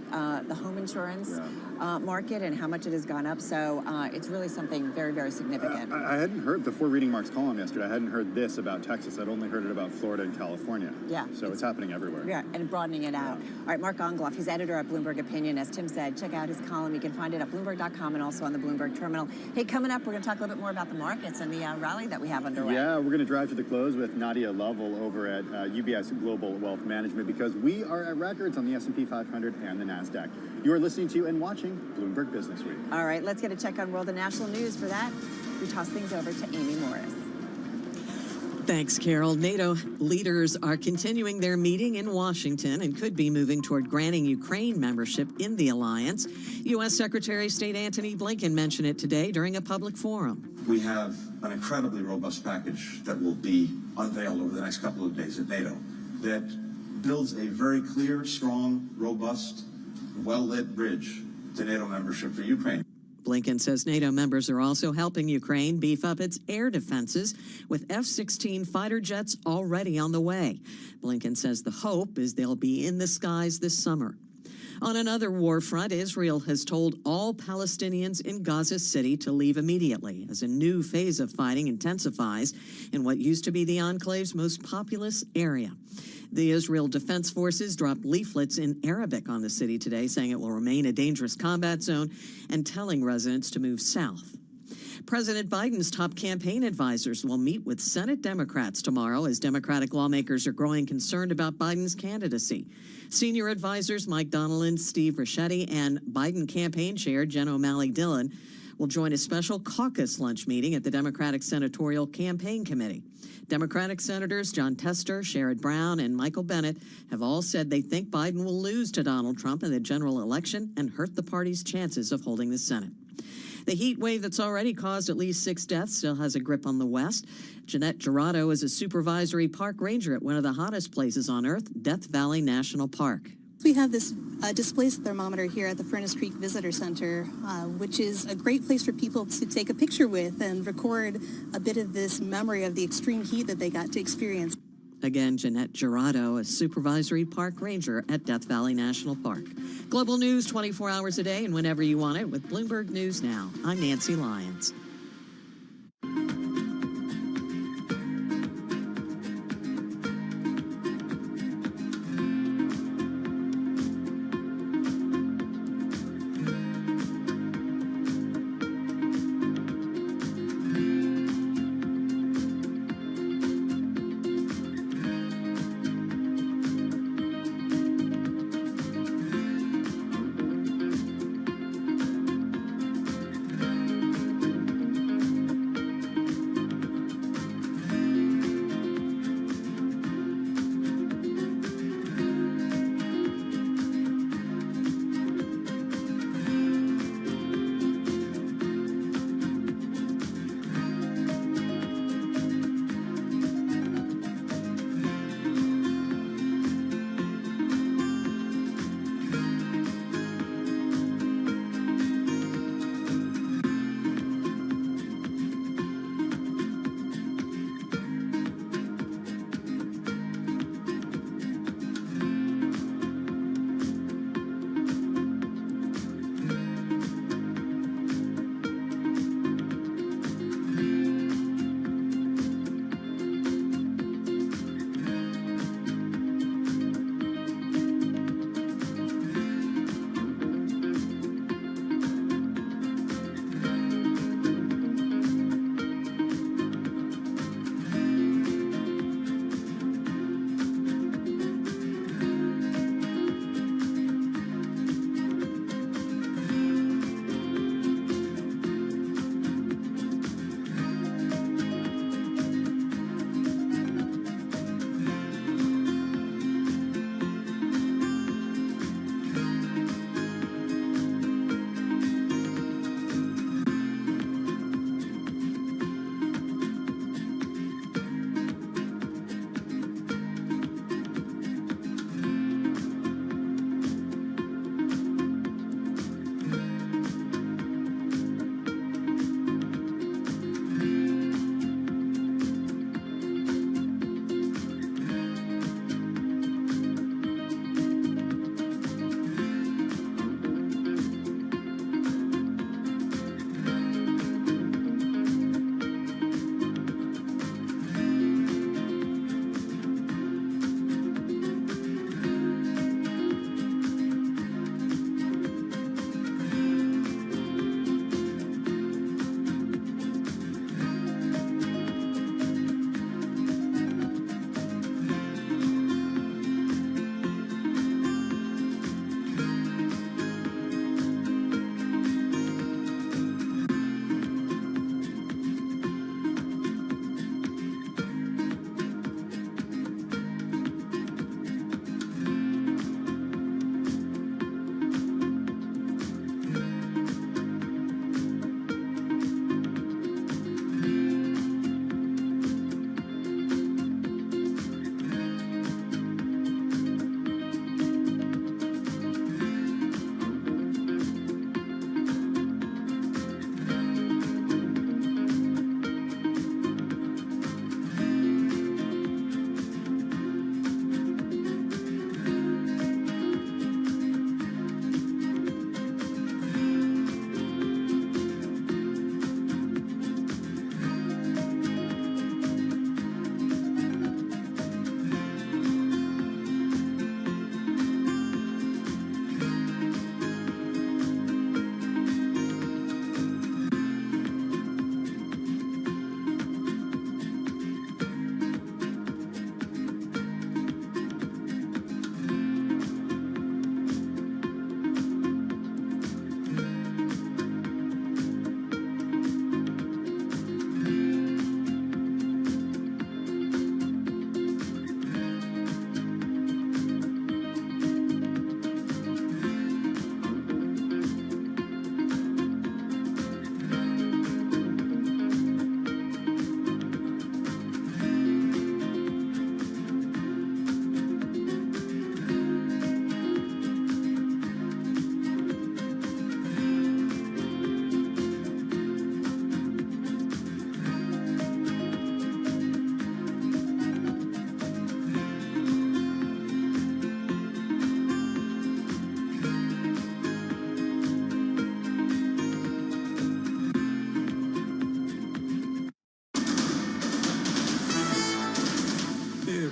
the home insurance market and how much it has gone up. So it's really something very, very significant. I hadn't heard, before reading Mark's column yesterday, I hadn't heard this about Texas. I'd only heard it about Florida and California. Yeah. So it's happening everywhere. Yeah, and broadening it out. All right, Mark Gongloff, he's editor at Bloomberg Opinion. As Tim said, check out his column. You can find it at Bloomberg.com and also on the Bloomberg terminal. Hey, coming up, we're going to talk a little bit more about the markets and the rally that we have underway. Yeah, we're going to drive to the close with Nadia Lovell over at UBS Global Wealth Management because we are at records on the S&P 500 and the NASDAQ. You are listening to and watching Bloomberg Business Week. All right, let's get a check on world and national news. For that, we toss things over to Amy Morris. Thanks, Carol. NATO leaders are continuing their meeting in Washington and could be moving toward granting Ukraine membership in the alliance. U.S. Secretary of State Antony Blinken mentioned it today during a public forum. We have an incredibly robust package that will be unveiled over the next couple of days at NATO that builds a very clear, strong, robust, well-lit bridge to NATO membership for Ukraine. Blinken says NATO members are also helping Ukraine beef up its air defenses with F-16 fighter jets already on the way. Blinken says the hope is they'll be in the skies this summer. On another war front, Israel has told all Palestinians in Gaza City to leave immediately as a new phase of fighting intensifies in what used to be the enclave's most populous area. The Israel Defense Forces dropped leaflets in Arabic on the city today, saying it will remain a dangerous combat zone and telling residents to move south. President Biden's top campaign advisors will meet with Senate Democrats tomorrow as Democratic lawmakers are growing concerned about Biden's candidacy. Senior advisors Mike Donilon, Steve Ricchetti, and Biden campaign chair Jen O'Malley Dillon will join a special caucus lunch meeting at the Democratic Senatorial Campaign Committee. Democratic Senators John Tester, Sherrod Brown, and Michael Bennet have all said they think Biden will lose to Donald Trump in the general election and hurt the party's chances of holding the Senate. The heat wave that's already caused at least 6 deaths still has a grip on the West. Jeanette Gerardo is a supervisory park ranger at one of the hottest places on Earth, Death Valley National Park. We have this displaced thermometer here at the Furnace Creek Visitor Center, which is a great place for people to take a picture with and record a bit of this memory of the extreme heat that they got to experience. Again, Jeanette Gerardo, a supervisory park ranger at Death Valley National Park. Global news 24 hours a day and whenever you want it with Bloomberg News Now. I'm Nancy Lyons.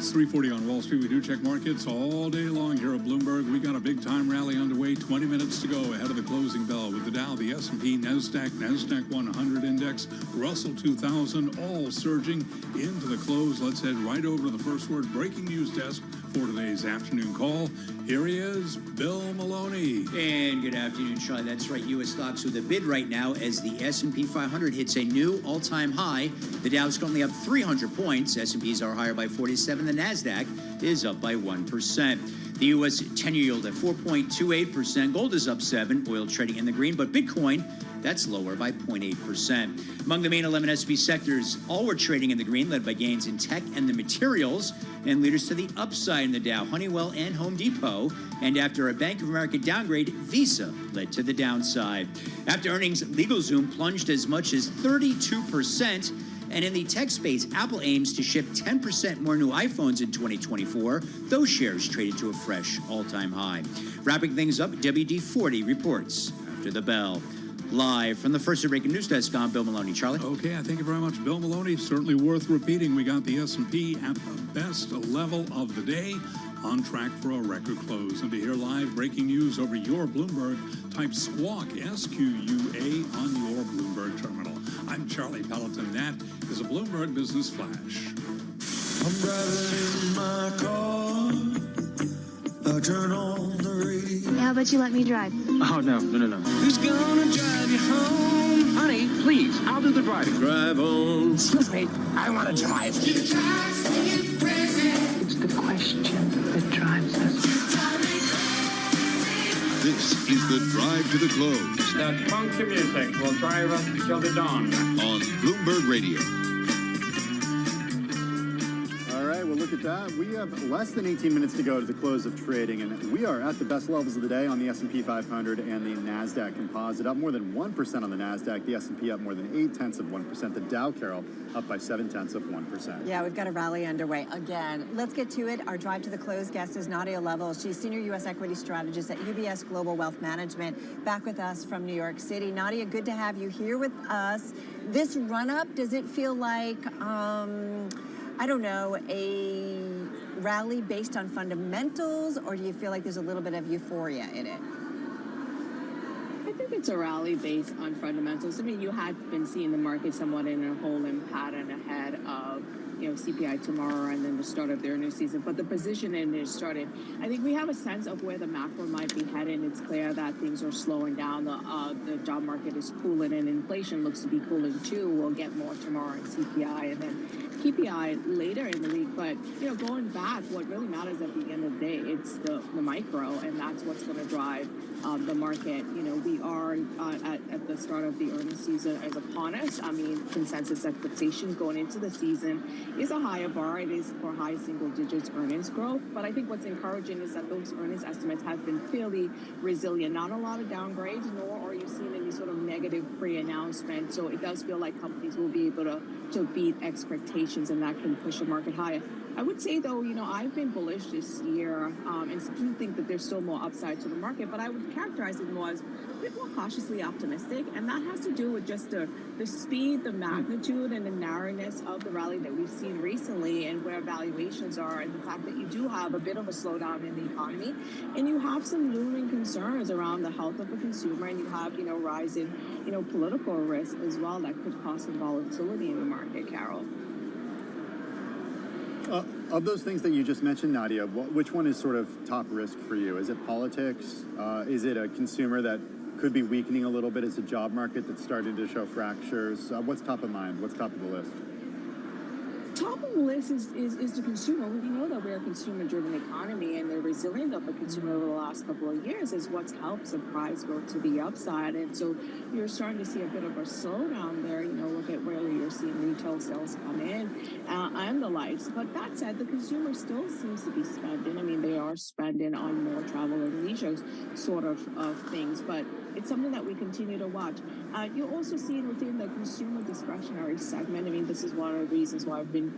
It's 3:40 on Wall Street. We do check markets all day long here at Bloomberg. We got a big time rally underway. 20 minutes to go ahead of the closing bell with the Dow, the S&P, NASDAQ 100 index, Russell 2000, all surging into the close. Let's head right over to the First Word breaking news desk for today's afternoon call. Here he is, Bill Maloney. And good afternoon, Charlie. That's right. U.S. stocks with a bid right now as the S&P 500 hits a new all-time high. The Dow is currently up 300 points. S&Ps are higher by 47. The NASDAQ is up by 1%. The U.S. 10-year yield at 4.28%. Gold is up 7. Oil trading in the green. But Bitcoin, that's lower by 0.8%. Among the main 11 S&P sectors, all were trading in the green, led by gains in tech and the materials. And leaders to the upside in the Dow, Honeywell and Home Depot. And after a Bank of America downgrade, Visa led to the downside. After earnings, LegalZoom plunged as much as 32%. And in the tech space, Apple aims to ship 10% more new iPhones in 2024. Those shares traded to a fresh all-time high. Wrapping things up, WD-40 reports after the bell. Live from the First Breaking News Desk, I'm Bill Maloney. Charlie? Okay, I thank you very much, Bill Maloney. Certainly worth repeating. We got the S&P at the best level of the day, on track for a record close. And to hear live breaking news over your Bloomberg, type SQUAWK, S-Q-U-A, on your Bloomberg terminal. I'm Charlie Pelleton. That is a Bloomberg Business Flash. I'm driving in my car. I turn on the radio. How about you let me drive? Oh, no. Who's gonna drive you home? Honey, please, I'll do the driving. Drive on. Excuse me, I want to drive. It's the question that drives us. This is the Drive to the Close. That funky music will drive us till the dawn. On Bloomberg Radio. All right, well, look at that. We have less than 18 minutes to go to the close of trading, and we are at the best levels of the day on the S&P 500 and the NASDAQ composite, up more than 1% on the NASDAQ, the S&P up more than 0.8%, the Dow, Carol, up by 0.7%. Yeah, we've got a rally underway again. Let's get to it. Our Drive to the Close guest is Nadia Lovell. She's Senior U.S. Equity Strategist at UBS Global Wealth Management, back with us from New York City. Nadia, good to have you here with us. This run-up, does it feel like, I don't know, a rally based on fundamentals, or do you feel like there's a little bit of euphoria in it? I think it's a rally based on fundamentals. I mean, you had been seeing the market somewhat in a holding pattern ahead of, CPI tomorrow and then the start of the earnings season. But the positioning is started. I think we have a sense of where the macro might be heading. It's clear that things are slowing down. The job market is cooling, and inflation looks to be cooling too. We'll get more tomorrow in CPI and then PPI later in the week. But going back, what really matters at the end of the day, it's the micro, and that's what's going to drive the market. We are at the start of the earnings season is upon us. I mean, consensus expectation going into the season is a higher bar. It is for high single digits earnings growth. But I think what's encouraging is that those earnings estimates have been fairly resilient. Not a lot of downgrades, nor are you seeing any sort of negative pre-announcement. So it does feel like companies will be able to beat expectations, and that can push the market higher. I would say, though, I've been bullish this year and do think that there's still more upside to the market, but I would characterize it more as a bit more cautiously optimistic, and that has to do with just the speed, the magnitude, and the narrowness of the rally that we've seen recently and where valuations are, and the fact that you do have a bit of a slowdown in the economy, and you have some looming concerns around the health of the consumer, and you have, rising, political risk as well that could cause some volatility in the market, Carol. Of those things that you just mentioned, Nadia, which one is sort of top risk for you? Is it politics? Is it a consumer that could be weakening a little bit? Is it a job market that's starting to show fractures? What's top of mind? What's top of the list? Top of the list is the consumer. We know that we're a consumer-driven economy, and the resilience of the consumer over the last couple of years is what's helped surprise growth to the upside. And so you're starting to see a bit of a slowdown there. Look at where you're seeing retail sales come in and the likes. But that said, the consumer still seems to be spending. I mean, they are spending on more travel and leisure sort of things, but it's something that we continue to watch. You're also seeing within the consumer discretionary segment. I mean, this is one of the reasons why I've been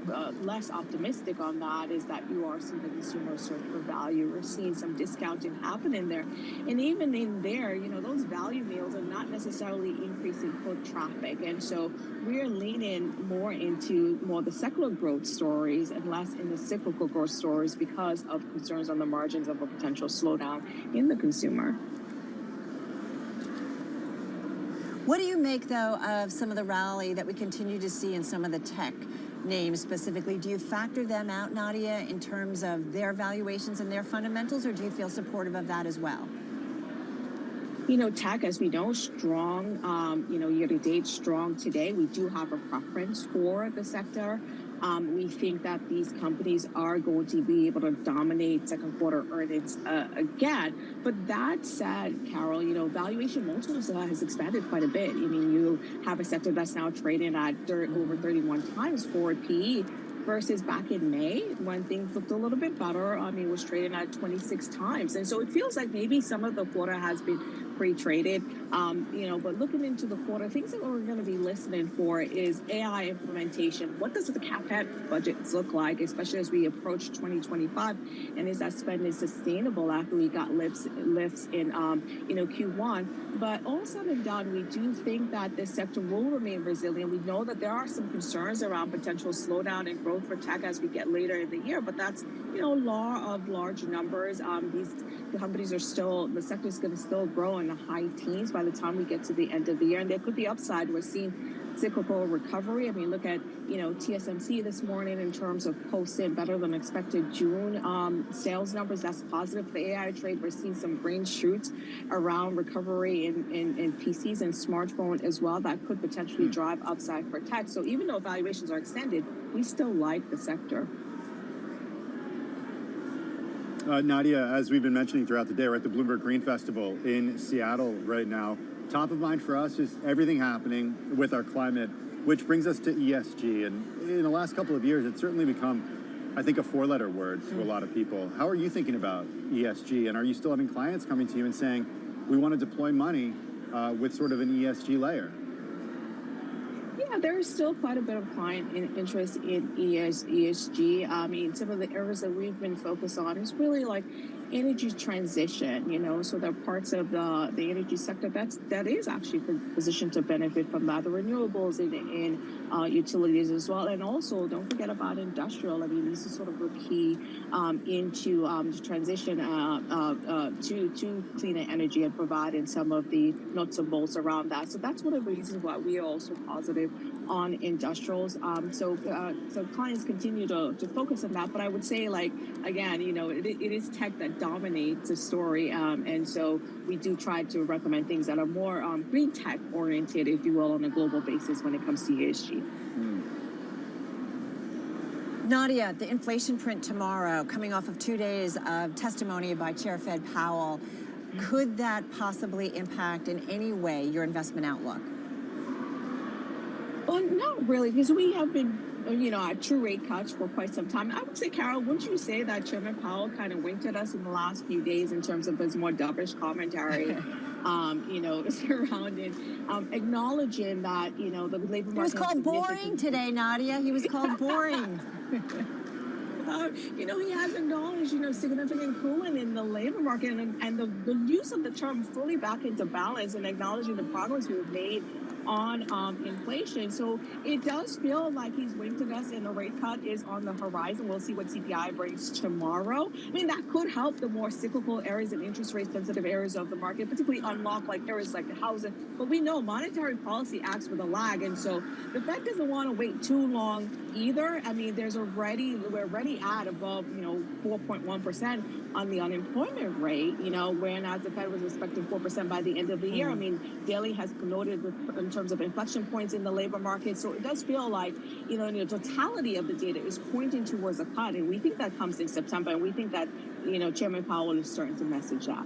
less optimistic on that is that you are seeing the consumer search for value. We're seeing some discounting happen in there. And even in there, those value meals are not necessarily increasing foot traffic. And so we're leaning more into the secular growth stories and less in the cyclical growth stories because of concerns on the margins of a potential slowdown in the consumer. What do you make, though, of some of the rally that we continue to see in some of the tech names specifically? Do you factor them out, Nadia, in terms of their valuations and their fundamentals, or do you feel supportive of that as well? Tech, as we know, strong, year-to-date, strong today. We do have a preference for the sector. We think that these companies are going to be able to dominate second quarter earnings again. But that said, Carol, valuation multiples has expanded quite a bit. You have a sector that's now trading at over 31 times forward PE versus back in May when things looked a little bit better. It was trading at 26 times. And so it feels like maybe some of the quarter has been pre-traded, but looking into the quarter, things that we're going to be listening for is AI implementation. What does the CapEx budgets look like, especially as we approach 2025? And is that spend sustainable after we got lifts in, Q1? But all said and done, we do think that this sector will remain resilient. We know that there are some concerns around potential slowdown in growth for tech as we get later in the year, but that's, law of large numbers. These companies are still, the sector is going to still grow in the high teens by the time we get to the end of the year. And there could be upside. We're seeing cyclical recovery. Look at, TSMC this morning in terms of posting better than expected June sales numbers. That's positive for the AI trade. We're seeing some green shoots around recovery in PCs and smartphone as well. That could potentially drive upside for tech. So even though valuations are extended, we still like the sector. Nadia, as we've been mentioning throughout the day, we're at the Bloomberg Green Festival in Seattle right now. Top of mind for us is everything happening with our climate, which brings us to ESG. And in the last couple of years, it's certainly become, I think, a four-letter word to a lot of people. How are you thinking about ESG? And are you still having clients coming to you and saying, we want to deploy money with sort of an ESG layer? Yeah, there is still quite a bit of client interest in ESG. Some of the areas that we've been focused on is really like energy transition, so there are parts of the energy sector that is actually positioned to benefit from that, the renewables in utilities as well. And also, don't forget about industrial. These are sort of the key into the transition to cleaner energy and providing some of the nuts and bolts around that. So that's one of the reasons why we are also positive on industrials. So clients continue to focus on that. But I would say, again, it is tech that dominates the story. And so we do try to recommend things that are more green tech oriented, if you will, on a global basis when it comes to ESG. Nadia, the inflation print tomorrow, coming off of 2 days of testimony by Chair Fed Powell, could that possibly impact in any way your investment outlook? Well, not really, because we have been at true rate cuts for quite some time. I would say, Carol, wouldn't you say that Chairman Powell kind of winked at us in the last few days in terms of his more dovish commentary, surrounding, acknowledging that, the labor market... He was called boring today, Nadia. He was called boring. He has acknowledged, significant cooling in the labor market and the use of the term fully back into balance and acknowledging the progress we've made on inflation. So it does feel like he's winked at us and the rate cut is on the horizon. We'll see what CPI brings tomorrow. That could help the more cyclical areas and interest rate sensitive areas of the market, particularly unlock areas like the housing. But we know monetary policy acts with a lag. And so the Fed doesn't want to wait too long either. We're already at above, 4.1% on the unemployment rate, whereas the Fed was expecting 4% by the end of the year. Daly has noted in terms of inflection points in the labor market. So it does feel like, the totality of the data is pointing towards a cut. And we think that comes in September. And we think that, Chairman Powell is starting to message that.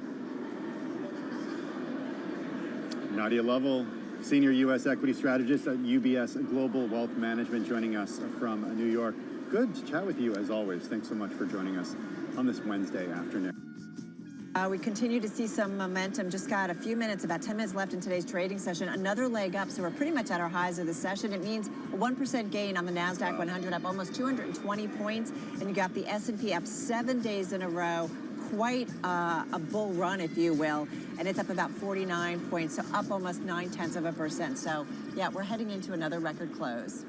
Nadia Lovell, Senior U.S. Equity Strategist at UBS Global Wealth Management, joining us from New York. Good to chat with you as always. Thanks so much for joining us on this Wednesday afternoon. We continue to see some momentum. Just got a few minutes, about 10 minutes left in today's trading session. Another leg up, so we're pretty much at our highs of the session. It means a 1% gain on the NASDAQ 100, up almost 220 points. And you got the S&P up 7 days in a row. Quite a bull run, if you will. And it's up about 49 points, so up almost 0.9%. So, yeah, we're heading into another record close.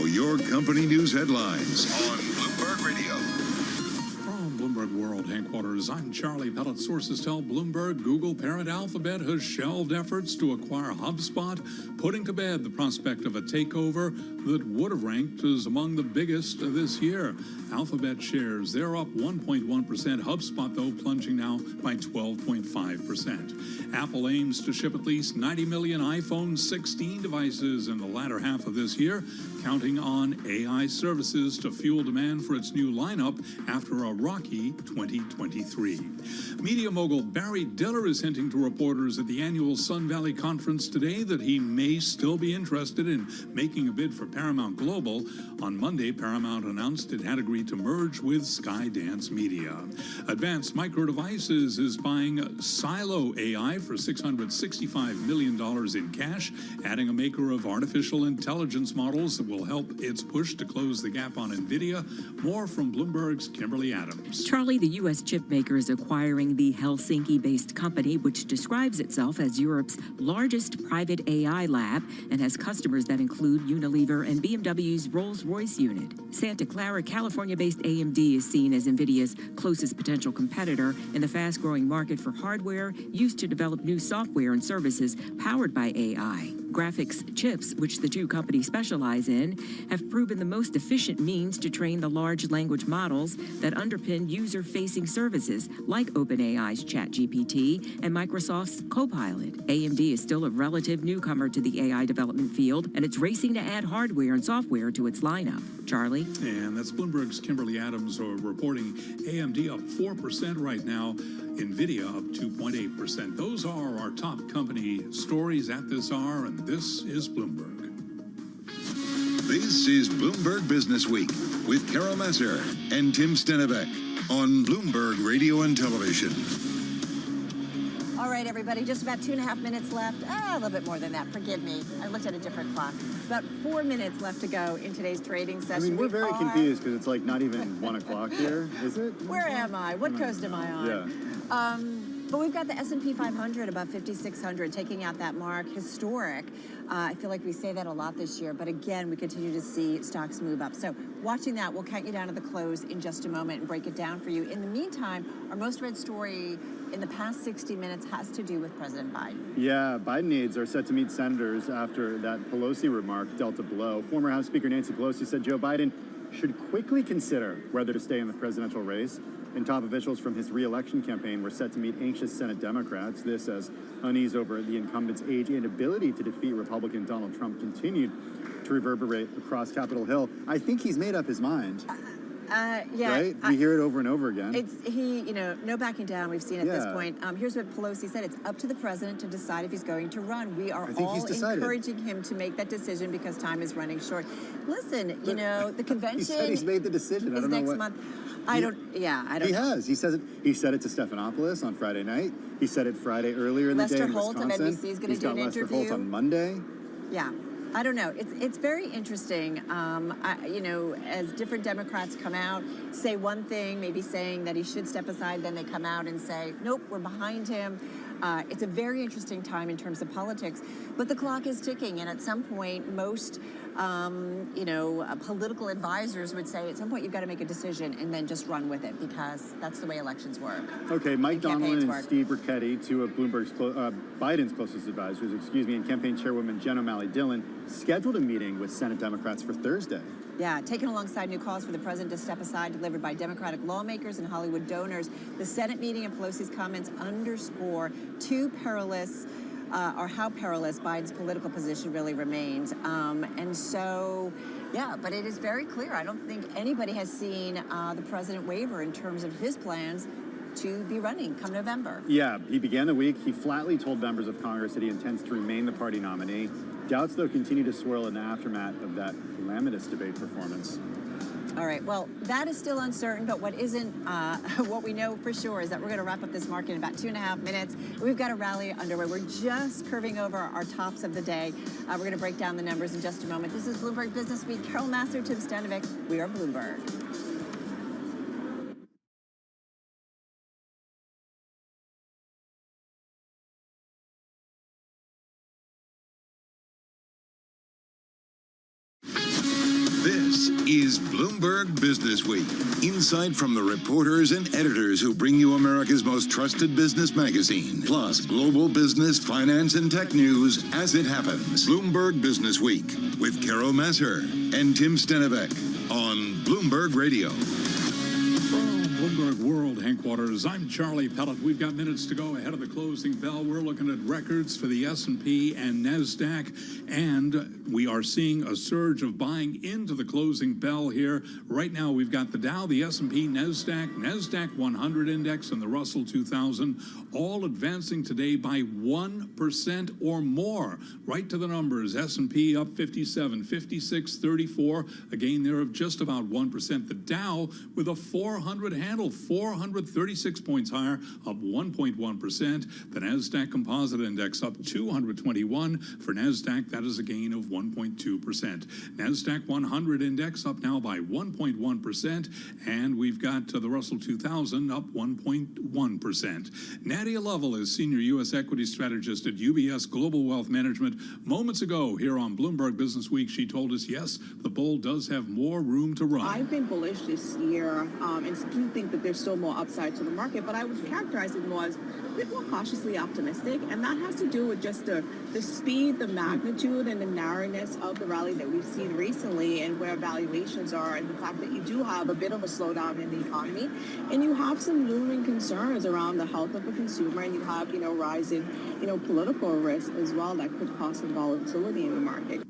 Your company news headlines on Bloomberg Radio. From Bloomberg World Headquarters, I'm Charlie Pellet. Sources tell Bloomberg Google parent Alphabet has shelved efforts to acquire HubSpot, putting to bed the prospect of a takeover that would have ranked as among the biggest this year. Alphabet shares, they're up 1.1%. HubSpot, though, plunging now by 12.5%. Apple aims to ship at least 90 million iPhone 16 devices in the latter half of this year, counting on AI services to fuel demand for its new lineup after a rocky 2023. Media mogul Barry Diller is hinting to reporters at the annual Sun Valley Conference today that he may still be interested in making a bid for Paramount Global. On Monday, Paramount announced it had agreed to merge with Skydance Media. Advanced Micro Devices is buying Silo AI for $665 million in cash, adding a maker of artificial intelligence models that will help its push to close the gap on NVIDIA. More from Bloomberg's Kimberly Adams. Charlie, the U.S. chip maker is acquiring the Helsinki-based company, which describes itself as Europe's largest private AI lab and has customers that include Unilever and BMW's Rolls-Royce unit. Santa Clara, California-based AMD is seen as NVIDIA's closest potential competitor in the fast-growing market for hardware used to develop new software and services powered by AI. Graphics chips, which the two companies specialize in, have proven the most efficient means to train the large language models that underpin user user-facing services like OpenAI's ChatGPT and Microsoft's Copilot. AMD is still a relative newcomer to the AI development field, and it's racing to add hardware and software to its lineup. Charlie? And that's Bloomberg's Kimberly Adams reporting AMD up 4% right now, NVIDIA up 2.8%. Those are our top company stories at this hour, and this is Bloomberg. This is Bloomberg Business Week with Carol Masser and Tim Stennebeck on Bloomberg Radio and Television. All right, everybody, just about 2.5 minutes left. A little bit more than that. Forgive me. I looked at a different clock. It's about 4 minutes left to go in today's trading session. I mean, we're very confused because it's like not even 1 o'clock here, is it? Where am I? What coast am I on? Yeah. But we've got the S&P 500 above 5,600, taking out that mark, historic. I feel like we say that a lot this year, but again, we continue to see stocks move up. So watching that, we'll count you down to the close in just a moment and break it down for you. In the meantime, our most read story in the past 60 minutes has to do with President Biden. Yeah, Biden aides are set to meet senators after that Pelosi remark dealt a blow. Former House Speaker Nancy Pelosi said Joe Biden should quickly consider whether to stay in the presidential race. And top officials from his re-election campaign were set to meet anxious Senate Democrats. This as unease over the incumbent's age and ability to defeat Republican Donald Trump continued to reverberate across Capitol Hill. I think he's made up his mind. Yeah. Right? We hear it over and over again. No backing down. We've seen at this point. Here's what Pelosi said. It's up to the president to decide if he's going to run. We are all encouraging him to make that decision because time is running short. Listen, the convention. He said he's made the decision. I don't know next what. month. I don't. He has. He says it. He said it to Stephanopoulos on Friday night. He said it Friday earlier in the day in Holt Wisconsin. of NBC is going to do an Lester interview. Holt on Monday. Yeah. I don't know. It's very interesting. As different Democrats come out, say one thing, maybe saying that he should step aside, then they come out and say, nope, we're behind him. It's a very interesting time in terms of politics, but the clock is ticking, and at some point, most political advisors would say at some point you've got to make a decision and then just run with it because that's the way elections work. Okay, Mike Donilon and Steve Ricchetti, two of Biden's closest advisors, and campaign chairwoman Jen O'Malley Dillon scheduled a meeting with Senate Democrats for Thursday. Yeah, taken alongside new calls for the president to step aside delivered by Democratic lawmakers and Hollywood donors. The Senate meeting and Pelosi's comments underscore how perilous Biden's political position really remains. But it is very clear. I don't think anybody has seen the president waver in terms of his plans to be running come November. Yeah, he began the week. He flatly told members of Congress that he intends to remain the party nominee. Doubts, though, continue to swirl in the aftermath of that calamitous debate performance. All right, well, that is still uncertain, but what isn't, what we know for sure is that we're going to wrap up this market in about 2.5 minutes. We've got a rally underway. We're just curving over our tops of the day. We're going to break down the numbers in just a moment. This is Bloomberg Business Week. Carol Masser, Tim Stennebeck. We are Bloomberg. This is Bloomberg Business Week. Insight from the reporters and editors who bring you America's most trusted business magazine. Plus, global business, finance, and tech news as it happens. Bloomberg Business Week with Carol Masser and Tim Stennebeck on Bloomberg Radio. Bloomberg World Headquarters. I'm Charlie Pellet. We've got minutes to go ahead of the closing bell. We're looking at records for the S&P and NASDAQ, and we are seeing a surge of buying into the closing bell here. Right now, we've got the Dow, the S&P, NASDAQ 100 index, and the Russell 2000 all advancing today by 1% or more. Right to the numbers. S&P up 57, 56, 34. A gain there of just about 1%. The Dow with a 400 handle, 436 points higher, up 1.1%. The NASDAQ Composite Index up 221. For NASDAQ, that is a gain of 1.2%. NASDAQ 100 Index up now by 1.1%. And we've got the Russell 2000 up 1.1%. Nadia Lovell is Senior U.S. Equity Strategist at UBS Global Wealth Management. Moments ago here on Bloomberg Business Week, she told us, yes, the bull does have more room to run. I've been bullish this year and do think that there's still more upside to the market, but I would characterize it more as a bit more cautiously optimistic, and that has to do with just the speed, the magnitude, and the narrowness of the rally that we've seen recently and where valuations are, and the fact that you do have a bit of a slowdown in the economy, and you have some looming concerns around the health of the consumer, and you have, rising, political risk as well that could cause some volatility in the market.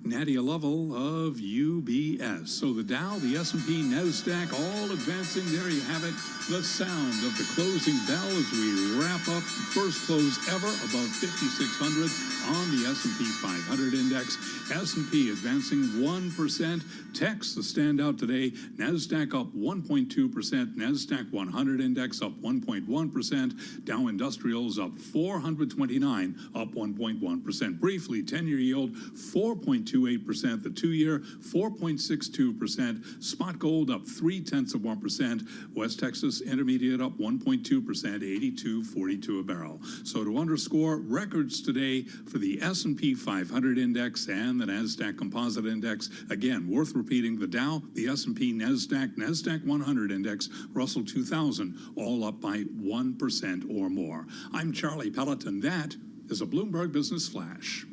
Nadia Lovell of UBS. So the Dow, the S&P, NASDAQ, all advancing. There you have it. The sound of the closing bell as we wrap up. First close ever above 5,600 on the S&P 500 index. S&P advancing 1%. Techs, the standout today. NASDAQ up 1.2%. NASDAQ 100 index up 1.1%. Dow Industrials up 429, up 1.1%. Briefly, 10-year yield 4.28%. The 2-year 4.62%. Spot gold up 0.3%. West Texas Intermediate up 1.2%. 82.42 a barrel. So to underscore, records today for the S&P 500 index and the NASDAQ Composite Index. Again, worth repeating, the Dow, the S&P, NASDAQ 100 Index, Russell 2000, all up by 1% or more. I'm Charlie Pelleton. That is a Bloomberg Business Flash.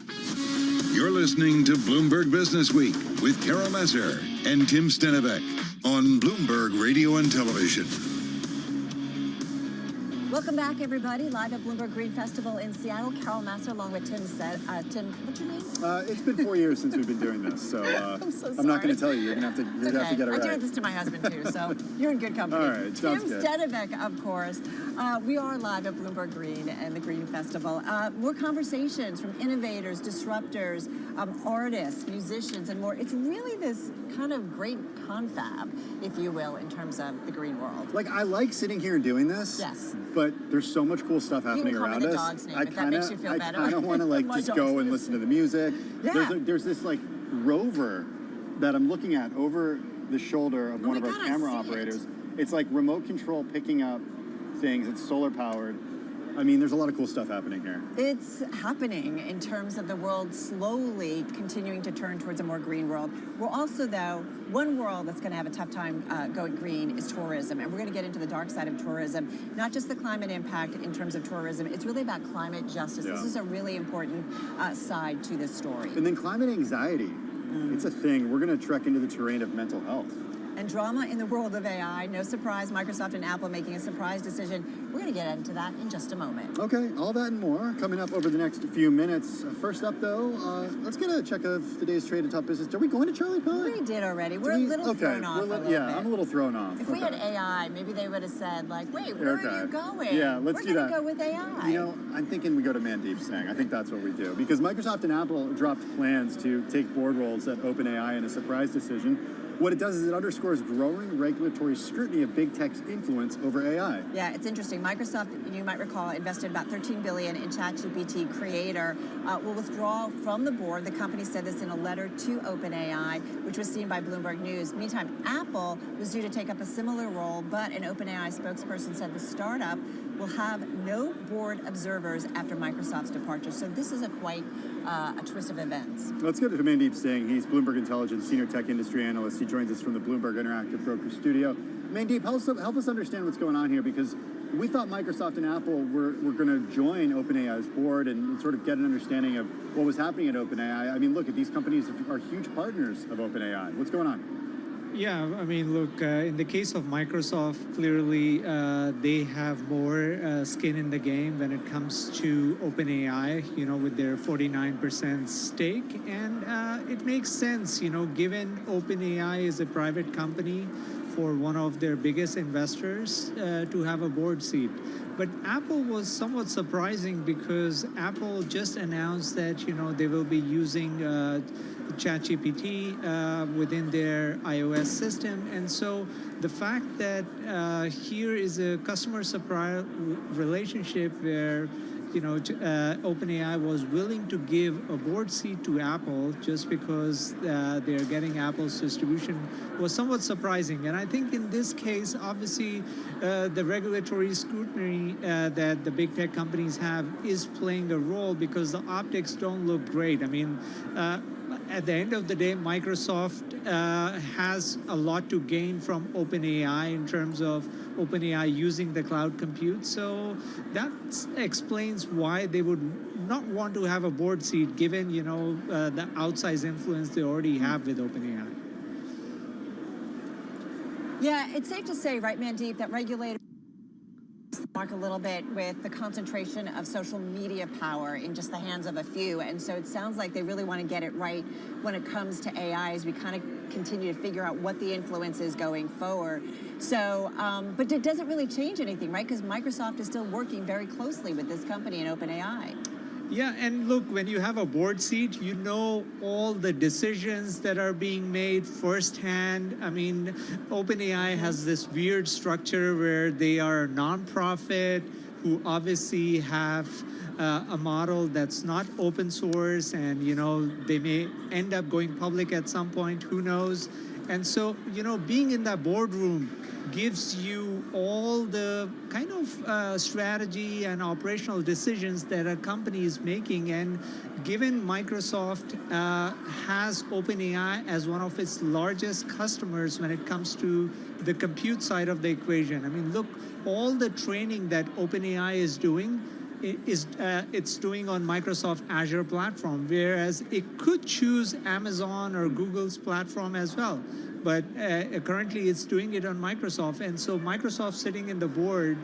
You're listening to Bloomberg Business Week with Carol Messer and Tim Stenevec on Bloomberg Radio and Television. Welcome back, everybody. Live at Bloomberg Green Festival in Seattle. Carol Messer along with Tim, what's your name? It's been 4 years since we've been doing this, so, I'm so I'm not sorry. going to tell you. You're going to have to get it right. I do this to my husband, too, so you're in good company. All right, Tim sounds good. Stenevec, of course. We are live at Bloomberg Green and the Green Festival. More conversations from innovators, disruptors, artists, musicians, and more. It's really this kind of great confab, if you will, in terms of the green world. Like, I like sitting here and doing this. Yes. But there's so much cool stuff happening around us. Dog's name, if that makes you feel better. I kind of want to just go and listen to the music. Yeah. There's this rover that I'm looking at over the shoulder of one of our camera operators. It's like remote control picking up things. It's solar powered. I mean, there's a lot of cool stuff happening here. It's happening in terms of the world slowly continuing to turn towards a more green world. We're also, though, one world that's going to have a tough time going green is tourism. And we're going to get into the dark side of tourism, not just the climate impact in terms of tourism. It's really about climate justice. Yeah. This is a really important side to this story. And then climate anxiety. It's a thing. We're going to trek into the terrain of mental health. And drama in the world of AI. No surprise, Microsoft and Apple making a surprise decision. We're going to get into that in just a moment. Okay, all that and more coming up over the next few minutes. First up, though, let's get a check of today's trade and top business. Are we going to Charlie Pellet? We did already. We're a little thrown off. I'm a little thrown off. If we had AI, maybe they would have said, like, wait, where are you going? Yeah, let's do that. We're going to go with AI. I'm thinking we go to Mandeep Singh. I think that's what we do. Because Microsoft and Apple dropped plans to take board roles at OpenAI in a surprise decision. What it does is it underscores growing regulatory scrutiny of big tech's influence over AI. Yeah, it's interesting. Microsoft, you might recall, invested about $13 billion in ChatGPT Creator. Will withdraw from the board. The company said this in a letter to OpenAI, which was seen by Bloomberg News. Meantime, Apple was due to take up a similar role, but an OpenAI spokesperson said the startup will have no board observers after Microsoft's departure. So this is quite a twist of events. Let's get to Mandeep Singh. He's Bloomberg Intelligence Senior Tech Industry Analyst. He joins us from the Bloomberg Interactive Broker Studio. Mandeep, help us understand what's going on here, because we thought Microsoft and Apple were going to join OpenAI's board and sort of get an understanding of what was happening at OpenAI. I mean, look, these companies are huge partners of OpenAI. What's going on? Yeah, I mean, look, in the case of Microsoft, clearly they have more skin in the game when it comes to OpenAI, with their 49% stake. And it makes sense, given OpenAI is a private company, for one of their biggest investors to have a board seat. But Apple was somewhat surprising because Apple just announced that, they will be using ChatGPT within their iOS system. And so the fact that here is a customer-supplier relationship where OpenAI was willing to give a board seat to Apple just because they're getting Apple's distribution was somewhat surprising. And I think in this case, obviously, the regulatory scrutiny that the big tech companies have is playing a role because the optics don't look great. I mean, at the end of the day, Microsoft has a lot to gain from OpenAI in terms of OpenAI using the cloud compute. So that explains why they would not want to have a board seat, given the outsized influence they already have with OpenAI. Yeah, it's safe to say, right, Mandeep, that regulators mark a little bit with the concentration of social media power in just the hands of a few. And so it sounds like they really want to get it right when it comes to AI as we kind of continue to figure out what the influence is going forward. So, but it doesn't really change anything, right? Because Microsoft is still working very closely with this company and OpenAI. Yeah, and look, when you have a board seat, you know all the decisions that are being made firsthand. I mean, OpenAI has this weird structure where they are a nonprofit who obviously have a model that's not open source, and they may end up going public at some point, who knows. And so, being in that boardroom gives you all the kind of strategy and operational decisions that a company is making. And given Microsoft has OpenAI as one of its largest customers when it comes to the compute side of the equation, I mean, look, all the training that OpenAI is doing it's doing on Microsoft Azure platform, whereas it could choose Amazon or Google's platform as well. But currently it's doing it on Microsoft. And so Microsoft sitting in the board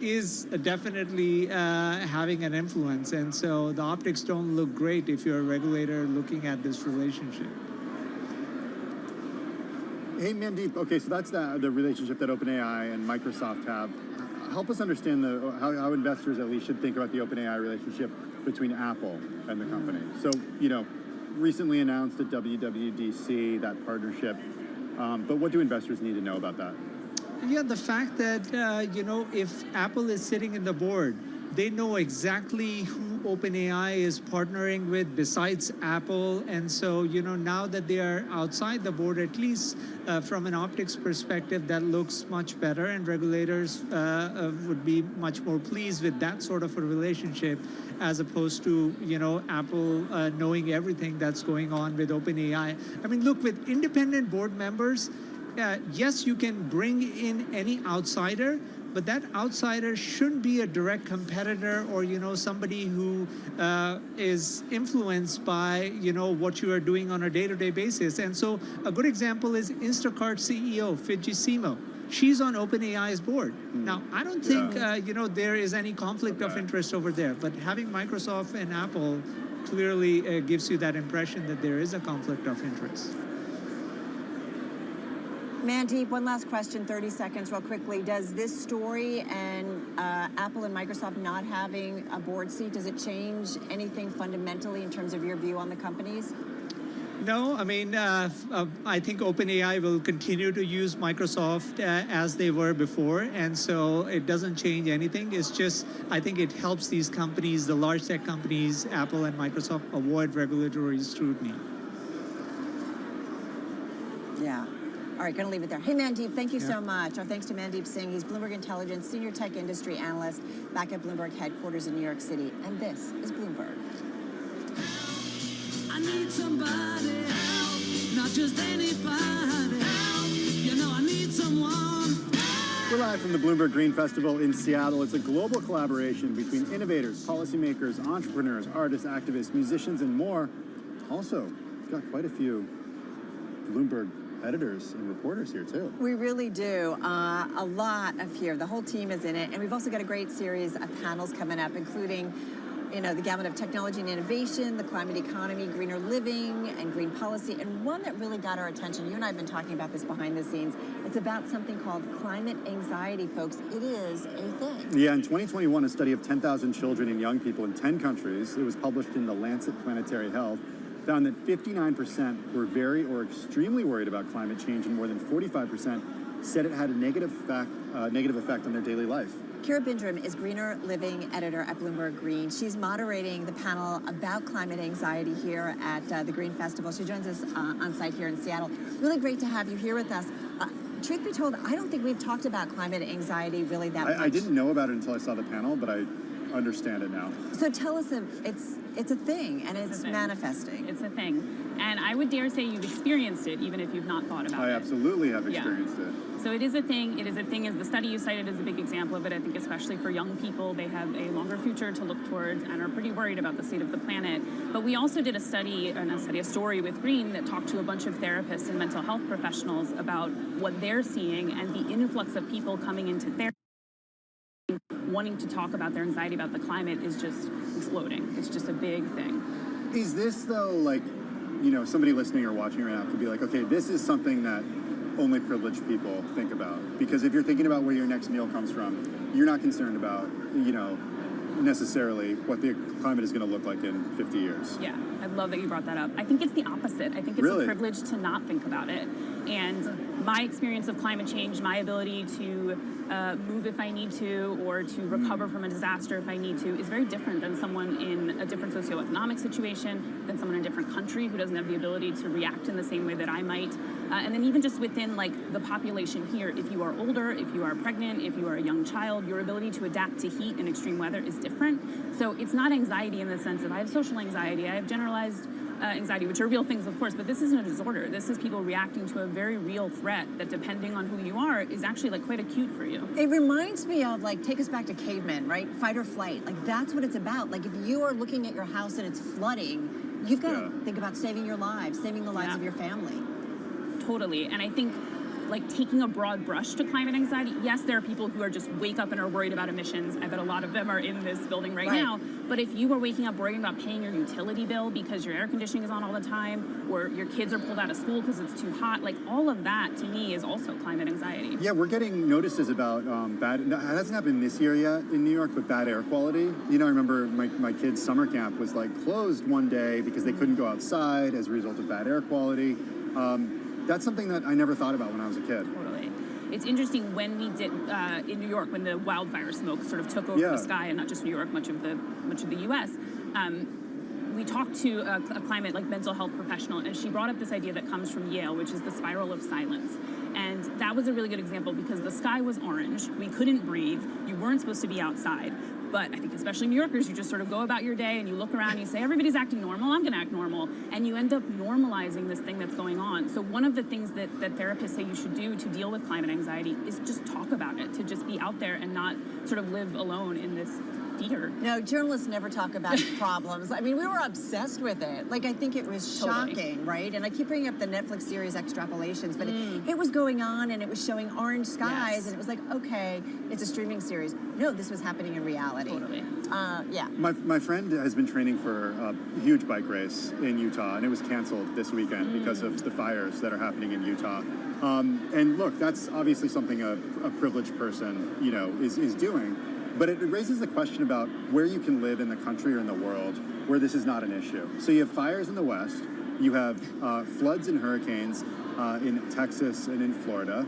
is definitely having an influence. And so the optics don't look great if you're a regulator looking at this relationship. Hey, Mandeep. Okay, so that's the relationship that OpenAI and Microsoft have. Help us understand how investors at least should think about the OpenAI relationship between Apple and the company. So, recently announced at WWDC, that partnership. But what do investors need to know about that? Yeah, the fact that, if Apple is sitting in the board, they know exactly who OpenAI is partnering with besides Apple. And so, now that they are outside the board, at least from an optics perspective, that looks much better. And regulators would be much more pleased with that sort of a relationship, as opposed to, Apple knowing everything that's going on with OpenAI. I mean, look, with independent board members, yes, you can bring in any outsider, but that outsider shouldn't be a direct competitor or, somebody who is influenced by, what you are doing on a day-to-day basis. And so a good example is Instacart CEO, Fidji Simo. She's on OpenAI's board. Now, I don't think, there is any conflict of interest over there, but having Microsoft and Apple clearly gives you that impression that there is a conflict of interest. Mandeep, one last question, 30 seconds real quickly. Does this story and Apple and Microsoft not having a board seat, does it change anything fundamentally in terms of your view on the companies? No, I mean, I think OpenAI will continue to use Microsoft as they were before, and so it doesn't change anything. It's just, I think it helps these companies, the large tech companies, Apple and Microsoft, avoid regulatory scrutiny. Yeah. All right, going to leave it there. Hey, Mandeep, thank you so much. Our thanks to Mandeep Singh. He's Bloomberg Intelligence Senior Tech Industry Analyst back at Bloomberg headquarters in New York City. And this is Bloomberg. I need somebody help, not just anybody help. I need someone. We're live from the Bloomberg Green Festival in Seattle. It's a global collaboration between innovators, policymakers, entrepreneurs, artists, activists, musicians, and more. Also, we've got quite a few Bloomberg editors and reporters here too. We really do. A lot of here. The whole team is in it. And we've also got a great series of panels coming up, including, the gamut of technology and innovation, the climate economy, greener living, and green policy. And one that really got our attention, you and I have been talking about this behind the scenes, it's about something called climate anxiety, folks. It is a thing. Yeah, in 2021, a study of 10,000 children and young people in 10 countries, it was published in the Lancet Planetary Health, found that 59% were very or extremely worried about climate change, and more than 45% said it had a negative effect on their daily life. Kira Bindram is Greener Living editor at Bloomberg Green. She's moderating the panel about climate anxiety here at the Green Festival. She joins us on site here in Seattle. Really great to have you here with us. Truth be told, I don't think we've talked about climate anxiety really that much. I didn't know about it until I saw the panel, but I understand it now. So tell us, it's a thing, and it's manifesting. It's a thing. And I would dare say you've experienced it, even if you've not thought about it. I absolutely have experienced it. So it is a thing. It is a thing. As the study you cited is a big example of it. I think especially for young people, they have a longer future to look towards and are pretty worried about the state of the planet. But we also did a story with Green that talked to a bunch of therapists and mental health professionals about what they're seeing and the influx of people coming into therapy wanting to talk about their anxiety about the climate is just exploding. It's just a big thing. Is this, though, like, you know, somebody listening or watching right now could be like, okay, this is something that only privileged people think about. Because if you're thinking about where your next meal comes from, you're not concerned about, you know, necessarily what the climate is going to look like in 50 years. Yeah, I love that you brought that up. I think it's the opposite. I think it's a privilege to not think about it. And my experience of climate change, my ability to move if I need to, or to recover from a disaster if I need to, is very different than someone in a different socioeconomic situation, than someone in a different country who doesn't have the ability to react in the same way that I might. And then even just within like the population here, if you are older, if you are pregnant, if you are a young child, your ability to adapt to heat and extreme weather is different. So it's not anxiety in the sense of I have social anxiety, I have generalized anxiety, which are real things, of course, but this isn't a disorder. This is people reacting to a very real threat that, depending on who you are, is actually like quite acute for you. It reminds me of, like, take us back to cavemen, right? Fight or flight. Like, that's what it's about. Like, if you are looking at your house and it's flooding, you've got to think about saving your lives, saving the lives of your family. Totally. And I think, like, taking a broad brush to climate anxiety, yes, there are people who are just wake up and are worried about emissions. I bet a lot of them are in this building right now. But if you are waking up worrying about paying your utility bill because your air conditioning is on all the time, or your kids are pulled out of school because it's too hot, like, all of that to me is also climate anxiety. Yeah, we're getting notices about bad, it hasn't happened this year yet in New York, but bad air quality. You know, I remember my kids' summer camp was like closed one day because they couldn't go outside as a result of bad air quality. That's something that I never thought about when I was a kid. Totally. It's interesting when we did in New York, when the wildfire smoke sort of took over the sky, and not just New York, much of the U.S. We talked to a climate, like, mental health professional, and she brought up this idea that comes from Yale, which is the spiral of silence. And that was a really good example because the sky was orange, we couldn't breathe, you weren't supposed to be outside. But I think especially New Yorkers, you just sort of go about your day and you look around and you say, everybody's acting normal, I'm going to act normal. And you end up normalizing this thing that's going on. So one of the things that therapists say you should do to deal with climate anxiety is just talk about it, to just be out there and not sort of live alone in this fear. No, journalists never talk about problems. I mean, we were obsessed with it. Like, I think it was shocking, right? And I keep bringing up the Netflix series Extrapolations, but it was going on and it was showing orange skies, and it was like, okay, it's a streaming series. No, this was happening in reality. Totally. Yeah. My friend has been training for a huge bike race in Utah, and it was canceled this weekend because of the fires that are happening in Utah. And look, that's obviously something a privileged person, you know, is doing. But it raises the question about where you can live in the country or in the world where this is not an issue. So you have fires in the West, you have floods and hurricanes in Texas and in Florida.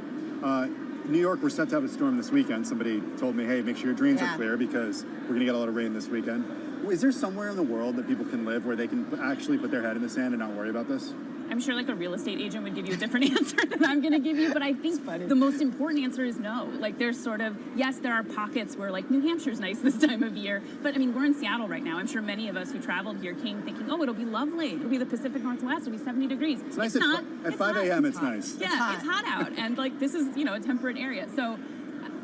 New York, we're set to have a storm this weekend. Somebody told me, hey, make sure your drains are clear because we're going to get a lot of rain this weekend. Is there somewhere in the world that people can live where they can actually put their head in the sand and not worry about this? I'm sure like a real estate agent would give you a different answer than I'm going to give you, but I think the most important answer is no. Like, there's sort of, yes, there are pockets where, like, New Hampshire's nice this time of year, but I mean, we're in Seattle right now. I'm sure many of us who traveled here came thinking, oh, it'll be lovely. It'll be the Pacific Northwest. It'll be 70 degrees. It's nice at 5 a.m. It's nice. Yeah, it's hot out, and like this is, you know, a temperate area. So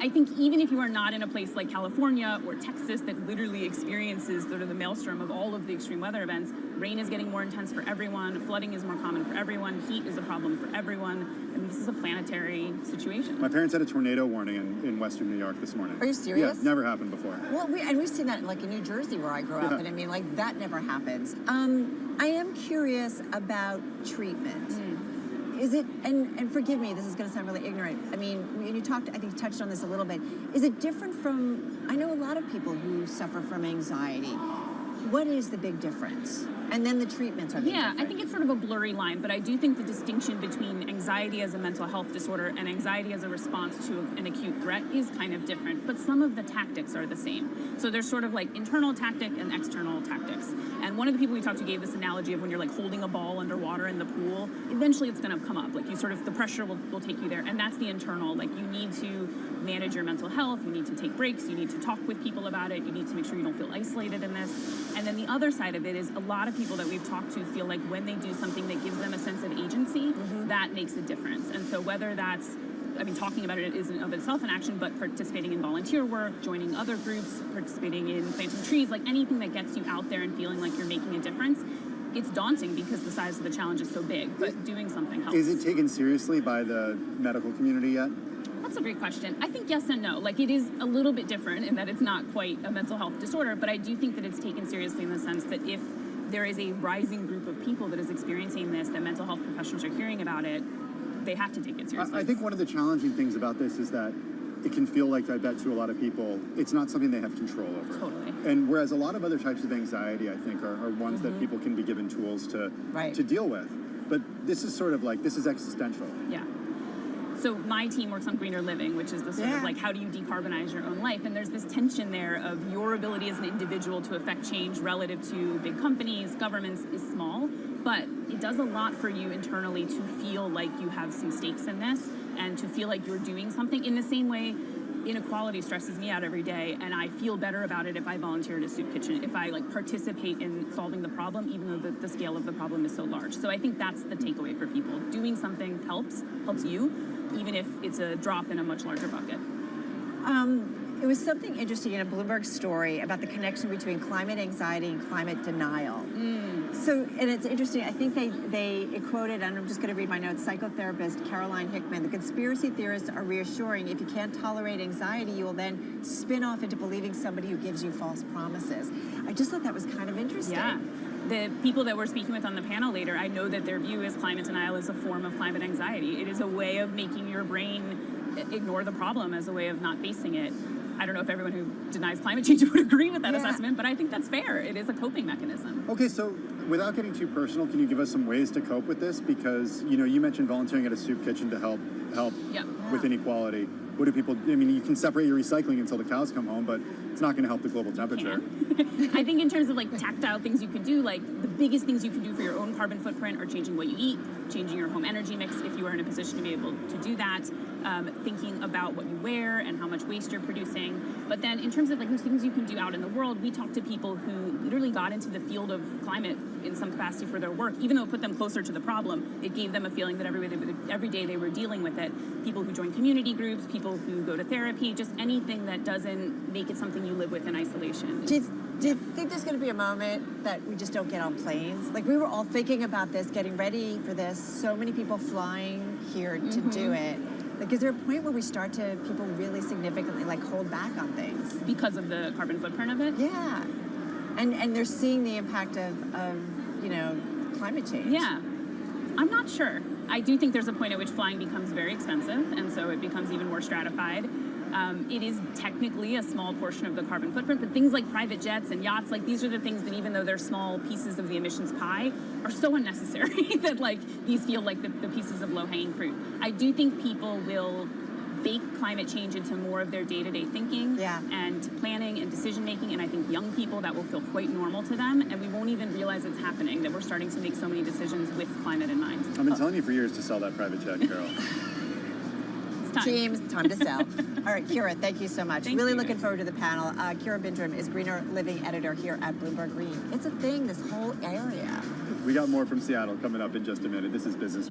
I think even if you are not in a place like California or Texas that literally experiences sort of the maelstrom of all of the extreme weather events, rain is getting more intense for everyone, flooding is more common for everyone, heat is a problem for everyone. I mean, this is a planetary situation. My parents had a tornado warning in western New York this morning. Are you serious? Yeah, never happened before. Well, we've seen that like in New Jersey where I grew up, and I mean, like, that never happens. I am curious about treatment. Is it, and forgive me, this is going to sound really ignorant. I mean, when you talked, I think you touched on this a little bit. Is it different from, I know a lot of people who suffer from anxiety. What is the big difference? And then the treatments are the different. I think it's sort of a blurry line, but I do think the distinction between anxiety as a mental health disorder and anxiety as a response to an acute threat is kind of different, but some of the tactics are the same. So there's sort of like internal tactic and external tactics. And one of the people we talked to gave this analogy of when you're like holding a ball underwater in the pool, eventually it's going to come up. Like, you sort of, the pressure will take you there, and that's the internal. Like, you need to manage your mental health, you need to take breaks, you need to talk with people about it, you need to make sure you don't feel isolated in this. And then the other side of it is a lot of people that we've talked to feel like when they do something that gives them a sense of agency, that makes a difference. And so whether that's I mean, talking about it isn't of itself an action, but participating in volunteer work, joining other groups, participating in planting trees, like anything that gets you out there and feeling like you're making a difference. It's daunting because the size of the challenge is so big, but doing something helps. Is it taken seriously by the medical community yet? That's a great question. I think yes and no. Like, it is a little bit different in that it's not quite a mental health disorder, but I do think that it's taken seriously in the sense that if there is a rising group of people that is experiencing this, that mental health professionals are hearing about it, they have to take it seriously. I think one of the challenging things about this is that it can feel like, I bet to a lot of people, it's not something they have control over. Totally. And whereas a lot of other types of anxiety, I think, are ones that people can be given tools to deal with. But this is sort of like, this is existential. Yeah. So my team works on greener living, which is the sort of like, how do you decarbonize your own life? And there's this tension there of your ability as an individual to affect change relative to big companies, governments is small, but it does a lot for you internally to feel like you have some stakes in this and to feel like you're doing something. In the same way, inequality stresses me out every day, and I feel better about it if I volunteer at a soup kitchen, if I like participate in solving the problem, even though the scale of the problem is so large. So I think that's the takeaway for people. Doing something helps you, even if it's a drop in a much larger bucket. It was something interesting in a Bloomberg story about the connection between climate anxiety and climate denial. So, and it's interesting, I think they quoted, and I'm just going to read my notes, psychotherapist Caroline Hickman, the conspiracy theorists are reassuring if you can't tolerate anxiety, you will then spin off into believing somebody who gives you false promises. I just thought that was kind of interesting. Yeah. The people that we're speaking with on the panel later, I know that their view is climate denial is a form of climate anxiety. It is a way of making your brain ignore the problem as a way of not facing it. I don't know if everyone who denies climate change would agree with that assessment, but I think that's fair. It is a coping mechanism. Okay, so without getting too personal, can you give us some ways to cope with this? Because, you know, you mentioned volunteering at a soup kitchen to help with inequality. What do people, I mean, you can separate your recycling until the cows come home, but it's not going to help the global temperature. I think in terms of like tactile things you can do, like the biggest things you can do for your own carbon footprint are changing what you eat, changing your home energy mix if you are in a position to be able to do that, thinking about what you wear and how much waste you're producing. But then in terms of like things you can do out in the world, we talk to people who literally got into the field of climate in some capacity for their work. Even though it put them closer to the problem, it gave them a feeling that every day they were dealing with it. People who join community groups, people who go to therapy, just anything that doesn't make it something you live with in isolation. Do you think there's going to be a moment that we just don't get on planes? Like, we were all thinking about this, getting ready for this, so many people flying here to do it. Like, is there a point where we start to, people really significantly, like, hold back on things? Because of the carbon footprint of it? Yeah. And they're seeing the impact of you know, climate change. Yeah. I'm not sure. I do think there's a point at which flying becomes very expensive, and so it becomes even more stratified. It is technically a small portion of the carbon footprint, but things like private jets and yachts, like these are the things that even though they're small pieces of the emissions pie, are so unnecessary that like these feel like the pieces of low-hanging fruit. I do think people will bake climate change into more of their day-to-day thinking and planning and decision-making, and I think young people, that will feel quite normal to them, and we won't even realize it's happening, that we're starting to make so many decisions with climate in mind. I've been telling you for years to sell that private jet, Carol. Teams, time to sell. All right, Kira, thank you so much. Really looking forward to the panel. Kira Bindrum is Greener Living editor here at Bloomberg Green. It's a thing, this whole area. We got more from Seattle coming up in just a minute. This is Business.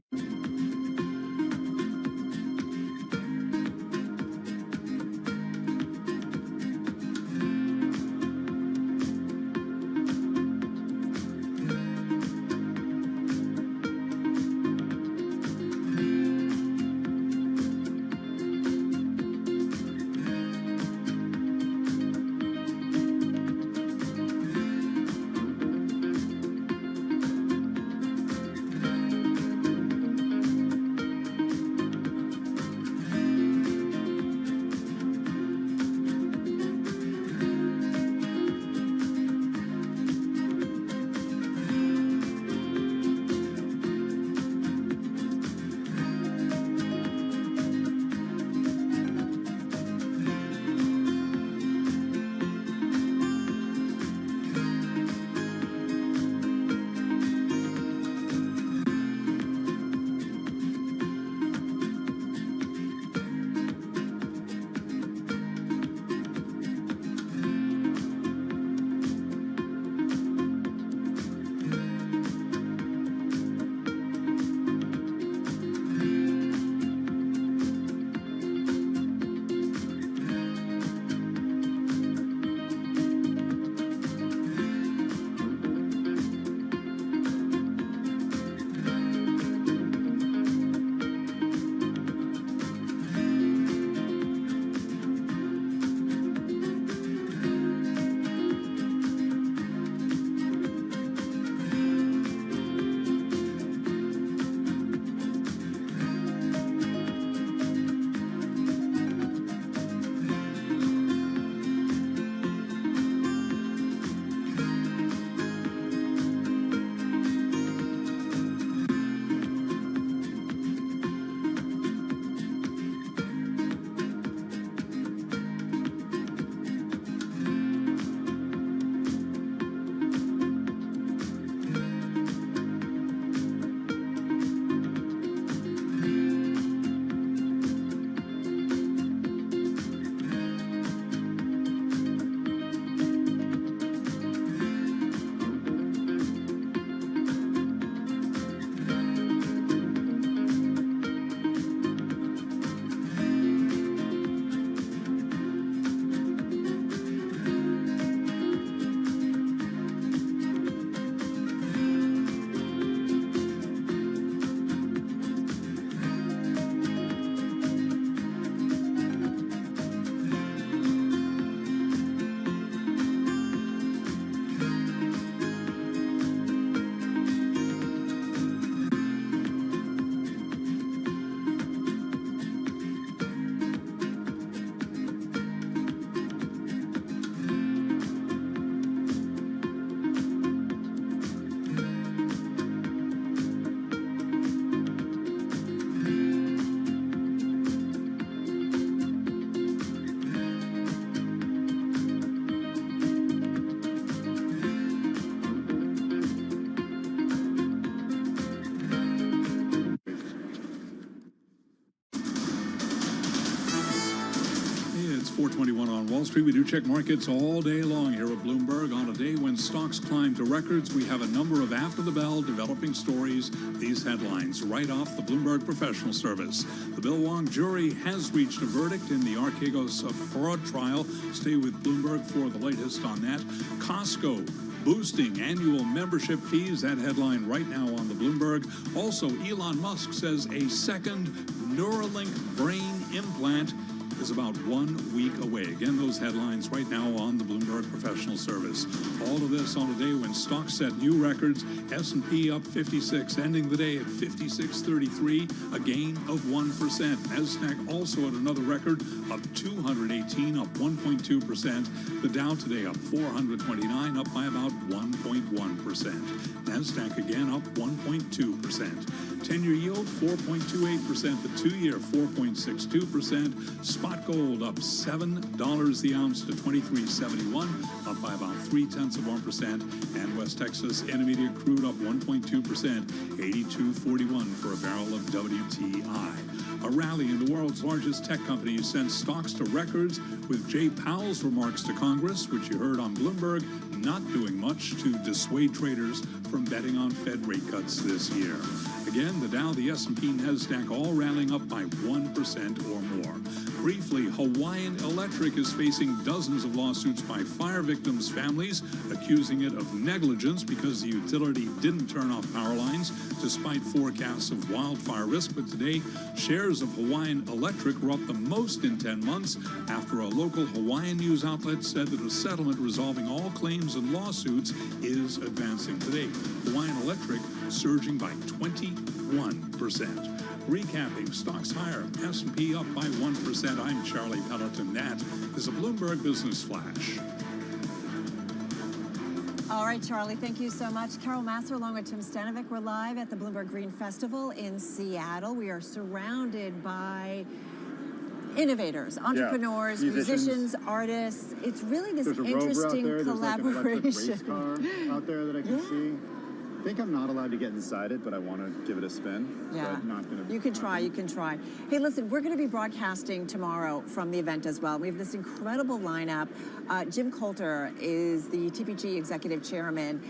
421 on Wall Street. We do check markets all day long here at Bloomberg. On a day when stocks climb to records, we have a number of after the bell developing stories. These headlines right off the Bloomberg Professional Service. The Bill Wong jury has reached a verdict in the Archegos fraud trial. Stay with Bloomberg for the latest on that. Costco boosting annual membership fees. That headline right now on the Bloomberg. Also, Elon Musk says a second Neuralink brain implant is about 1 week away. Again, those headlines right now on the Bloomberg Professional Service. All of this on a day when stocks set new records. S&P up 56, ending the day at 56.33, a gain of 1%. NASDAQ also at another record, up 218, up 1.2%. The Dow today up 429, up by about 1.1%. NASDAQ again up 1.2%. 10-year yield 4.28%. The 2-year 4.62%. Spot gold up $7 the ounce to $23.71, up by about 0.3%. And West Texas Intermediate crude up 1.2%, $82.41 for a barrel of WTI. A rally in the world's largest tech companies sent stocks to records, with Jay Powell's remarks to Congress, which you heard on Bloomberg, not doing much to dissuade traders from betting on Fed rate cuts this year. Again, the Dow, the S&P, NASDAQ all rallying up by 1% or more. Briefly, Hawaiian Electric is facing dozens of lawsuits by fire victims' families, accusing it of negligence because the utility didn't turn off power lines despite forecasts of wildfire risk. But today, shares of Hawaiian Electric were up the most in 10 months after a local Hawaiian news outlet said that a settlement resolving all claims and lawsuits is advancing. Today, Hawaiian Electric surging by 21%. Recapping, stocks higher, S&P up by 1%. I'm Charlie Pelleton. That is a Bloomberg Business Flash. All right, Charlie, thank you so much. Carol Masser along with Tim Stanovic. We're live at the Bloomberg Green Festival in Seattle. We are surrounded by innovators, entrepreneurs, musicians, artists. It's really this interesting collaboration. There's like an electric race car out there that I can see. I think I'm not allowed to get inside it, but I want to give it a spin. Yeah, but not gonna, you can try, you can try. Hey, listen, we're going to be broadcasting tomorrow from the event as well. We have this incredible lineup. Jim Coulter is the TPG Executive Chairman.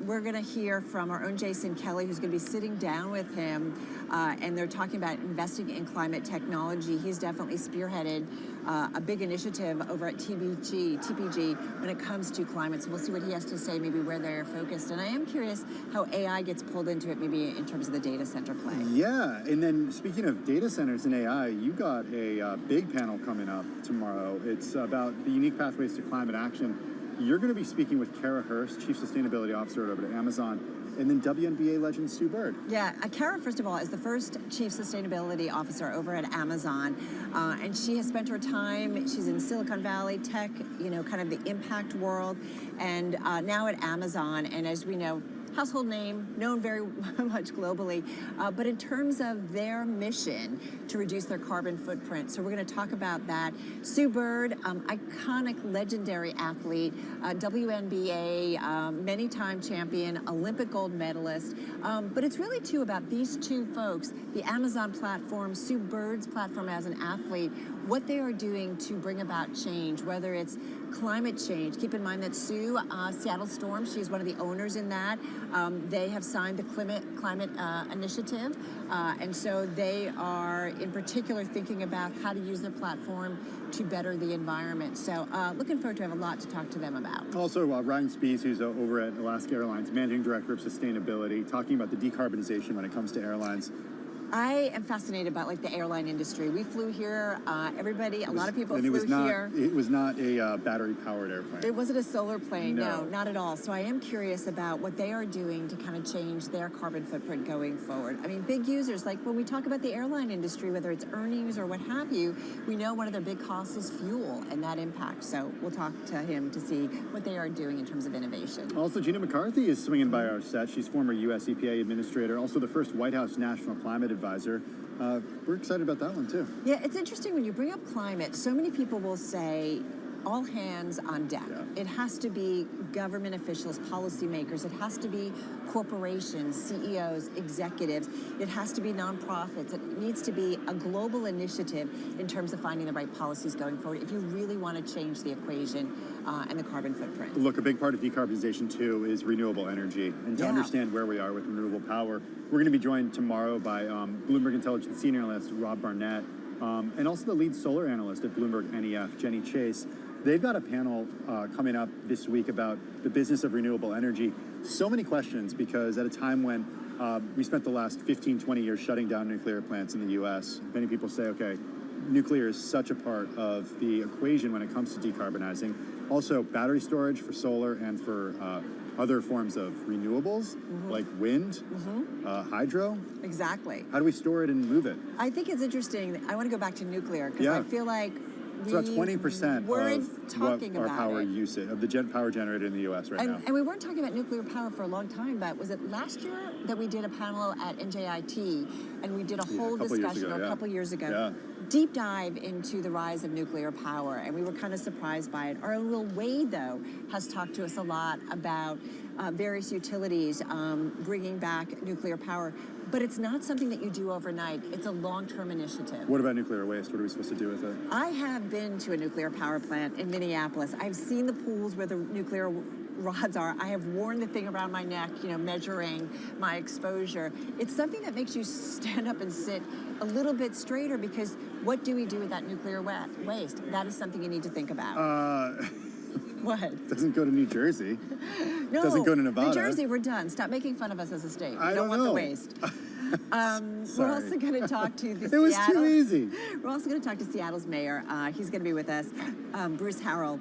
We're going to hear from our own Jason Kelly, who's going to be sitting down with him, and they're talking about investing in climate technology. He's definitely spearheaded a big initiative over at TPG when it comes to climate. So we'll see what he has to say, maybe where they're focused. And I am curious how AI gets pulled into it, maybe in terms of the data center play. Yeah, and then speaking of data centers and AI, you got a big panel coming up tomorrow. It's about the unique pathways to climate action. You're going to be speaking with Kara Hurst, Chief Sustainability Officer over at Amazon, and then WNBA legend Sue Bird. Yeah, Kara, first of all, is the first Chief Sustainability Officer over at Amazon, and she has spent her time, she's in Silicon Valley, tech, you know, kind of the impact world, and now at Amazon, and as we know, household name, known very much globally, but in terms of their mission to reduce their carbon footprint. So we're going to talk about that. Sue Bird, iconic, legendary athlete, WNBA, many-time champion, Olympic gold medalist. But it's really, too, about these two folks, the Amazon platform, Sue Bird's platform as an athlete, what they are doing to bring about change, whether it's climate change. Keep in mind that Sue, Seattle Storm, she's one of the owners in that. They have signed the climate initiative, and so they are in particular thinking about how to use their platform to better the environment. So looking forward to have a lot to talk to them about. Also, Ryan Spees, who's over at Alaska Airlines, Managing Director of Sustainability, talking about the decarbonization when it comes to airlines. I am fascinated about like the airline industry. We flew here, everybody, a lot of people flew here. It was not a battery-powered airplane. It wasn't a solar plane, no, not at all. So I am curious about what they are doing to kind of change their carbon footprint going forward. I mean, big users, like when we talk about the airline industry, whether it's earnings or what have you, we know one of their big costs is fuel and that impact. So we'll talk to him to see what they are doing in terms of innovation. Also, Gina McCarthy is swinging by our set. She's former U.S. EPA administrator, also the first White House National Climate Advisor. We're excited about that one, too. Yeah, it's interesting when you bring up climate, so many people will say, all hands on deck. Yeah. It has to be government officials, policymakers. It has to be corporations, CEOs, executives. It has to be nonprofits. It needs to be a global initiative in terms of finding the right policies going forward if you really want to change the equation and the carbon footprint. Look, a big part of decarbonization, too, is renewable energy. And to understand where we are with renewable power, we're going to be joined tomorrow by Bloomberg Intelligence Senior Analyst Rob Barnett, and also the lead solar analyst at Bloomberg NEF, Jenny Chase. They've got a panel coming up this week about the business of renewable energy. So many questions because at a time when we spent the last 15, 20 years shutting down nuclear plants in the U.S., many people say, okay, nuclear is such a part of the equation when it comes to decarbonizing. Also, battery storage for solar and for other forms of renewables, like wind, hydro. Exactly. How do we store it and move it? I think it's interesting. I want to go back to nuclear because I feel like it's about 20% of what our power usage, of the power generated in the U.S. right now. And we weren't talking about nuclear power for a long time, but was it last year that we did a panel at NJIT and we did a whole discussion a couple years ago? Deep dive into the rise of nuclear power, and we were kind of surprised by it. Our little Wade, though, has talked to us a lot about various utilities bringing back nuclear power. But it's not something that you do overnight. It's a long-term initiative. What about nuclear waste? What are we supposed to do with it? I have been to a nuclear power plant in Minneapolis. I've seen the pools where the nuclear rods are. I have worn the thing around my neck, measuring my exposure. It's something that makes you stand up and sit a little bit straighter because what do we do with that nuclear waste? That is something you need to think about. What? Doesn't go to New Jersey. No, doesn't go to Nevada. New Jersey, we're done. Stop making fun of us as a state. We don't want know. the waste. We're also going to talk to the It was too easy. We're also going to talk to Seattle's mayor. He's going to be with us, Bruce Harrell.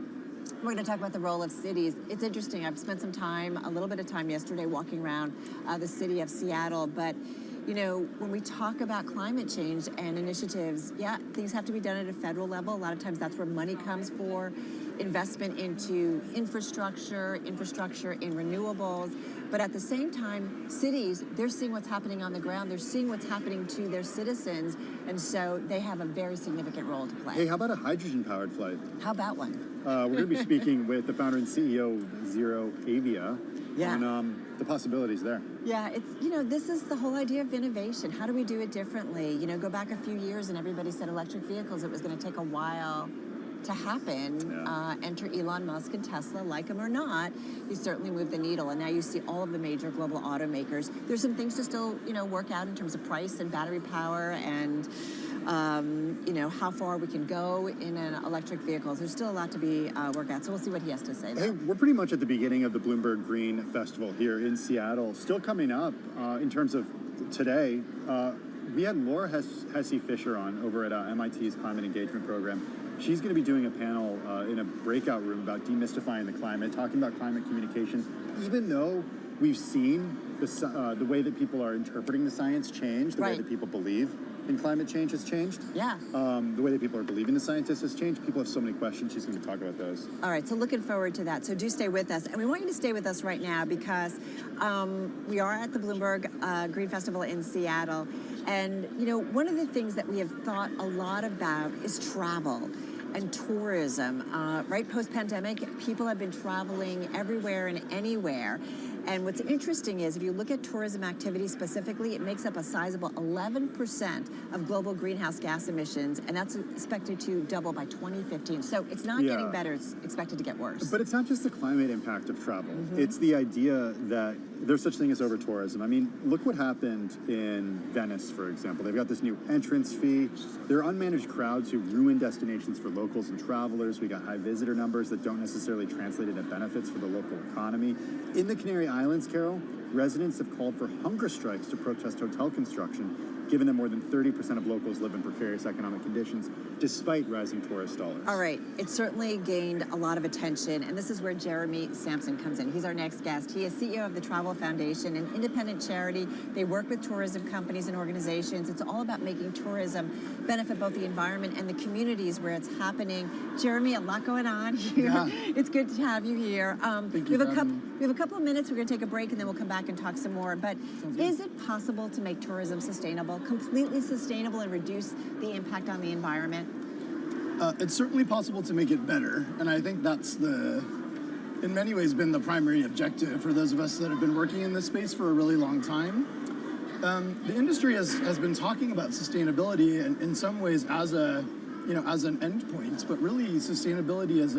We're going to talk about the role of cities. It's interesting. I've spent a little bit of time yesterday walking around the city of Seattle, but when we talk about climate change and initiatives, things have to be done at a federal level. A lot of times that's where money comes for investment into infrastructure in renewables. But at the same time, cities, they're seeing what's happening on the ground. They're seeing what's happening to their citizens. And so they have a very significant role to play. Hey, how about a hydrogen-powered flight? How about one? We're going to be speaking with the founder and CEO of Zero Avia on the possibilities there. Yeah, it's, this is the whole idea of innovation. How do we do it differently? Go back a few years and everybody said electric vehicles, it was going to take a while to happen. Enter Elon Musk and Tesla, like him or not, he certainly moved the needle. And now you see all of the major global automakers. There's some things to still, work out in terms of price and battery power and, how far we can go in an electric vehicle. There's still a lot to be worked out. So we'll see what he has to say. Hey, we're pretty much at the beginning of the Bloomberg Green Festival here in Seattle. Still coming up in terms of today. We had Laura Hesse-Fisher on over at MIT's Climate Engagement Program. She's going to be doing a panel in a breakout room about demystifying the climate, talking about climate communication. Even though we've seen the way that people are interpreting the science change, the way that people believe in climate change has changed. Yeah. The way that people are believing the scientists has changed. People have so many questions. She's going to talk about those. All right, so looking forward to that. So do stay with us. And we want you to stay with us right now because we are at the Bloomberg Green Festival in Seattle. And, one of the things that we have thought a lot about is travel and tourism. Right post-pandemic, people have been traveling everywhere and anywhere. And what's interesting is if you look at tourism activity specifically, it makes up a sizable 11% of global greenhouse gas emissions, and that's expected to double by 2015. So it's not getting better, it's expected to get worse. But it's not just the climate impact of travel. It's the idea that there's such thing as over-tourism. I mean, look what happened in Venice, for example. They've got this new entrance fee. There are unmanaged crowds who ruin destinations for locals and travelers. We got high visitor numbers that don't necessarily translate into benefits for the local economy. In the Canary Islands, Carol, residents have called for hunger strikes to protest hotel construction, given that more than 30% of locals live in precarious economic conditions, despite rising tourist dollars. All right, it certainly gained a lot of attention, and this is where Jeremy Sampson comes in. He's our next guest. He is CEO of the Travel Foundation, an independent charity. They work with tourism companies and organizations. It's all about making tourism benefit both the environment and the communities where it's happening. Jeremy, a lot going on here. Yeah. It's good to have you here. We have a couple of minutes. We're going to take a break, and then we'll come back and talk some more. But is it possible to make tourism sustainable, completely sustainable, and reduce the impact on the environment? It's certainly possible to make it better, and I think that's in many ways, been the primary objective for those of us that have been working in this space for a really long time. The industry has been talking about sustainability in some ways as an endpoint, but really sustainability is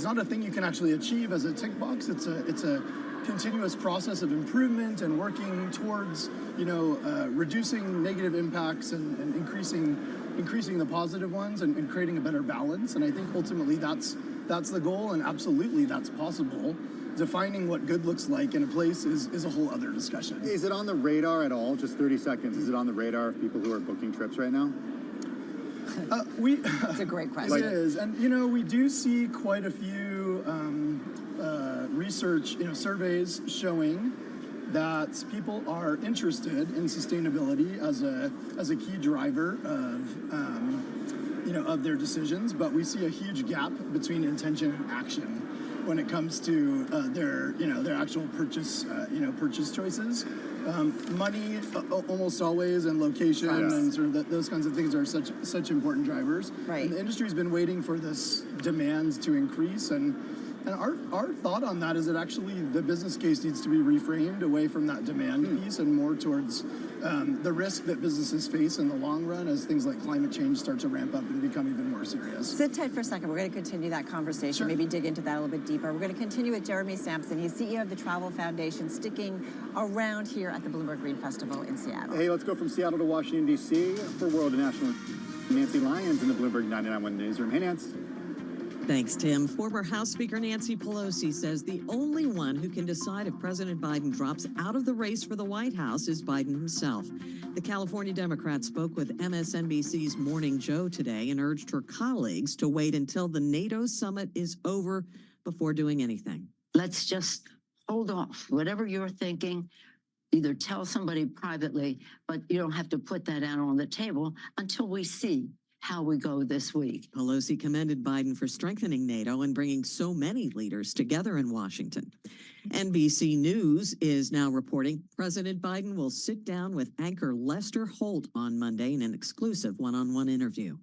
not a thing you can actually achieve as a tick box. It's a continuous process of improvement and working towards reducing negative impacts and increasing the positive ones and creating a better balance. And I think ultimately that's the goal, and absolutely that's possible. Defining what good looks like in a place is a whole other discussion. Is it on the radar at all? Just 30 seconds. Is it on the radar of people who are booking trips right now? It's a great question. It is, and we do see quite a few research, surveys showing that people are interested in sustainability as a key driver of their decisions, but we see a huge gap between intention and action when it comes to their actual purchase choices. Money almost always, and location, and sort of those kinds of things are such important drivers. Right. And the industry's been waiting for this demand to increase, and our thought on that is that actually the business case needs to be reframed away from that demand piece and more towards the risk that businesses face in the long run as things like climate change start to ramp up and become even more serious. Sit tight for a second. We're going to continue that conversation, maybe dig into that a little bit deeper. We're going to continue with Jeremy Sampson. He's CEO of the Travel Foundation, sticking around here at the Bloomberg Green Festival in Seattle. Hey, let's go from Seattle to Washington, D.C. for World and National. Nancy Lyons in the Bloomberg 99.1 newsroom. Hey, Nance. Thanks, Tim. Former House Speaker Nancy Pelosi says the only one who can decide if President Biden drops out of the race for the White House is Biden himself. The California Democrat spoke with MSNBC's Morning Joe today and urged her colleagues to wait until the NATO summit is over before doing anything. Let's just hold off. Whatever you're thinking, either tell somebody privately, but you don't have to put that out on the table until we see how we go this week. Pelosi commended Biden for strengthening NATO and bringing so many leaders together in Washington. NBC News is now reporting President Biden will sit down with anchor Lester Holt on Monday in an exclusive one-on-one interview.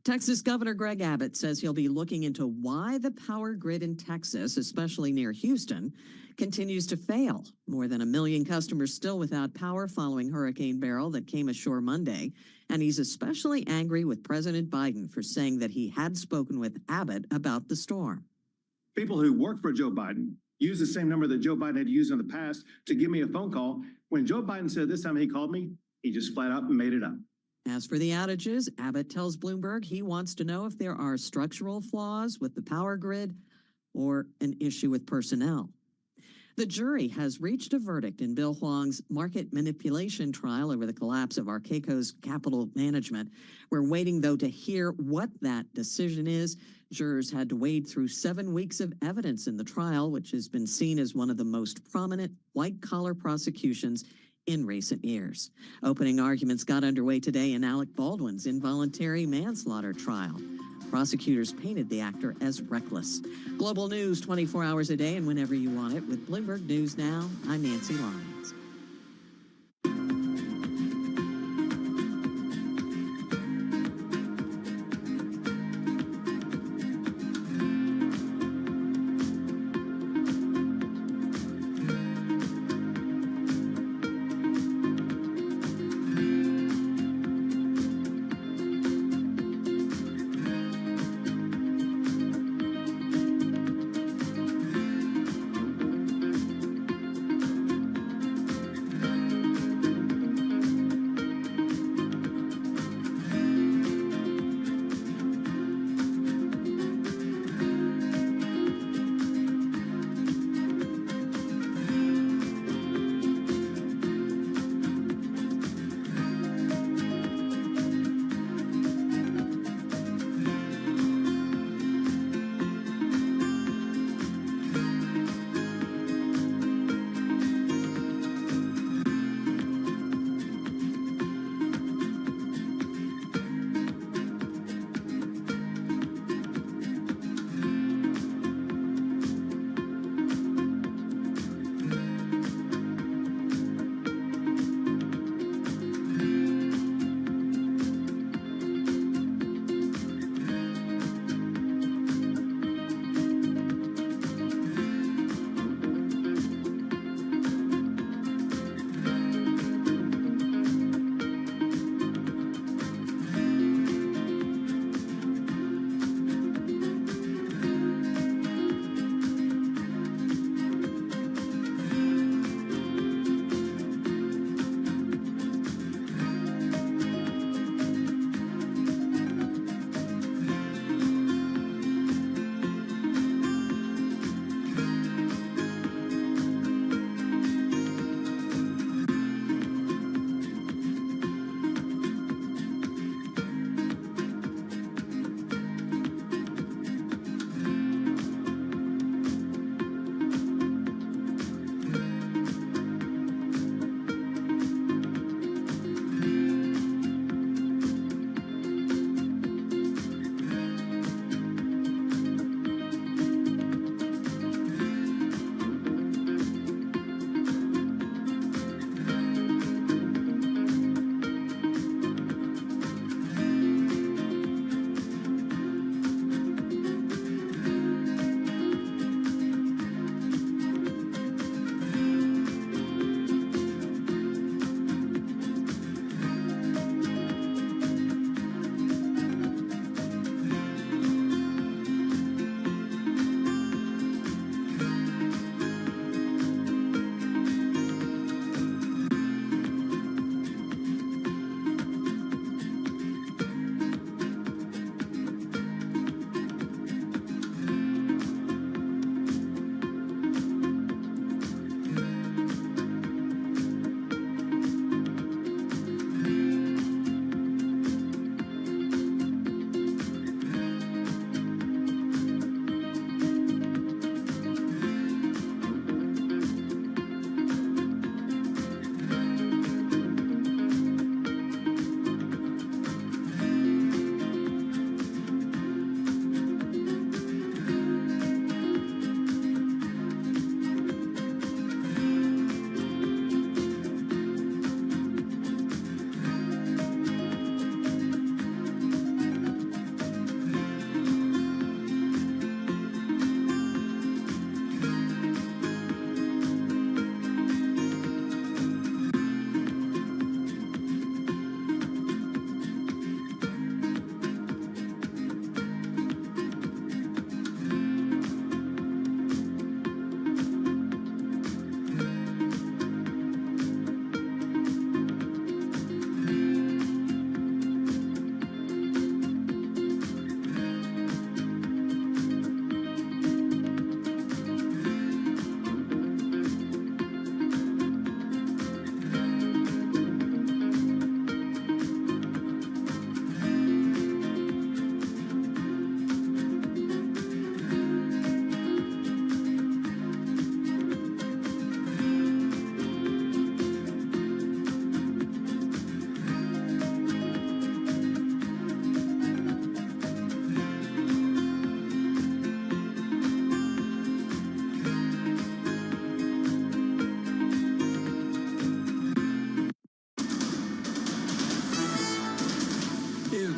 Texas Governor Greg Abbott says he'll be looking into why the power grid in Texas, especially near Houston, continues to fail. More than 1 million customers still without power following Hurricane Beryl that came ashore Monday. And he's especially angry with President Biden for saying that he had spoken with Abbott about the storm. People who worked for Joe Biden used the same number that Joe Biden had used in the past to give me a phone call. When Joe Biden said this time he called me, he just flat out made it up. As for the outages, Abbott tells Bloomberg he wants to know if there are structural flaws with the power grid or an issue with personnel. The jury has reached a verdict in Bill Huang's market manipulation trial over the collapse of Arcaicos Capital Management. We're waiting, though, to hear what that decision is. Jurors had to wade through 7 weeks of evidence in the trial, which has been seen as one of the most prominent white-collar prosecutions in recent years. Opening arguments got underway today in Alec Baldwin's involuntary manslaughter trial. Prosecutors painted the actor as reckless. Global news 24 hours a day and whenever you want it. With Bloomberg News Now, I'm Nancy Lyons.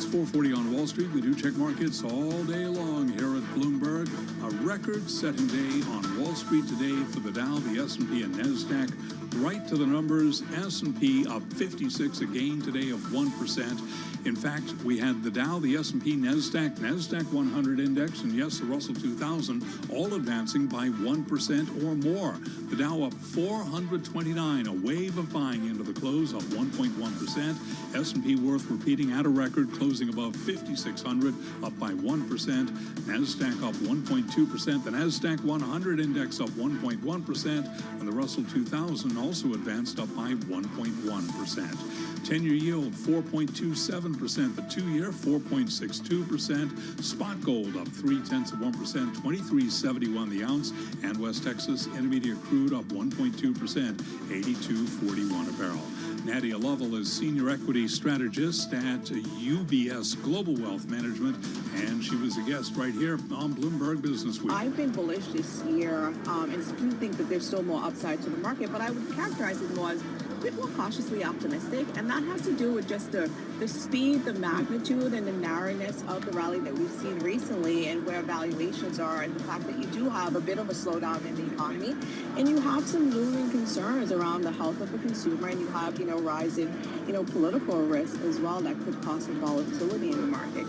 4:40 on Wall Street. We do check markets all day long here at Bloomberg. A record-setting day on Wall Street today for the Dow, the S&P, and NASDAQ. Right to the numbers, S&P up 56, a gain today of 1%. In fact, we had the Dow, the S&P, NASDAQ 100 index, and yes, the Russell 2000, all advancing by 1% or more. The Dow up 429, a wave of buying into the close, up 1.1%. S&P worth repeating at a record, closing above 5,600, up by 1%. NASDAQ up 1.2%. The NASDAQ 100 index up 1.1%, and the Russell 2000 also advanced up by 1.1%. 10-year yield 4.27%, the 2-year 4.62%. Spot gold up 0.3%, 23.71 the ounce, and West Texas Intermediate crude up 1.2%, 82.41 a barrel. Nadia Lovell is Senior Equity Strategist at UBS Global Wealth Management, and she was a guest right here on Bloomberg Business Week. I've been bullish this year, and do think that there's still more upside to the market, but I would characterize it more as a bit more cautiously optimistic, and that has to do with just the speed, the magnitude, and the narrowness of the rally that we've seen recently, and where valuations are, and the fact that you do have a bit of a slowdown in the economy, and you have some looming concerns around the health of the consumer, and you have, rising, political risk as well that could cause some volatility in the market.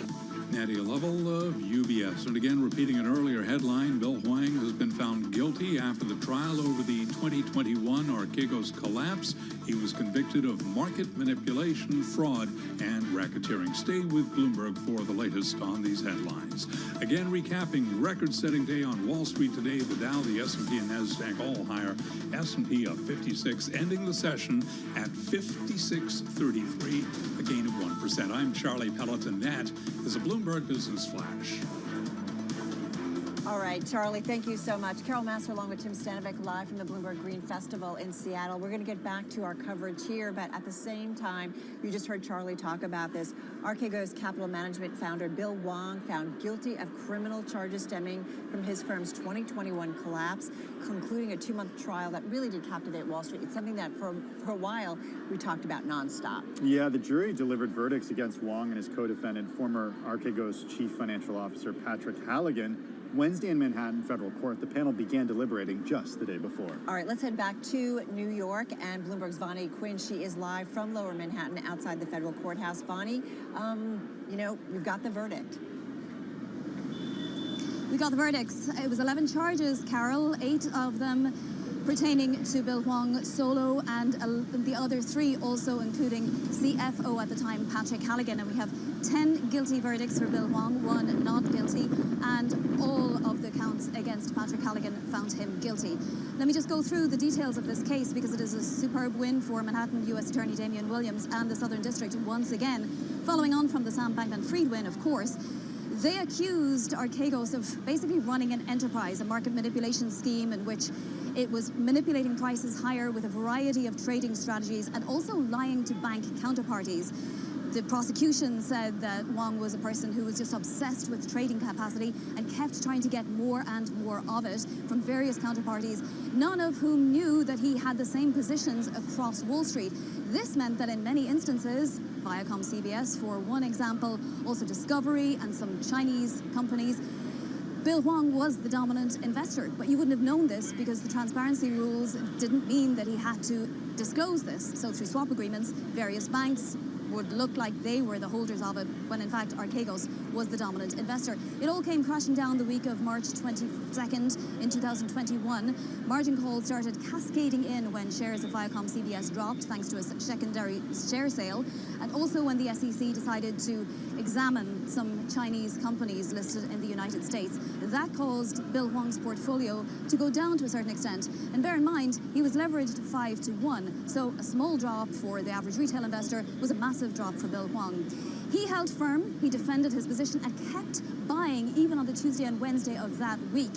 Nadia Lovell of UBS. And again, repeating an earlier headline, Bill Huang has been found guilty after the trial over the 2021 Archegos collapse. He was convicted of market manipulation, fraud, and racketeering. Stay with Bloomberg for the latest on these headlines. Again, recapping record-setting day on Wall Street today. The Dow, the S&P, and NASDAQ all higher. S&P up 56, ending the session at 56.33, a gain of 1%. I'm Charlie Pelleton. That is a Bloomberg Business Flash. All right, Charlie, thank you so much. Carol Massar along with Tim Stanovic live from the Bloomberg Green Festival in Seattle. We're going to get back to our coverage here, but at the same time, you just heard Charlie talk about this. Archegos Capital Management founder Bill Huang found guilty of criminal charges stemming from his firm's 2021 collapse, concluding a 2-month trial that really did captivate Wall Street. It's something that for a while we talked about nonstop. Yeah, the jury delivered verdicts against Huang and his co-defendant, former Archegos Chief Financial Officer Patrick Halligan, Wednesday in Manhattan federal court. The panel began deliberating just the day before. All right, let's head back to New York and Bloomberg's Vonnie Quinn. She is live from Lower Manhattan outside the federal courthouse. Vonnie, we've got the verdict. We got the verdicts. It was 11 charges, Carol, 8 of them pertaining to Bill Huang solo, and the other 3 also including CFO at the time, Patrick Halligan. And we have 10 guilty verdicts for Bill Huang, 1 not guilty, and all of the counts against Patrick Halligan found him guilty. Let me just go through the details of this case, because it is a superb win for Manhattan U.S. Attorney Damian Williams and the Southern District once again, following on from the Sam Bankman-Fried win, of course. They accused Archegos of basically running an enterprise, a market manipulation scheme in which it was manipulating prices higher with a variety of trading strategies and also lying to bank counterparties. The prosecution said that Huang was a person who was just obsessed with trading capacity and kept trying to get more and more of it from various counterparties, none of whom knew that he had the same positions across Wall Street. This meant that in many instances, Viacom CBS for one example, also Discovery and some Chinese companies, Bill Huang was the dominant investor, but you wouldn't have known this because the transparency rules didn't mean that he had to disclose this. So through swap agreements, various banks would look like they were the holders of it, when in fact Archegos was the dominant investor. It all came crashing down the week of March 22nd in 2021. Margin calls started cascading in when shares of Viacom CBS dropped thanks to a secondary share sale, and also when the SEC decided to examine some Chinese companies listed in the United States. That caused Bill Huang's portfolio to go down to a certain extent. And bear in mind, he was leveraged 5-to-1, so a small drop for the average retail investor was a massive drop for Bill Huang. He held firm, he defended his position and kept buying even on the Tuesday and Wednesday of that week.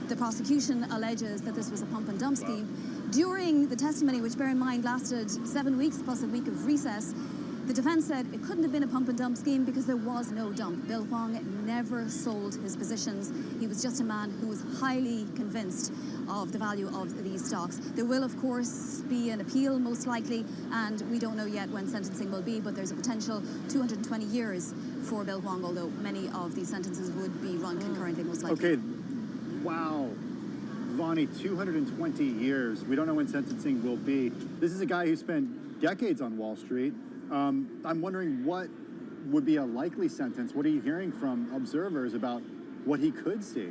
The prosecution alleges that this was a pump and dump scheme. During the testimony, which bear in mind lasted 7 weeks plus a week of recess, The defense said it couldn't have been a pump and dump scheme because there was no dump. Bill Hwang never sold his positions. He was just a man who was highly convinced of the value of these stocks. There will, of course, be an appeal, most likely, and we don't know yet when sentencing will be, but there's a potential 220 years for Bill Hwang, although many of these sentences would be run concurrently, most likely. Okay, wow. Vonnie, 220 years. We don't know when sentencing will be. This is a guy who spent decades on Wall Street. I'm wondering what would be a likely sentence. What are you hearing from observers about what he could see?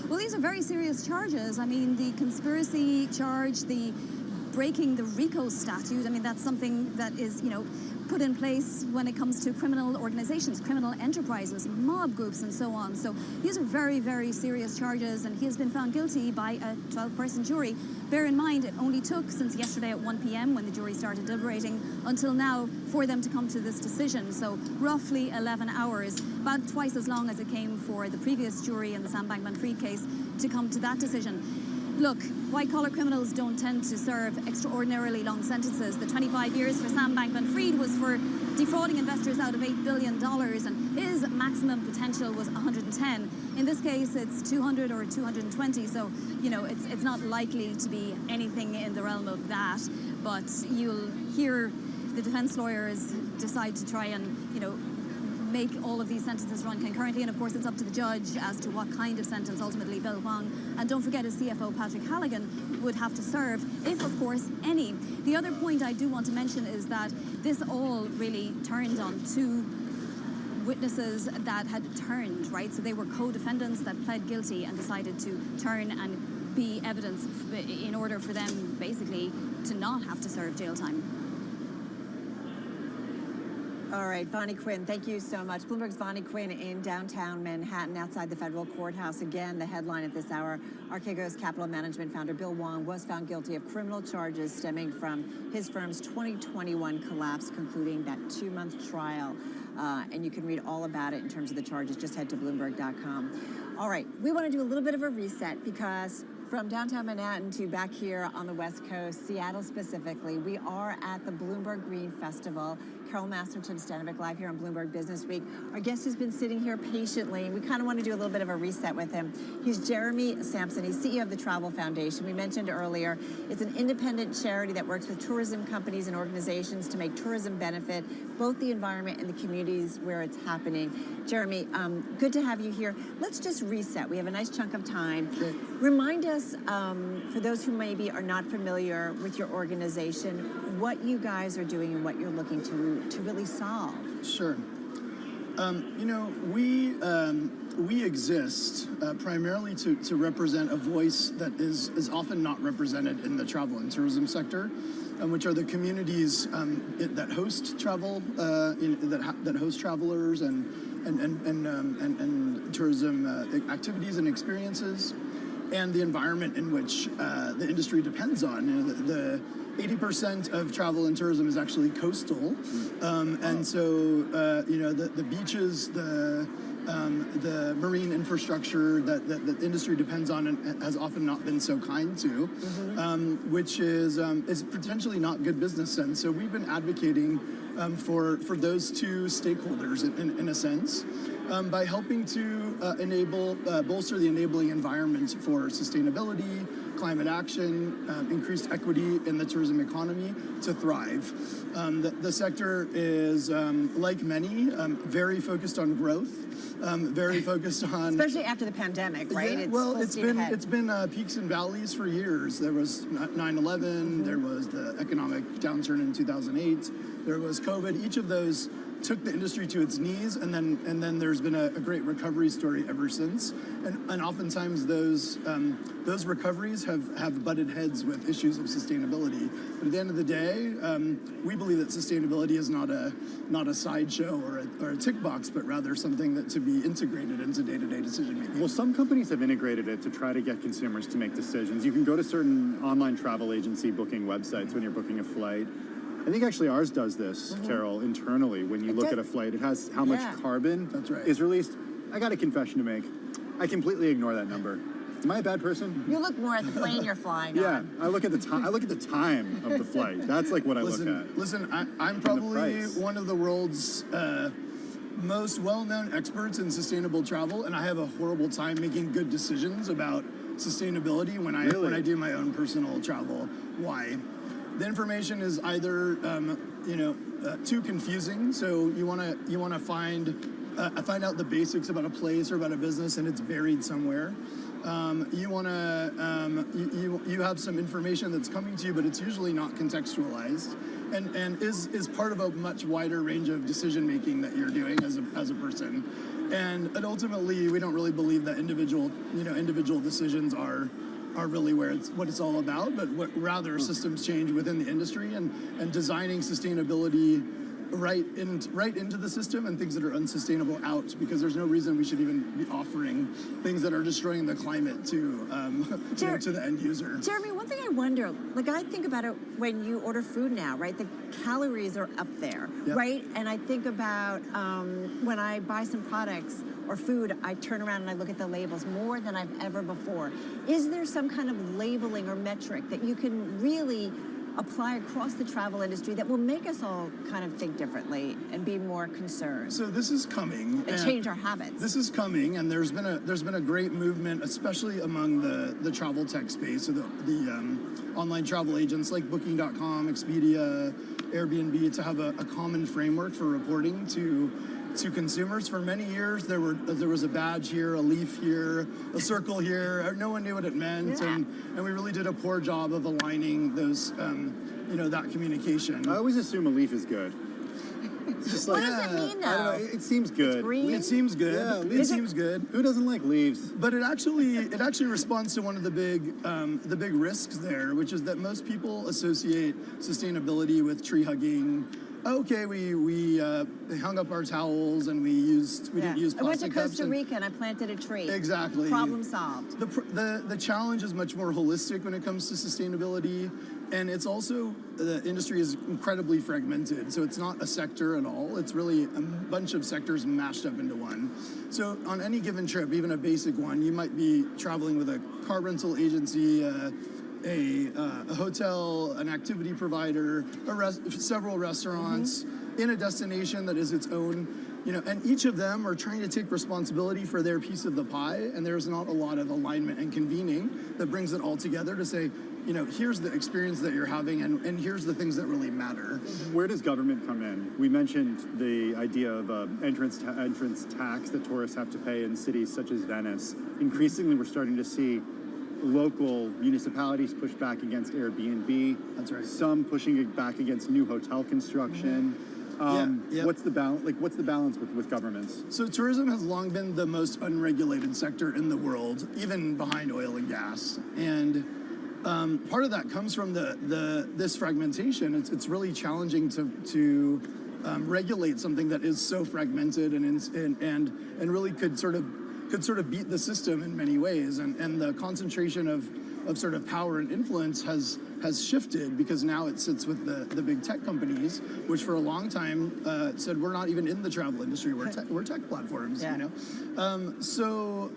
Well, these are very serious charges. I mean, the conspiracy charge, the breaking the RICO statute, I mean, that's something that is, put in place when it comes to criminal organizations, criminal enterprises, mob groups, and so on. So these are very, very serious charges, and he has been found guilty by a 12-person jury. Bear in mind, it only took since yesterday at 1 p.m. when the jury started deliberating until now for them to come to this decision. So roughly 11 hours, about twice as long as it came for the previous jury in the Sam Bankman-Fried case to come to that decision. Look, white-collar criminals don't tend to serve extraordinarily long sentences. The 25 years for Sam Bankman-Fried was for defrauding investors out of $8 billion, and his maximum potential was 110. In this case, it's 200 or 220, so, it's not likely to be anything in the realm of that. But you'll hear the defense lawyers decide to try and, make all of these sentences run concurrently, and of course it's up to the judge as to what kind of sentence ultimately Bill Hwang, and don't forget his CFO Patrick Halligan, would have to serve, if of course any. The other point I do want to mention is that this all really turned on two witnesses that had turned, right? So they were co-defendants that pled guilty and decided to turn and be evidence in order for them basically to not have to serve jail time. All right, Vonnie Quinn, thank you so much. Bloomberg's Vonnie Quinn in downtown Manhattan outside the federal courthouse. Again, the headline at this hour, Archegos Capital Management founder Bill Hwang was found guilty of criminal charges stemming from his firm's 2021 collapse, concluding that 2-month trial. And you can read all about it in terms of the charges. Just head to Bloomberg.com. All right, we want to do a little bit of a reset because from downtown Manhattan to back here on the West Coast, Seattle specifically, we are at the Bloomberg Green Festival. Carol Masterton, Stanovic live here on Bloomberg Business Week. Our guest has been sitting here patiently, and we kind of want to do a little bit of a reset with him. He's Jeremy Sampson. He's CEO of the Travel Foundation. We mentioned earlier, it's an independent charity that works with tourism companies and organizations to make tourism benefit both the environment and the communities where it's happening. Jeremy, good to have you here. Let's just reset. We have a nice chunk of time. Sure. Remind us, for those who maybe are not familiar with your organization, what you guys are doing and what you're looking to really solve. Sure. We exist primarily to represent a voice that is often not represented in the travel and tourism sector, which are the communities that host travel, that host travelers and tourism activities and experiences, and the environment in which the industry depends on. The 80% of travel and tourism is actually coastal, and so the beaches, the marine infrastructure that the industry depends on and has often not been so kind to, which is potentially not good business sense. So we've been advocating for those two stakeholders in a sense, by helping to bolster the enabling environment for sustainability, climate action, increased equity in the tourism economy to thrive. The sector is, like many, very focused on growth, very focused on... Especially after the pandemic, right? Yeah, it's been peaks and valleys for years. There was 9/11, there was the economic downturn in 2008, there was COVID. Each of those took the industry to its knees, and then there's been a great recovery story ever since. And oftentimes those recoveries have butted heads with issues of sustainability. But at the end of the day, we believe that sustainability is not a sideshow or a tick box, but rather something that to be integrated into day-to-day decision making. Well, some companies have integrated it to try to get consumers to make decisions. You can go to certain online travel agency booking websites when you're booking a flight. I think actually ours does this, Carol, internally. When you look at a flight, it has how much carbon is released. I got a confession to make. I completely ignore that number. Am I a bad person? You look more at the plane you're flying Yeah, on. I look at the time. I look at the time of the flight. That's like what I look at. Listen, I'm probably one of the world's most well-known experts in sustainable travel, and I have a horrible time making good decisions about sustainability when I do my own personal travel. Why? The information is either too confusing, so you want to find out the basics about a place or about a business, and it's buried somewhere. You want to you have some information that's coming to you, but it's usually not contextualized, and is part of a much wider range of decision making that you're doing as a person. And ultimately, we don't really believe that individual decisions are really what it's all about, but rather systems change within the industry and designing sustainability right into the system and things that are unsustainable out, because there's no reason we should even be offering things that are destroying the climate to the end user. Jeremy, one thing I wonder, like I think about it when you order food now, right? The calories are up there, right? And I think about when I buy some products or food, I turn around and I look at the labels more than I've ever before. Is there some kind of labeling or metric that you can really apply across the travel industry that will make us all kind of think differently and be more concerned? So this is coming. And change our habits. This is coming, and there's been a great movement, especially among the travel tech space, so the online travel agents like Booking.com, Expedia, Airbnb, to have a common framework for reporting to consumers. For many years, there was a badge here, a leaf here, a circle here. No one knew what it meant, and we really did a poor job of aligning those, that communication. I always assume a leaf is good. It's just what does it mean, though? I don't know, it seems good. It's green? It seems good. Yeah, it seems good. Who doesn't like leaves? But it actually responds to one of the big risks there, which is that most people associate sustainability with tree hugging. Okay, we hung up our towels and we didn't use plastic cups. I went to Costa Rica and I planted a tree. Exactly. Problem solved. The challenge is much more holistic when it comes to sustainability, and it's also, the industry is incredibly fragmented, so it's not a sector at all. It's really a bunch of sectors mashed up into one. So on any given trip, even a basic one, you might be traveling with a car rental agency, a hotel, an activity provider, several restaurants in a destination that is its own, and each of them are trying to take responsibility for their piece of the pie, and there's not a lot of alignment and convening that brings it all together to say, here's the experience that you're having, and here's the things that really matter. Where does government come in? We mentioned the idea of entrance tax that tourists have to pay in cities such as Venice. Increasingly, we're starting to see local municipalities push back against Airbnb. That's right. Some pushing it back against new hotel construction. What's the balance? What's the balance with governments? So tourism has long been the most unregulated sector in the world, even behind oil and gas. And part of that comes from this fragmentation. It's really challenging to regulate something that is so fragmented and really could sort of beat the system in many ways, and the concentration of sort of power and influence has shifted, because now it sits with the big tech companies, which for a long time said we're not even in the travel industry, we're tech platforms. So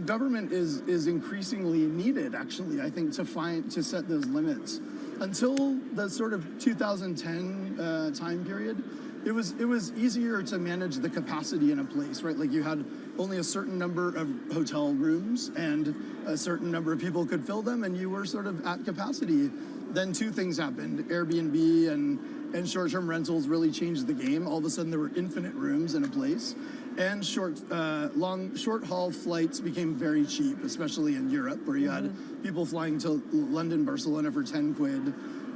government is increasingly needed, actually, I think, to set those limits. Until the sort of 2010 time period, it was easier to manage the capacity in a place, right? Like you had only a certain number of hotel rooms and a certain number of people could fill them, and you were sort of at capacity. Then two things happened. Airbnb and short-term rentals really changed the game. All of a sudden there were infinite rooms in a place, and short-haul flights became very cheap, especially in Europe, where you had people flying to London, Barcelona for 10 quid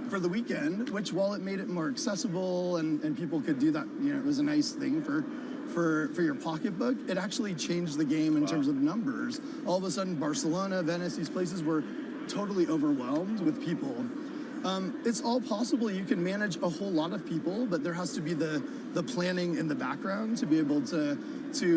for the weekend, which, while it made it more accessible and people could do that, it was a nice thing for your pocketbook, it actually changed the game in terms of numbers. All of a sudden, Barcelona, Venice, these places were totally overwhelmed with people. It's all possible. You can manage a whole lot of people, but there has to be the planning in the background to be able to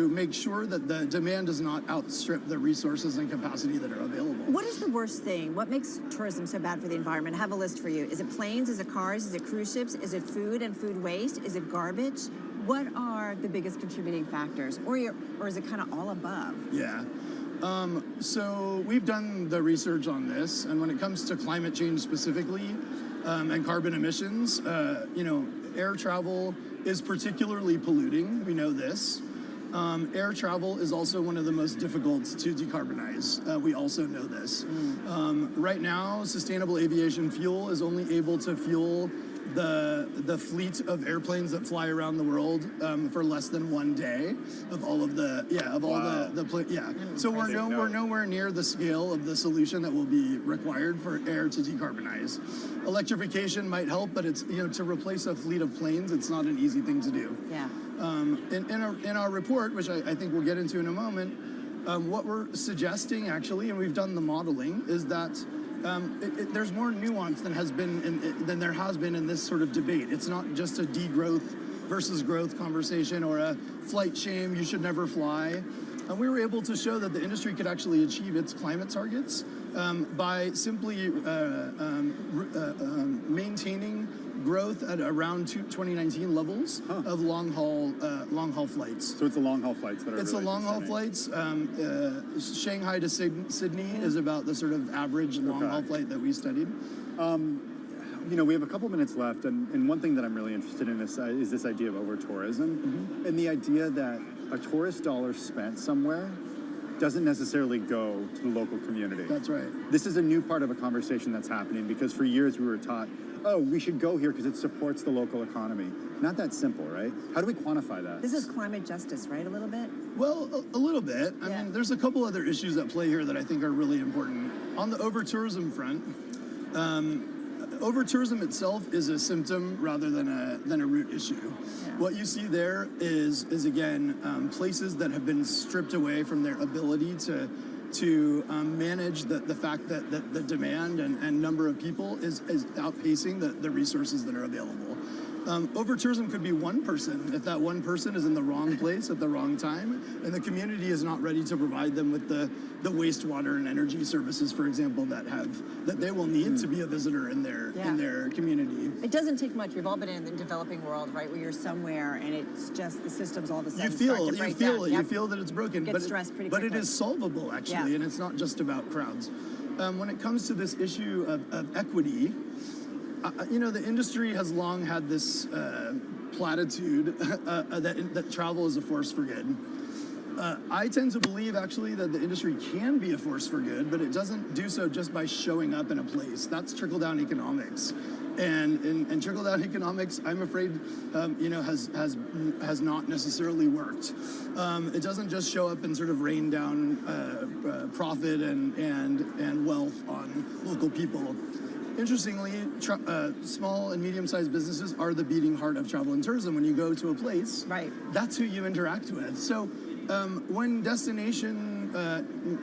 make sure that the demand does not outstrip the resources and capacity that are available. What is the worst thing? What makes tourism so bad for the environment? I have a list for you. Is it planes? Is it cars? Is it cruise ships? Is it food and food waste? Is it garbage? What are the biggest contributing factors? Or is it kind of all above? Yeah. So we've done the research on this, and when it comes to climate change specifically and carbon emissions, air travel is particularly polluting. We know this. Air travel is also one of the most difficult to decarbonize. We also know this. Right now, sustainable aviation fuel is only able to fuel the fleet of airplanes that fly around the world for less than 1 day of all of the So we're nowhere near the scale of the solution that will be required for air to decarbonize. Electrification might help, but it's to replace a fleet of planes, it's not an easy thing to do. Yeah. In our report, which I think we'll get into in a moment, what we're suggesting actually, and we've done the modeling, is that there's more nuance than there has been in this sort of debate. It's not just a degrowth versus growth conversation or a flight shame, you should never fly. We were able to show that the industry could actually achieve its climate targets by simply maintaining growth at around 2019 levels of long haul flights. So it's the long haul flights that are. It's really the long haul flights. Shanghai to Sydney is about the sort of average long haul flight that we studied. We have a couple minutes left, and one thing that I'm really interested in is this idea of over-tourism, and the idea that a tourist dollar spent somewhere doesn't necessarily go to the local community. That's right. This is a new part of a conversation that's happening because for years we were taught, oh, we should go here because it supports the local economy. Not that simple, right? How do we quantify that? This is climate justice, right? A little bit? Well, a little bit. I mean, there's a couple other issues at play here that I think are really important. On the over-tourism front, over-tourism itself is a symptom rather than a root issue. Yeah. What you see there is again, places that have been stripped away from their ability to manage the fact that the demand and number of people is outpacing the resources that are available. Over-tourism could be one person if that one person is in the wrong place at the wrong time and the community is not ready to provide them with the wastewater and energy services, for example, that they will need to be a visitor in their community. It doesn't take much. We've all been in the developing world, right, where you're somewhere and it's just the systems all of a sudden start to break down. You feel that it's broken, but it is solvable actually, and it's not just about crowds. When it comes to this issue of equity, the industry has long had this platitude that travel is a force for good. I tend to believe, actually, that the industry can be a force for good, but it doesn't do so just by showing up in a place. That's trickle-down economics. And trickle-down economics, I'm afraid, has not necessarily worked. It doesn't just show up and sort of rain down profit and wealth on local people. Interestingly, small and medium-sized businesses are the beating heart of travel and tourism. When you go to a place, that's who you interact with. So when destination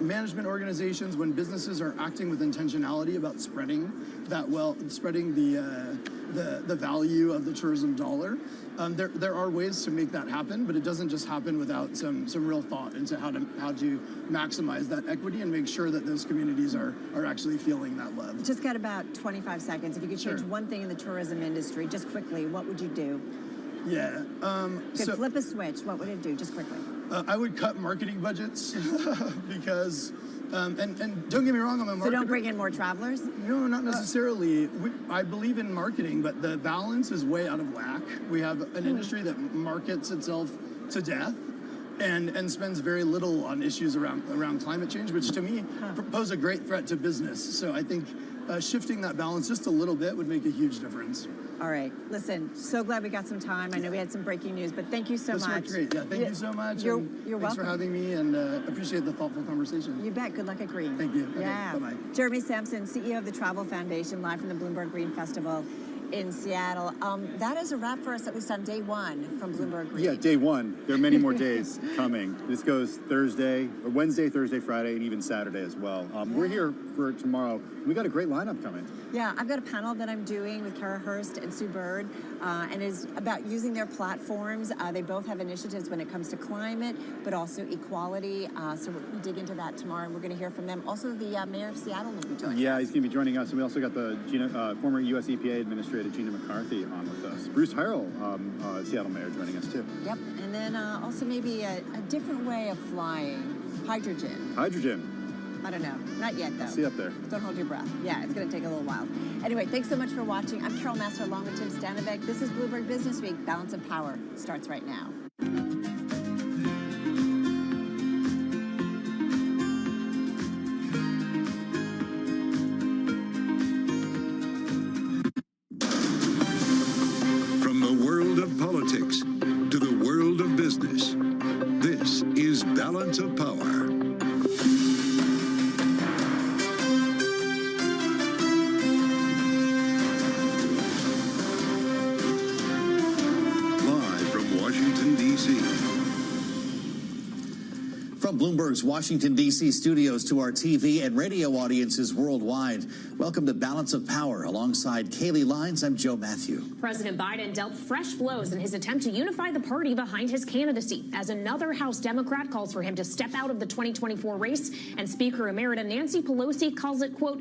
management organizations, when businesses are acting with intentionality about spreading the value of the tourism dollar, there are ways to make that happen, but it doesn't just happen without some real thought into how to maximize that equity and make sure that those communities are actually feeling that love. Just got about 25 seconds. If you could change one thing in the tourism industry, just quickly, what would you do? Yeah. Could flip a switch, what would it do, just quickly? I would cut marketing budgets because, and don't get me wrong, I'm a marketer. So don't bring in more travelers? No, not necessarily. I believe in marketing, but the balance is way out of whack. We have an industry that markets itself to death and spends very little on issues around climate change, which to me pose a great threat to business. So I think shifting that balance just a little bit would make a huge difference. All right. Listen, so glad we got some time. I know we had some breaking news, but thank you so much. This worked great. Yeah, thank you so much. You're welcome. Thanks for having me, and appreciate the thoughtful conversation. You bet. Good luck at Green. Thank you. Yeah. Okay, bye-bye. Jeremy Sampson, CEO of the Travel Foundation, live from the Bloomberg Green Festival in Seattle. That is a wrap for us, at least on day one from Bloomberg Green. Yeah, day one. There are many more days coming. This goes Wednesday, Thursday, Friday, and even Saturday as well. We're here for tomorrow. We got a great lineup coming. Yeah, I've got a panel that I'm doing with Kara Hurst and Sue Bird, and is about using their platforms. They both have initiatives when it comes to climate, but also equality. So we'll dig into that tomorrow, and we're going to hear from them. Also, the mayor of Seattle will be joining us. Yeah, he's going to be joining us. And we also got the former U.S. EPA Administrator Gina McCarthy on with us. Bruce Harrell, Seattle mayor, joining us too. Yep, and then also maybe a different way of flying. hydrogen. Hydrogen. I don't know. Not yet, though. See up there. Don't hold your breath. Yeah, it's going to take a little while. Anyway, thanks so much for watching. I'm Carol Master along with Tim Stanovic. This is Bloomberg Business Week. Balance of Power starts right now. From the world of politics to the world of business, this is Balance of Power. Live from Washington, D.C. From Bloomberg's Washington, D.C. studios to our TV and radio audiences worldwide, welcome to Balance of Power. Alongside Kaylee Lines, I'm Joe Matthew. President Biden dealt fresh blows in his attempt to unify the party behind his candidacy as another House Democrat calls for him to step out of the 2024 race, and Speaker Emerita Nancy Pelosi calls it, quote,